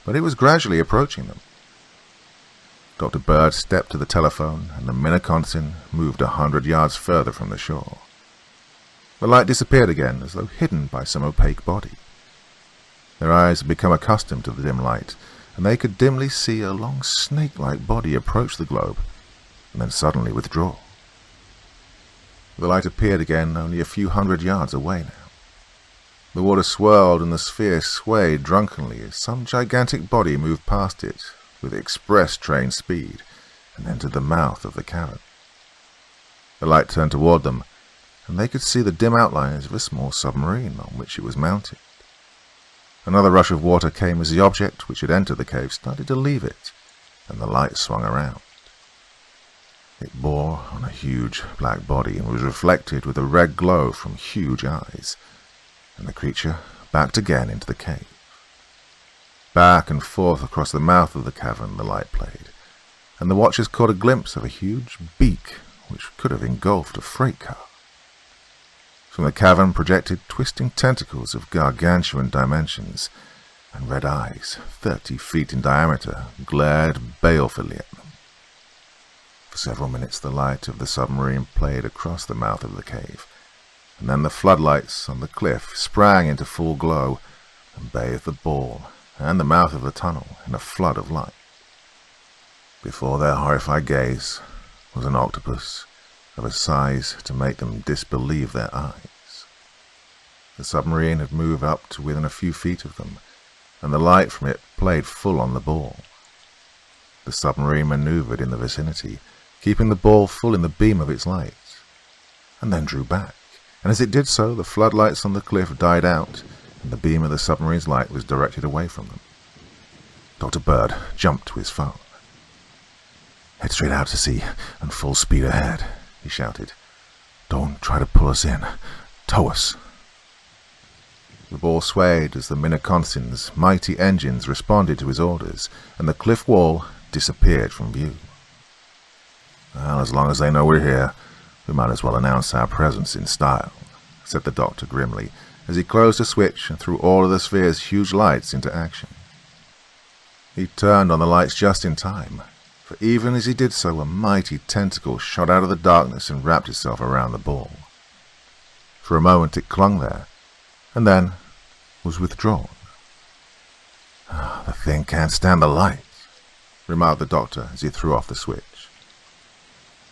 but it was gradually approaching them. Dr. Bird stepped to the telephone, and the Minneconsin moved 100 yards further from the shore. The light disappeared again, as though hidden by some opaque body. Their eyes had become accustomed to the dim light, and they could dimly see a long snake-like body approach the globe, and then suddenly withdraw. The light appeared again only a few hundred yards away now. The water swirled and the sphere swayed drunkenly as some gigantic body moved past it with express train speed and entered the mouth of the cavern. The light turned toward them, and they could see the dim outlines of a small submarine on which it was mounted. Another rush of water came as the object which had entered the cave started to leave it, and the light swung around. It bore on a huge black body and was reflected with a red glow from huge eyes, and the creature backed again into the cave. Back and forth across the mouth of the cavern the light played, and the watchers caught a glimpse of a huge beak which could have engulfed a freight car. From the cavern projected twisting tentacles of gargantuan dimensions, and red eyes, 30 feet in diameter, glared balefully at them. For several minutes the light of the submarine played across the mouth of the cave, and then the floodlights on the cliff sprang into full glow and bathed the ball and the mouth of the tunnel in a flood of light. Before their horrified gaze was an octopus of a size to make them disbelieve their eyes. The submarine had moved up to within a few feet of them, and the light from it played full on the ball. The submarine maneuvered in the vicinity, keeping the ball full in the beam of its light, and then drew back, and as it did so, the floodlights on the cliff died out, and the beam of the submarine's light was directed away from them. Dr. Bird jumped to his phone. "Head straight out to sea, and full speed ahead," he shouted. "Don't try to pull us in. Tow us." The ball swayed as the Minneconsin's mighty engines responded to his orders, and the cliff wall disappeared from view. "Well, as long as they know we're here, we might as well announce our presence in style," said the doctor grimly, as he closed a switch and threw all of the sphere's huge lights into action. He turned on the lights just in time, for even as he did so, a mighty tentacle shot out of the darkness and wrapped itself around the ball. For a moment it clung there, and then was withdrawn. "The thing can't stand the light," remarked the doctor as he threw off the switch.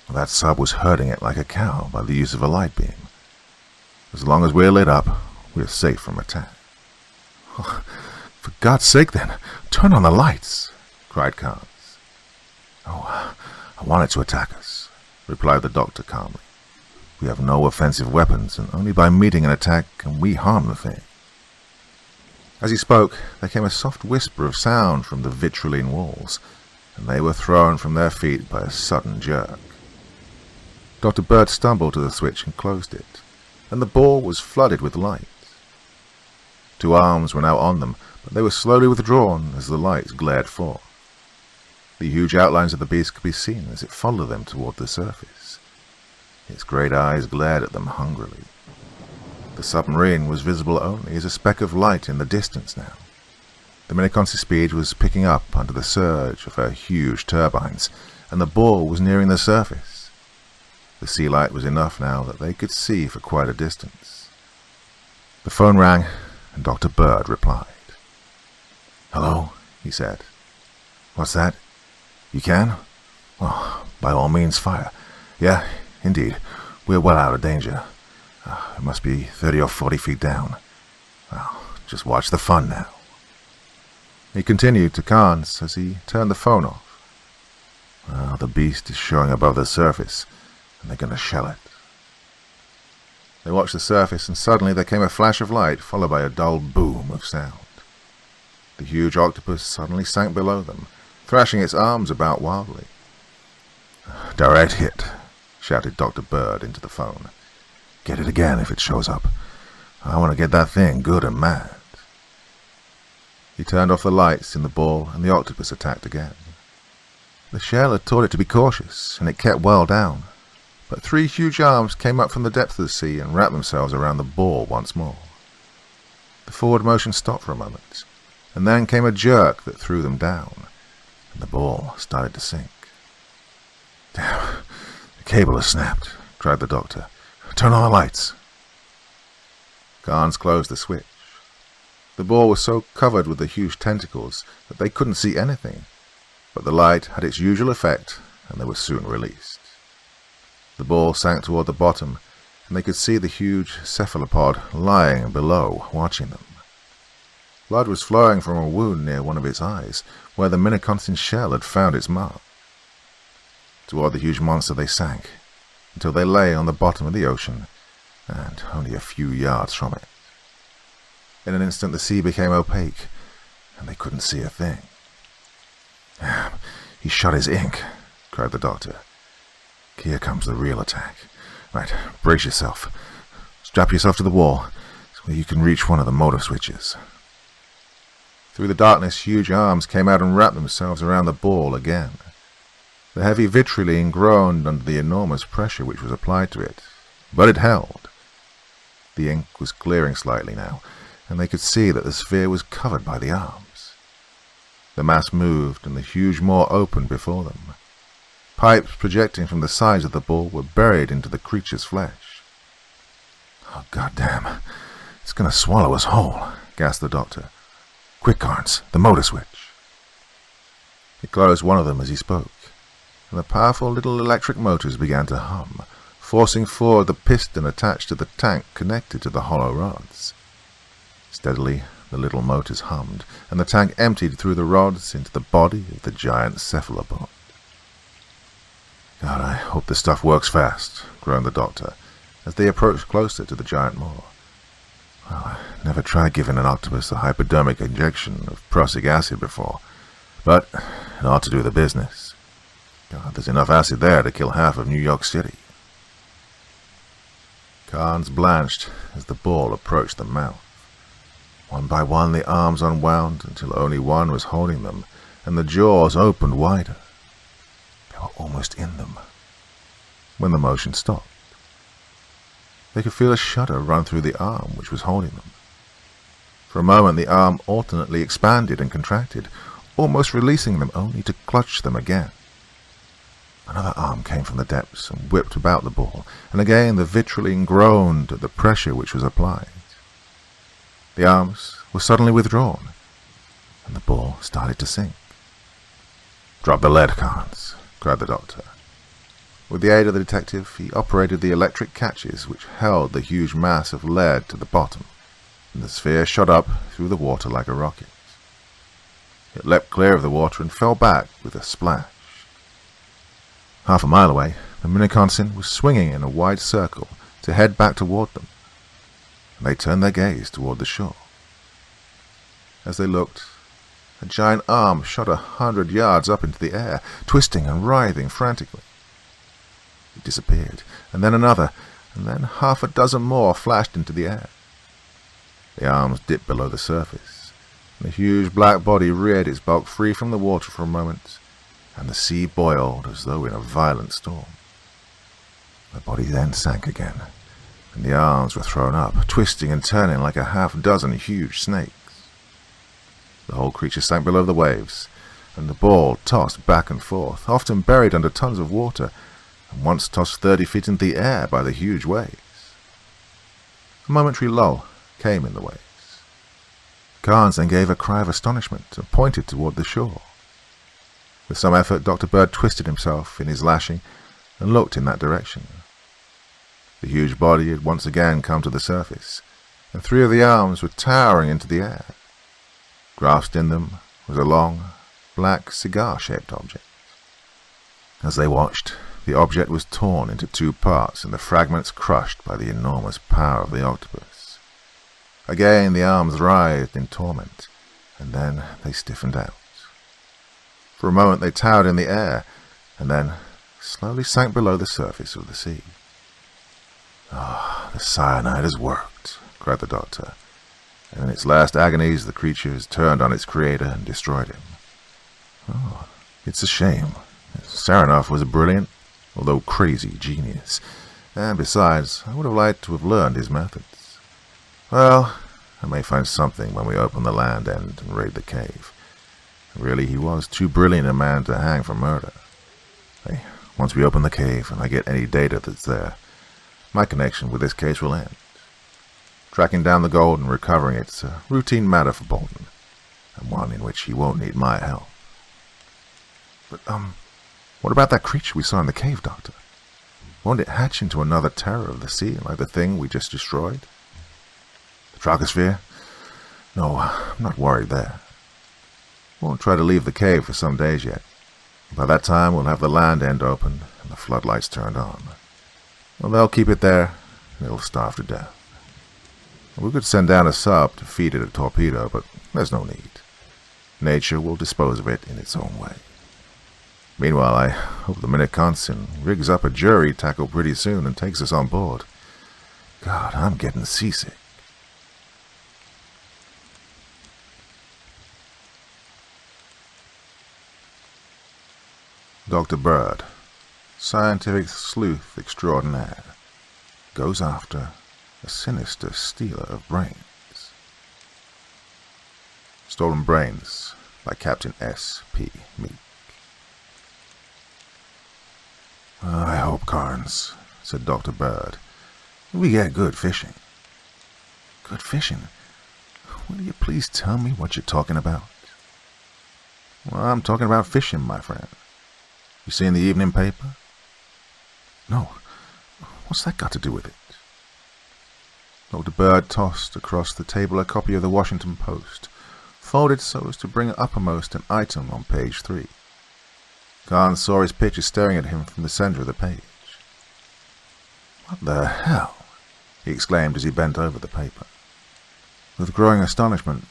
"That sub was herding it like a cow by the use of a light beam. As long as we're lit up, we're safe from attack." "For God's sake, then, turn on the lights," cried Carnes. "Oh, I want it to attack us," replied the doctor calmly. "We have no offensive weapons, and only by meeting an attack can we harm the thing." As he spoke, there came a soft whisper of sound from the vitrilene walls, and they were thrown from their feet by a sudden jerk. Dr. Bird stumbled to the switch and closed it, and the ball was flooded with light. 2 arms were now on them, but they were slowly withdrawn as the lights glared forth. The huge outlines of the beast could be seen as it followed them toward the surface. Its great eyes glared at them hungrily. The submarine was visible only as a speck of light in the distance now. The Minneconsin's speed was picking up under the surge of her huge turbines, and the ball was nearing the surface. The sea light was enough now that they could see for quite a distance. The phone rang, and Dr. Bird replied. "Hello," he said. "What's that? You can? Well, by all means fire. Yeah, indeed. We're well out of danger. It must be 30 or 40 feet down. Well, just watch the fun now." He continued to Carnes as he turned the phone off. "Well, the beast is showing above the surface, and they're going to shell it." They watched the surface, and suddenly there came a flash of light, followed by a dull boom of sound. The huge octopus suddenly sank below them, thrashing its arms about wildly. "Direct hit," shouted Dr. Bird into the phone. "Get it again if it shows up. I want to get that thing good and mad." He turned off the lights in the ball, and the octopus attacked again. The shell had taught it to be cautious, and it kept well down, but 3 huge arms came up from the depths of the sea and wrapped themselves around the ball once more. The forward motion stopped for a moment, and then came a jerk that threw them down, and the ball started to sink. "Damn, the cable has snapped," cried the doctor. "Turn on the lights." Carnes closed the switch. The ball was so covered with the huge tentacles that they couldn't see anything, but the light had its usual effect, and they were soon released. The ball sank toward the bottom, and they could see the huge cephalopod lying below, watching them. Blood was flowing from a wound near one of its eyes, where the Minneconsin's shell had found its mark. Toward the huge monster they sank, until they lay on the bottom of the ocean, and only a few yards from it. In an instant the sea became opaque, and they couldn't see a thing. He shot his ink, cried the doctor. Here comes the real attack. Right, brace yourself. Strap yourself to the wall, so you can reach one of the motor switches. Through the darkness, huge arms came out and wrapped themselves around the ball again. The heavy vitrilene groaned under the enormous pressure which was applied to it, but it held. The ink was clearing slightly now, and they could see that the sphere was covered by the arms. The mass moved, and the huge maw opened before them. Pipes projecting from the sides of the ball were buried into the creature's flesh. Oh, goddamn. It's going to swallow us whole, gasped the doctor. Quick, Carnes, the motor switch. He closed one of them as he spoke, and the powerful little electric motors began to hum, forcing forward the piston attached to the tank connected to the hollow rods. Steadily, the little motors hummed, and the tank emptied through the rods into the body of the giant cephalopod. God, I hope this stuff works fast, groaned the doctor, as they approached closer to the giant maw. Well, I never tried giving an octopus a hypodermic injection of prussic acid before, but it ought to do the business. God, there's enough acid there to kill half of New York City. Carnes blanched as the ball approached the mouth. One by one the arms unwound until only one was holding them, and the jaws opened wider. They were almost in them, when the motion stopped. They could feel a shudder run through the arm which was holding them. For a moment the arm alternately expanded and contracted, almost releasing them only to clutch them again. Another arm came from the depths and whipped about the ball, and again the vitrilene groaned at the pressure which was applied. The arms were suddenly withdrawn, and the ball started to sink. "Drop the lead, Carnes," cried the doctor. With the aid of the detective, he operated the electric catches which held the huge mass of lead to the bottom, and the sphere shot up through the water like a rocket. It leapt clear of the water and fell back with a splash. Half a mile away, the Minneconsin was swinging in a wide circle to head back toward them, and they turned their gaze toward the shore. As they looked, a giant arm shot 100 yards up into the air, twisting and writhing frantically. It disappeared, and then another, and then half a dozen more flashed into the air. The arms dipped below the surface, and the huge black body reared its bulk free from the water for a moment, and the sea boiled as though in a violent storm. The body then sank again, and the arms were thrown up, twisting and turning like a half-dozen huge snakes. The whole creature sank below the waves, and the ball tossed back and forth, often buried under tons of water, and once tossed 30 feet into the air by the huge waves. A momentary lull came in the waves. Carnes then gave a cry of astonishment and pointed toward the shore. With some effort, Dr. Bird twisted himself in his lashing and looked in that direction. The huge body had once again come to the surface, and 3 of the arms were towering into the air. Grasped in them was a long, black, cigar-shaped object. As they watched, the object was torn into 2 parts and the fragments crushed by the enormous power of the octopus. Again the arms writhed in torment, and then they stiffened out. For a moment they towered in the air, and then slowly sank below the surface of the sea. "Ah, the cyanide has worked," cried the doctor, and in its last agonies the creature has turned on its creator and destroyed him. Oh, it's a shame. Saranoff was a brilliant, although crazy, genius, and besides, I would have liked to have learned his methods. Well, I may find something when we open the land end and raid the cave. Really, he was too brilliant a man to hang for murder. Hey, once we open the cave and I get any data that's there, my connection with this case will end. Tracking down the gold and recovering it's a routine matter for Bolton, and one in which he won't need my help. But, what about that creature we saw in the cave, Doctor? Won't it hatch into another terror of the sea like the thing we just destroyed? The trochosphere? No, I'm not worried there. Won't try to leave the cave for some days yet. By that time, we'll have the land end open and the floodlights turned on. Well, they'll keep it there, it'll starve to death. We could send down a sub to feed it a torpedo, but there's no need. Nature will dispose of it in its own way. Meanwhile, I hope the Minneconsin rigs up a jury tackle pretty soon and takes us on board. God, I'm getting seasick. Dr. Bird, scientific sleuth extraordinaire, goes after a sinister stealer of brains. Stolen Brains by Captain S. P. Meek. I hope, Carnes, said Dr. Bird, we get good fishing. Good fishing? Will you please tell me what you're talking about? Well, I'm talking about fishing, my friend. You seen the evening paper? No. What's that got to do with it? Dr. Bird tossed across the table a copy of the Washington Post, folded so as to bring uppermost an item on page 3. Carnes saw his picture staring at him from the center of the page. What the hell? He exclaimed as he bent over the paper. With growing astonishment,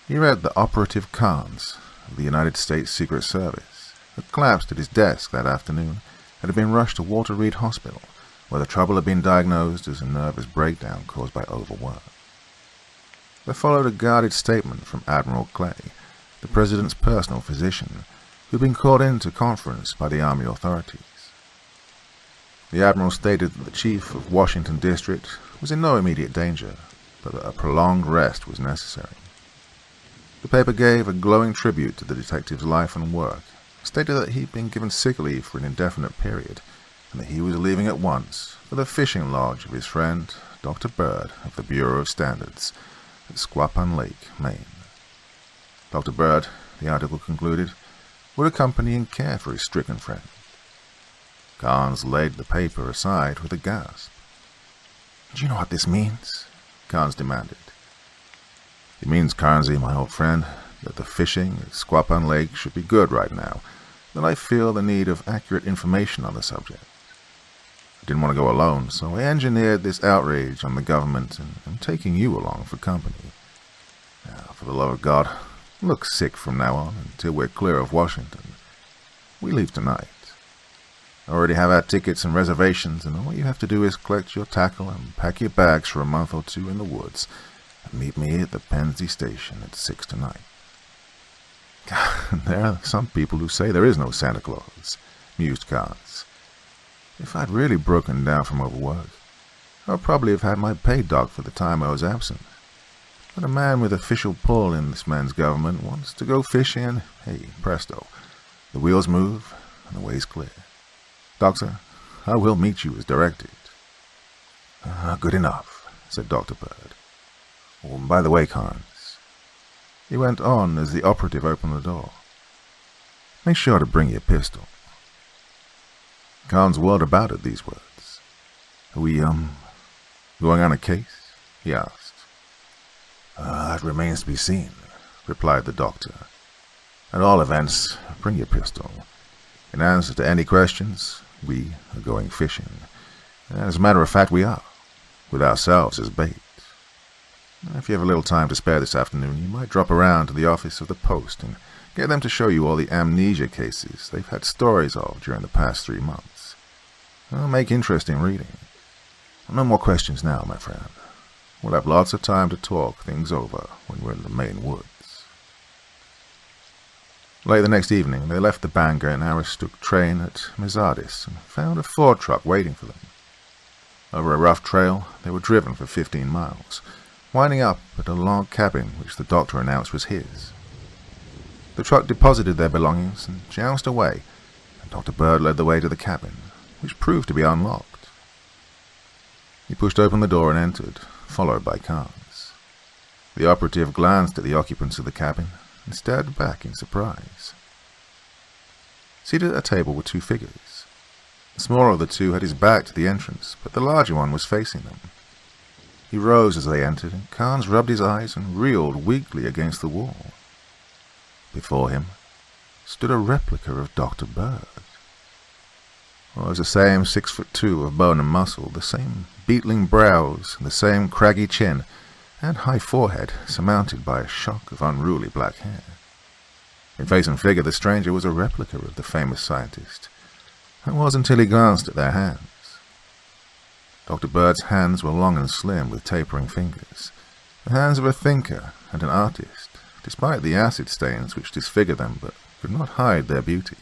he read the operative Carnes of the United States Secret Service had collapsed at his desk that afternoon and had been rushed to Walter Reed Hospital, where the trouble had been diagnosed as a nervous breakdown caused by overwork. There followed a guarded statement from Admiral Clay, the President's personal physician, who had been called into conference by the Army authorities. The Admiral stated that the Chief of Washington District was in no immediate danger, but that a prolonged rest was necessary. The paper gave a glowing tribute to the detective's life and work, stated that he'd been given sick leave for an indefinite period, and that he was leaving at once for the fishing lodge of his friend, Dr. Bird of the Bureau of Standards, at Squapan Lake, Maine. Dr. Bird, the article concluded, would accompany and care for his stricken friend. Carnes laid the paper aside with a gasp. Do you know what this means? Carnes demanded. It means, Carnesy, my old friend, that the fishing at Squapan Lake should be good right now, that I feel the need of accurate information on the subject. I didn't want to go alone, so I engineered this outrage on the government, and I'm taking you along for company. Now, for the love of God, look sick from now on until we're clear of Washington. We leave tonight. I already have our tickets and reservations, and all you have to do is collect your tackle and pack your bags for a month or two in the woods, and meet me at the Pennsy station at 6 tonight. There are some people who say there is no Santa Claus, mused Carnes. If I'd really broken down from overwork, I'd probably have had my pay docked for the time I was absent. But a man with official pull in this man's government wants to go fishing, and hey, presto, the wheels move and the way's clear. Doctor, I will meet you as directed. Good enough, said Dr. Bird. Oh, by the way, Carnes, he went on as the operative opened the door, make sure to bring your pistol. Carnes whirled about at these words. Are we, going on a case? He asked. That remains to be seen, replied the doctor. At all events, bring your pistol. In answer to any questions, we are going fishing. As a matter of fact, we are, with ourselves as bait. If you have a little time to spare this afternoon, you might drop around to the office of the Post and get them to show you all the amnesia cases they've had stories of during the past 3 months. It'll make interesting reading. No more questions now, my friend. We'll have lots of time to talk things over when we're in the Maine woods. Late the next evening, they left the Bangor and Aroostook train at Mezardis and found a Ford truck waiting for them. Over a rough trail, they were driven for 15 miles, winding up at a log cabin which the doctor announced was his. The truck deposited their belongings and jounced away, and Dr. Bird led the way to the cabin, which proved to be unlocked. He pushed open the door and entered, followed by Carnes. The operative glanced at the occupants of the cabin and stared back in surprise. Seated at a table were 2 figures. The smaller of the 2 had his back to the entrance, but the larger one was facing them. He rose as they entered, and Carnes rubbed his eyes and reeled weakly against the wall. Before him stood a replica of Dr. Bird. was the same 6'2" of bone and muscle, the same beetling brows, the same craggy chin, and high forehead surmounted by a shock of unruly black hair. In face and figure, the stranger was a replica of the famous scientist. It was until he glanced at their hands. Dr. Bird's hands were long and slim with tapering fingers, the hands of a thinker and an artist, despite the acid stains which disfigured them but could not hide their beauty.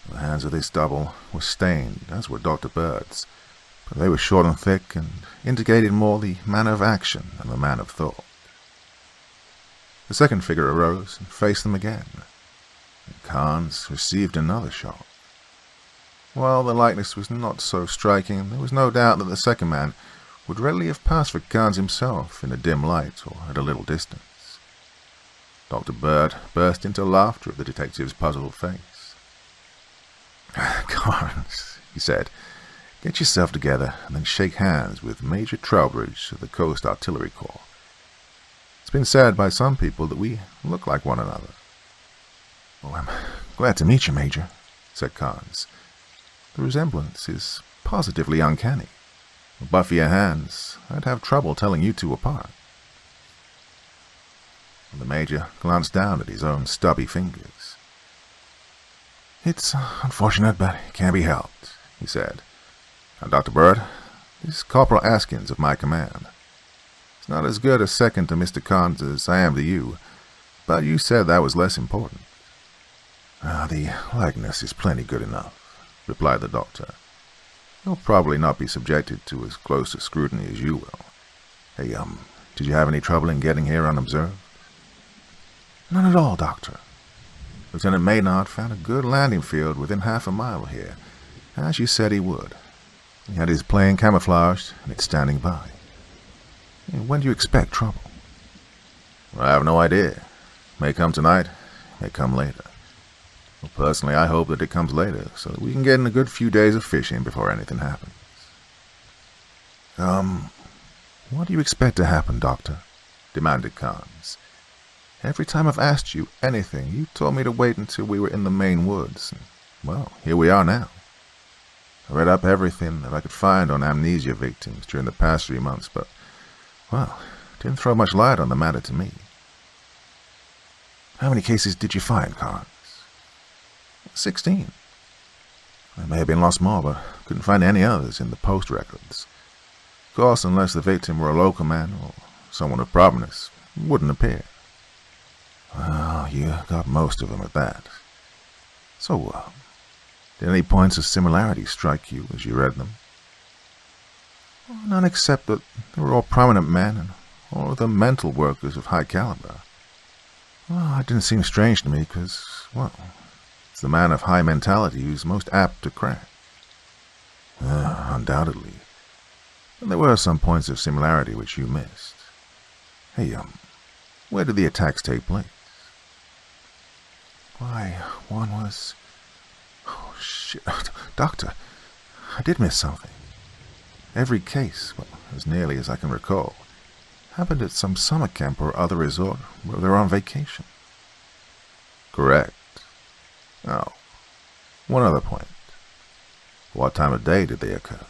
The hands of this double were stained, as were Dr. Bird's, but they were short and thick and indicated more the man of action than the man of thought. The second figure arose and faced them again, and Carnes received another shock. While the likeness was not so striking, there was no doubt that the second man would readily have passed for Carnes himself in a dim light or at a little distance. Dr. Bird burst into laughter at the detective's puzzled face. "Carnes," he said, "get yourself together and then shake hands with Major Trowbridge of the Coast Artillery Corps. It's been said by some people that we look like one another." "Oh, I'm glad to meet you, Major," said Carnes. "The resemblance is positively uncanny. But for your hands, I'd have trouble telling you two apart." The Major glanced down at his own stubby fingers. "It's unfortunate, but it can't be helped," he said. "Now, Dr. Bird, this is Corporal Askins of my command. It's not as good a second to Mr. Carnes as I am to you, but you said that was less important." "The likeness is plenty good enough," replied the doctor. "You'll probably not be subjected to as close a scrutiny as you will. Hey, did you have any trouble in getting here unobserved?" "None at all, Doctor. Lieutenant Maynard found a good landing field within half a mile here, as you said he would. He had his plane camouflaged, and it's standing by. When do you expect trouble?" "I have no idea. May come tonight, may come later. Well, personally, I hope that it comes later, so that we can get in a good few days of fishing before anything happens." What do you expect to happen, Doctor?" demanded Carnes. "Every time I've asked you anything, you told me to wait until we were in the Maine woods. And, well, here we are now. I read up everything that I could find on amnesia victims during the past 3 months, but, well, didn't throw much light on the matter to me." "How many cases did you find, Carnes?" 16. There may have been lots more, but couldn't find any others in the post records. Of course, unless the victim were a local man or someone of prominence, it wouldn't appear." "Well, you got most of them at that. So, did any points of similarity strike you as you read them?" "None except that they were all prominent men and all of them mental workers of high caliber. Well, it didn't seem strange to me because, well, it's the man of high mentality who's most apt to crack." "Undoubtedly. And there were some points of similarity which you missed. Hey, where did the attacks take place?" "Why, one was... Oh, shit. Doctor, I did miss something. Every case, well, as nearly as I can recall, happened at some summer camp or other resort where they were on vacation." "Correct. Oh, one other point. What time of day did they occur?"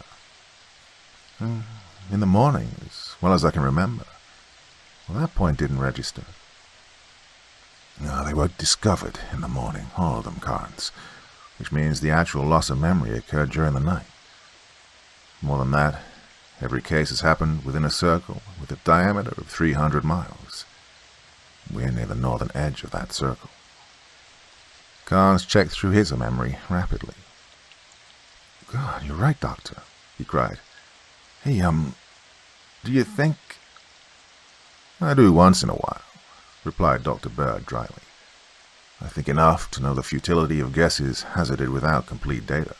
"In the morning, as well as I can remember." "Well, that point didn't register." "No, they were discovered in the morning, all of them, Carnes, which means the actual loss of memory occurred during the night. More than that, every case has happened within a circle with a diameter of 300 miles. We're near the northern edge of that circle." Carnes checked through his memory rapidly. "God, you're right, Doctor," he cried. "Hey, do you think—" "I do once in a while," replied Dr. Bird dryly. "I think enough to know the futility of guesses hazarded without complete data.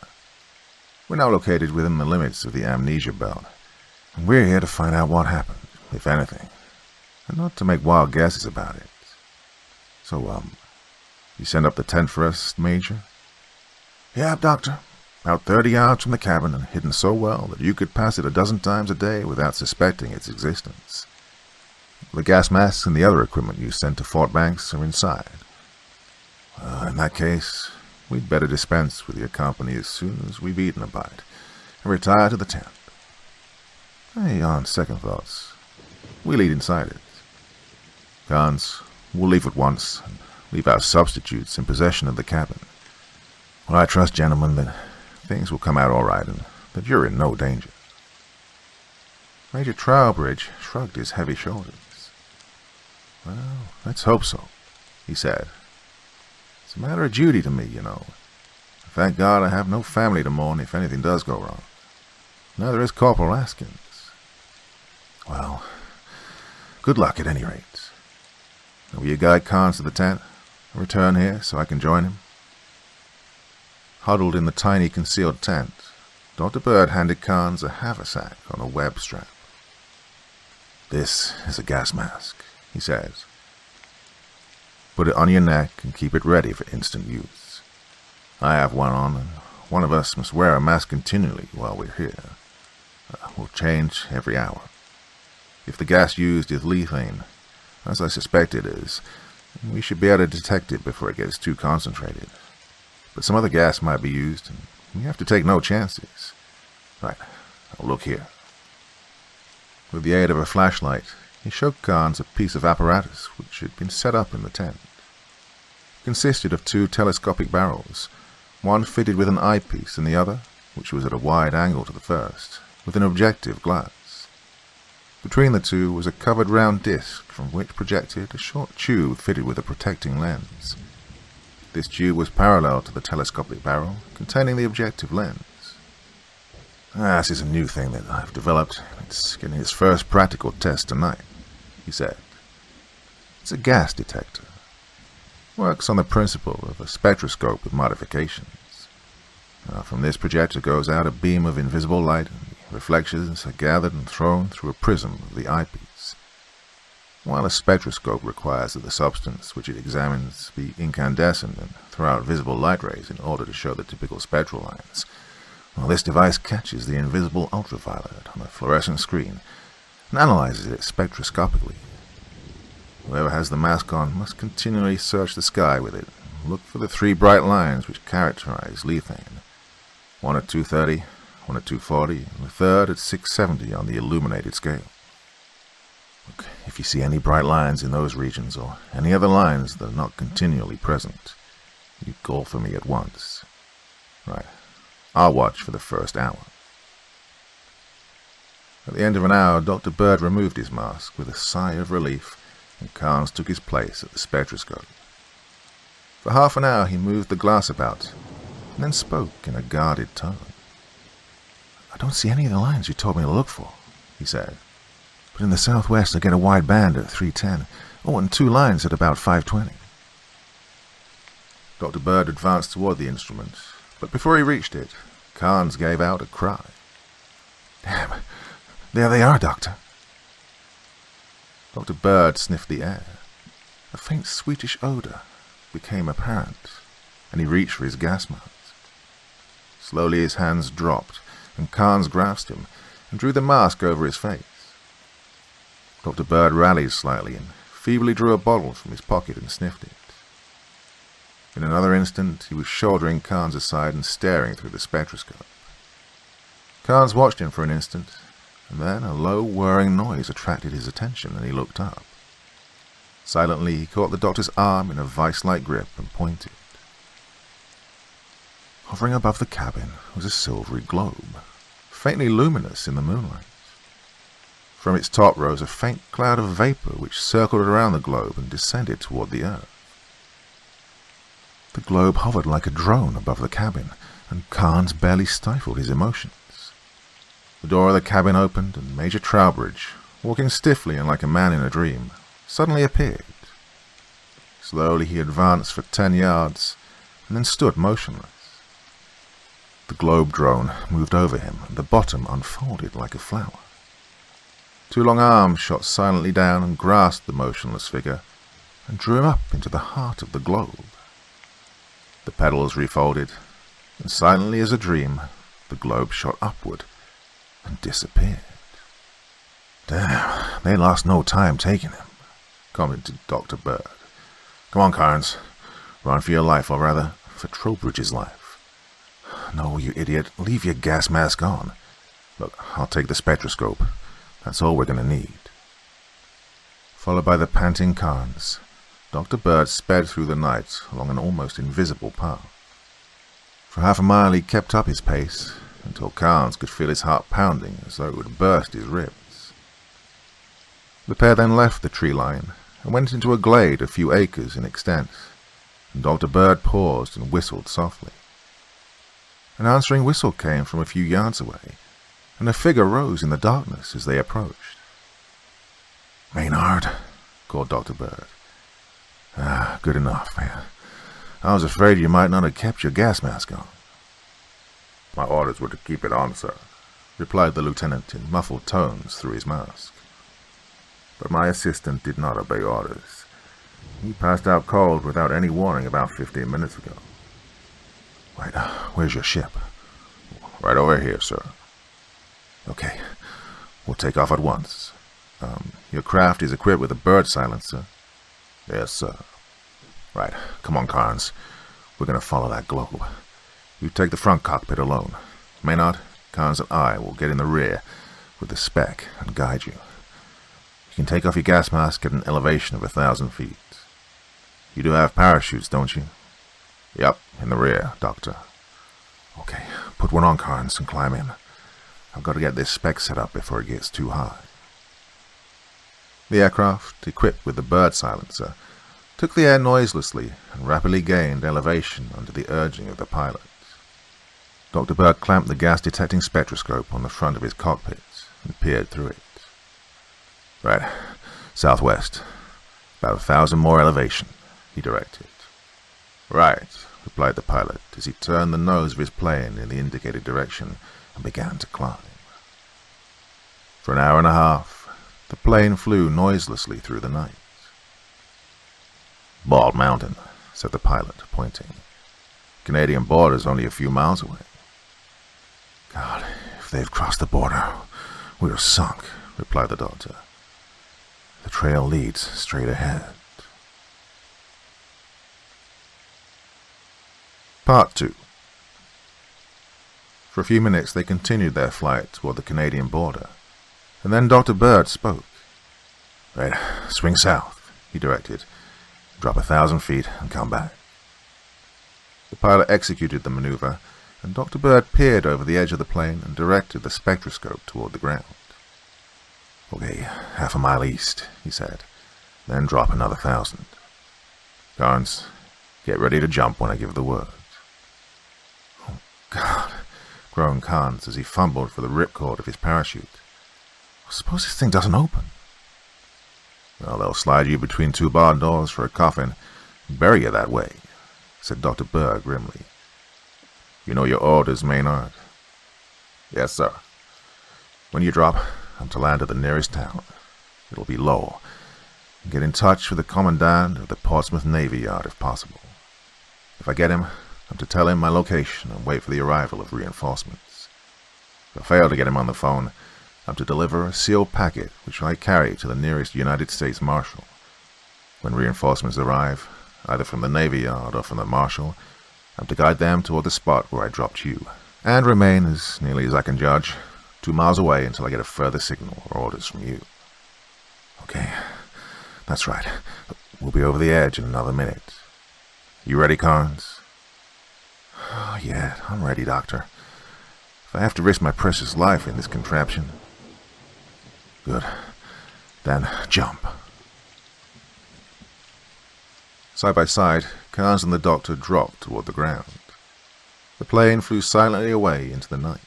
We're now located within the limits of the amnesia belt, and we're here to find out what happened, if anything, and not to make wild guesses about it. So, you send up the tent for us, Major?" "Yeah, Doctor. About 30 yards from the cabin and hidden so well that you could pass it a dozen times a day without suspecting its existence. The gas masks and the other equipment you sent to Fort Banks are inside. In that case, we'd better dispense with your company as soon as we've eaten a bite, and retire to the tent. Hey, on second thoughts, we'll eat inside it. Carnes, we'll leave at once, and leave our substitutes in possession of the cabin. Well, I trust, gentlemen, that things will come out all right, and that you're in no danger. Major Trowbridge shrugged his heavy shoulders. Well, let's hope so, he said. It's a matter of duty to me, you know. Thank God I have no family to mourn if anything does go wrong. Neither is Corporal Askins. Well, good luck at any rate. Will you guide Carnes to the tent and return here so I can join him? Huddled in the tiny concealed tent, Dr. Bird handed Carnes a haversack on a web strap. This is a gas mask, he says. Put it on your neck and keep it ready for instant use. I have one on, and one of us must wear a mask continually while we're here. We'll change every hour. If the gas used is lethane, as I suspect it is, we should be able to detect it before it gets too concentrated. But some other gas might be used, and we have to take no chances. Right, now look here. With the aid of a flashlight, he showed Carnes a piece of apparatus which had been set up in the tent. It consisted of two telescopic barrels, one fitted with an eyepiece and the other, which was at a wide angle to the first, with an objective glass. Between the two was a covered round disc from which projected a short tube fitted with a protecting lens. This tube was parallel to the telescopic barrel, containing the objective lens. This is a new thing that I've developed. It's getting its first practical test tonight, he said. It's a gas detector. Works on the principle of a spectroscope with modifications. From this projector goes out a beam of invisible light, and the reflections are gathered and thrown through a prism of the eyepiece. While a spectroscope requires that the substance which it examines be incandescent and throw out visible light rays in order to show the typical spectral lines, this device catches the invisible ultraviolet on a fluorescent screen and analyzes it spectroscopically. Whoever has the mask on must continually search the sky with it and look for the three bright lines which characterize lethane. One at 230, one at 240, and the third at 670 on the illuminated scale. Look, if you see any bright lines in those regions or any other lines that are not continually present, you call for me at once. Right. I'll watch for the first hour. At the end of an hour, Dr. Bird removed his mask with a sigh of relief, and Carnes took his place at the spectroscope. For half an hour he moved the glass about, and then spoke in a guarded tone. I don't see any of the lines you told me to look for, he said. But in the southwest I get a wide band at 310. And two lines at about 520. Dr. Bird advanced toward the instrument, but before he reached it, Carnes gave out a cry. Damn, there they are, Doctor. Dr. Bird sniffed the air. A faint sweetish odor became apparent, and he reached for his gas mask. Slowly his hands dropped, and Carnes grasped him and drew the mask over his face. Dr. Bird rallied slightly and feebly drew a bottle from his pocket and sniffed it. In another instant, he was shouldering Carnes aside and staring through the spectroscope. Carnes watched him for an instant, and then a low, whirring noise attracted his attention, and he looked up. Silently, he caught the doctor's arm in a vice-like grip and pointed. Hovering above the cabin was a silvery globe, faintly luminous in the moonlight. From its top rose a faint cloud of vapor which circled around the globe and descended toward the earth. The globe hovered like a drone above the cabin, and Carnes barely stifled his emotions. The door of the cabin opened, and Major Trowbridge, walking stiffly and like a man in a dream, suddenly appeared. Slowly he advanced for 10 yards, and then stood motionless. The globe drone moved over him, and the bottom unfolded like a flower. Two long arms shot silently down and grasped the motionless figure, and drew him up into the heart of the globe. The petals refolded, and silently as a dream, the globe shot upward and disappeared. Damn, they lost no time taking him, commented Dr. Bird. Come on, Carnes. Run for your life, or rather, for Trowbridge's life. No, you idiot, leave your gas mask on. Look, I'll take the spectroscope. That's all we're going to need. Followed by the panting Carnes, Dr. Bird sped through the night along an almost invisible path. For half a mile he kept up his pace, until Carnes could feel his heart pounding as though it would burst his ribs. The pair then left the tree line and went into a glade a few acres in extent, and Dr. Bird paused and whistled softly. An answering whistle came from a few yards away, and a figure rose in the darkness as they approached. "Maynard," called Dr. Bird. "Ah, good enough, man. I was afraid you might not have kept your gas mask on." "My orders were to keep it on, sir," replied the lieutenant in muffled tones through his mask. "But my assistant did not obey orders. He passed out cold without any warning about 15 minutes ago." "Right, where's your ship?" "Right over here, sir." "Okay, we'll take off at once. Your craft is equipped with a bird silencer?" "Yes, sir." "Right, come on, Carnes. We're going to follow that globe. You take the front cockpit alone. Maynard, Carnes and I will get in the rear with the spec and guide you. You can take off your gas mask at an elevation of 1,000 feet. You do have parachutes, don't you?" "Yep, in the rear, Doctor." "Okay, put one on, Carnes, and climb in. I've got to get this spec set up before it gets too high." The aircraft, equipped with the bird silencer, took the air noiselessly and rapidly gained elevation under the urging of the pilot. Dr. Bird clamped the gas-detecting spectroscope on the front of his cockpit and peered through it. "Right, southwest. About 1,000 more elevation," he directed. "Right," replied the pilot as he turned the nose of his plane in the indicated direction and began to climb. For an hour and a half, the plane flew noiselessly through the night. "Bald Mountain," said the pilot, pointing. "Canadian border's only a few miles away." "God, if they've crossed the border, we're sunk," replied the doctor. "The trail leads straight ahead." Part 2. For a few minutes they continued their flight toward the Canadian border, and then Dr. Bird spoke. "Right, swing south," he directed. "Drop 1,000 feet and come back." The pilot executed the maneuver, and Dr. Bird peered over the edge of the plane and directed the spectroscope toward the ground. "Okay, half a mile east," he said. "Then drop another 1,000. Carnes, get ready to jump when I give the word." "Oh, God," groaned Carnes as he fumbled for the ripcord of his parachute. "Suppose this thing doesn't open?" "Well, they'll slide you between two barn doors for a coffin and bury you that way," said Dr. Bird grimly. "You know your orders, Maynard?" "Yes, sir." "When you drop, I'm to land at the nearest town. It'll be low. Get in touch with the commandant of the Portsmouth Navy Yard if possible. If I get him, I'm to tell him my location and wait for the arrival of reinforcements. If I fail to get him on the phone, I'm to deliver a sealed packet which I carry to the nearest United States Marshal. When reinforcements arrive, either from the Navy Yard or from the Marshal, I'm to guide them toward the spot where I dropped you, and remain, as nearly as I can judge, 2 miles away until I get a further signal or orders from you." "Okay, that's right. We'll be over the edge in another minute. You ready, Carnes?" "Oh, yeah, I'm ready, Doctor. If I have to risk my precious life in this contraption." "Good. Then jump." Side by side, Carnes and the doctor dropped toward the ground. The plane flew silently away into the night.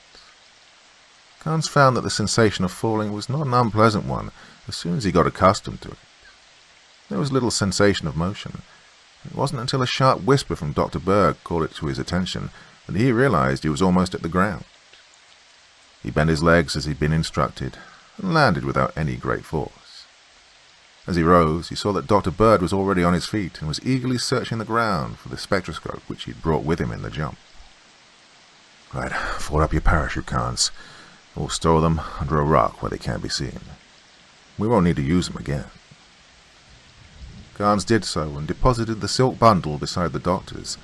Carnes found that the sensation of falling was not an unpleasant one as soon as he got accustomed to it. There was little sensation of motion. It wasn't until a sharp whisper from Dr. Bird called it to his attention that he realized he was almost at the ground. He bent his legs as he'd been instructed and landed without any great force. As he rose, he saw that Dr. Bird was already on his feet and was eagerly searching the ground for the spectroscope which he'd brought with him in the jump. "Right, fold up your parachute, Carnes. We'll stow them under a rock where they can't be seen. We won't need to use them again." Carnes did so and deposited the silk bundle beside the doctor's,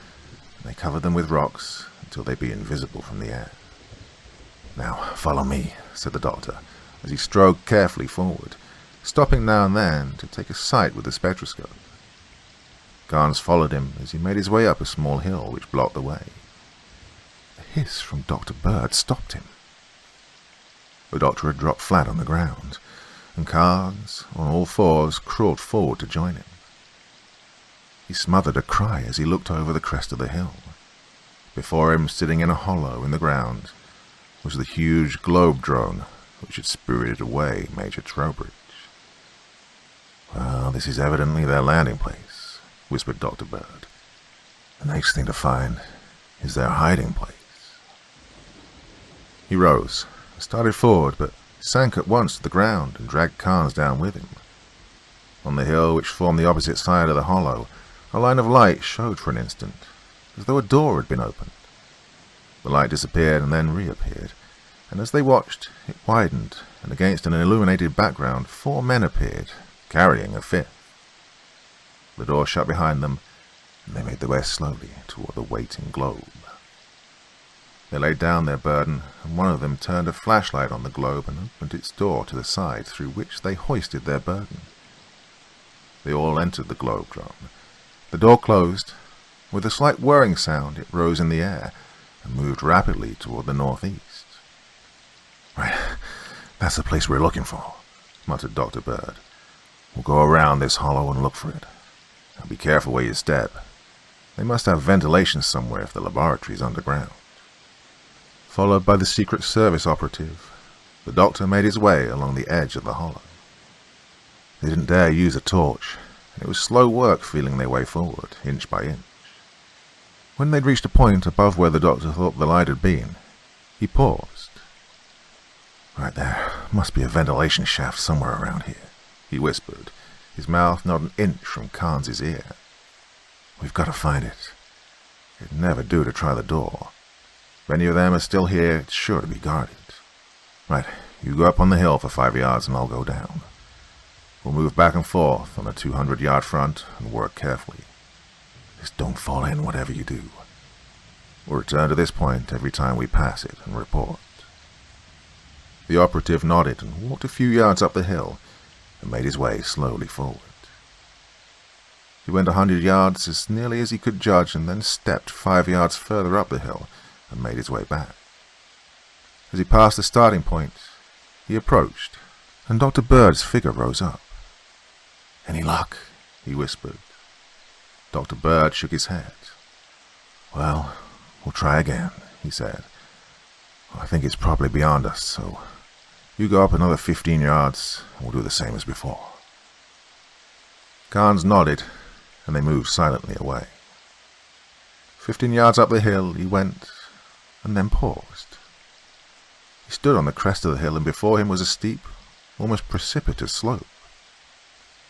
They covered them with rocks until they'd be invisible from the air. "Now, follow me," said the doctor, as he strode carefully forward, stopping now and then to take a sight with the spectroscope. Carnes followed him as he made his way up a small hill which blocked the way. A hiss from Dr. Bird stopped him. The doctor had dropped flat on the ground, and Carnes, on all fours, crawled forward to join him. He smothered a cry as he looked over the crest of the hill. Before him, sitting in a hollow in the ground, was the huge globe drone which had spirited away Major Trowbridge. "Well, this is evidently their landing place," whispered Dr. Bird. "The next thing to find is their hiding place." He rose, started forward, but sank at once to the ground and dragged Carnes down with him. On the hill which formed the opposite side of the hollow, a line of light showed for an instant, as though a door had been opened. The light disappeared and then reappeared, and as they watched, it widened, and against an illuminated background 4 men appeared, carrying a 5th. The door shut behind them, and they made their way slowly toward the waiting globe. They laid down their burden, and one of them turned a flashlight on the globe and opened its door to the side through which they hoisted their burden. They all entered the globe drone. The door closed. With a slight whirring sound, it rose in the air and moved rapidly toward the northeast. "Right, that's the place we're looking for," muttered Dr. Bird. "We'll go around this hollow and look for it. Now be careful where you step. They must have ventilation somewhere if the laboratory's underground." Followed by the Secret Service operative, the doctor made his way along the edge of the hollow. They didn't dare use a torch, and it was slow work feeling their way forward, inch by inch. When they'd reached a point above where the doctor thought the light had been, he paused. "Right there must be a ventilation shaft somewhere around here," he whispered, his mouth not an inch from Carnes' ear. "We've got to find it. It'd never do to try the door. If any of them are still here, it's sure to be guarded. Right, you go up on the hill for 5 yards and I'll go down. We'll move back and forth on a 200-yard front and work carefully. Just don't fall in whatever you do. We'll return to this point every time we pass it and report." The operative nodded and walked a few yards up the hill and made his way slowly forward. He went 100 yards as nearly as he could judge and then stepped 5 yards further up the hill and made his way back. As he passed the starting point, he approached, and Dr. Bird's figure rose up. "Any luck?" he whispered. Dr. Bird shook his head. "Well, we'll try again," he said. "I think it's probably beyond us, so you go up another 15 yards, and we'll do the same as before." Carnes nodded, and they moved silently away. 15 yards up the hill he went, and then paused. He stood on the crest of the hill, and before him was a steep, almost precipitous slope.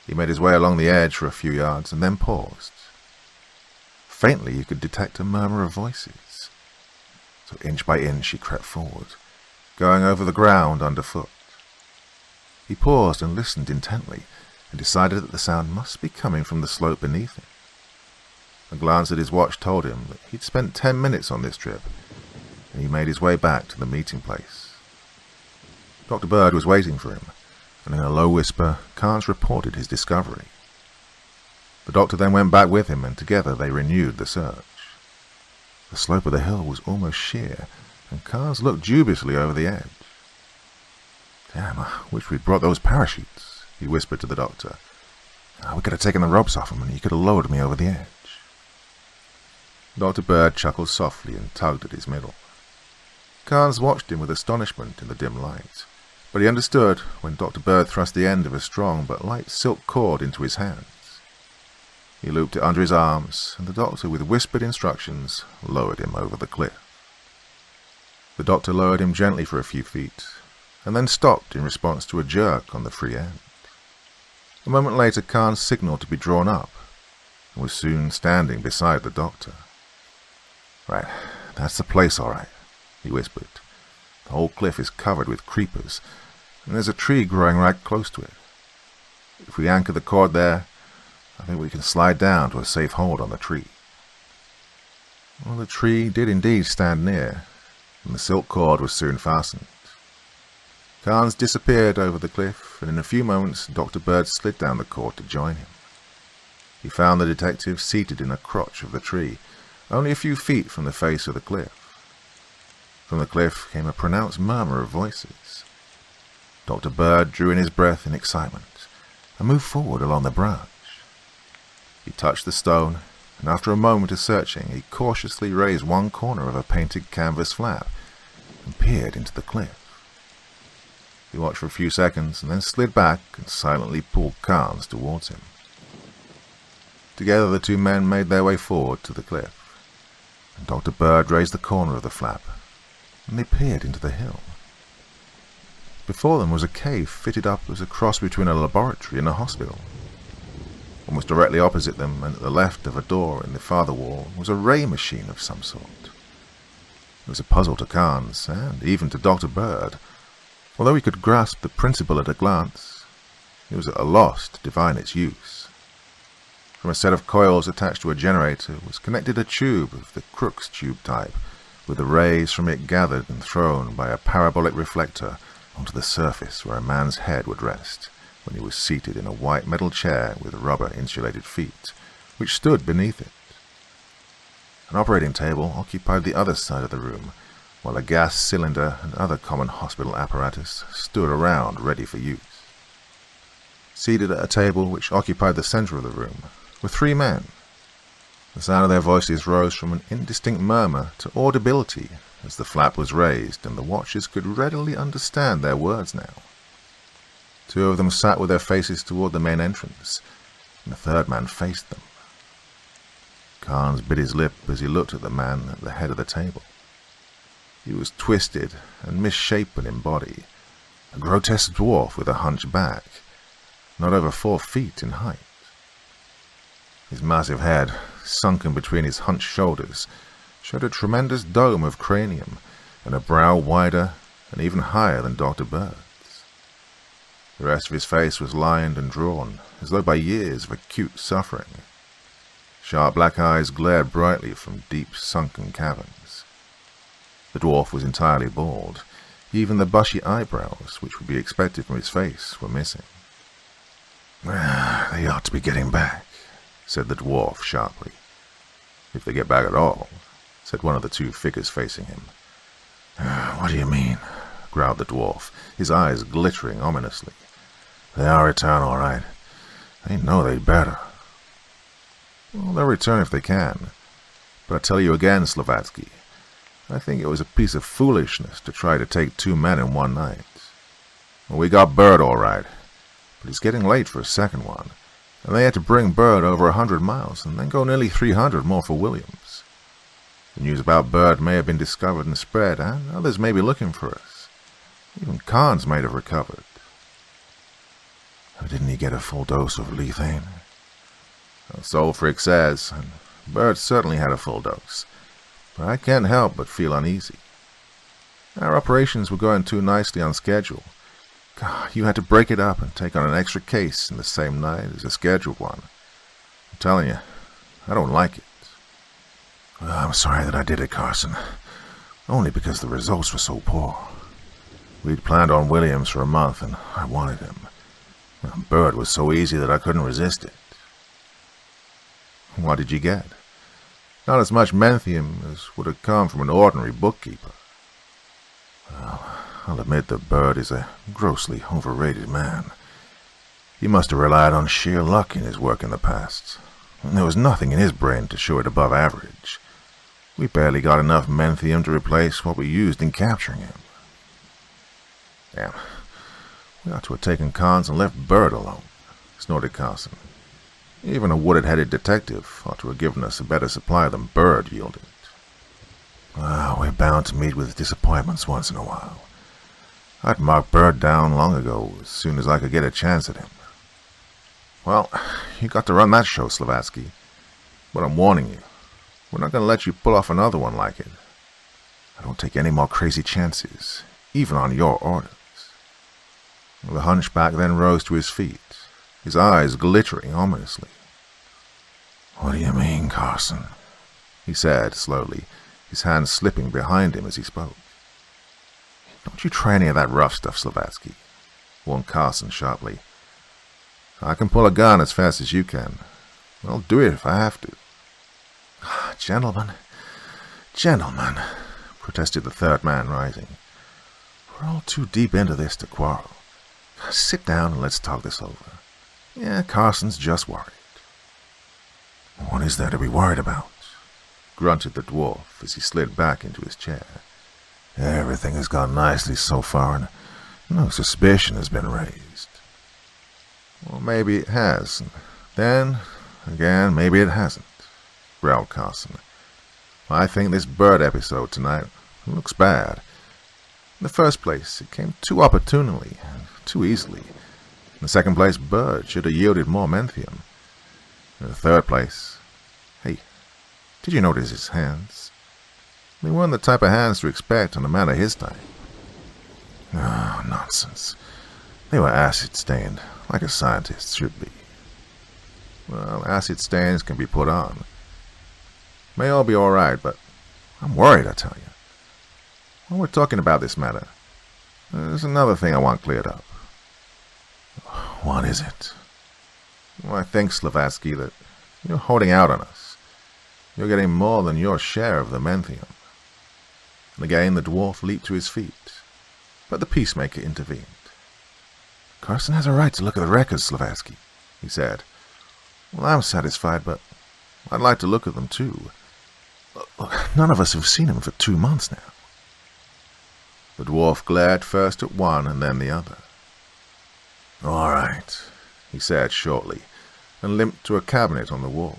He made his way along the edge for a few yards, and then paused. Faintly you could detect a murmur of voices. So inch by inch he crept forward, going over the ground underfoot. He paused and listened intently, and decided that the sound must be coming from the slope beneath him. A glance at his watch told him that he'd spent 10 minutes on this trip, and he made his way back to the meeting place. Dr. Bird was waiting for him, and in a low whisper, Carnes reported his discovery. The doctor then went back with him, and together they renewed the search. The slope of the hill was almost sheer, and Carnes looked dubiously over the edge. "Damn, I wish we'd brought those parachutes," he whispered to the doctor. "We could have taken the ropes off them, and he could have lowered me over the edge." Dr. Bird chuckled softly and tugged at his middle. Carnes watched him with astonishment in the dim light, but he understood when Dr. Bird thrust the end of a strong but light silk cord into his hands. He looped it under his arms, and the doctor, with whispered instructions, lowered him over the cliff. The doctor lowered him gently for a few feet, and then stopped in response to a jerk on the free end. A moment later, Carnes signaled to be drawn up, and was soon standing beside the doctor. "Right, that's the place, all right," he whispered. "The whole cliff is covered with creepers, and there's a tree growing right close to it. If we anchor the cord there, I think we can slide down to a safe hold on the tree." Well, the tree did indeed stand near, and the silk cord was soon fastened. Carnes disappeared over the cliff, and in a few moments Dr. Bird slid down the cord to join him. He found the detective seated in a crotch of the tree, only a few feet from the face of the cliff. From the cliff came a pronounced murmur of voices. Dr. Bird drew in his breath in excitement and moved forward along the branch. He touched the stone, and after a moment of searching, he cautiously raised one corner of a painted canvas flap and peered into the cliff. He watched for a few seconds and then slid back and silently pulled Carnes towards him. Together the two men made their way forward to the cliff, and Dr. Bird raised the corner of the flap, and they peered into the hill. Before them was a cave fitted up as a cross between a laboratory and a hospital. Almost directly opposite them, and at the left of a door in the farther wall, was a ray machine of some sort. It was a puzzle to Carnes, and even to Dr. Bird. Although he could grasp the principle at a glance, he was at a loss to divine its use. From a set of coils attached to a generator was connected a tube of the Crookes tube type, with the rays from it gathered and thrown by a parabolic reflector onto the surface where a man's head would rest when he was seated in a white metal chair with rubber-insulated feet, which stood beneath it. An operating table occupied the other side of the room, while a gas cylinder and other common hospital apparatus stood around ready for use. Seated at a table which occupied the center of the room were three men. The sound of their voices rose from an indistinct murmur to audibility as the flap was raised, and the watchers could readily understand their words now. Two of them sat with their faces toward the main entrance, and the third man faced them. Carnes bit his lip as he looked at the man at the head of the table. He was twisted and misshapen in body, a grotesque dwarf with a hunched back, not over 4 feet in height. His massive head, sunken between his hunched shoulders, showed a tremendous dome of cranium and a brow wider and even higher than Dr. Bird's. The rest of his face was lined and drawn, as though by years of acute suffering. Sharp black eyes glared brightly from deep sunken caverns. The dwarf was entirely bald. Even the bushy eyebrows, which would be expected from his face, were missing. "They ought to be getting back," said the dwarf sharply. "If they get back at all," said one of the two figures facing him. "What do you mean?" growled the dwarf, his eyes glittering ominously. "They are return, all right. They know they'd better." "Well, they'll return if they can. But I tell you again, Slavatsky, I think it was a piece of foolishness to try to take 2 men in one night. Well, we got Bird all right, but it's getting late for a second one, and they had to bring Bird over 100 miles and then go nearly 300 more for Williams. The news about Bird may have been discovered and spread, and others may be looking for us. Even Carnes might have recovered." "Didn't he get a full dose of lethane?" "So Frick says, and Bird certainly had a full dose. But I can't help but feel uneasy. Our operations were going too nicely on schedule. God, you had to break it up and take on an extra case in the same night as a scheduled one. I'm telling you, I don't like it." "Well, I'm sorry that I did it, Carson. Only because the results were so poor. We'd planned on Williams for a month, and I wanted him. Bird was so easy that I couldn't resist it." "What did you get?" "Not as much menthium as would have come from an ordinary bookkeeper." "Well, I'll admit that Bird is a grossly overrated man. He must have relied on sheer luck in his work in the past, and there was nothing in his brain to show it above average. We barely got enough menthium to replace what we used in capturing him." "Damn, we ought to have taken Carnes and left Bird alone," snorted Carson. "Even a wooded-headed detective ought to have given us a better supply than Bird yielded." "Well, we're bound to meet with disappointments once in a while. I'd marked Bird down long ago as soon as I could get a chance at him." "Well, you got to run that show, Slavatsky. But I'm warning you, we're not going to let you pull off another one like it. I don't take any more crazy chances, even on your orders." The hunchback then rose to his feet, his eyes glittering ominously. "What do you mean, Carson?" he said slowly, his hands slipping behind him as he spoke. Don't you try any of that rough stuff, Slavatsky, warned Carson sharply. I can pull a gun as fast as you can. I'll do it if I have to. Gentlemen, protested the third man, rising. We're all too deep into this to quarrel. Sit down and let's talk this over. Yeah, Carson's just worried. What is there to be worried about? Grunted the dwarf as he slid back into his chair. Everything has gone nicely so far, and no suspicion has been raised. Well, maybe it has. Then, again, maybe it hasn't, growled Carson. I think this bird episode tonight looks bad. In the first place, it came too opportunely, too easily. In the second place, bird should have yielded more menthium. In the third place, hey, did you notice his hands? They weren't the type of hands to expect on a man of his type. Oh, nonsense. They were acid-stained, like a scientist should be. Well, acid stains can be put on. May all be all right, but I'm worried, I tell you. While we're talking about this matter, there's another thing I want cleared up. What is it? Well, I think, Slavatsky, that you're holding out on us. You're getting more than your share of the menthium. And again the dwarf leaped to his feet, but the peacemaker intervened. Carson has a right to look at the records, Slavatsky, he said. Well, I'm satisfied, but I'd like to look at them too. Look, none of us have seen him for 2 months now. The dwarf glared first at one and then the other. All right, he said shortly, and limped to a cabinet on the wall.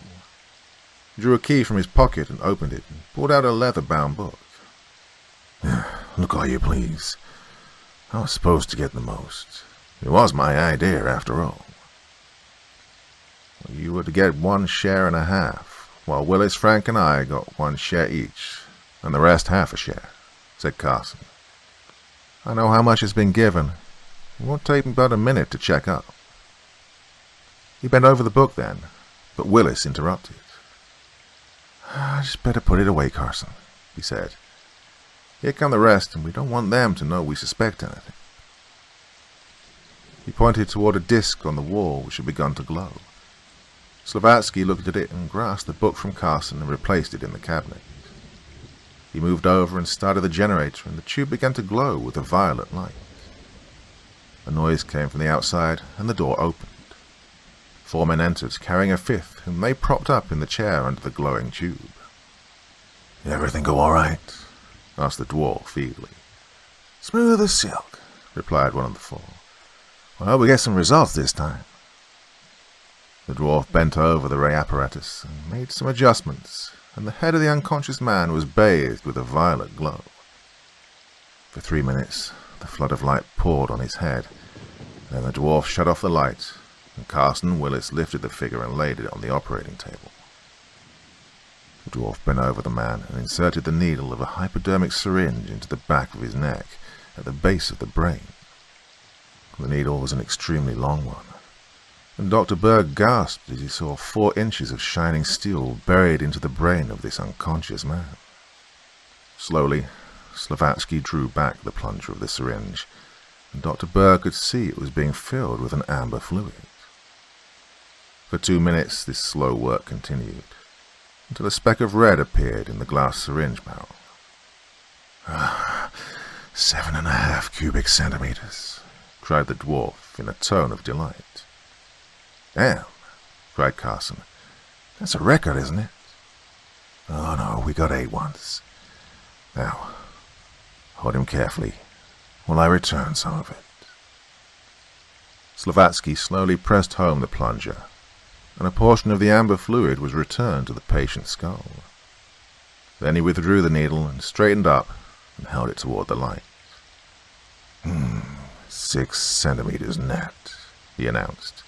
He drew a key from his pocket and opened it and pulled out a leather-bound book. Look all you please. I was supposed to get the most. It was my idea, after all. Well, you were to get 1 share and a half, while Willis, Frank, and I got 1 share each, and the rest half a share, said Carson. I know how much has been given. It won't take me but a minute to check up. He bent over the book then, but Willis interrupted. I just better put it away, Carson, he said. Here come the rest, and we don't want them to know we suspect anything. He pointed toward a disc on the wall which had begun to glow. Slavatsky looked at it and grasped the book from Carson and replaced it in the cabinet. He moved over and started the generator, and the tube began to glow with a violet light. A noise came from the outside, and the door opened. 4 men entered, carrying a 5th, whom they propped up in the chair under the glowing tube. Everything go all right? Asked the dwarf feebly. Smooth as silk, replied one of the 4. Well, we get some results this time. The dwarf bent over the ray apparatus and made some adjustments, and the head of the unconscious man was bathed with a violet glow. For 3 minutes, the flood of light poured on his head. Then the dwarf shut off the light, and Carson and Willis lifted the figure and laid it on the operating table. The dwarf bent over the man and inserted the needle of a hypodermic syringe into the back of his neck at the base of the brain. The needle was an extremely long one, and Dr. Berg gasped as he saw 4 inches of shining steel buried into the brain of this unconscious man. Slowly, Slavatsky drew back the plunger of the syringe, and Dr. Berg could see it was being filled with an amber fluid. For 2 minutes this slow work continued, until a speck of red appeared in the glass syringe barrel. 7.5 cubic centimeters, cried the dwarf in a tone of delight. Damn, cried Carson. That's a record, isn't it? Oh no, we got 8 once. Now, hold him carefully while I return some of it. Slavatsky slowly pressed home the plunger, and a portion of the amber fluid was returned to the patient's skull. Then he withdrew the needle and straightened up and held it toward the light. 6 centimeters net, he announced.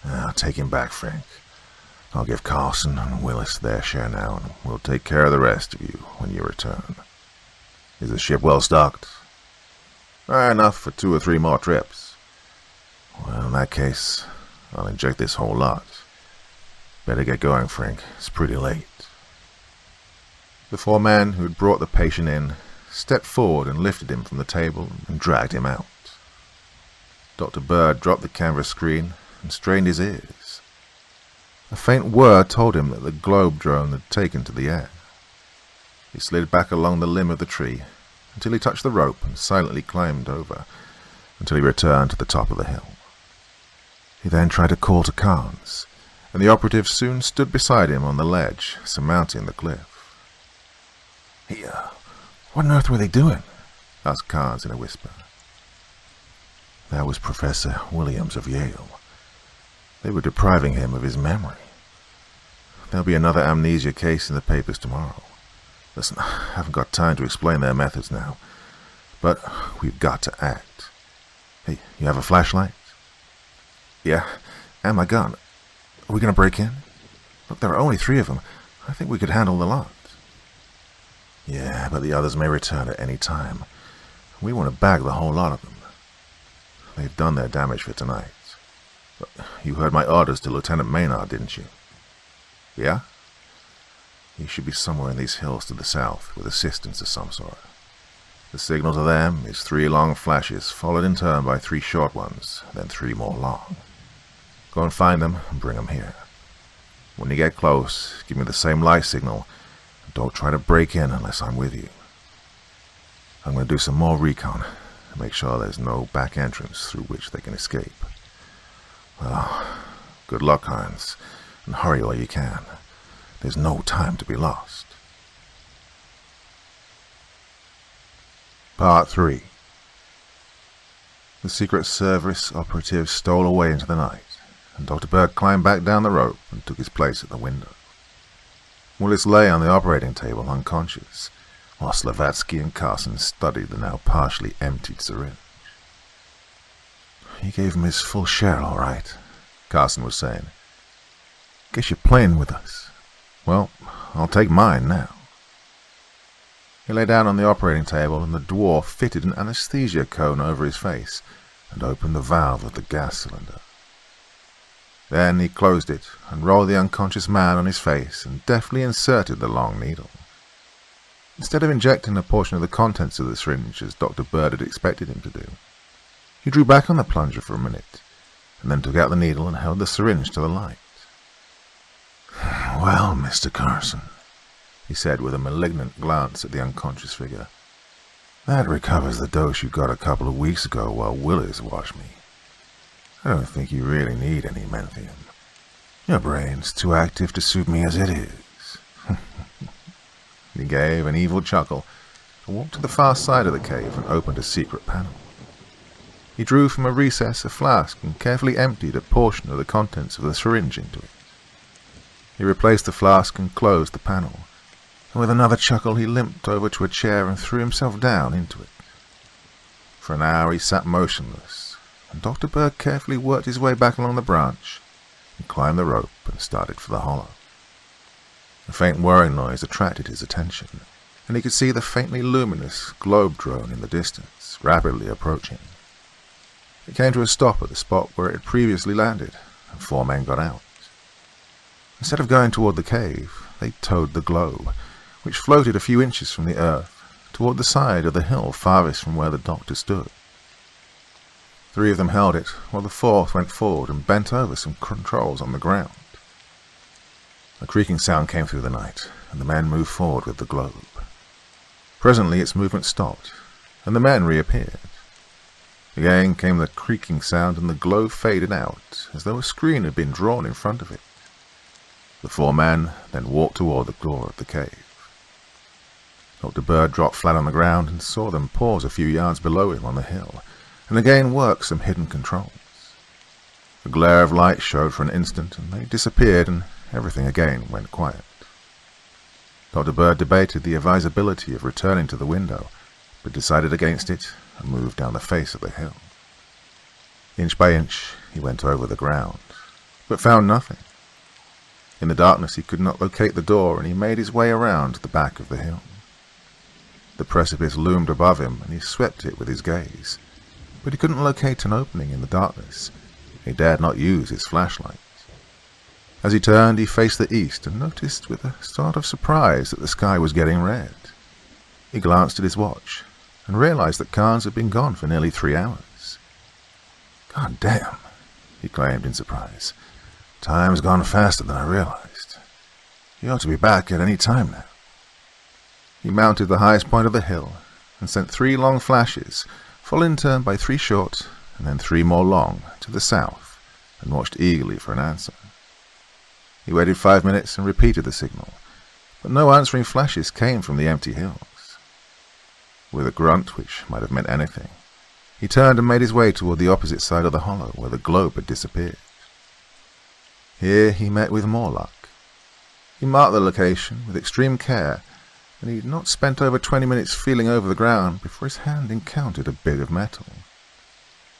I'll take him back, Frank. I'll give Carson and Willis their share now, and we'll take care of the rest of you when you return. Is the ship well stocked? Enough for 2 or 3 more trips. Well, in that case, I'll inject this whole lot. Better get going, Frank. It's pretty late. The four men who had brought the patient in stepped forward and lifted him from the table and dragged him out. Dr. Bird dropped the canvas screen and strained his ears. A faint whir told him that the globe drone had taken to the air. He slid back along the limb of the tree until he touched the rope and silently climbed over until he returned to the top of the hill. He then tried to call to Carnes, and the operative soon stood beside him on the ledge surmounting the cliff. What on earth were they doing? Asked Carnes in a whisper. That was Professor Williams of Yale. They were depriving him of his memory. There'll be another amnesia case in the papers tomorrow. Listen, I haven't got time to explain their methods now, but we've got to act. Hey, you have a flashlight? Yeah, and my gun. Are we going to break in? Look, there are only 3 of them. I think we could handle the lot. Yeah, but the others may return at any time. We want to bag the whole lot of them. They've done their damage for tonight. But you heard my orders to Lieutenant Maynard, didn't you? Yeah? He should be somewhere in these hills to the south with assistance of some sort. The signal to them is 3 long flashes, followed in turn by 3 short ones, then 3 more long. Go and find them and bring them here. When you get close, give me the same light signal. Don't try to break in unless I'm with you. I'm going to do some more recon and make sure there's no back entrance through which they can escape. Well, good luck, Carnes, and hurry while you can. There's no time to be lost. Part 3. The Secret Service operative stole away into the night, and Dr. Bird climbed back down the rope and took his place at the window. Willis lay on the operating table unconscious, while Slavatsky and Carson studied the now partially emptied syringe. "He gave him his full share, all right," Carson was saying. "Guess you're playing with us." "Well, I'll take mine now." He lay down on the operating table, and the dwarf fitted an anesthesia cone over his face and opened the valve of the gas cylinder. Then he closed it and rolled the unconscious man on his face and deftly inserted the long needle. Instead of injecting a portion of the contents of the syringe as Dr. Bird had expected him to do, he drew back on the plunger for a minute and then took out the needle and held the syringe to the light. "Well, Mr. Carson," he said with a malignant glance at the unconscious figure, "that recovers the dose you got a couple of weeks ago while Willis watched me. I don't think you really need any menthium. Your brain's too active to suit me as it is." He gave an evil chuckle and walked to the far side of the cave and opened a secret panel. He drew from a recess a flask and carefully emptied a portion of the contents of the syringe into it. He replaced the flask and closed the panel, and with another chuckle he limped over to a chair and threw himself down into it. For an hour he sat motionless, and Dr. Bird carefully worked his way back along the branch and climbed the rope and started for the hollow. A faint whirring noise attracted his attention, and he could see the faintly luminous globe drone in the distance, rapidly approaching. It came to a stop at the spot where it had previously landed, and 4 men got out. Instead of going toward the cave, they towed the globe, which floated a few inches from the earth, toward the side of the hill farthest from where the doctor stood. 3 of them held it, while the 4th went forward and bent over some controls on the ground. A creaking sound came through the night, and the men moved forward with the globe. Presently its movement stopped, and the men reappeared. Again came the creaking sound, and the globe faded out, as though a screen had been drawn in front of it. The 4 men then walked toward the door of the cave. Dr. Bird dropped flat on the ground and saw them pause a few yards below him on the hill, and again work some hidden controls. A glare of light showed for an instant, and they disappeared, and everything again went quiet. Dr. Bird debated the advisability of returning to the window, but decided against it and moved down the face of the hill. Inch by inch he went over the ground, but found nothing. In the darkness he could not locate the door, and he made his way around the back of the hill. The precipice loomed above him, and he swept it with his gaze, but he couldn't locate an opening in the darkness. He dared not use his flashlight. As he turned, he faced the east and noticed with a start of surprise that the sky was getting red. He glanced at his watch and realized that Carnes had been gone for nearly 3 hours. God damn, he exclaimed in surprise. Time's gone faster than I realized. He ought to be back at any time now. He mounted the highest point of the hill and sent 3 long flashes, followed in turn by 3 short and then 3 more long to the south, and watched eagerly for an answer. He waited 5 minutes and repeated the signal, but no answering flashes came from the empty hills. With a grunt, which might have meant anything, he turned and made his way toward the opposite side of the hollow where the globe had disappeared. Here he met with more luck. He marked the location with extreme care, and he had not spent over 20 minutes feeling over the ground before his hand encountered a bit of metal.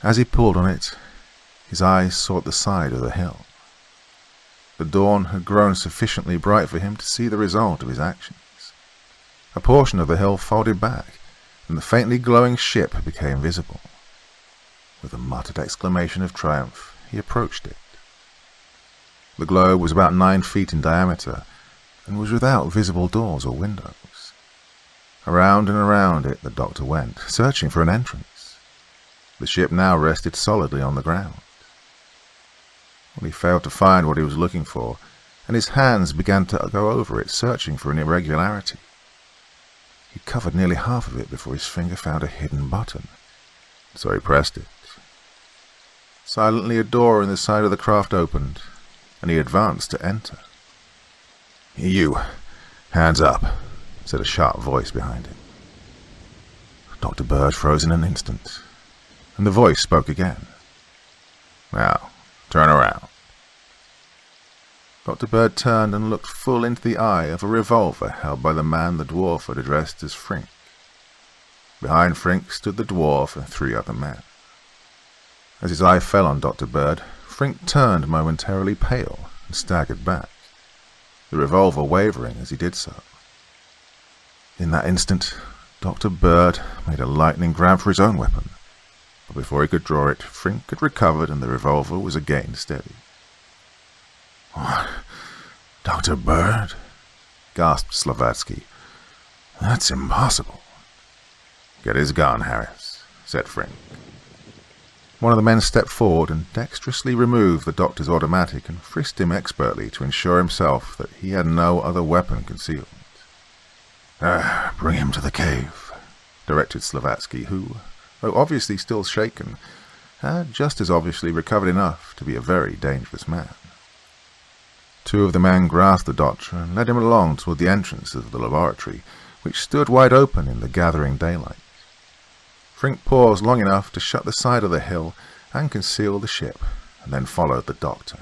As he pulled on it, his eyes sought the side of the hill. The dawn had grown sufficiently bright for him to see the result of his actions. A portion of the hill folded back, and the faintly glowing ship became visible. With a muttered exclamation of triumph, he approached it. The globe was about 9 feet in diameter, and was without visible doors or windows. Around and around it the doctor went, searching for an entrance. The ship now rested solidly on the ground. Well, he failed to find what he was looking for, and his hands began to go over it, searching for an irregularity. He covered nearly half of it before his finger found a hidden button, so he pressed it. Silently a door in the side of the craft opened, and he advanced to enter. "You, hands up," said a sharp voice behind him. Dr. Bird froze in an instant, and the voice spoke again. "Now, turn around." Dr. Bird turned and looked full into the eye of a revolver held by the man the dwarf had addressed as Frink. Behind Frink stood the dwarf and 3 other men. As his eye fell on Dr. Bird, Frink turned momentarily pale and staggered back, the revolver wavering as he did so. In that instant, Dr. Bird made a lightning grab for his own weapon, but before he could draw it, Frink had recovered and the revolver was again steady. "What? Dr. Bird?" gasped Slavatsky. "That's impossible." "Get his gun, Harris," said Frink. One of the men stepped forward and dexterously removed the doctor's automatic and frisked him expertly to ensure himself that he had no other weapon concealed. "Bring him to the cave," directed Slavatsky, who, though obviously still shaken, had just as obviously recovered enough to be a very dangerous man. 2 of the men grasped the doctor and led him along toward the entrance of the laboratory, which stood wide open in the gathering daylight. Frink paused long enough to shut the side of the hill and conceal the ship, and then followed the doctor.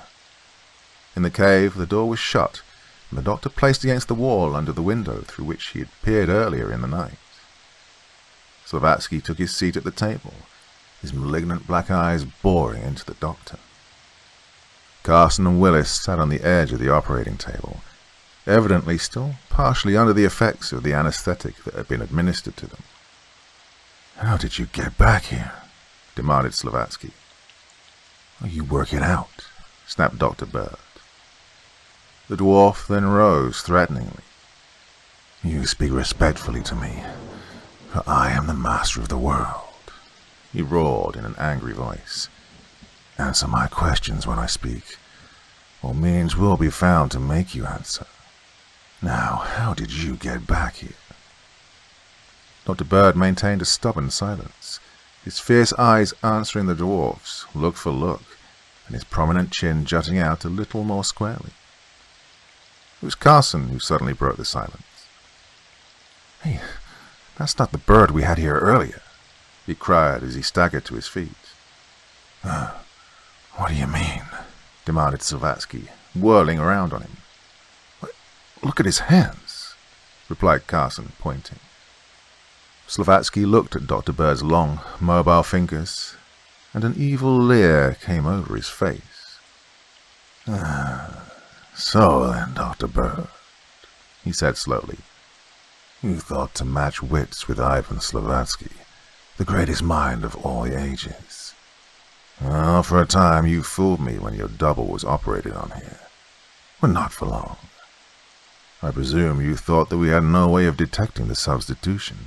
In the cave, the door was shut, and the doctor placed against the wall under the window through which he had peered earlier in the night. Slavatsky took his seat at the table, his malignant black eyes boring into the doctor. Carson and Willis sat on the edge of the operating table, evidently still partially under the effects of the anesthetic that had been administered to them. "How did you get back here?" demanded Slavatsky. "You work it out," snapped Dr. Bird. The dwarf then rose threateningly. "You speak respectfully to me, for I am the master of the world," he roared in an angry voice. "Answer my questions when I speak, or means will be found to make you answer. Now, how did you get back here?" Dr. Bird maintained a stubborn silence, his fierce eyes answering the dwarf's look for look, and his prominent chin jutting out a little more squarely. It was Carson who suddenly broke the silence. "Hey, that's not the Bird we had here earlier," he cried as he staggered to his feet. "What do you mean?" demanded Slavatsky, whirling around on him. "Look at his hands," replied Carson, pointing. Slavatsky looked at Dr. Bird's long, mobile fingers, and an evil leer came over his face. "So then, Dr. Bird," he said slowly, "you thought to match wits with Ivan Slavatsky, the greatest mind of all the ages. Well, for a time you fooled me when your double was operated on here. but not for long. I presume you thought that we had no way of detecting the substitution.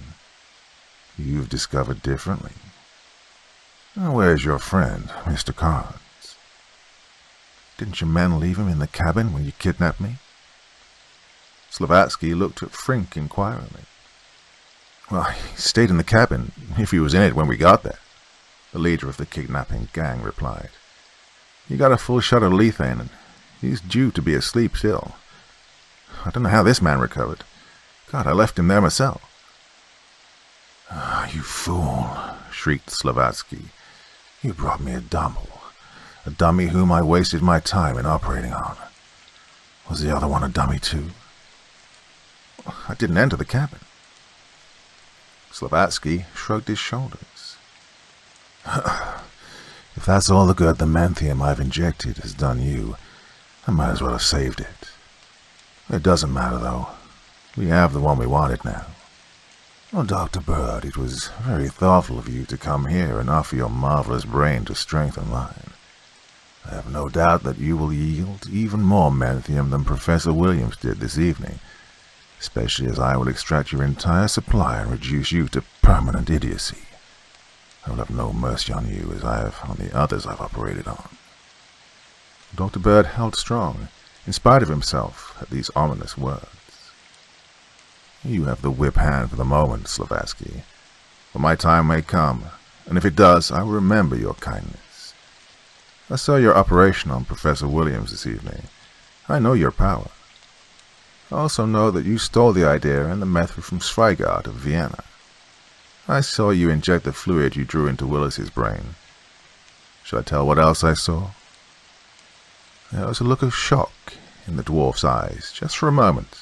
You've discovered differently. Now, where's your friend, Mr. Carnes? Didn't your men leave him in the cabin when you kidnapped me? Slavatsky looked at Frink inquiringly. Well, he stayed in the cabin, if he was in it when we got there, the leader of the kidnapping gang replied. He got a full shot of lethane, and he's due to be asleep still. I don't know how this man recovered. God, I left him there myself. Ah, you fool, shrieked Slavatsky. You brought me a dummy whom I wasted my time in operating on. Was the other one a dummy too? I didn't enter the cabin. Slavatsky shrugged his shoulders. If that's all the good the menthium I've injected has done you, I might as well have saved it. It doesn't matter, though. We have the one we wanted now. Well, Dr. Bird, it was very thoughtful of you to come here and offer your marvelous brain to strengthen mine. I have no doubt that you will yield even more menthium than Professor Williams did this evening, especially as I will extract your entire supply and reduce you to permanent idiocy. I will have no mercy on you as I have on the others I've operated on. Dr. Bird held strong, in spite of himself, at these ominous words. You have the whip hand for the moment, Slavatsky, but my time may come, and if it does, I will remember your kindness. I saw your operation on Professor Williams this evening. I know your power. I also know that you stole the idea and the method from Zweigart of Vienna. I saw you inject the fluid you drew into Willis's brain. Shall I tell what else I saw? There was a look of shock in the dwarf's eyes, just for a moment,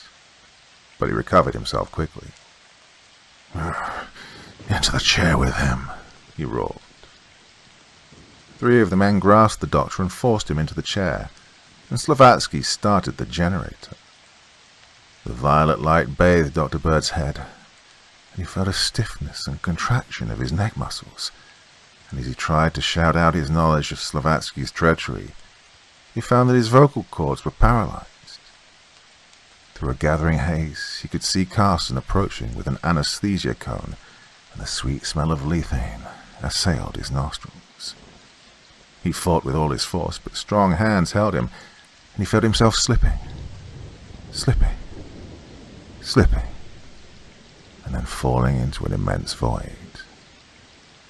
but he recovered himself quickly. Into the chair with him, he roared. 3 of the men grasped the doctor and forced him into the chair, and Slavatsky started the generator. The violet light bathed Dr. Bird's head, and he felt a stiffness and contraction of his neck muscles, and as he tried to shout out his knowledge of Slavatsky's treachery, he found that his vocal cords were paralyzed. Through a gathering haze, he could see Carson approaching with an anesthesia cone, and the sweet smell of lethane assailed his nostrils. He fought with all his force, but strong hands held him, and he felt himself slipping, and then falling into an immense void.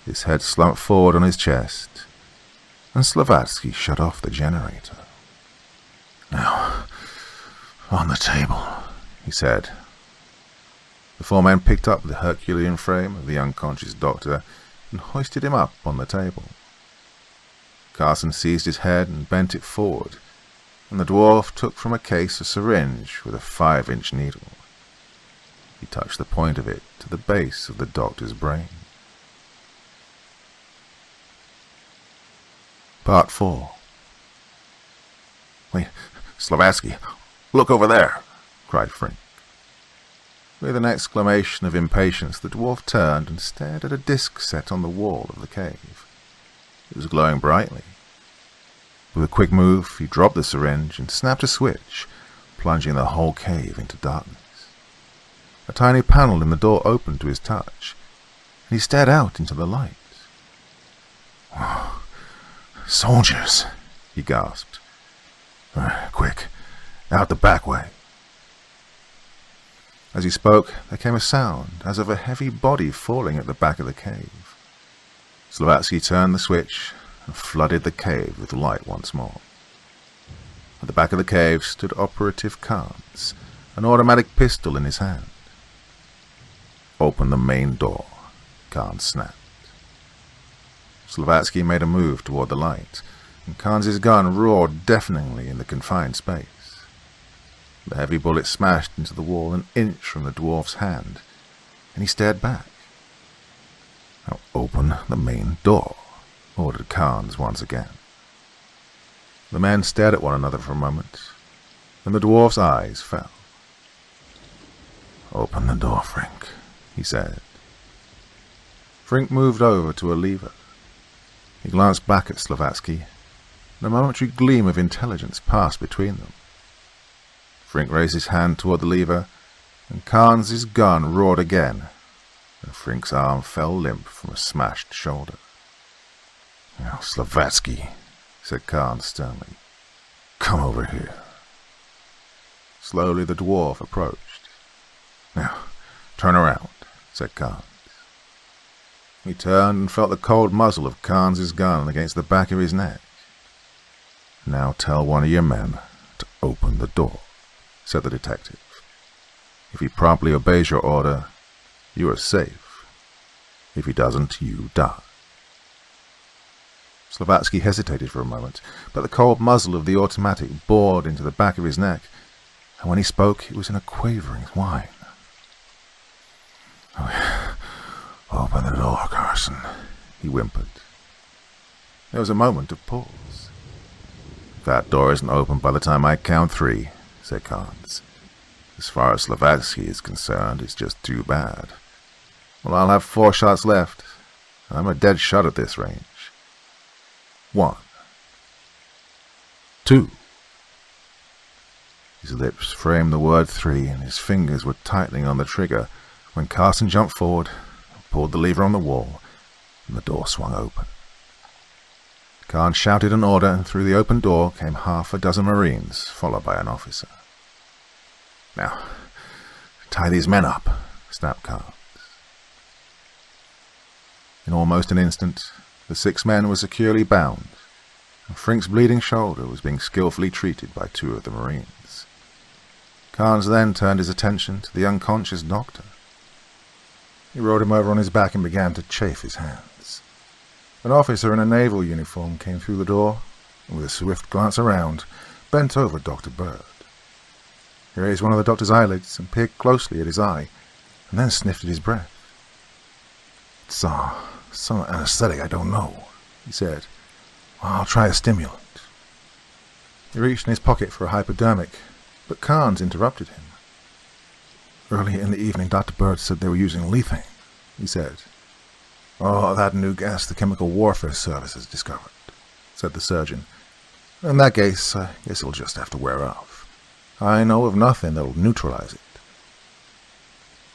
His head slumped forward on his chest, and Slavatsky shut off the generator. Now, on the table, he said. The 4 men picked up the Herculean frame of the unconscious doctor and hoisted him up on the table. Carson seized his head and bent it forward, and the dwarf took from a case a syringe with a 5-inch needle. He touched the point of it to the base of the doctor's brain. Part 4. Wait, Slavatsky, look over there, cried Frink. With an exclamation of impatience, the dwarf turned and stared at a disc set on the wall of the cave. It was glowing brightly. With a quick move, he dropped the syringe and snapped a switch, plunging the whole cave into darkness. A tiny panel in the door opened to his touch, and he stared out into the light. Soldiers, he gasped. Quick, out the back way. As he spoke, there came a sound as of a heavy body falling at the back of the cave. Slavatsky turned the switch and flooded the cave with light once more. At the back of the cave stood Operative Carnes, an automatic pistol in his hand. "Open the main door," Carnes snapped. Slavatsky made a move toward the light, and Carnes' gun roared deafeningly in the confined space. The heavy bullet smashed into the wall an inch from the dwarf's hand, and he stared back. "Now open the main door," ordered Carnes once again. The men stared at one another for a moment, and the dwarf's eyes fell. "Open the door, Frink," he said. Frink moved over to a lever. He glanced back at Slavatsky, and a momentary gleam of intelligence passed between them. Frink raised his hand toward the lever, and Carnes' gun roared again, and Frink's arm fell limp from a smashed shoulder. "Now, Slavatsky," said Carnes sternly, "come over here." Slowly the dwarf approached. "Now, turn around," said Carnes. He turned and felt the cold muzzle of Carnes' gun against the back of his neck. "Now tell one of your men to open the door," said the detective. "If he promptly obeys your order, you are safe. If he doesn't, you die." Slavatsky hesitated for a moment, but the cold muzzle of the automatic bored into the back of his neck, and when he spoke it was in a quavering whine. "Open the door, Carson," he whimpered. There was a moment of pause. "If that door isn't open by the time I count 3, said Carnes. "As far as Slavatsky is concerned, it's just too bad. Well, I'll have 4 shots left. I'm a dead shot at this range. 1. 2. His lips framed the word 3, and his fingers were tightening on the trigger when Carson jumped forward, pulled the lever on the wall, and the door swung open. Carnes shouted an order, and through the open door came half a dozen Marines, followed by an officer. "Now, tie these men up," snapped Carnes. In almost an instant, the 6 men were securely bound, and Frink's bleeding shoulder was being skillfully treated by 2 of the Marines. Carnes then turned his attention to the unconscious doctor. He rolled him over on his back and began to chafe his hands. An officer in a naval uniform came through the door, and with a swift glance around, bent over Dr. Bird. He raised one of the doctor's eyelids and peered closely at his eye, and then sniffed at his breath. "It's some anesthetic, I don't know," he said. "I'll try a stimulant." He reached in his pocket for a hypodermic, but Carnes interrupted him. "Early in the evening, Dr. Bird said they were using lethane," he said. "Oh, that new gas the Chemical Warfare Service has discovered," said the surgeon. "In that case, I guess it'll just have to wear off. I know of nothing that'll neutralize it."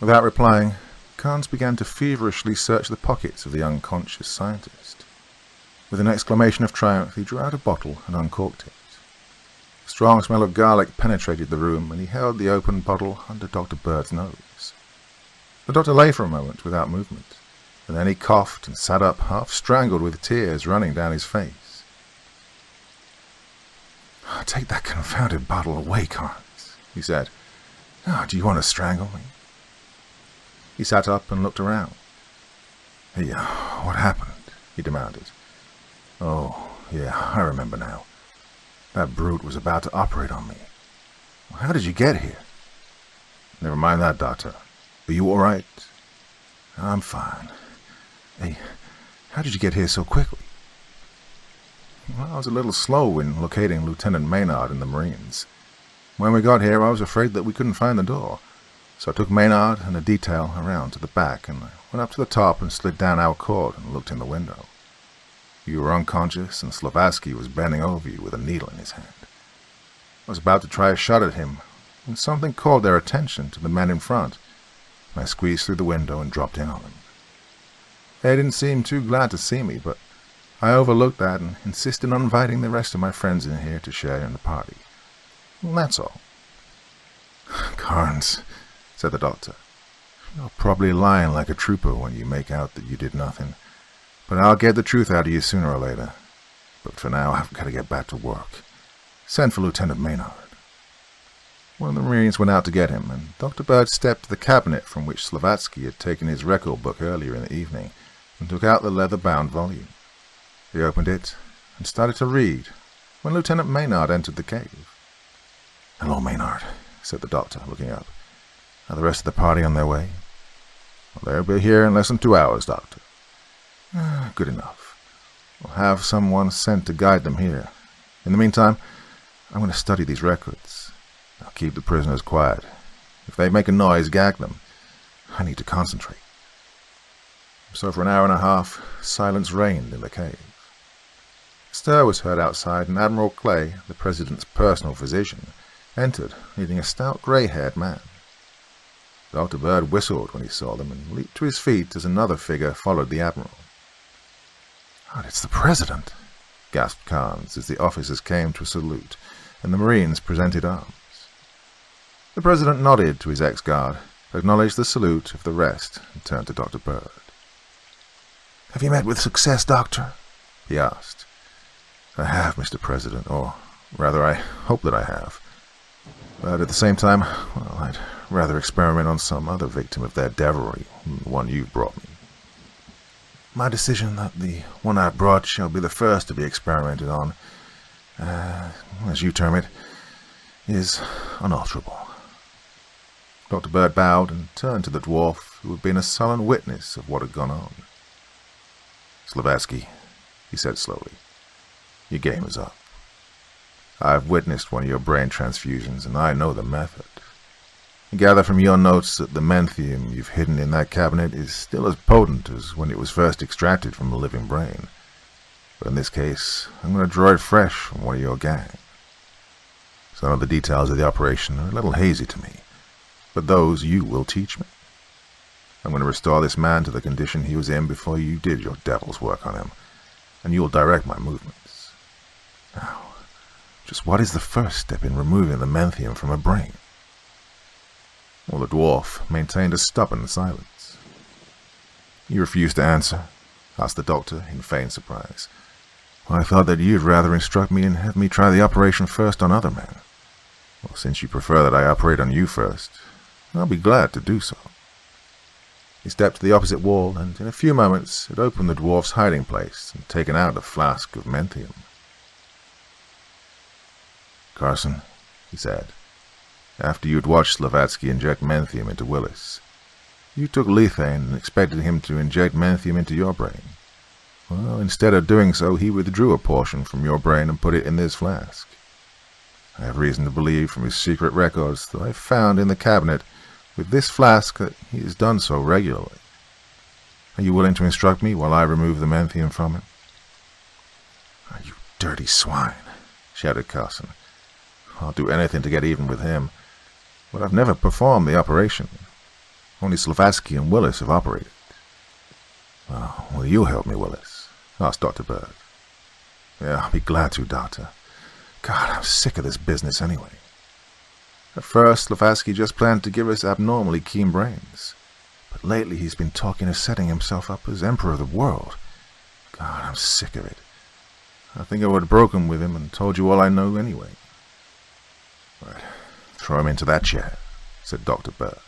Without replying, Carnes began to feverishly search the pockets of the unconscious scientist. With an exclamation of triumph, he drew out a bottle and uncorked it. A strong smell of garlic penetrated the room, and he held the open bottle under Dr. Bird's nose. The doctor lay for a moment without movement, and then he coughed and sat up, half strangled with tears running down his face. "Take that confounded bottle away, Carnes," he said. "Do you want to strangle me?" He sat up and looked around. "Hey, what happened?" he demanded. "Oh, yeah, I remember now. That brute was about to operate on me. How did you get here?" "Never mind that, Doctor. Are you all right?" "I'm fine. Hey, how did you get here so quickly?" "Well, I was a little slow in locating Lieutenant Maynard and the Marines. When we got here, I was afraid that we couldn't find the door, so I took Maynard and a detail around to the back, and I went up to the top and slid down our cord and looked in the window. You were unconscious, and Slavatsky was bending over you with a needle in his hand. I was about to try a shot at him, when something called their attention to the men in front, and I squeezed through the window and dropped in on them. They didn't seem too glad to see me, but I overlooked that and insisted on inviting the rest of my friends in here to share in the party. Well, that's all." "Carnes," said the doctor, "you're probably lying like a trooper when you make out that you did nothing. But I'll get the truth out of you sooner or later. But for now, I've got to get back to work. Send for Lieutenant Maynard." One of the Marines went out to get him, and Dr. Bird stepped to the cabinet from which Slavatsky had taken his record book earlier in the evening and took out the leather-bound volume. He opened it and started to read when Lieutenant Maynard entered the cave. "Hello, Maynard," said the doctor, looking up. "Are the rest of the party on their way?" "Well, they'll be here in less than 2 hours, Doctor." "Good enough. We'll have someone sent to guide them here. In the meantime, I'm going to study these records. I'll keep the prisoners quiet. If they make a noise, gag them. I need to concentrate." So for an hour and a half, silence reigned in the cave. A stir was heard outside, and Admiral Clay, the President's personal physician, entered, leading a stout grey-haired man. Dr. Bird whistled when he saw them and leaped to his feet as another figure followed the Admiral. "God, it's the President," gasped Carnes as the officers came to a salute and the Marines presented arms. The President nodded to his ex-guard, acknowledged the salute of the rest, and turned to Dr. Bird. "Have you met with success, Doctor?" he asked. "I have, Mr. President, or rather I hope that I have. But at the same time, well, I'd rather experiment on some other victim of their devilry than the one you've brought me." "My decision that the one I brought shall be the first to be experimented on, as you term it, is unalterable." Dr. Bird bowed and turned to the dwarf, who had been a sullen witness of what had gone on. "Slavatsky," he said slowly, "your game is up. I've witnessed one of your brain transfusions, and I know the method. I gather from your notes that the menthium you've hidden in that cabinet is still as potent as when it was first extracted from the living brain. But in this case, I'm going to draw it fresh from one of your gang. Some of the details of the operation are a little hazy to me, but those you will teach me. I'm going to restore this man to the condition he was in before you did your devil's work on him, and you'll direct my movements. Now, just what is the first step in removing the menthium from a brain?" Well, the dwarf maintained a stubborn silence. "You refuse to answer?" asked the doctor in feigned surprise. "Well, I thought that you'd rather instruct me and have me try the operation first on other men. Well, since you prefer that I operate on you first, I'll be glad to do so." He stepped to the opposite wall, and in a few moments had opened the dwarf's hiding place and taken out a flask of menthium. "Carson," he said, "after you'd watched Slavatsky inject menthium into Willis, you took Lethane and expected him to inject menthium into your brain. Well, instead of doing so, he withdrew a portion from your brain and put it in this flask. I have reason to believe from his secret records that I found in the cabinet with this flask that he has done so regularly. Are you willing to instruct me while I remove the menthium from him?" "You dirty swine," shouted Carson. "I'll do anything to get even with him, but I've never performed the operation. Only Slavatsky and Willis have operated." "Well, will you help me, Willis?" asked Dr. Bird. "Yeah, I'll be glad to, Doctor. God, I'm sick of this business anyway." At first, Slavatsky just planned to give us abnormally keen brains, but lately he's been talking of setting himself up as Emperor of the world. God, I'm sick of it. I think I would have broken with him and told you all I know anyway. "Right, throw him into that chair," said Dr. Bird.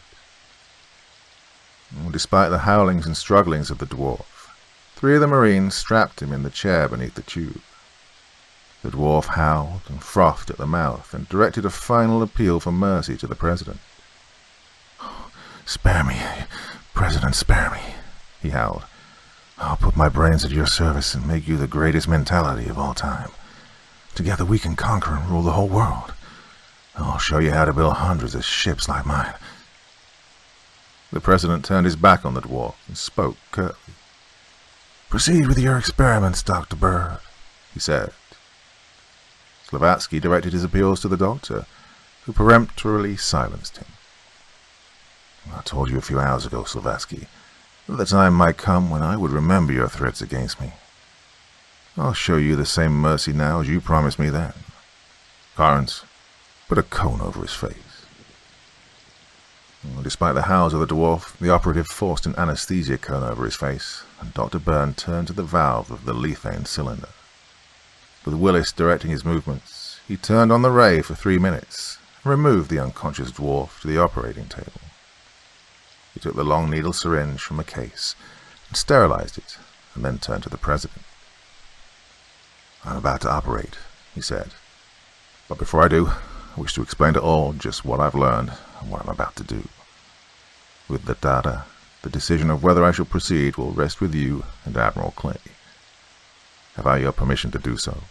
Despite the howlings and strugglings of the dwarf, 3 of the Marines strapped him in the chair beneath the tube. The dwarf howled and frothed at the mouth and directed a final appeal for mercy to the President. "Spare me, President, spare me," he howled. "I'll put my brains at your service and make you the greatest mentality of all time. Together we can conquer and rule the whole world. I'll show you how to build hundreds of ships like mine." The President turned his back on the dwarf and spoke curtly. "Proceed with your experiments, Dr. Bird," he said. Slavatsky directed his appeals to the doctor, who peremptorily silenced him. "I told you a few hours ago, Slavatsky, that the time might come when I would remember your threats against me. I'll show you the same mercy now as you promised me then. Carnes, put a cone over his face." Despite the howls of the dwarf, the operative forced an anesthesia cone over his face, and Dr. Byrne turned to the valve of the Lethane cylinder. With Willis directing his movements, he turned on the ray for 3 minutes and removed the unconscious dwarf to the operating table. He took the long needle syringe from a case and sterilized it, and then turned to the President. "I'm about to operate," he said. "But before I do, I wish to explain to all just what I've learned and what I'm about to do. With the data, the decision of whether I shall proceed will rest with you and Admiral Clay. Have I your permission to do so?"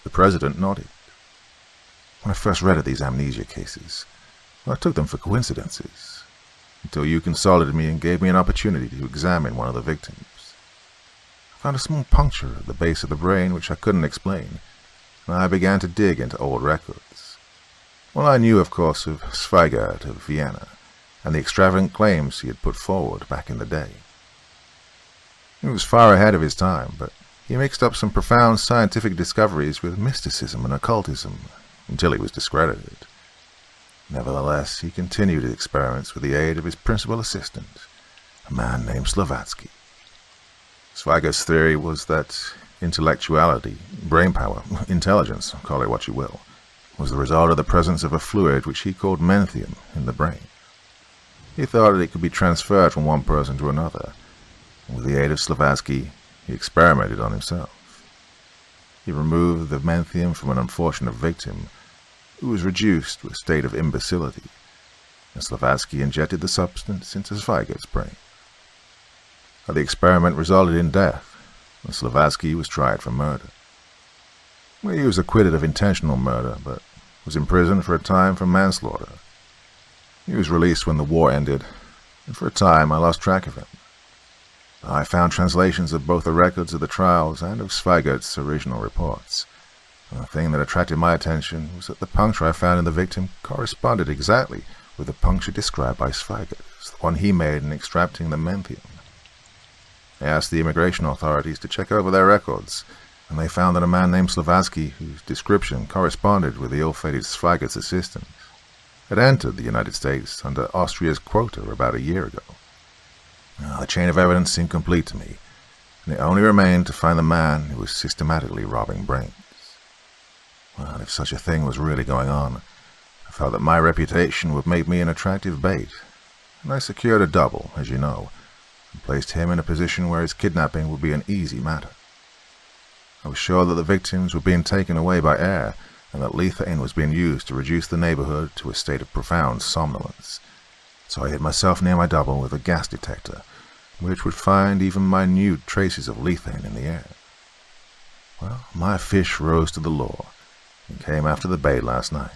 The President nodded. "When I first read of these amnesia cases, I took them for coincidences, until you consulted me and gave me an opportunity to examine one of the victims. I found a small puncture at the base of the brain which I couldn't explain, and I began to dig into old records. Well, I knew, of course, of Zweigert of Vienna, and the extravagant claims he had put forward back in the day. He was far ahead of his time, but he mixed up some profound scientific discoveries with mysticism and occultism, until he was discredited. Nevertheless, he continued his experiments with the aid of his principal assistant, a man named Slavatsky. Zweigert's theory was that intellectuality, brainpower, intelligence, call it what you will, was the result of the presence of a fluid which he called menthium in the brain. He thought that it could be transferred from one person to another, and with the aid of Slavatsky, he experimented on himself. He removed the menthium from an unfortunate victim who was reduced to a state of imbecility, and Slavatsky injected the substance into Zweigert's brain. The experiment resulted in death, and Slavatsky was tried for murder. He was acquitted of intentional murder, but was imprisoned for a time for manslaughter. He was released when the war ended, and for a time I lost track of him. I found translations of both the records of the trials and of Zweigert's original reports. The thing that attracted my attention was that the puncture I found in the victim corresponded exactly with the puncture described by Zweigert as the one he made in extracting the menthium. I asked the immigration authorities to check over their records, and they found that a man named Slavatsky, whose description corresponded with the ill-fated Zweigert's assistant, had entered the United States under Austria's quota about a year ago. The chain of evidence seemed complete to me, and it only remained to find the man who was systematically robbing brains. Well, if such a thing was really going on, I felt that my reputation would make me an attractive bait, and I secured a double, as you know, and placed him in a position where his kidnapping would be an easy matter. I was sure that the victims were being taken away by air, and that lethain was being used to reduce the neighborhood to a state of profound somnolence. So I hid myself near my double with a gas detector, which would find even minute traces of lethain in the air. Well, my fish rose to the lure, and came after the bait last night.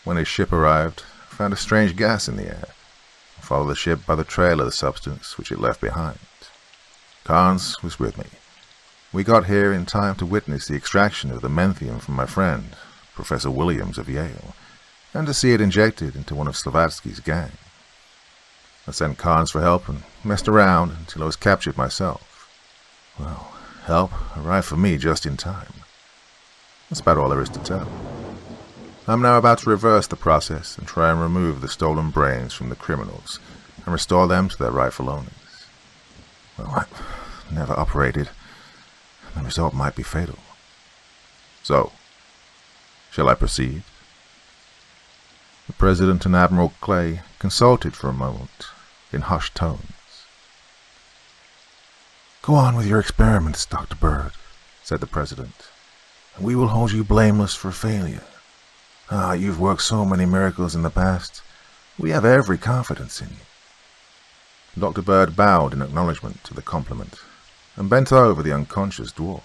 When his ship arrived, I found a strange gas in the air, and followed the ship by the trail of the substance which it left behind. Carnes was with me. We got here in time to witness the extraction of the menthium from my friend, Professor Williams of Yale, and to see it injected into one of Slavatsky's gang. I sent Carnes for help and messed around until I was captured myself. Well, help arrived for me just in time. That's about all there is to tell. I'm now about to reverse the process and try and remove the stolen brains from the criminals and restore them to their rightful owners. Well, I never operated. The result might be fatal. So, shall I proceed? The President and Admiral Clay consulted for a moment in hushed tones. "Go on with your experiments, Dr. Bird," said the President, "and we will hold you blameless for failure. You've worked so many miracles in the past. We have every confidence in you." Dr. Bird bowed in acknowledgement to the compliment, and bent over the unconscious dwarf.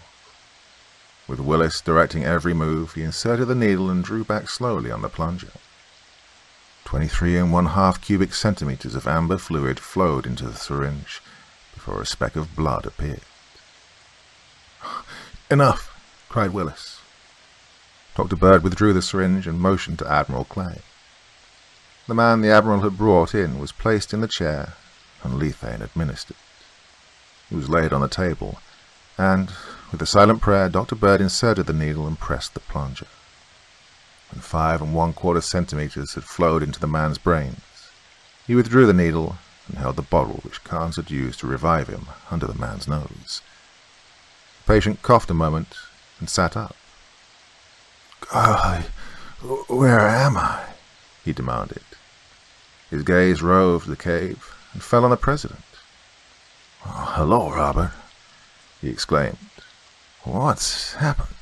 With Willis directing every move, he inserted the needle and drew back slowly on the plunger. 23 1/2 cubic centimeters of amber fluid flowed into the syringe before a speck of blood appeared. "Enough!" cried Willis. Dr. Bird withdrew the syringe and motioned to Admiral Clay. The man the Admiral had brought in was placed in the chair and lethain administered. He was laid on the table, and, with a silent prayer, Dr. Bird inserted the needle and pressed the plunger. When 5 1/4 centimeters had flowed into the man's brains, he withdrew the needle and held the bottle which Carnes had used to revive him under the man's nose. The patient coughed a moment and sat up. "God, where am I?" he demanded. His gaze roved the cave and fell on the President. "Oh, hello, Robert," he exclaimed. "What's happened?"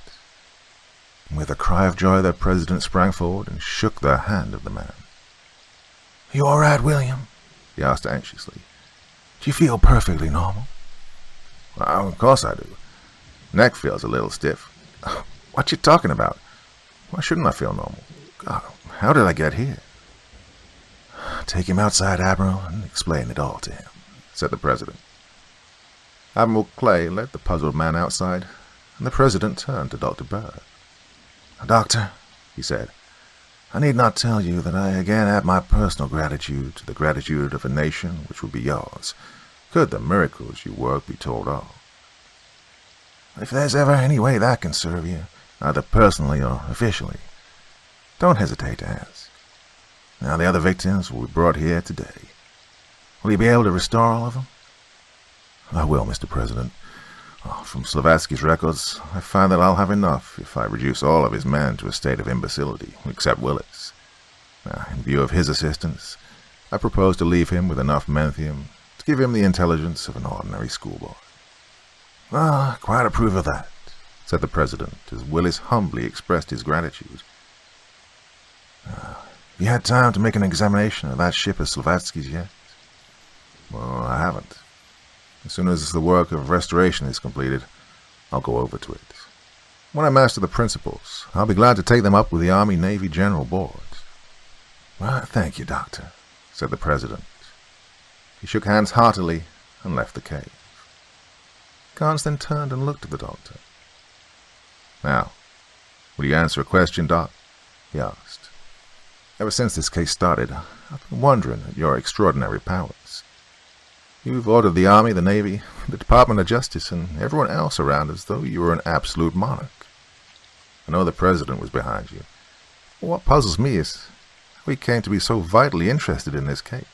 With a cry of joy, the President sprang forward and shook the hand of the man. "You all right, William?" he asked anxiously. "Do you feel perfectly normal?" "Of course I do. Neck feels a little stiff." "What you talking about? Why shouldn't I feel normal? God, how did I get here?" "Take him outside, Admiral, and explain it all to him," said the President. Admiral Clay led the puzzled man outside, and the President turned to Dr. Bird. "Doctor," he said, I need not tell you that I again add my personal gratitude to the gratitude of a nation which would be yours, could the miracles you work be told of. If there's ever any way that can serve you, either personally or officially, don't hesitate to ask. Now the other victims will be brought here today. Will you be able to restore all of them? I will, Mr. President. From Slavatsky's records, I find that I'll have enough if I reduce all of his men to a state of imbecility, except Willis. Now, in view of his assistance, I propose to leave him with enough menthium to give him the intelligence of an ordinary schoolboy. I quite approve of that, said the President, as Willis humbly expressed his gratitude. Have you had time to make an examination of that ship of Slavatsky's yet? Well, I haven't. As soon as the work of restoration is completed, I'll go over to it. When I master the principles, I'll be glad to take them up with the Army-Navy General Board. Well, thank you, Doctor, said the President. He shook hands heartily and left the cave. Carnes then turned and looked at the Doctor. Now, will you answer a question, Doc? He asked. Ever since this case started, I've been wondering at your extraordinary powers. You've ordered the Army, the Navy, the Department of Justice, and everyone else around as though you were an absolute monarch. I know the President was behind you. But what puzzles me is how he came to be so vitally interested in this case.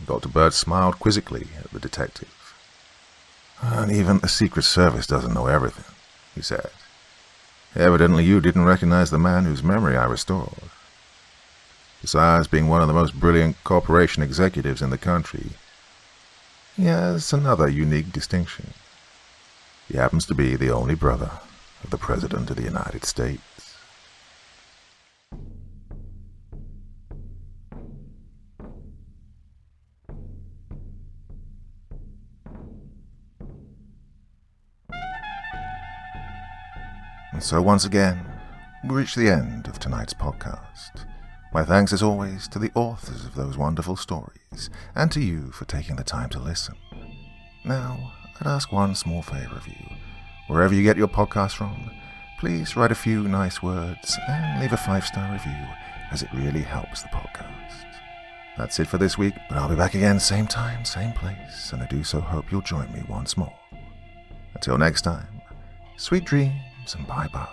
Dr. Bird smiled quizzically at the detective. And even the Secret Service doesn't know everything, he said. Evidently you didn't recognize the man whose memory I restored. Besides being one of the most brilliant corporation executives in the country, he has another unique distinction. He happens to be the only brother of the President of the United States. And so once again, we reach the end of tonight's podcast. My thanks as always to the authors of those wonderful stories, and to you for taking the time to listen. Now, I'd ask one small favor of you. Wherever you get your podcast from, please write a few nice words and leave a 5-star review, as it really helps the podcast. That's it for this week, but I'll be back again same time, same place, and I do so hope you'll join me once more. Until next time, sweet dreams and bye-bye.